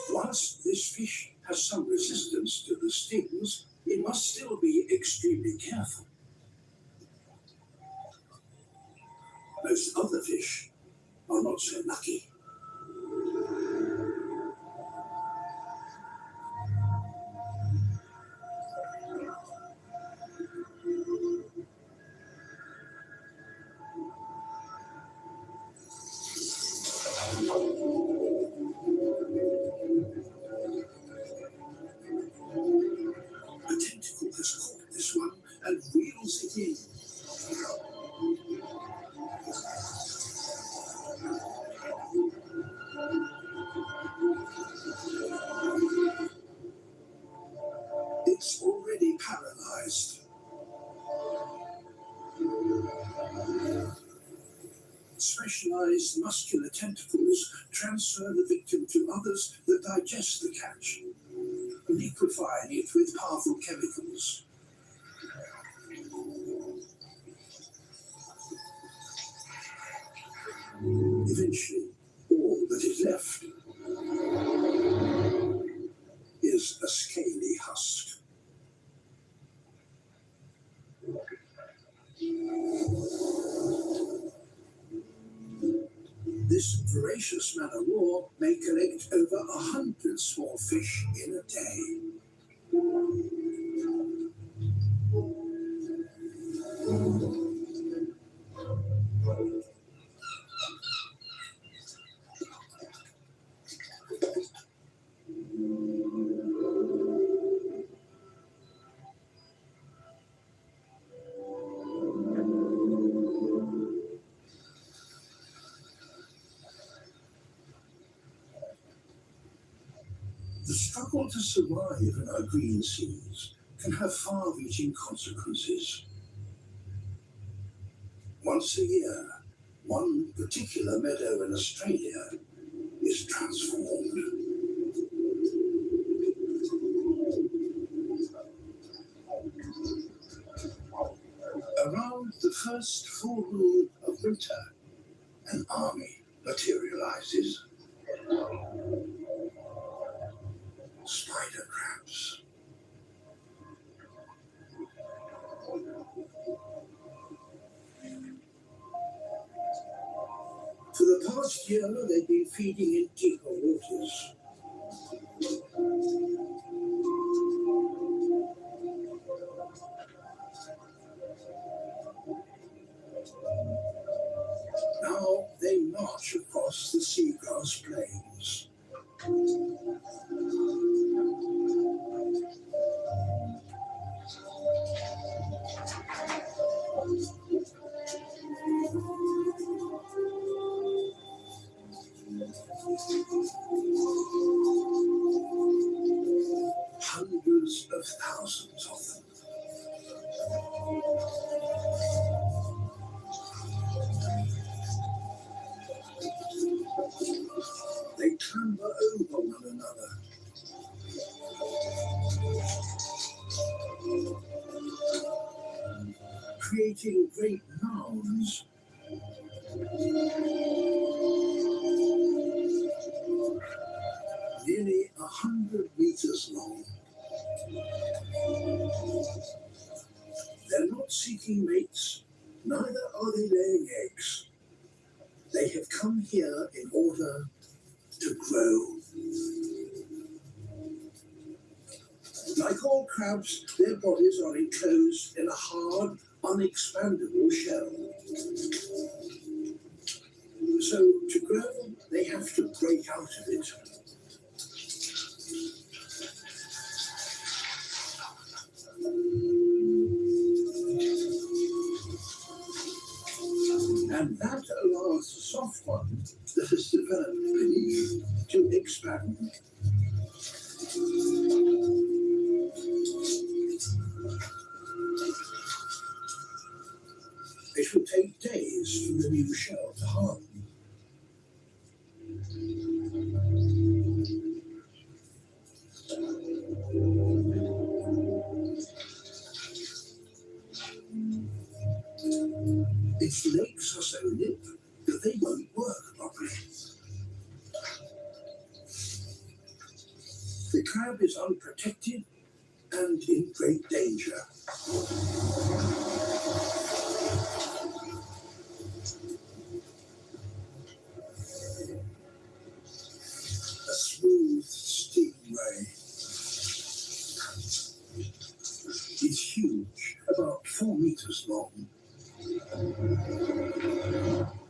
Whilst this fish has some resistance to the stings, it must still be extremely careful. Most other fish are not so lucky. A tentacle has caught this one and reels it in. It's already paralyzed. Specialized muscular tentacles transfer the victim to others that digest the catch, liquefying it with powerful chemicals. Eventually, all that is left is a scaly husk. This voracious man-o'-war may collect over 100 small fish in a day. The struggle to survive in our green seas can have far-reaching consequences. Once a year, one particular meadow in Australia is transformed. Around the first full moon of winter, an army materializes. Spider crabs. For the past year, they've been feeding in deeper waters. Now they march across the seagrass plains. Hundreds of thousands of them. They clamber over one another. Creating great mounds. Nearly 100 meters long. They're not seeking mates, neither are they laying eggs. They have come here in order to grow. Like all crabs, their bodies are enclosed in a hard, unexpandable shell. So to grow, they have to break out of it. soft one that has developed beneath to expand. It will take days for the new shell to harden. Its legs are so limp that they won't work properly. The crab is unprotected and in great danger. A smooth stingray. It's huge, about 4 meters long.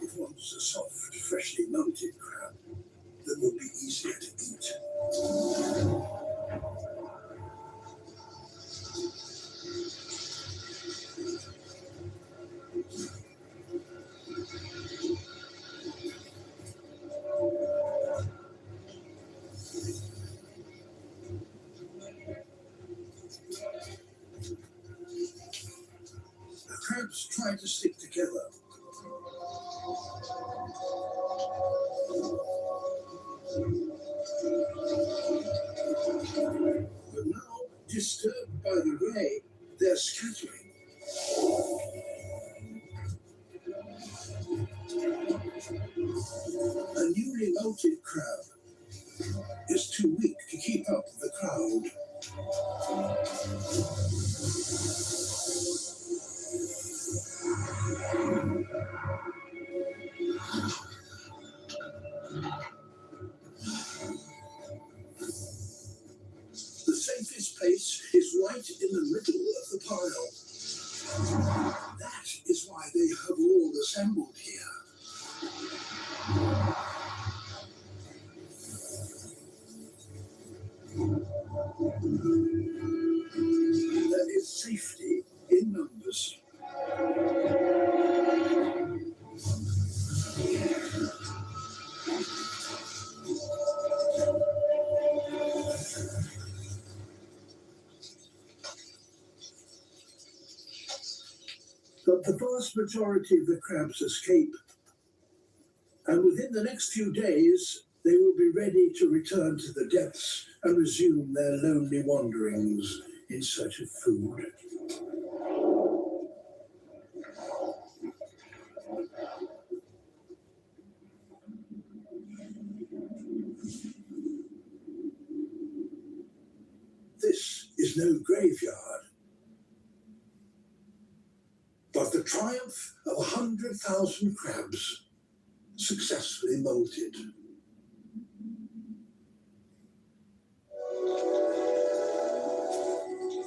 It wants a soft, freshly mounted crab that will be easier to eat. The crabs try to stick together. But now, disturbed by the ray, they're scattering. A newly molted crab is too weak to keep up with the crowd. The safest place is right in the middle of the pile. That is why they have all assembled here. There is safety in numbers. But the vast majority of the crabs escape, and within the next few days, they will be ready to return to the depths and resume their lonely wanderings in search of food. This is no graveyard, but the triumph of 100,000 crabs successfully molted.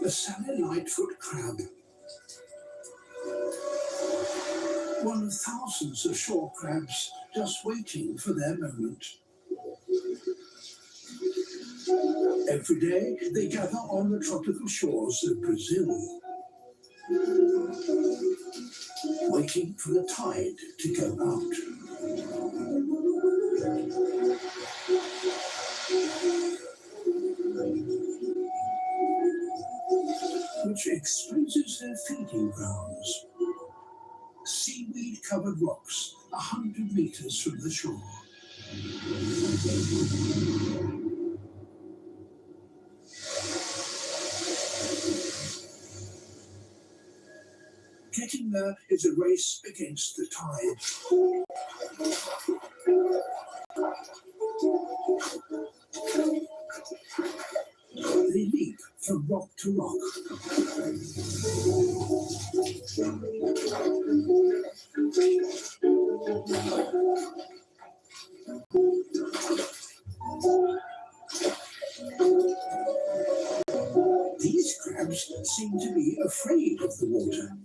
The Sally Lightfoot crab, one of thousands of shore crabs just waiting for their moment. Every day they gather on the tropical shores of Brazil, waiting for the tide to go out. Which exposes their feeding grounds. Seaweed-covered rocks 100 meters from the shore. Getting there is a race against the tide. They leap from rock to rock. These crabs seem to be afraid of the water.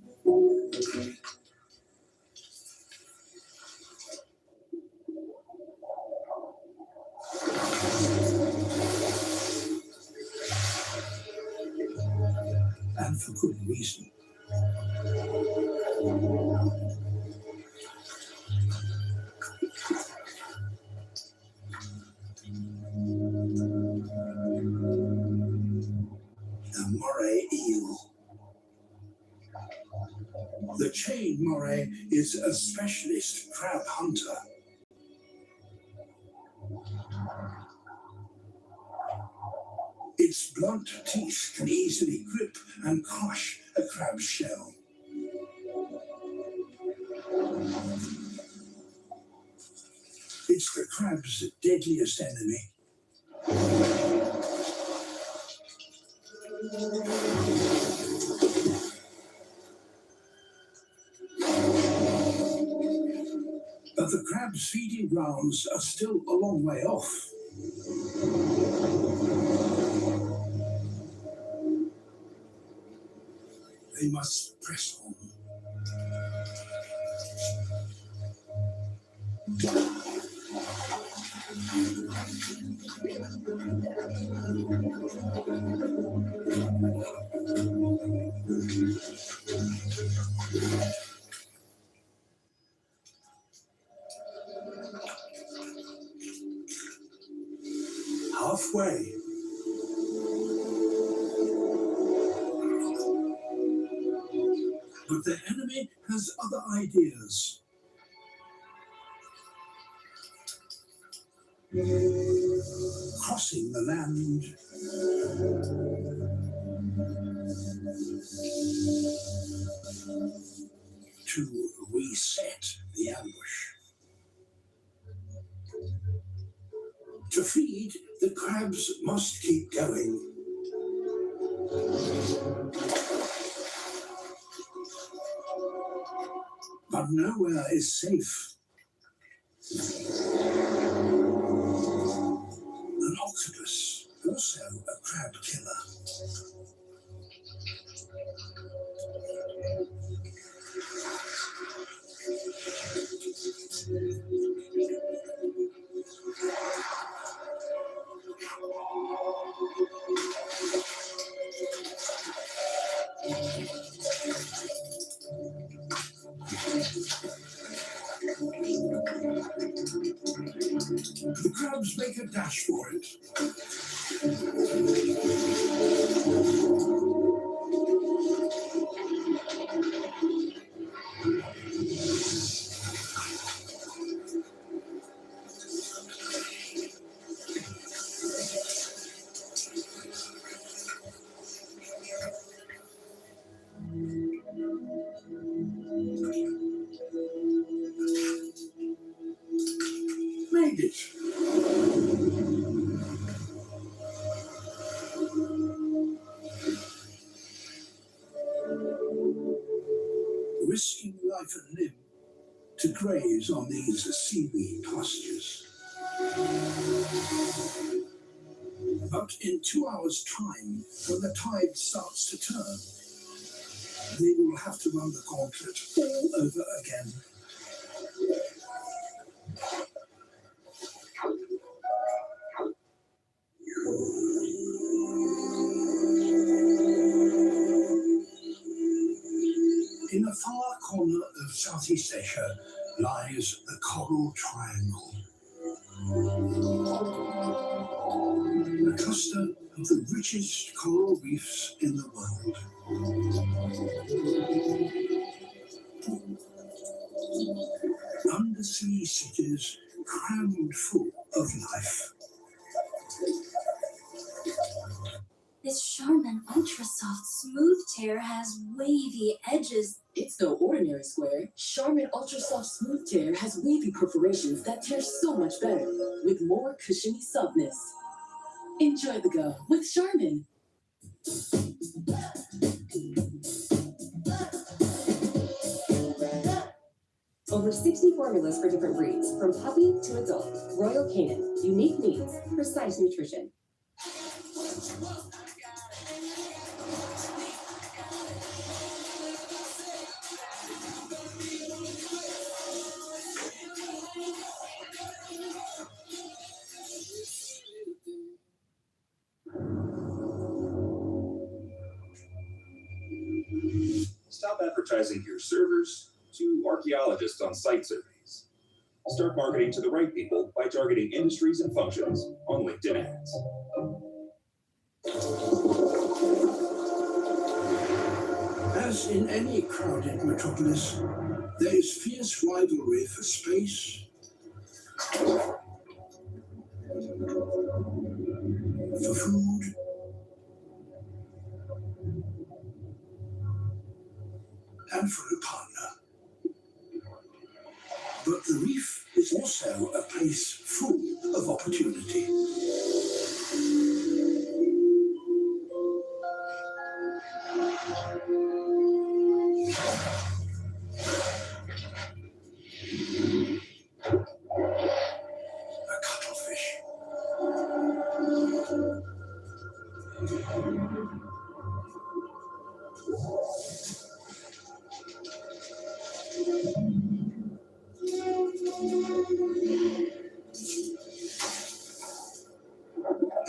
And for good reason. moray eel. The chain moray is a specialist crab hunter. Its blunt teeth can easily grip and crush a crab's shell. It's the crab's deadliest enemy. But the crab's feeding grounds are still a long way off. They must press on. Halfway. But the enemy has other ideas. Crossing the land. To reset the ambush. To feed, the crabs must keep going. But nowhere is safe. An octopus, also a crab killer. The crabs make a dash for it. Made it. Risking life and limb to graze on these seaweed pastures. But in 2 hours' time, when the tide starts to turn, they will have to run the gauntlet all over again. In a far corner of Southeast Asia lies the Coral Triangle. A cluster of the richest coral reefs in the world. Undersea cities crammed full of life. This Charmin Ultra Soft Smooth Tear has wavy edges. It's no ordinary square. Charmin Ultra Soft Smooth Tear has wavy perforations that tear so much better, with more cushiony softness. Enjoy the go with Charmin. Over 60 formulas for different breeds, from puppy to adult. Royal Canin, unique needs, precise nutrition. Stop advertising to your servers to archaeologists on site surveys. Start marketing to the right people by targeting industries and functions on LinkedIn ads. As in any crowded metropolis, there is fierce rivalry for space, for food, and for a partner. But the reef is also a place full of opportunity. A cuttlefish.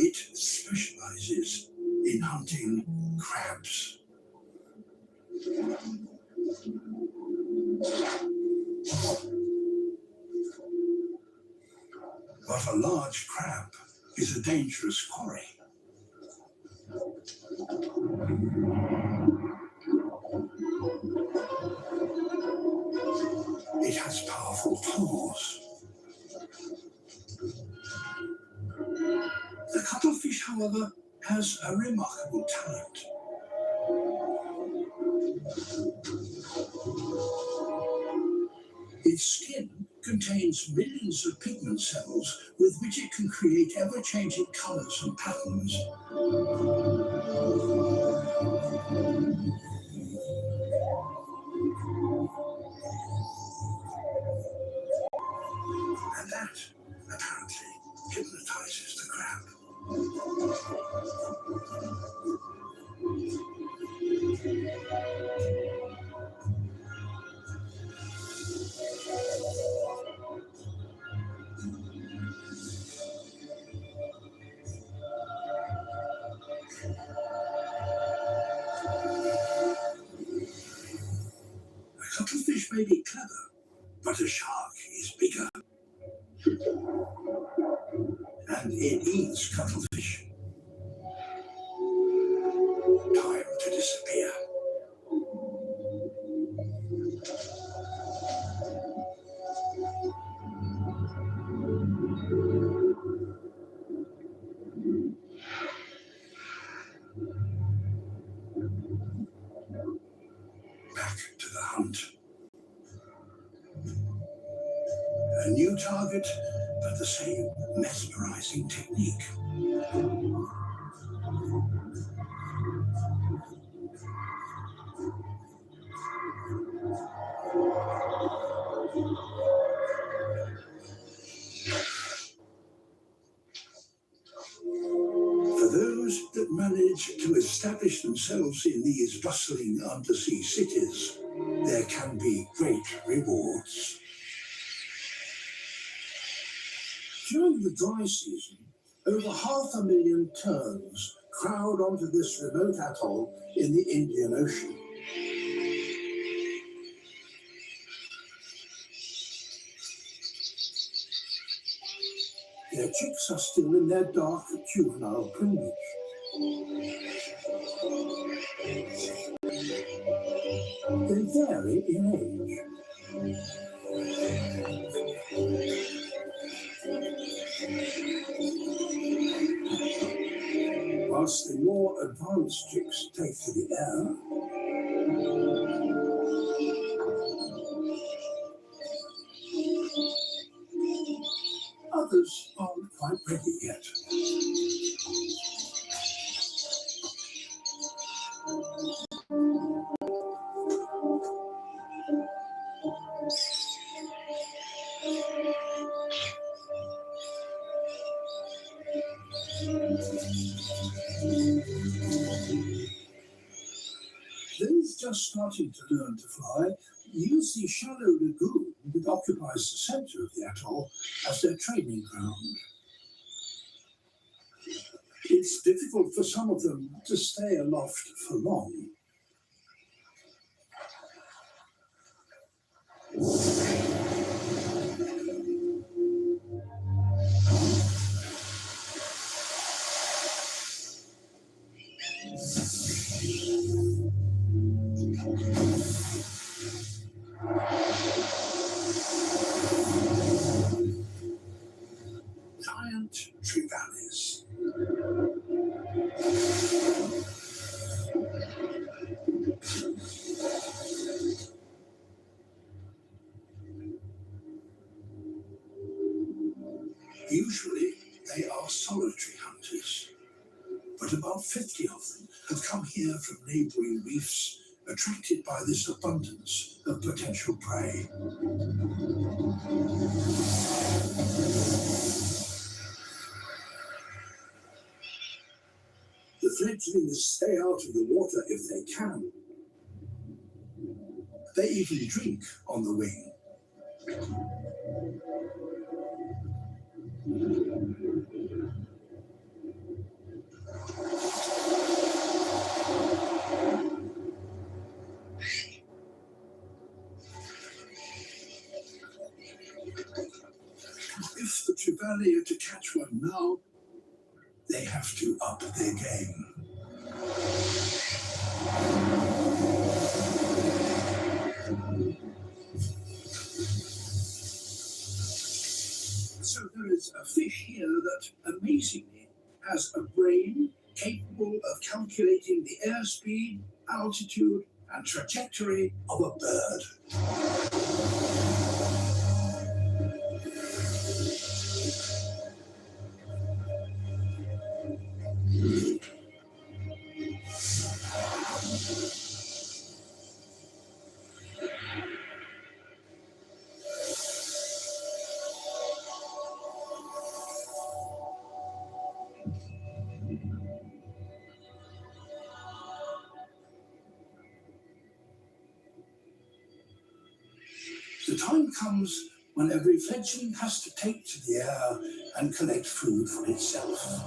It specializes in hunting crabs. But a large crab is a dangerous quarry. It has powerful claws. The cuttlefish, however, has a remarkable talent. Its skin contains millions of pigment cells with which it can create ever-changing colors and patterns. And that, apparently, hypnotizes the crab. A cuttlefish may be clever, but a shark is bigger. And it eats cuttlefish. Time to disappear. Back to the hunt. A new target, but the same mesmerizing technique. For those that manage to establish themselves in these bustling undersea cities, there can be great rewards. During the dry season, over 500,000 terns crowd onto this remote atoll in the Indian Ocean. Their chicks are still in their dark juvenile plumage. They vary in age. Whilst the more advanced chicks take to the air, others aren't quite ready yet. Those just starting to learn to fly use the shallow lagoon that occupies the center of the atoll as their training ground. It's difficult for some of them to stay aloft for long. Giant trevallies. Usually they are solitary hunters, but about 50 of them have come here from neighboring reefs, attracted by this abundance of potential prey. The fledglings stay out of the water if they can. They even drink on the wing. If the trevally are to catch one now, they have to up their game. So there is a fish here that amazingly has a brain capable of calculating the airspeed, altitude, and trajectory of a bird. The time comes when every fledgling has to take to the air and collect food for itself.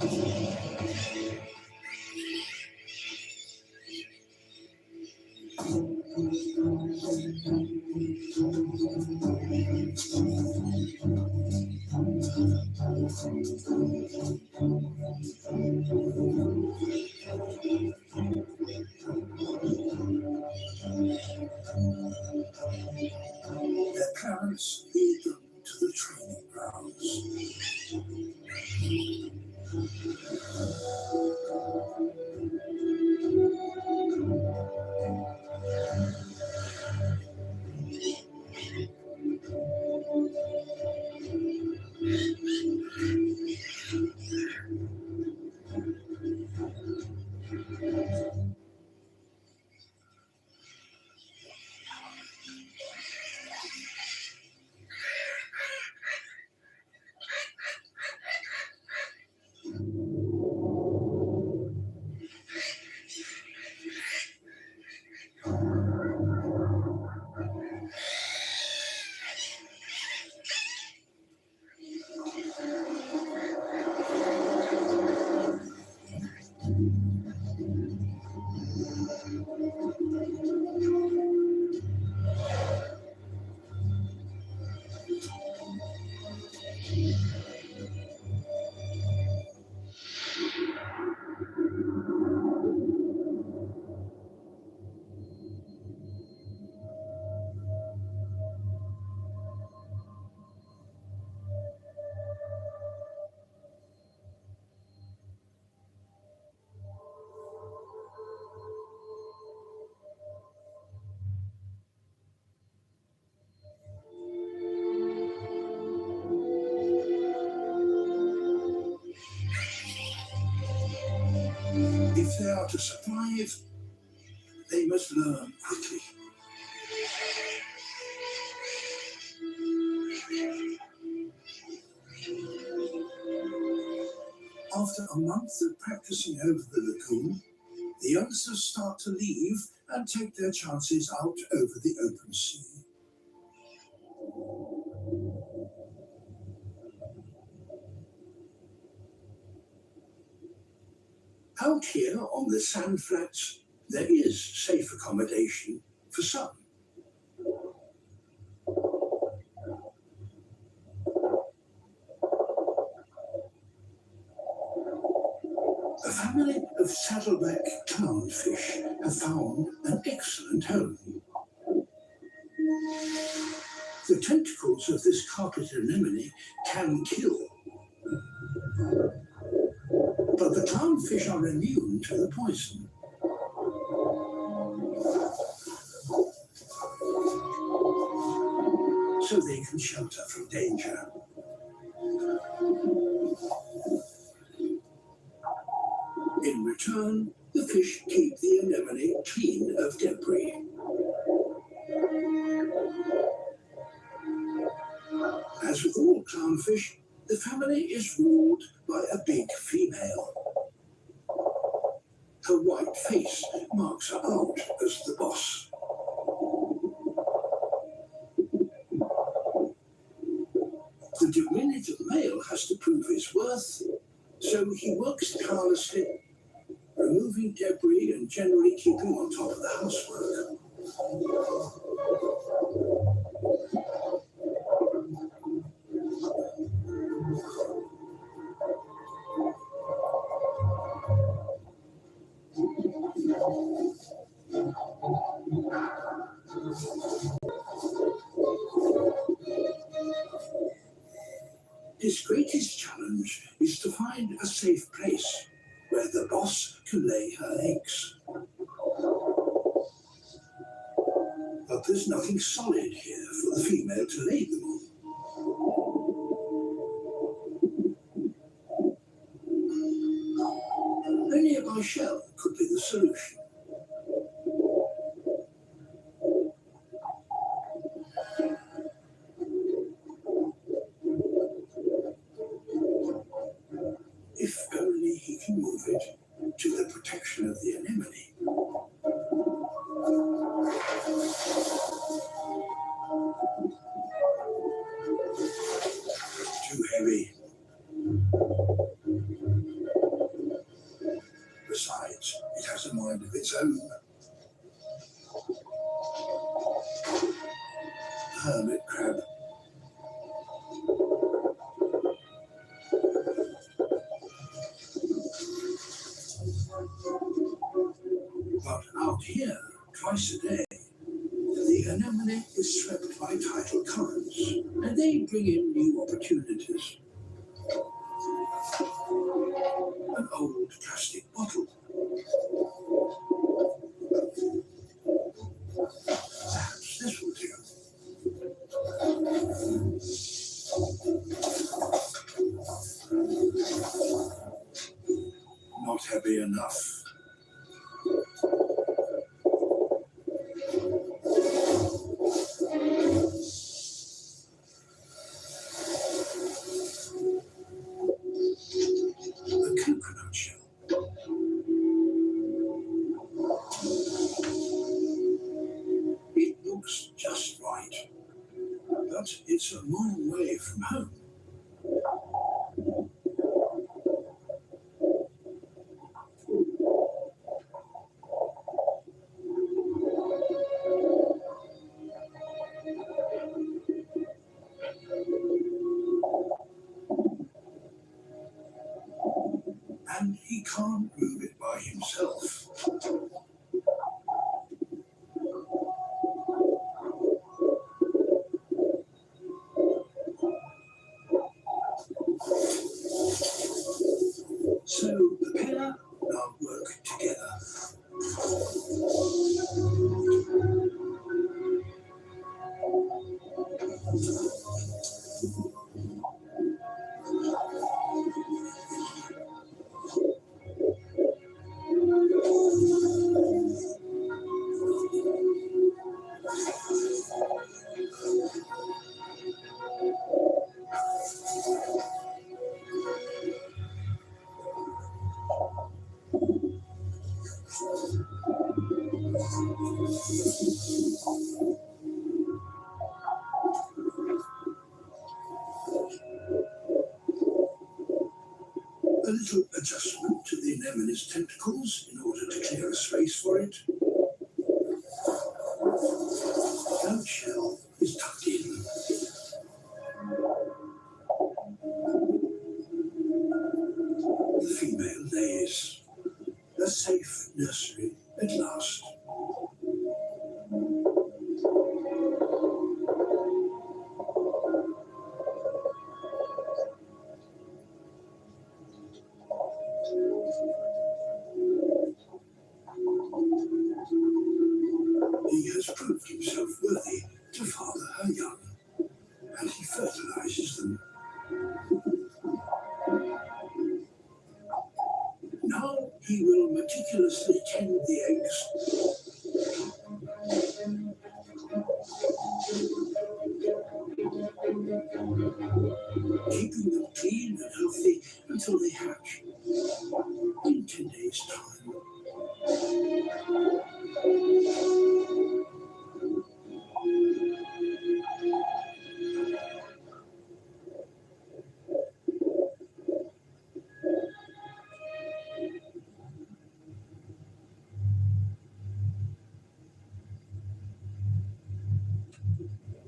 Their parents lead them to the training grounds. If they are to survive, they must learn quickly. After a month of practicing over the lagoon, the youngsters start to leave and take their chances out over the open sea. Out here on the sand flats, there is safe accommodation for some. A family of saddleback clownfish have found an excellent home. The tentacles of this carpet anemone can kill, but the clownfish are immune to the poison. So they can shelter from danger. In return, the fish keep the anemone clean of debris. As with all clownfish, the family is ruled by a big female. Her white face marks her out as the boss. The diminutive male has to prove his worth, so he works tirelessly, removing debris and generally keeping on top of the housework. His greatest challenge is to find a safe place where the boss can lay her eggs. But there's nothing solid here for the female to lay them on. A nearby shell could be the solution. If only he can move it to the protection of the anemone. Too heavy. Besides, it has a mind of its own. Hermit crab. But out here, twice a day, the anemone is swept by tidal currents, and they bring in new opportunities. An old plastic bottle. Perhaps this will do. Not heavy enough. The coconut shell. It looks just right, but it's a long way from home. And he can't move it by himself. So the pair now work together. A little adjustment to the anemone's tentacles in order to clear a space for it. That shell is tucked in. The female lays. A safe nursery at last. meticulously tend the eggs. Keeping them clean and healthy until they hatch in 10 days' time.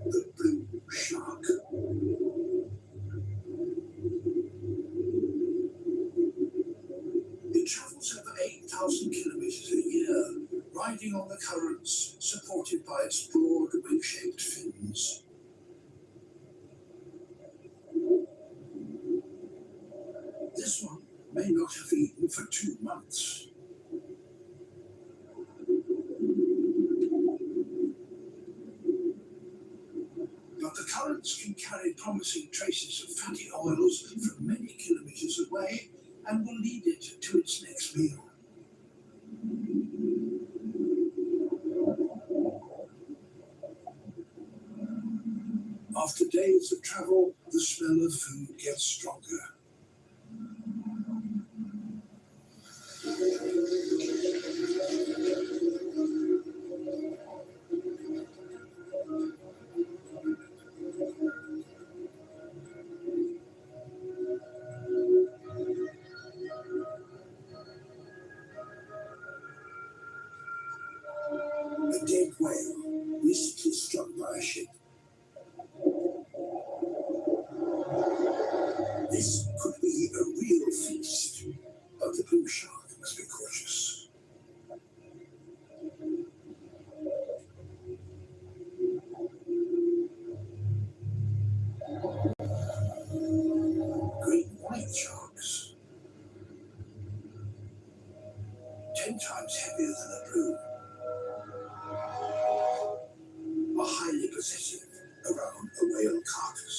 The blue shark. It travels over 8,000 kilometers a year, riding on the currents, supported by its broad wing-shaped fins. This one may not have eaten for 2 months. But the currents can carry promising traces of fatty oils from many kilometers away and will lead it to its next meal. After days of travel, the smell of food gets stronger. A dead whale recently struck by a ship. This could be a real feast, but the blue shark must be cautious. Great white sharks, 10 times heavier than a blue, are highly possessive around a whale carcass.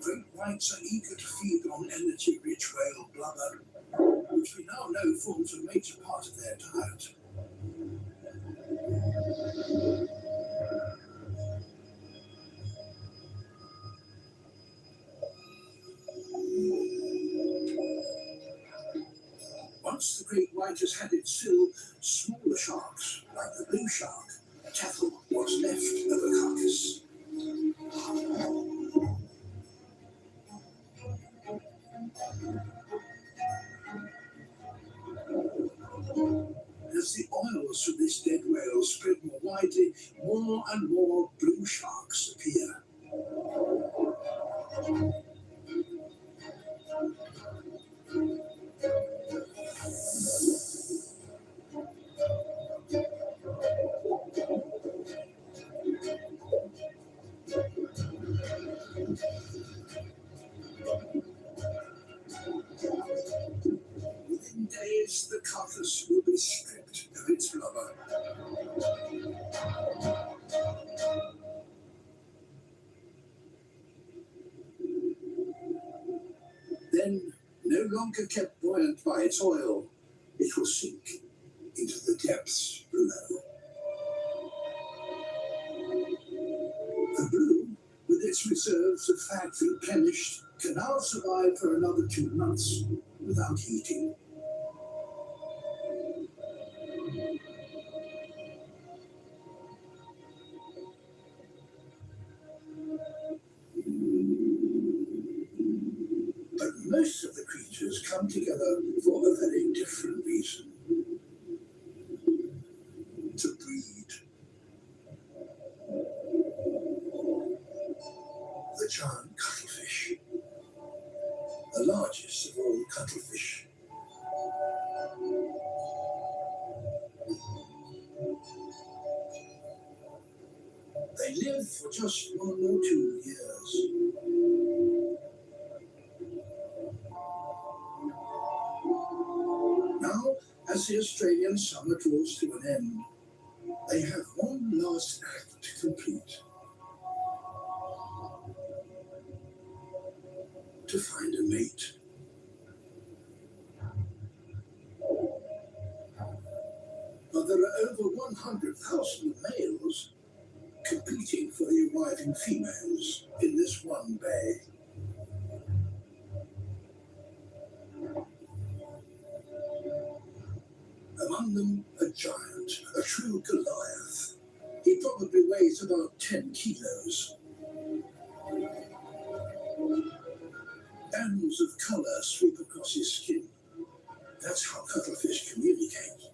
Great whites are eager to feed on energy-rich whale blubber, which we now know forms a major part of their diet. Once the great white has had its fill, smaller sharks, like the blue shark, tackle what's left of a carcass. As the oils from this dead whale spread more widely, more and more blue sharks appear. Within days, the carcass will be stripped of its blubber. Then, no longer kept buoyant by its oil, it will sink into the depths below. The blue, with its reserves of fat replenished, can now survive for another 2 months without eating. But most of the creatures come together for a very different reason. To breed. The giant cuttlefish, the largest of all cuttlefish. They live for just 1 or 2 years. Now, as the Australian summer draws to an end, they have one last act to complete. To find a mate. But there are over 100,000 males competing for the arriving females in this one bay. Among them, a giant, a true Goliath. He probably weighs about 10 kilos. Bands of colour sweep across his skin. That's how cuttlefish communicate.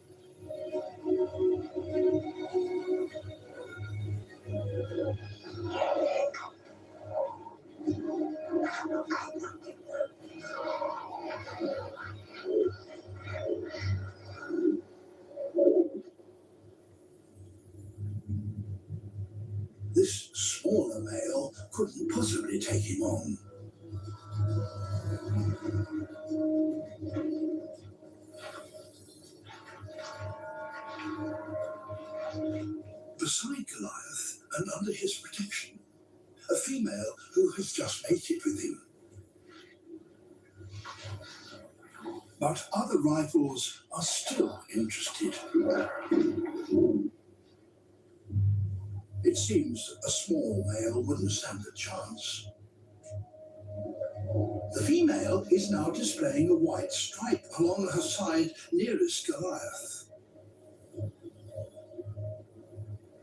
This smaller male couldn't possibly take him on. Beside Goliath and under his protection, a female who has just mated with him. But other rivals are still interested. It seems a small male wouldn't stand a chance. The female is now displaying a white stripe along her side nearest Goliath.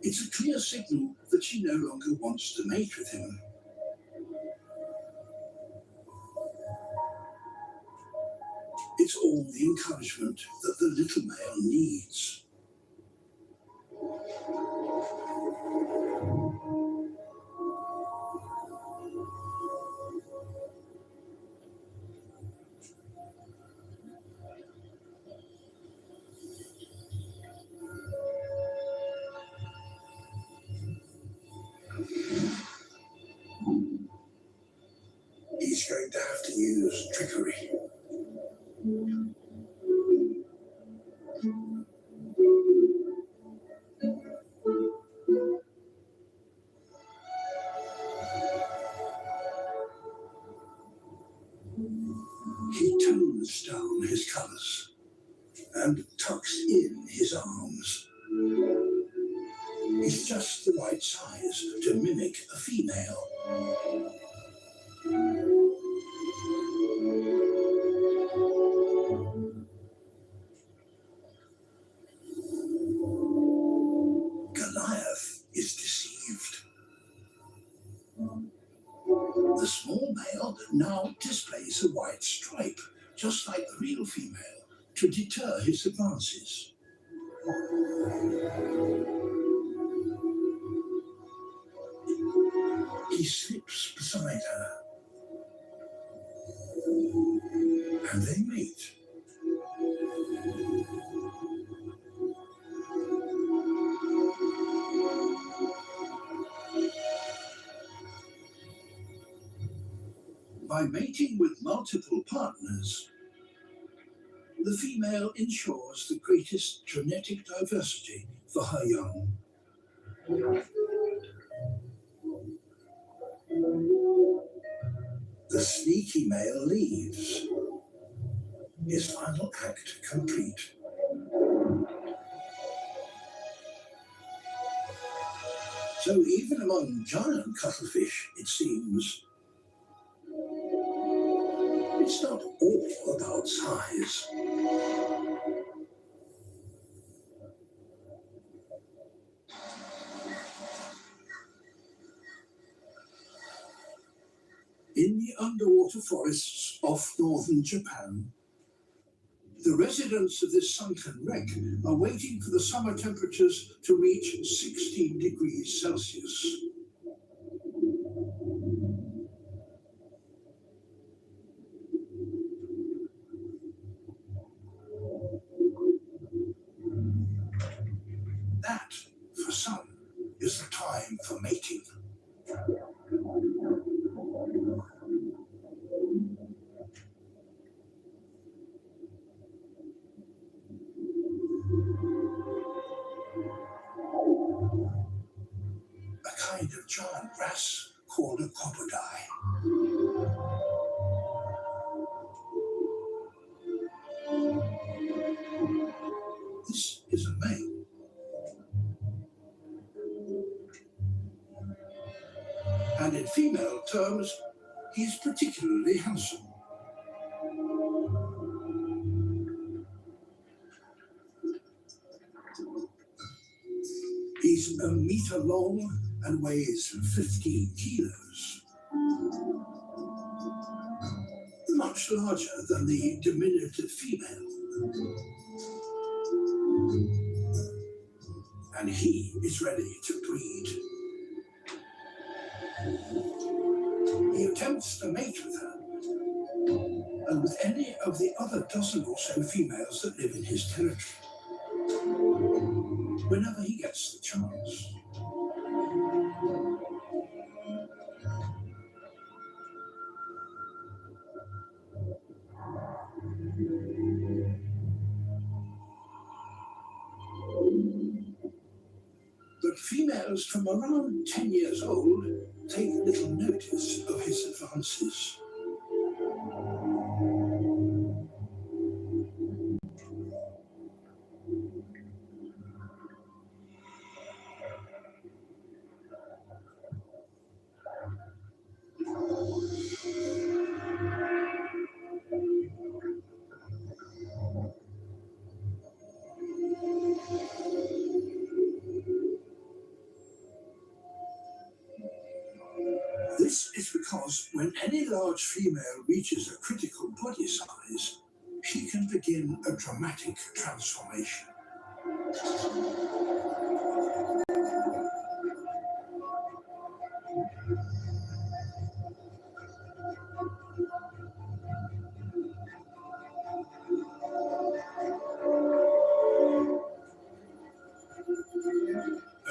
It's a clear signal that she no longer wants to mate with him. It's all the encouragement that the little male needs. He's going to have to use trickery. He tones down his colours and tucks in his arms. He's just the right size to mimic a female. Goliath is deceived. The small male now displays a white stripe, just like the real female, to deter his advances. He slips beside her, and they mate. By mating with multiple partners, the female ensures the greatest genetic diversity for her young. The sneaky male leaves, his final act complete. So even among giant cuttlefish, it seems, it's not all about size. In the underwater forests off northern Japan, the residents of this sunken wreck are waiting for the summer temperatures to reach 16 degrees Celsius. That, for some, is the of time for mating. A kind of giant grass called a copodie. This is a male. And in female terms, he's particularly handsome. He's a meter long and weighs 15 kilos. Much larger than the diminutive female. And he is ready to breed. He attempts to mate with her, and with any of the other dozen or so females that live in his territory, whenever he gets the chance. But females from around 10 years old take little notice of his advances. This is because when any large female reaches a critical body size, she can begin a dramatic transformation.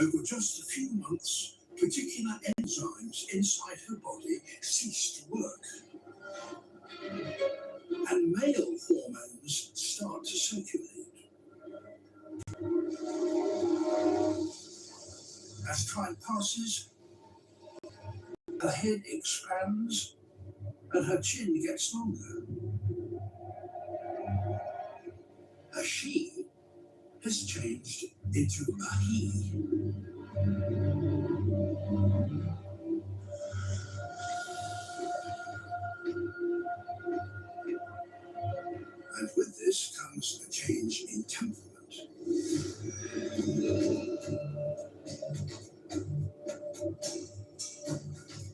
Over just a few months, particular enzymes inside her body cease to work. And male hormones start to circulate. As time passes, her head expands and her chin gets longer. A she has changed into a he. And with this comes a change in temperament.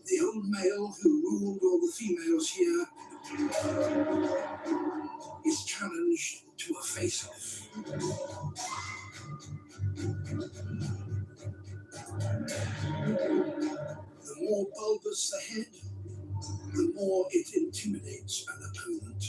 The old male who ruled all the females here is challenged to a face-off. The more bulbous the head, the more it intimidates an opponent.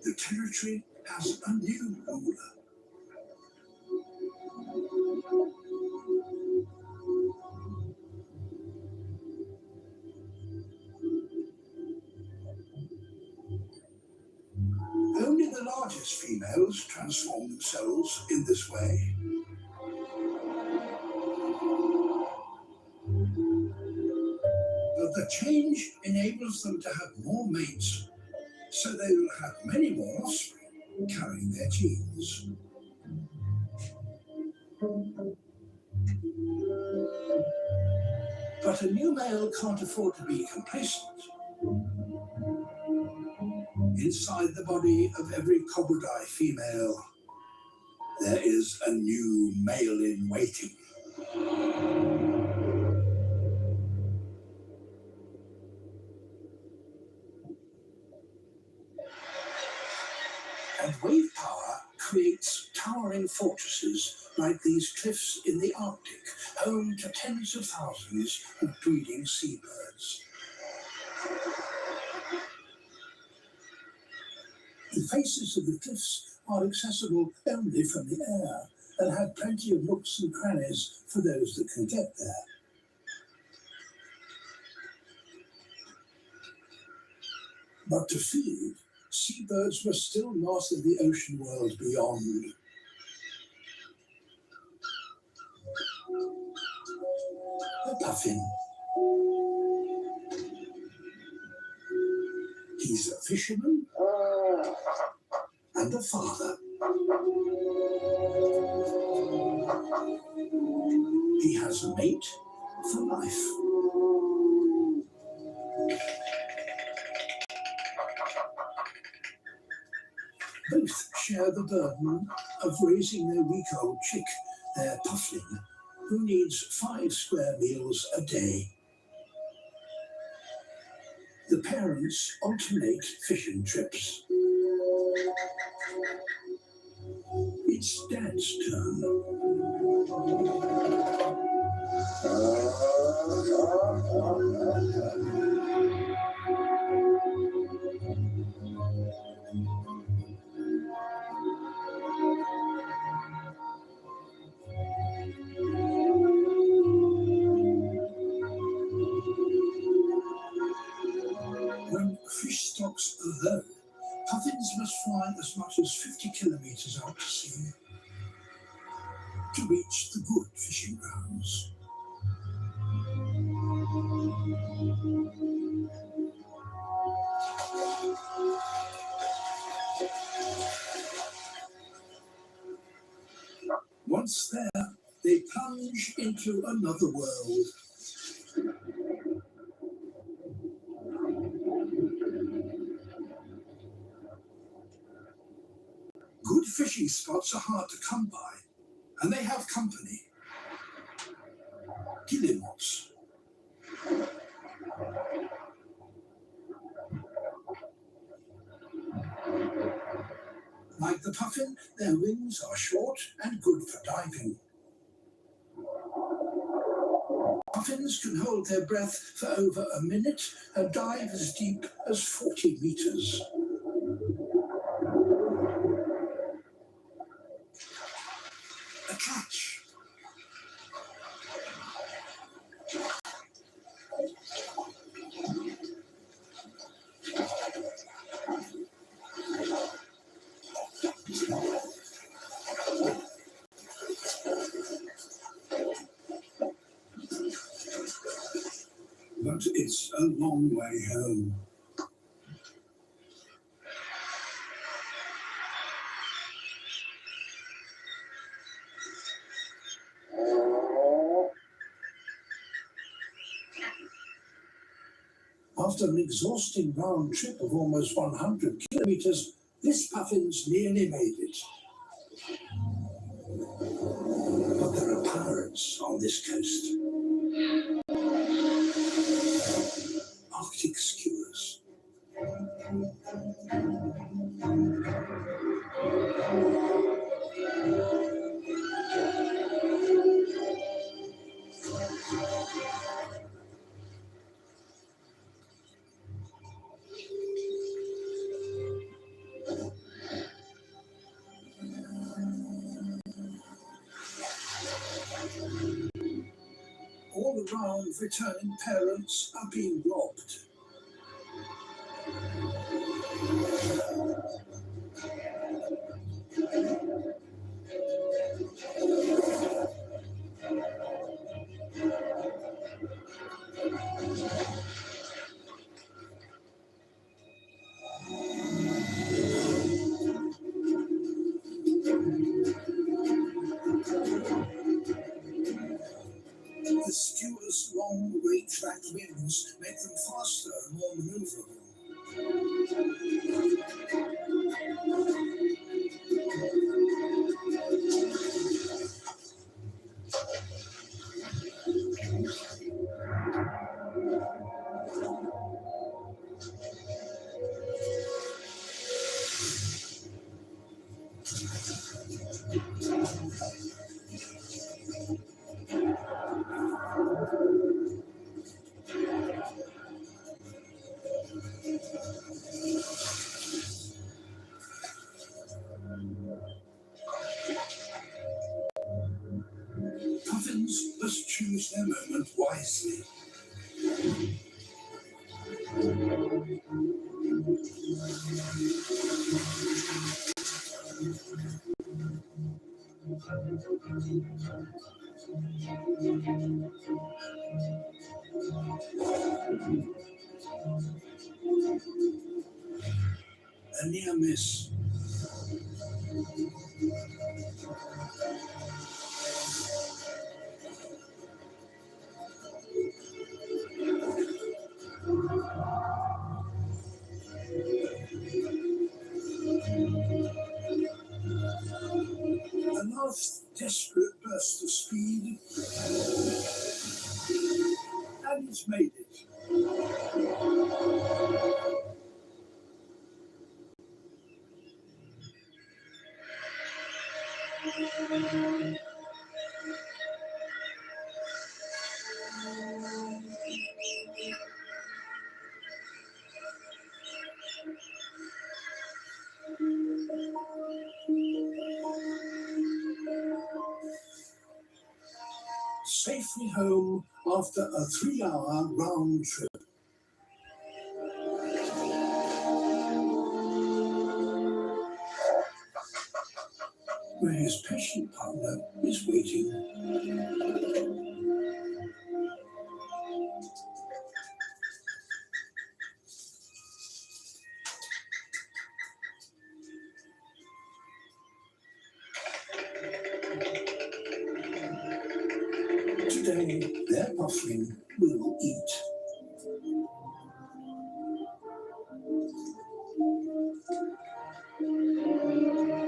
The territory has a new ruler. Only the largest females transform themselves in this way. But the change enables them to have more mates, so they will have many more offspring carrying their genes. But a new male can't afford to be complacent. Inside the body of every cobodai female, there is a new male in waiting. And wave power creates towering fortresses like these cliffs in the Arctic, home to tens of thousands of breeding seabirds. The faces of the cliffs are accessible only from the air and have plenty of nooks and crannies for those that can get there. But to feed, seabirds were still north of the ocean world beyond. A puffin. He's a fisherman and a father. He has a mate for life. Both share the burden of raising their week-old chick, their puffling, who needs 5 square meals a day. The parents alternate fishing trips. It's Dad's turn. When fish stocks are low, puffins must fly as much as 50 kilometers out to sea to reach the good fishing grounds. Once there, they plunge into another world. Good fishing spots are hard to come by, and they have company. Guillemots. Like the puffin, their wings are short and good for diving. Puffins can hold their breath for over a minute and dive as deep as 40 meters. A catch. But it's a long way home. After an exhausting round trip of almost 100 kilometers, this puffin's nearly made it. But there are pirates on this coast. Arctic skuas. All around, returning parents are being robbed. The skuas' long, weight-tracked wings make them precisely. A near miss. A last desperate burst of speed, and he's made it. Safely home after a 3-hour round trip. Where his patient partner is waiting. Today, their puffling will eat.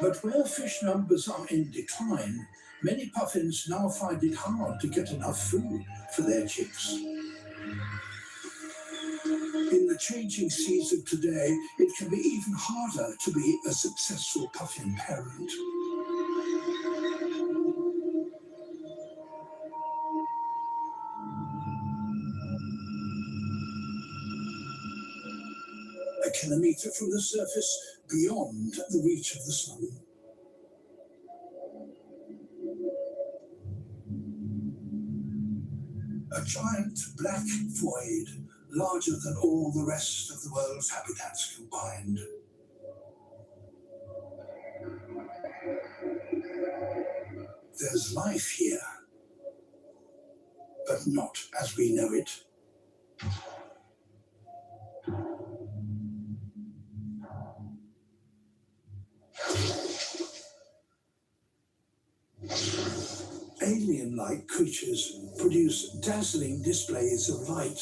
But where fish numbers are in decline, many puffins now find it hard to get enough food for their chicks. In the changing seas of today, it can be even harder to be a successful puffin parent. A kilometre from the surface, beyond the reach of the sun. A giant black void, larger than all the rest of the world's habitats combined. There's life here, but not as we know it. Alien-like creatures produce dazzling displays of light.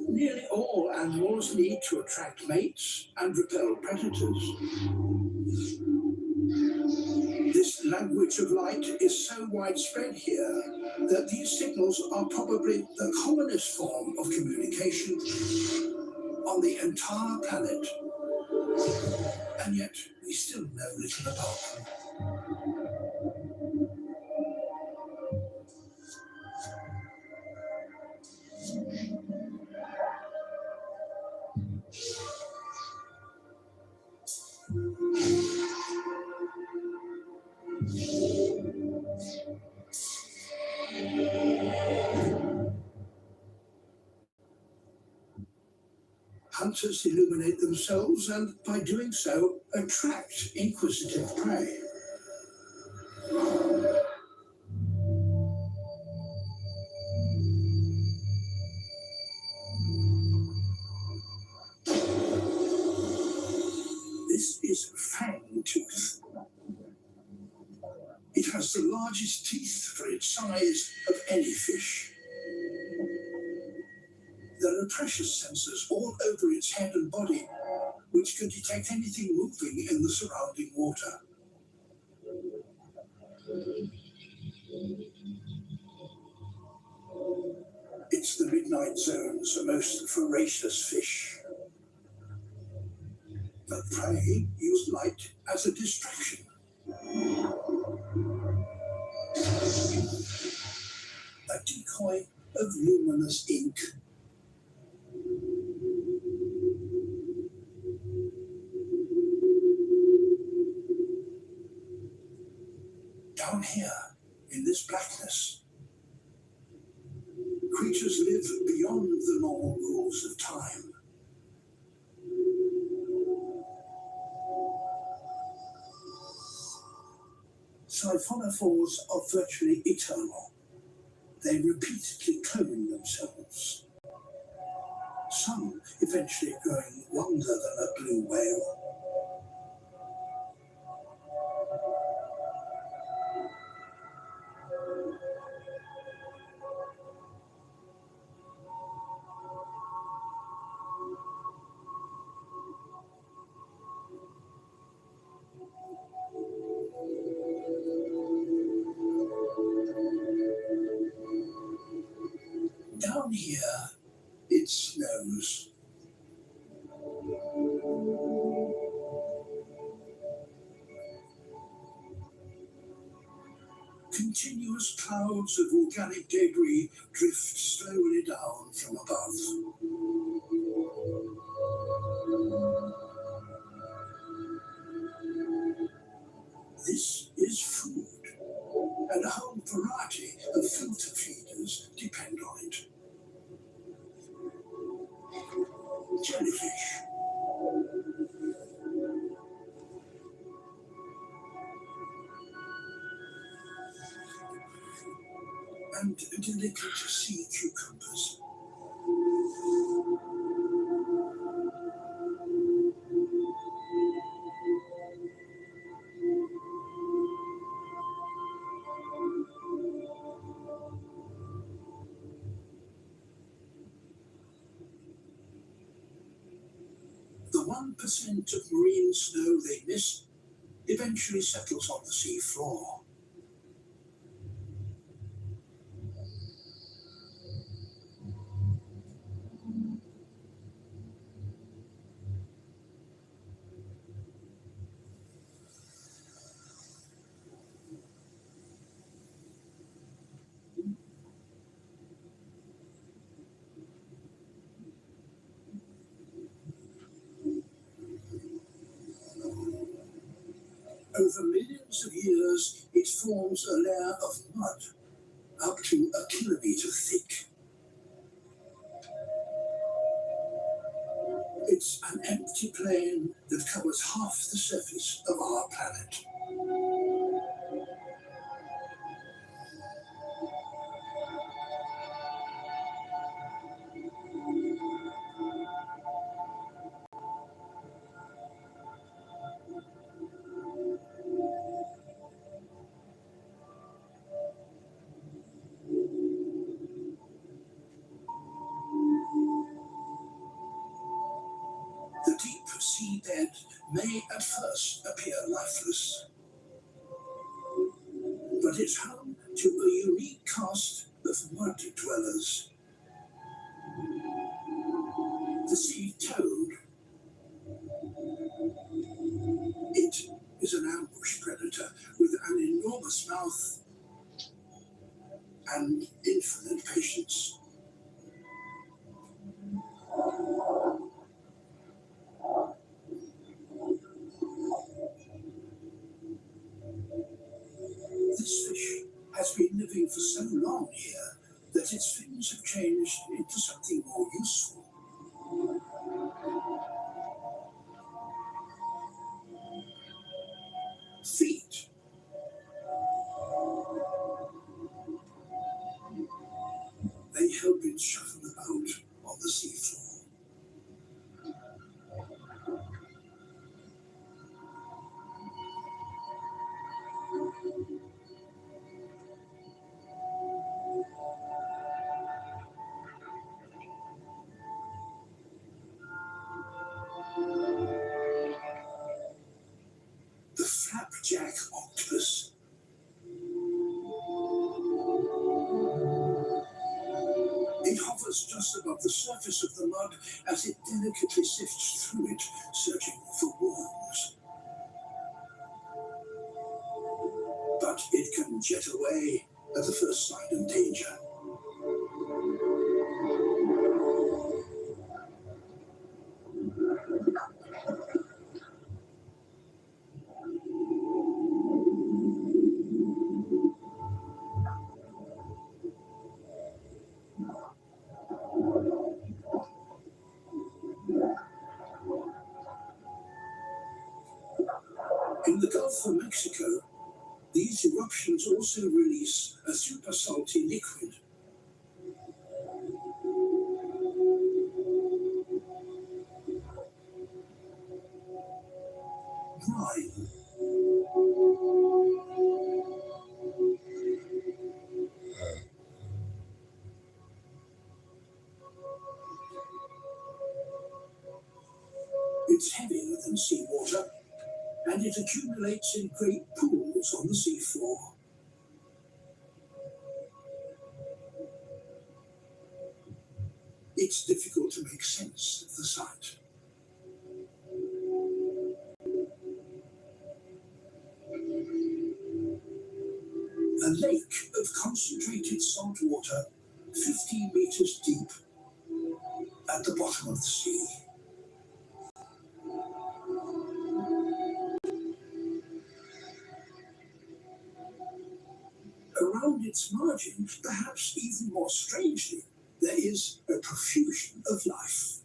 Nearly all animals need to attract mates and repel predators. This language of light is so widespread here that these signals are probably the commonest form of communication on the entire planet. And yet, we still know little about them. Hunters illuminate themselves and, by doing so, attract inquisitive prey. This is Fangtooth. It has the largest teeth for its size of any fish. There are pressure sensors all over its head and body, which can detect anything moving in the surrounding water. It's the midnight zone's most voracious fish. The prey use light as a distraction. A decoy of luminous ink. Down here, in this blackness, creatures live beyond the normal rules of time. Siphonophores are virtually eternal. They repeatedly clone themselves. Some eventually growing longer than a blue whale. Down here, it snows. Continuous clouds of organic debris drift slowly down from above. This is food, and a whole variety of filter feeders depend on it. Jellyfish. And delicate sea cucumbers. The 1% of marine snow they miss eventually settles on the sea floor. Over millions of years, it forms a layer of mud, up to a kilometer thick. It's an empty plain that covers half the surface of our planet. The deep seabed may at first appear lifeless, but it's home to a unique caste of mud dwellers. The sea toad. It is an ambush predator with an enormous mouth and infinite patience. This fish has been living for so long here that its fins have changed into something more useful. Feet. They help it shuffle about on the seafloor. The flapjack octopus. It hovers just above the surface of the mud as it delicately sifts through it, searching for worms. But it can jet away at the first sign of danger. In the Gulf of Mexico, these eruptions also release a super salty liquid. Brine. It's heavier than seawater, and it accumulates in great pools on the seafloor. It's difficult to make sense of the sight. A lake of concentrated salt water, 15 meters deep, at the bottom of the sea. Around its margin, perhaps even more strangely, there is a profusion of life.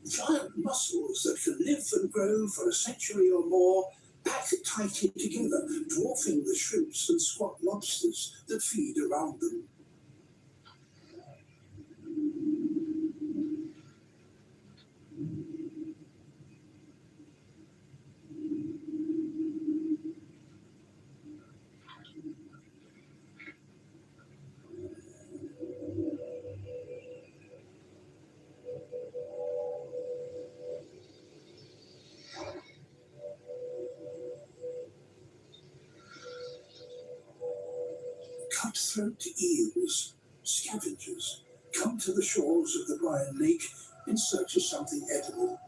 Giant mussels that can live and grow for a century or more, packed tightly together, dwarfing the shrimps and squat lobsters that feed around them. Cutthroat eels, scavengers, come to the shores of the Bryan Lake in search of something edible.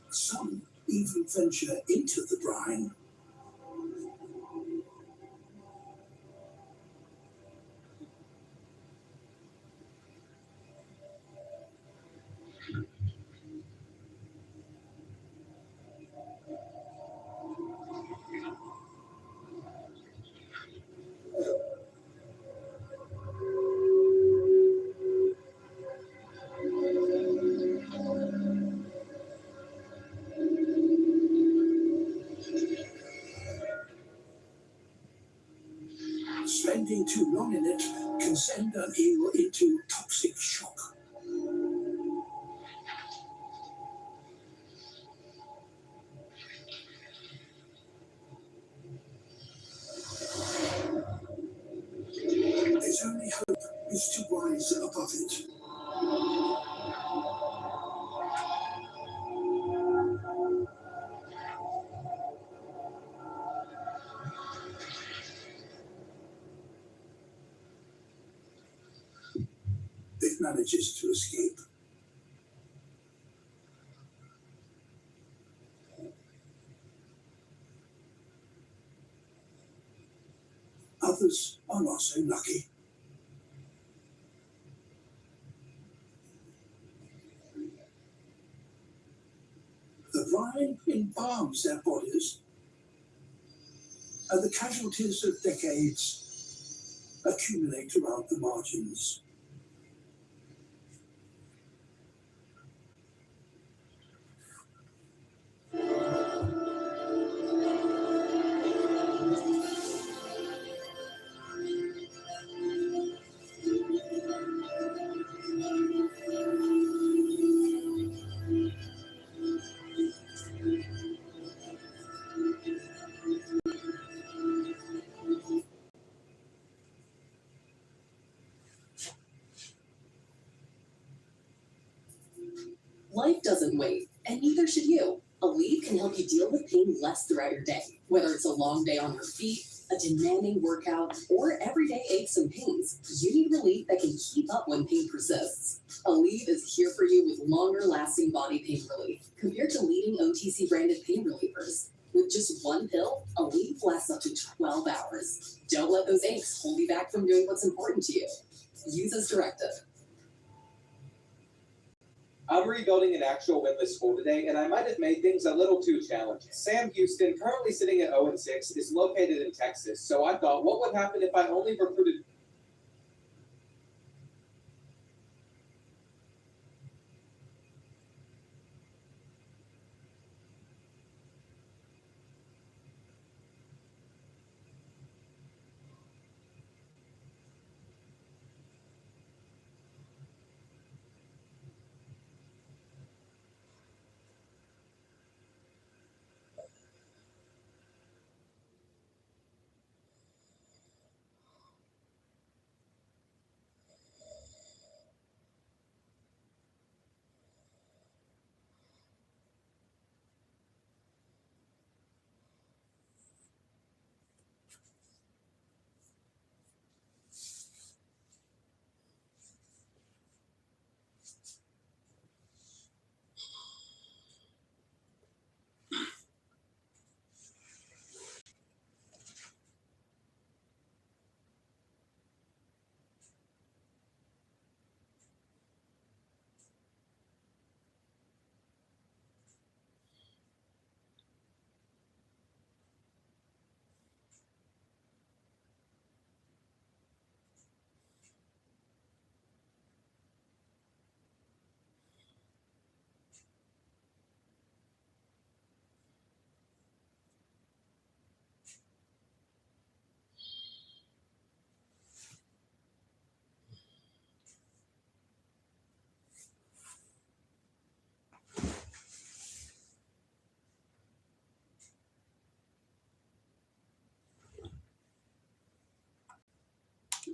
Some even venture into the brine. Spending too long in it can send an eel into toxic shock. Its only hope is to rise above it. It manages to escape. Others are not so lucky. The brine embalms their bodies, and the casualties of decades accumulate around the margins. Life doesn't wait, and neither should you. Aleve can help you deal with pain less throughout your day. Whether it's a long day on your feet, a demanding workout, or everyday aches and pains, you need relief that can keep up when pain persists. Aleve is here for you with longer-lasting body pain relief compared to leading OTC branded pain relievers. With just one pill, Aleve lasts up to 12 hours. Don't let those aches hold you back from doing what's important to you. Use as directed. I'm rebuilding an actual winless school today, and I might have made things a little too challenging. Sam Houston, currently sitting at 0-6, is located in Texas, so I thought, what would happen if I only recruited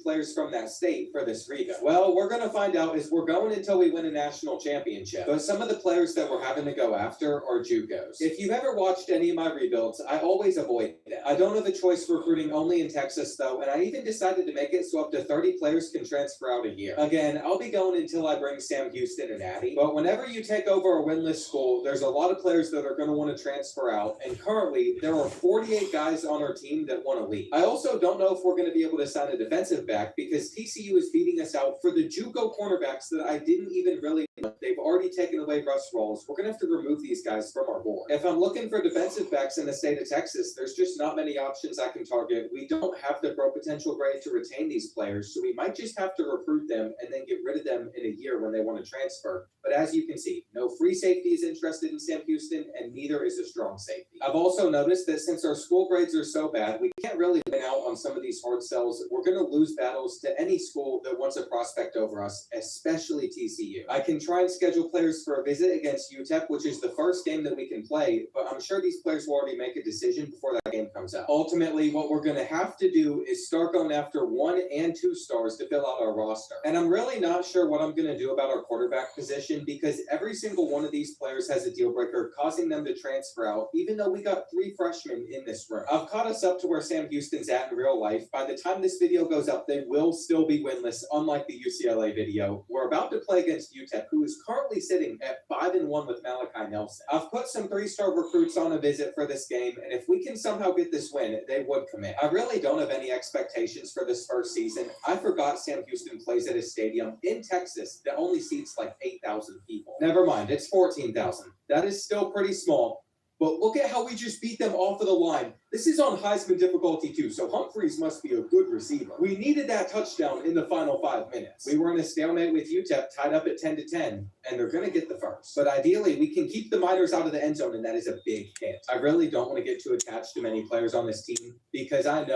players from that state for this rebuild? Well, we're going to find out as we're going until we win a national championship. But some of the players that we're having to go after are JUCOs. If you've ever watched any of my rebuilds, I always avoid them. I don't have a choice recruiting only in Texas though, and I even decided to make it so up to 30 players can transfer out a year. Again, I'll be going until I bring Sam Houston and Addy, but whenever you take over a winless school, there's a lot of players that are going to want to transfer out, and currently there are 48 guys on our team that want to leave. I also don't know if we're going to be able to sign a defensive back because TCU is beating us out for the JUCO cornerbacks that I didn't even really know. They've already taken away Russ Rawls. We're going to have to remove these guys from our board. If I'm looking for defensive backs in the state of Texas, there's just not many options I can target. We don't have the pro potential grade to retain these players, so we might just have to recruit them and then get rid of them in a year when they want to transfer. But as you can see, no free safety is interested in Sam Houston, and neither is a strong safety. I've also noticed that since our school grades are so bad, we can't really win out on some of these hard sells. We're going to lose battles to any school that wants a prospect over us, especially TCU. I can try and schedule players for a visit against UTEP, which is the first game that we can play, but I'm sure these players will already make a decision before that game comes out. Ultimately, what we're going to have to do is start going after 1 and 2 stars to fill out our roster. And I'm really not sure what I'm going to do about our quarterback position because every single one of these players has a deal breaker causing them to transfer out, even though we got 3 freshmen in this room. I've caught us up to where Sam Houston's at in real life. By the time this video goes up, they will still be winless, unlike the UCLA video. We're about to play against UTEP, who is currently sitting at 5-1 with Malachi Nelson. I've put some 3-star recruits on a visit for this game, and if we can somehow get this win, they would commit. I really don't have any expectations for this first season. I forgot Sam Houston plays at a stadium in Texas that only seats like 8,000 people. Never mind, it's 14,000. That is still pretty small. But look at how we just beat them off of the line. This is on Heisman difficulty too, so Humphreys must be a good receiver. We needed that touchdown in the final 5 minutes. We were in a stalemate with UTEP, tied up at 10-10, and they're going to get the first. But ideally, we can keep the Miners out of the end zone, and that is a big hit. I really don't want to get too attached to many players on this team because I know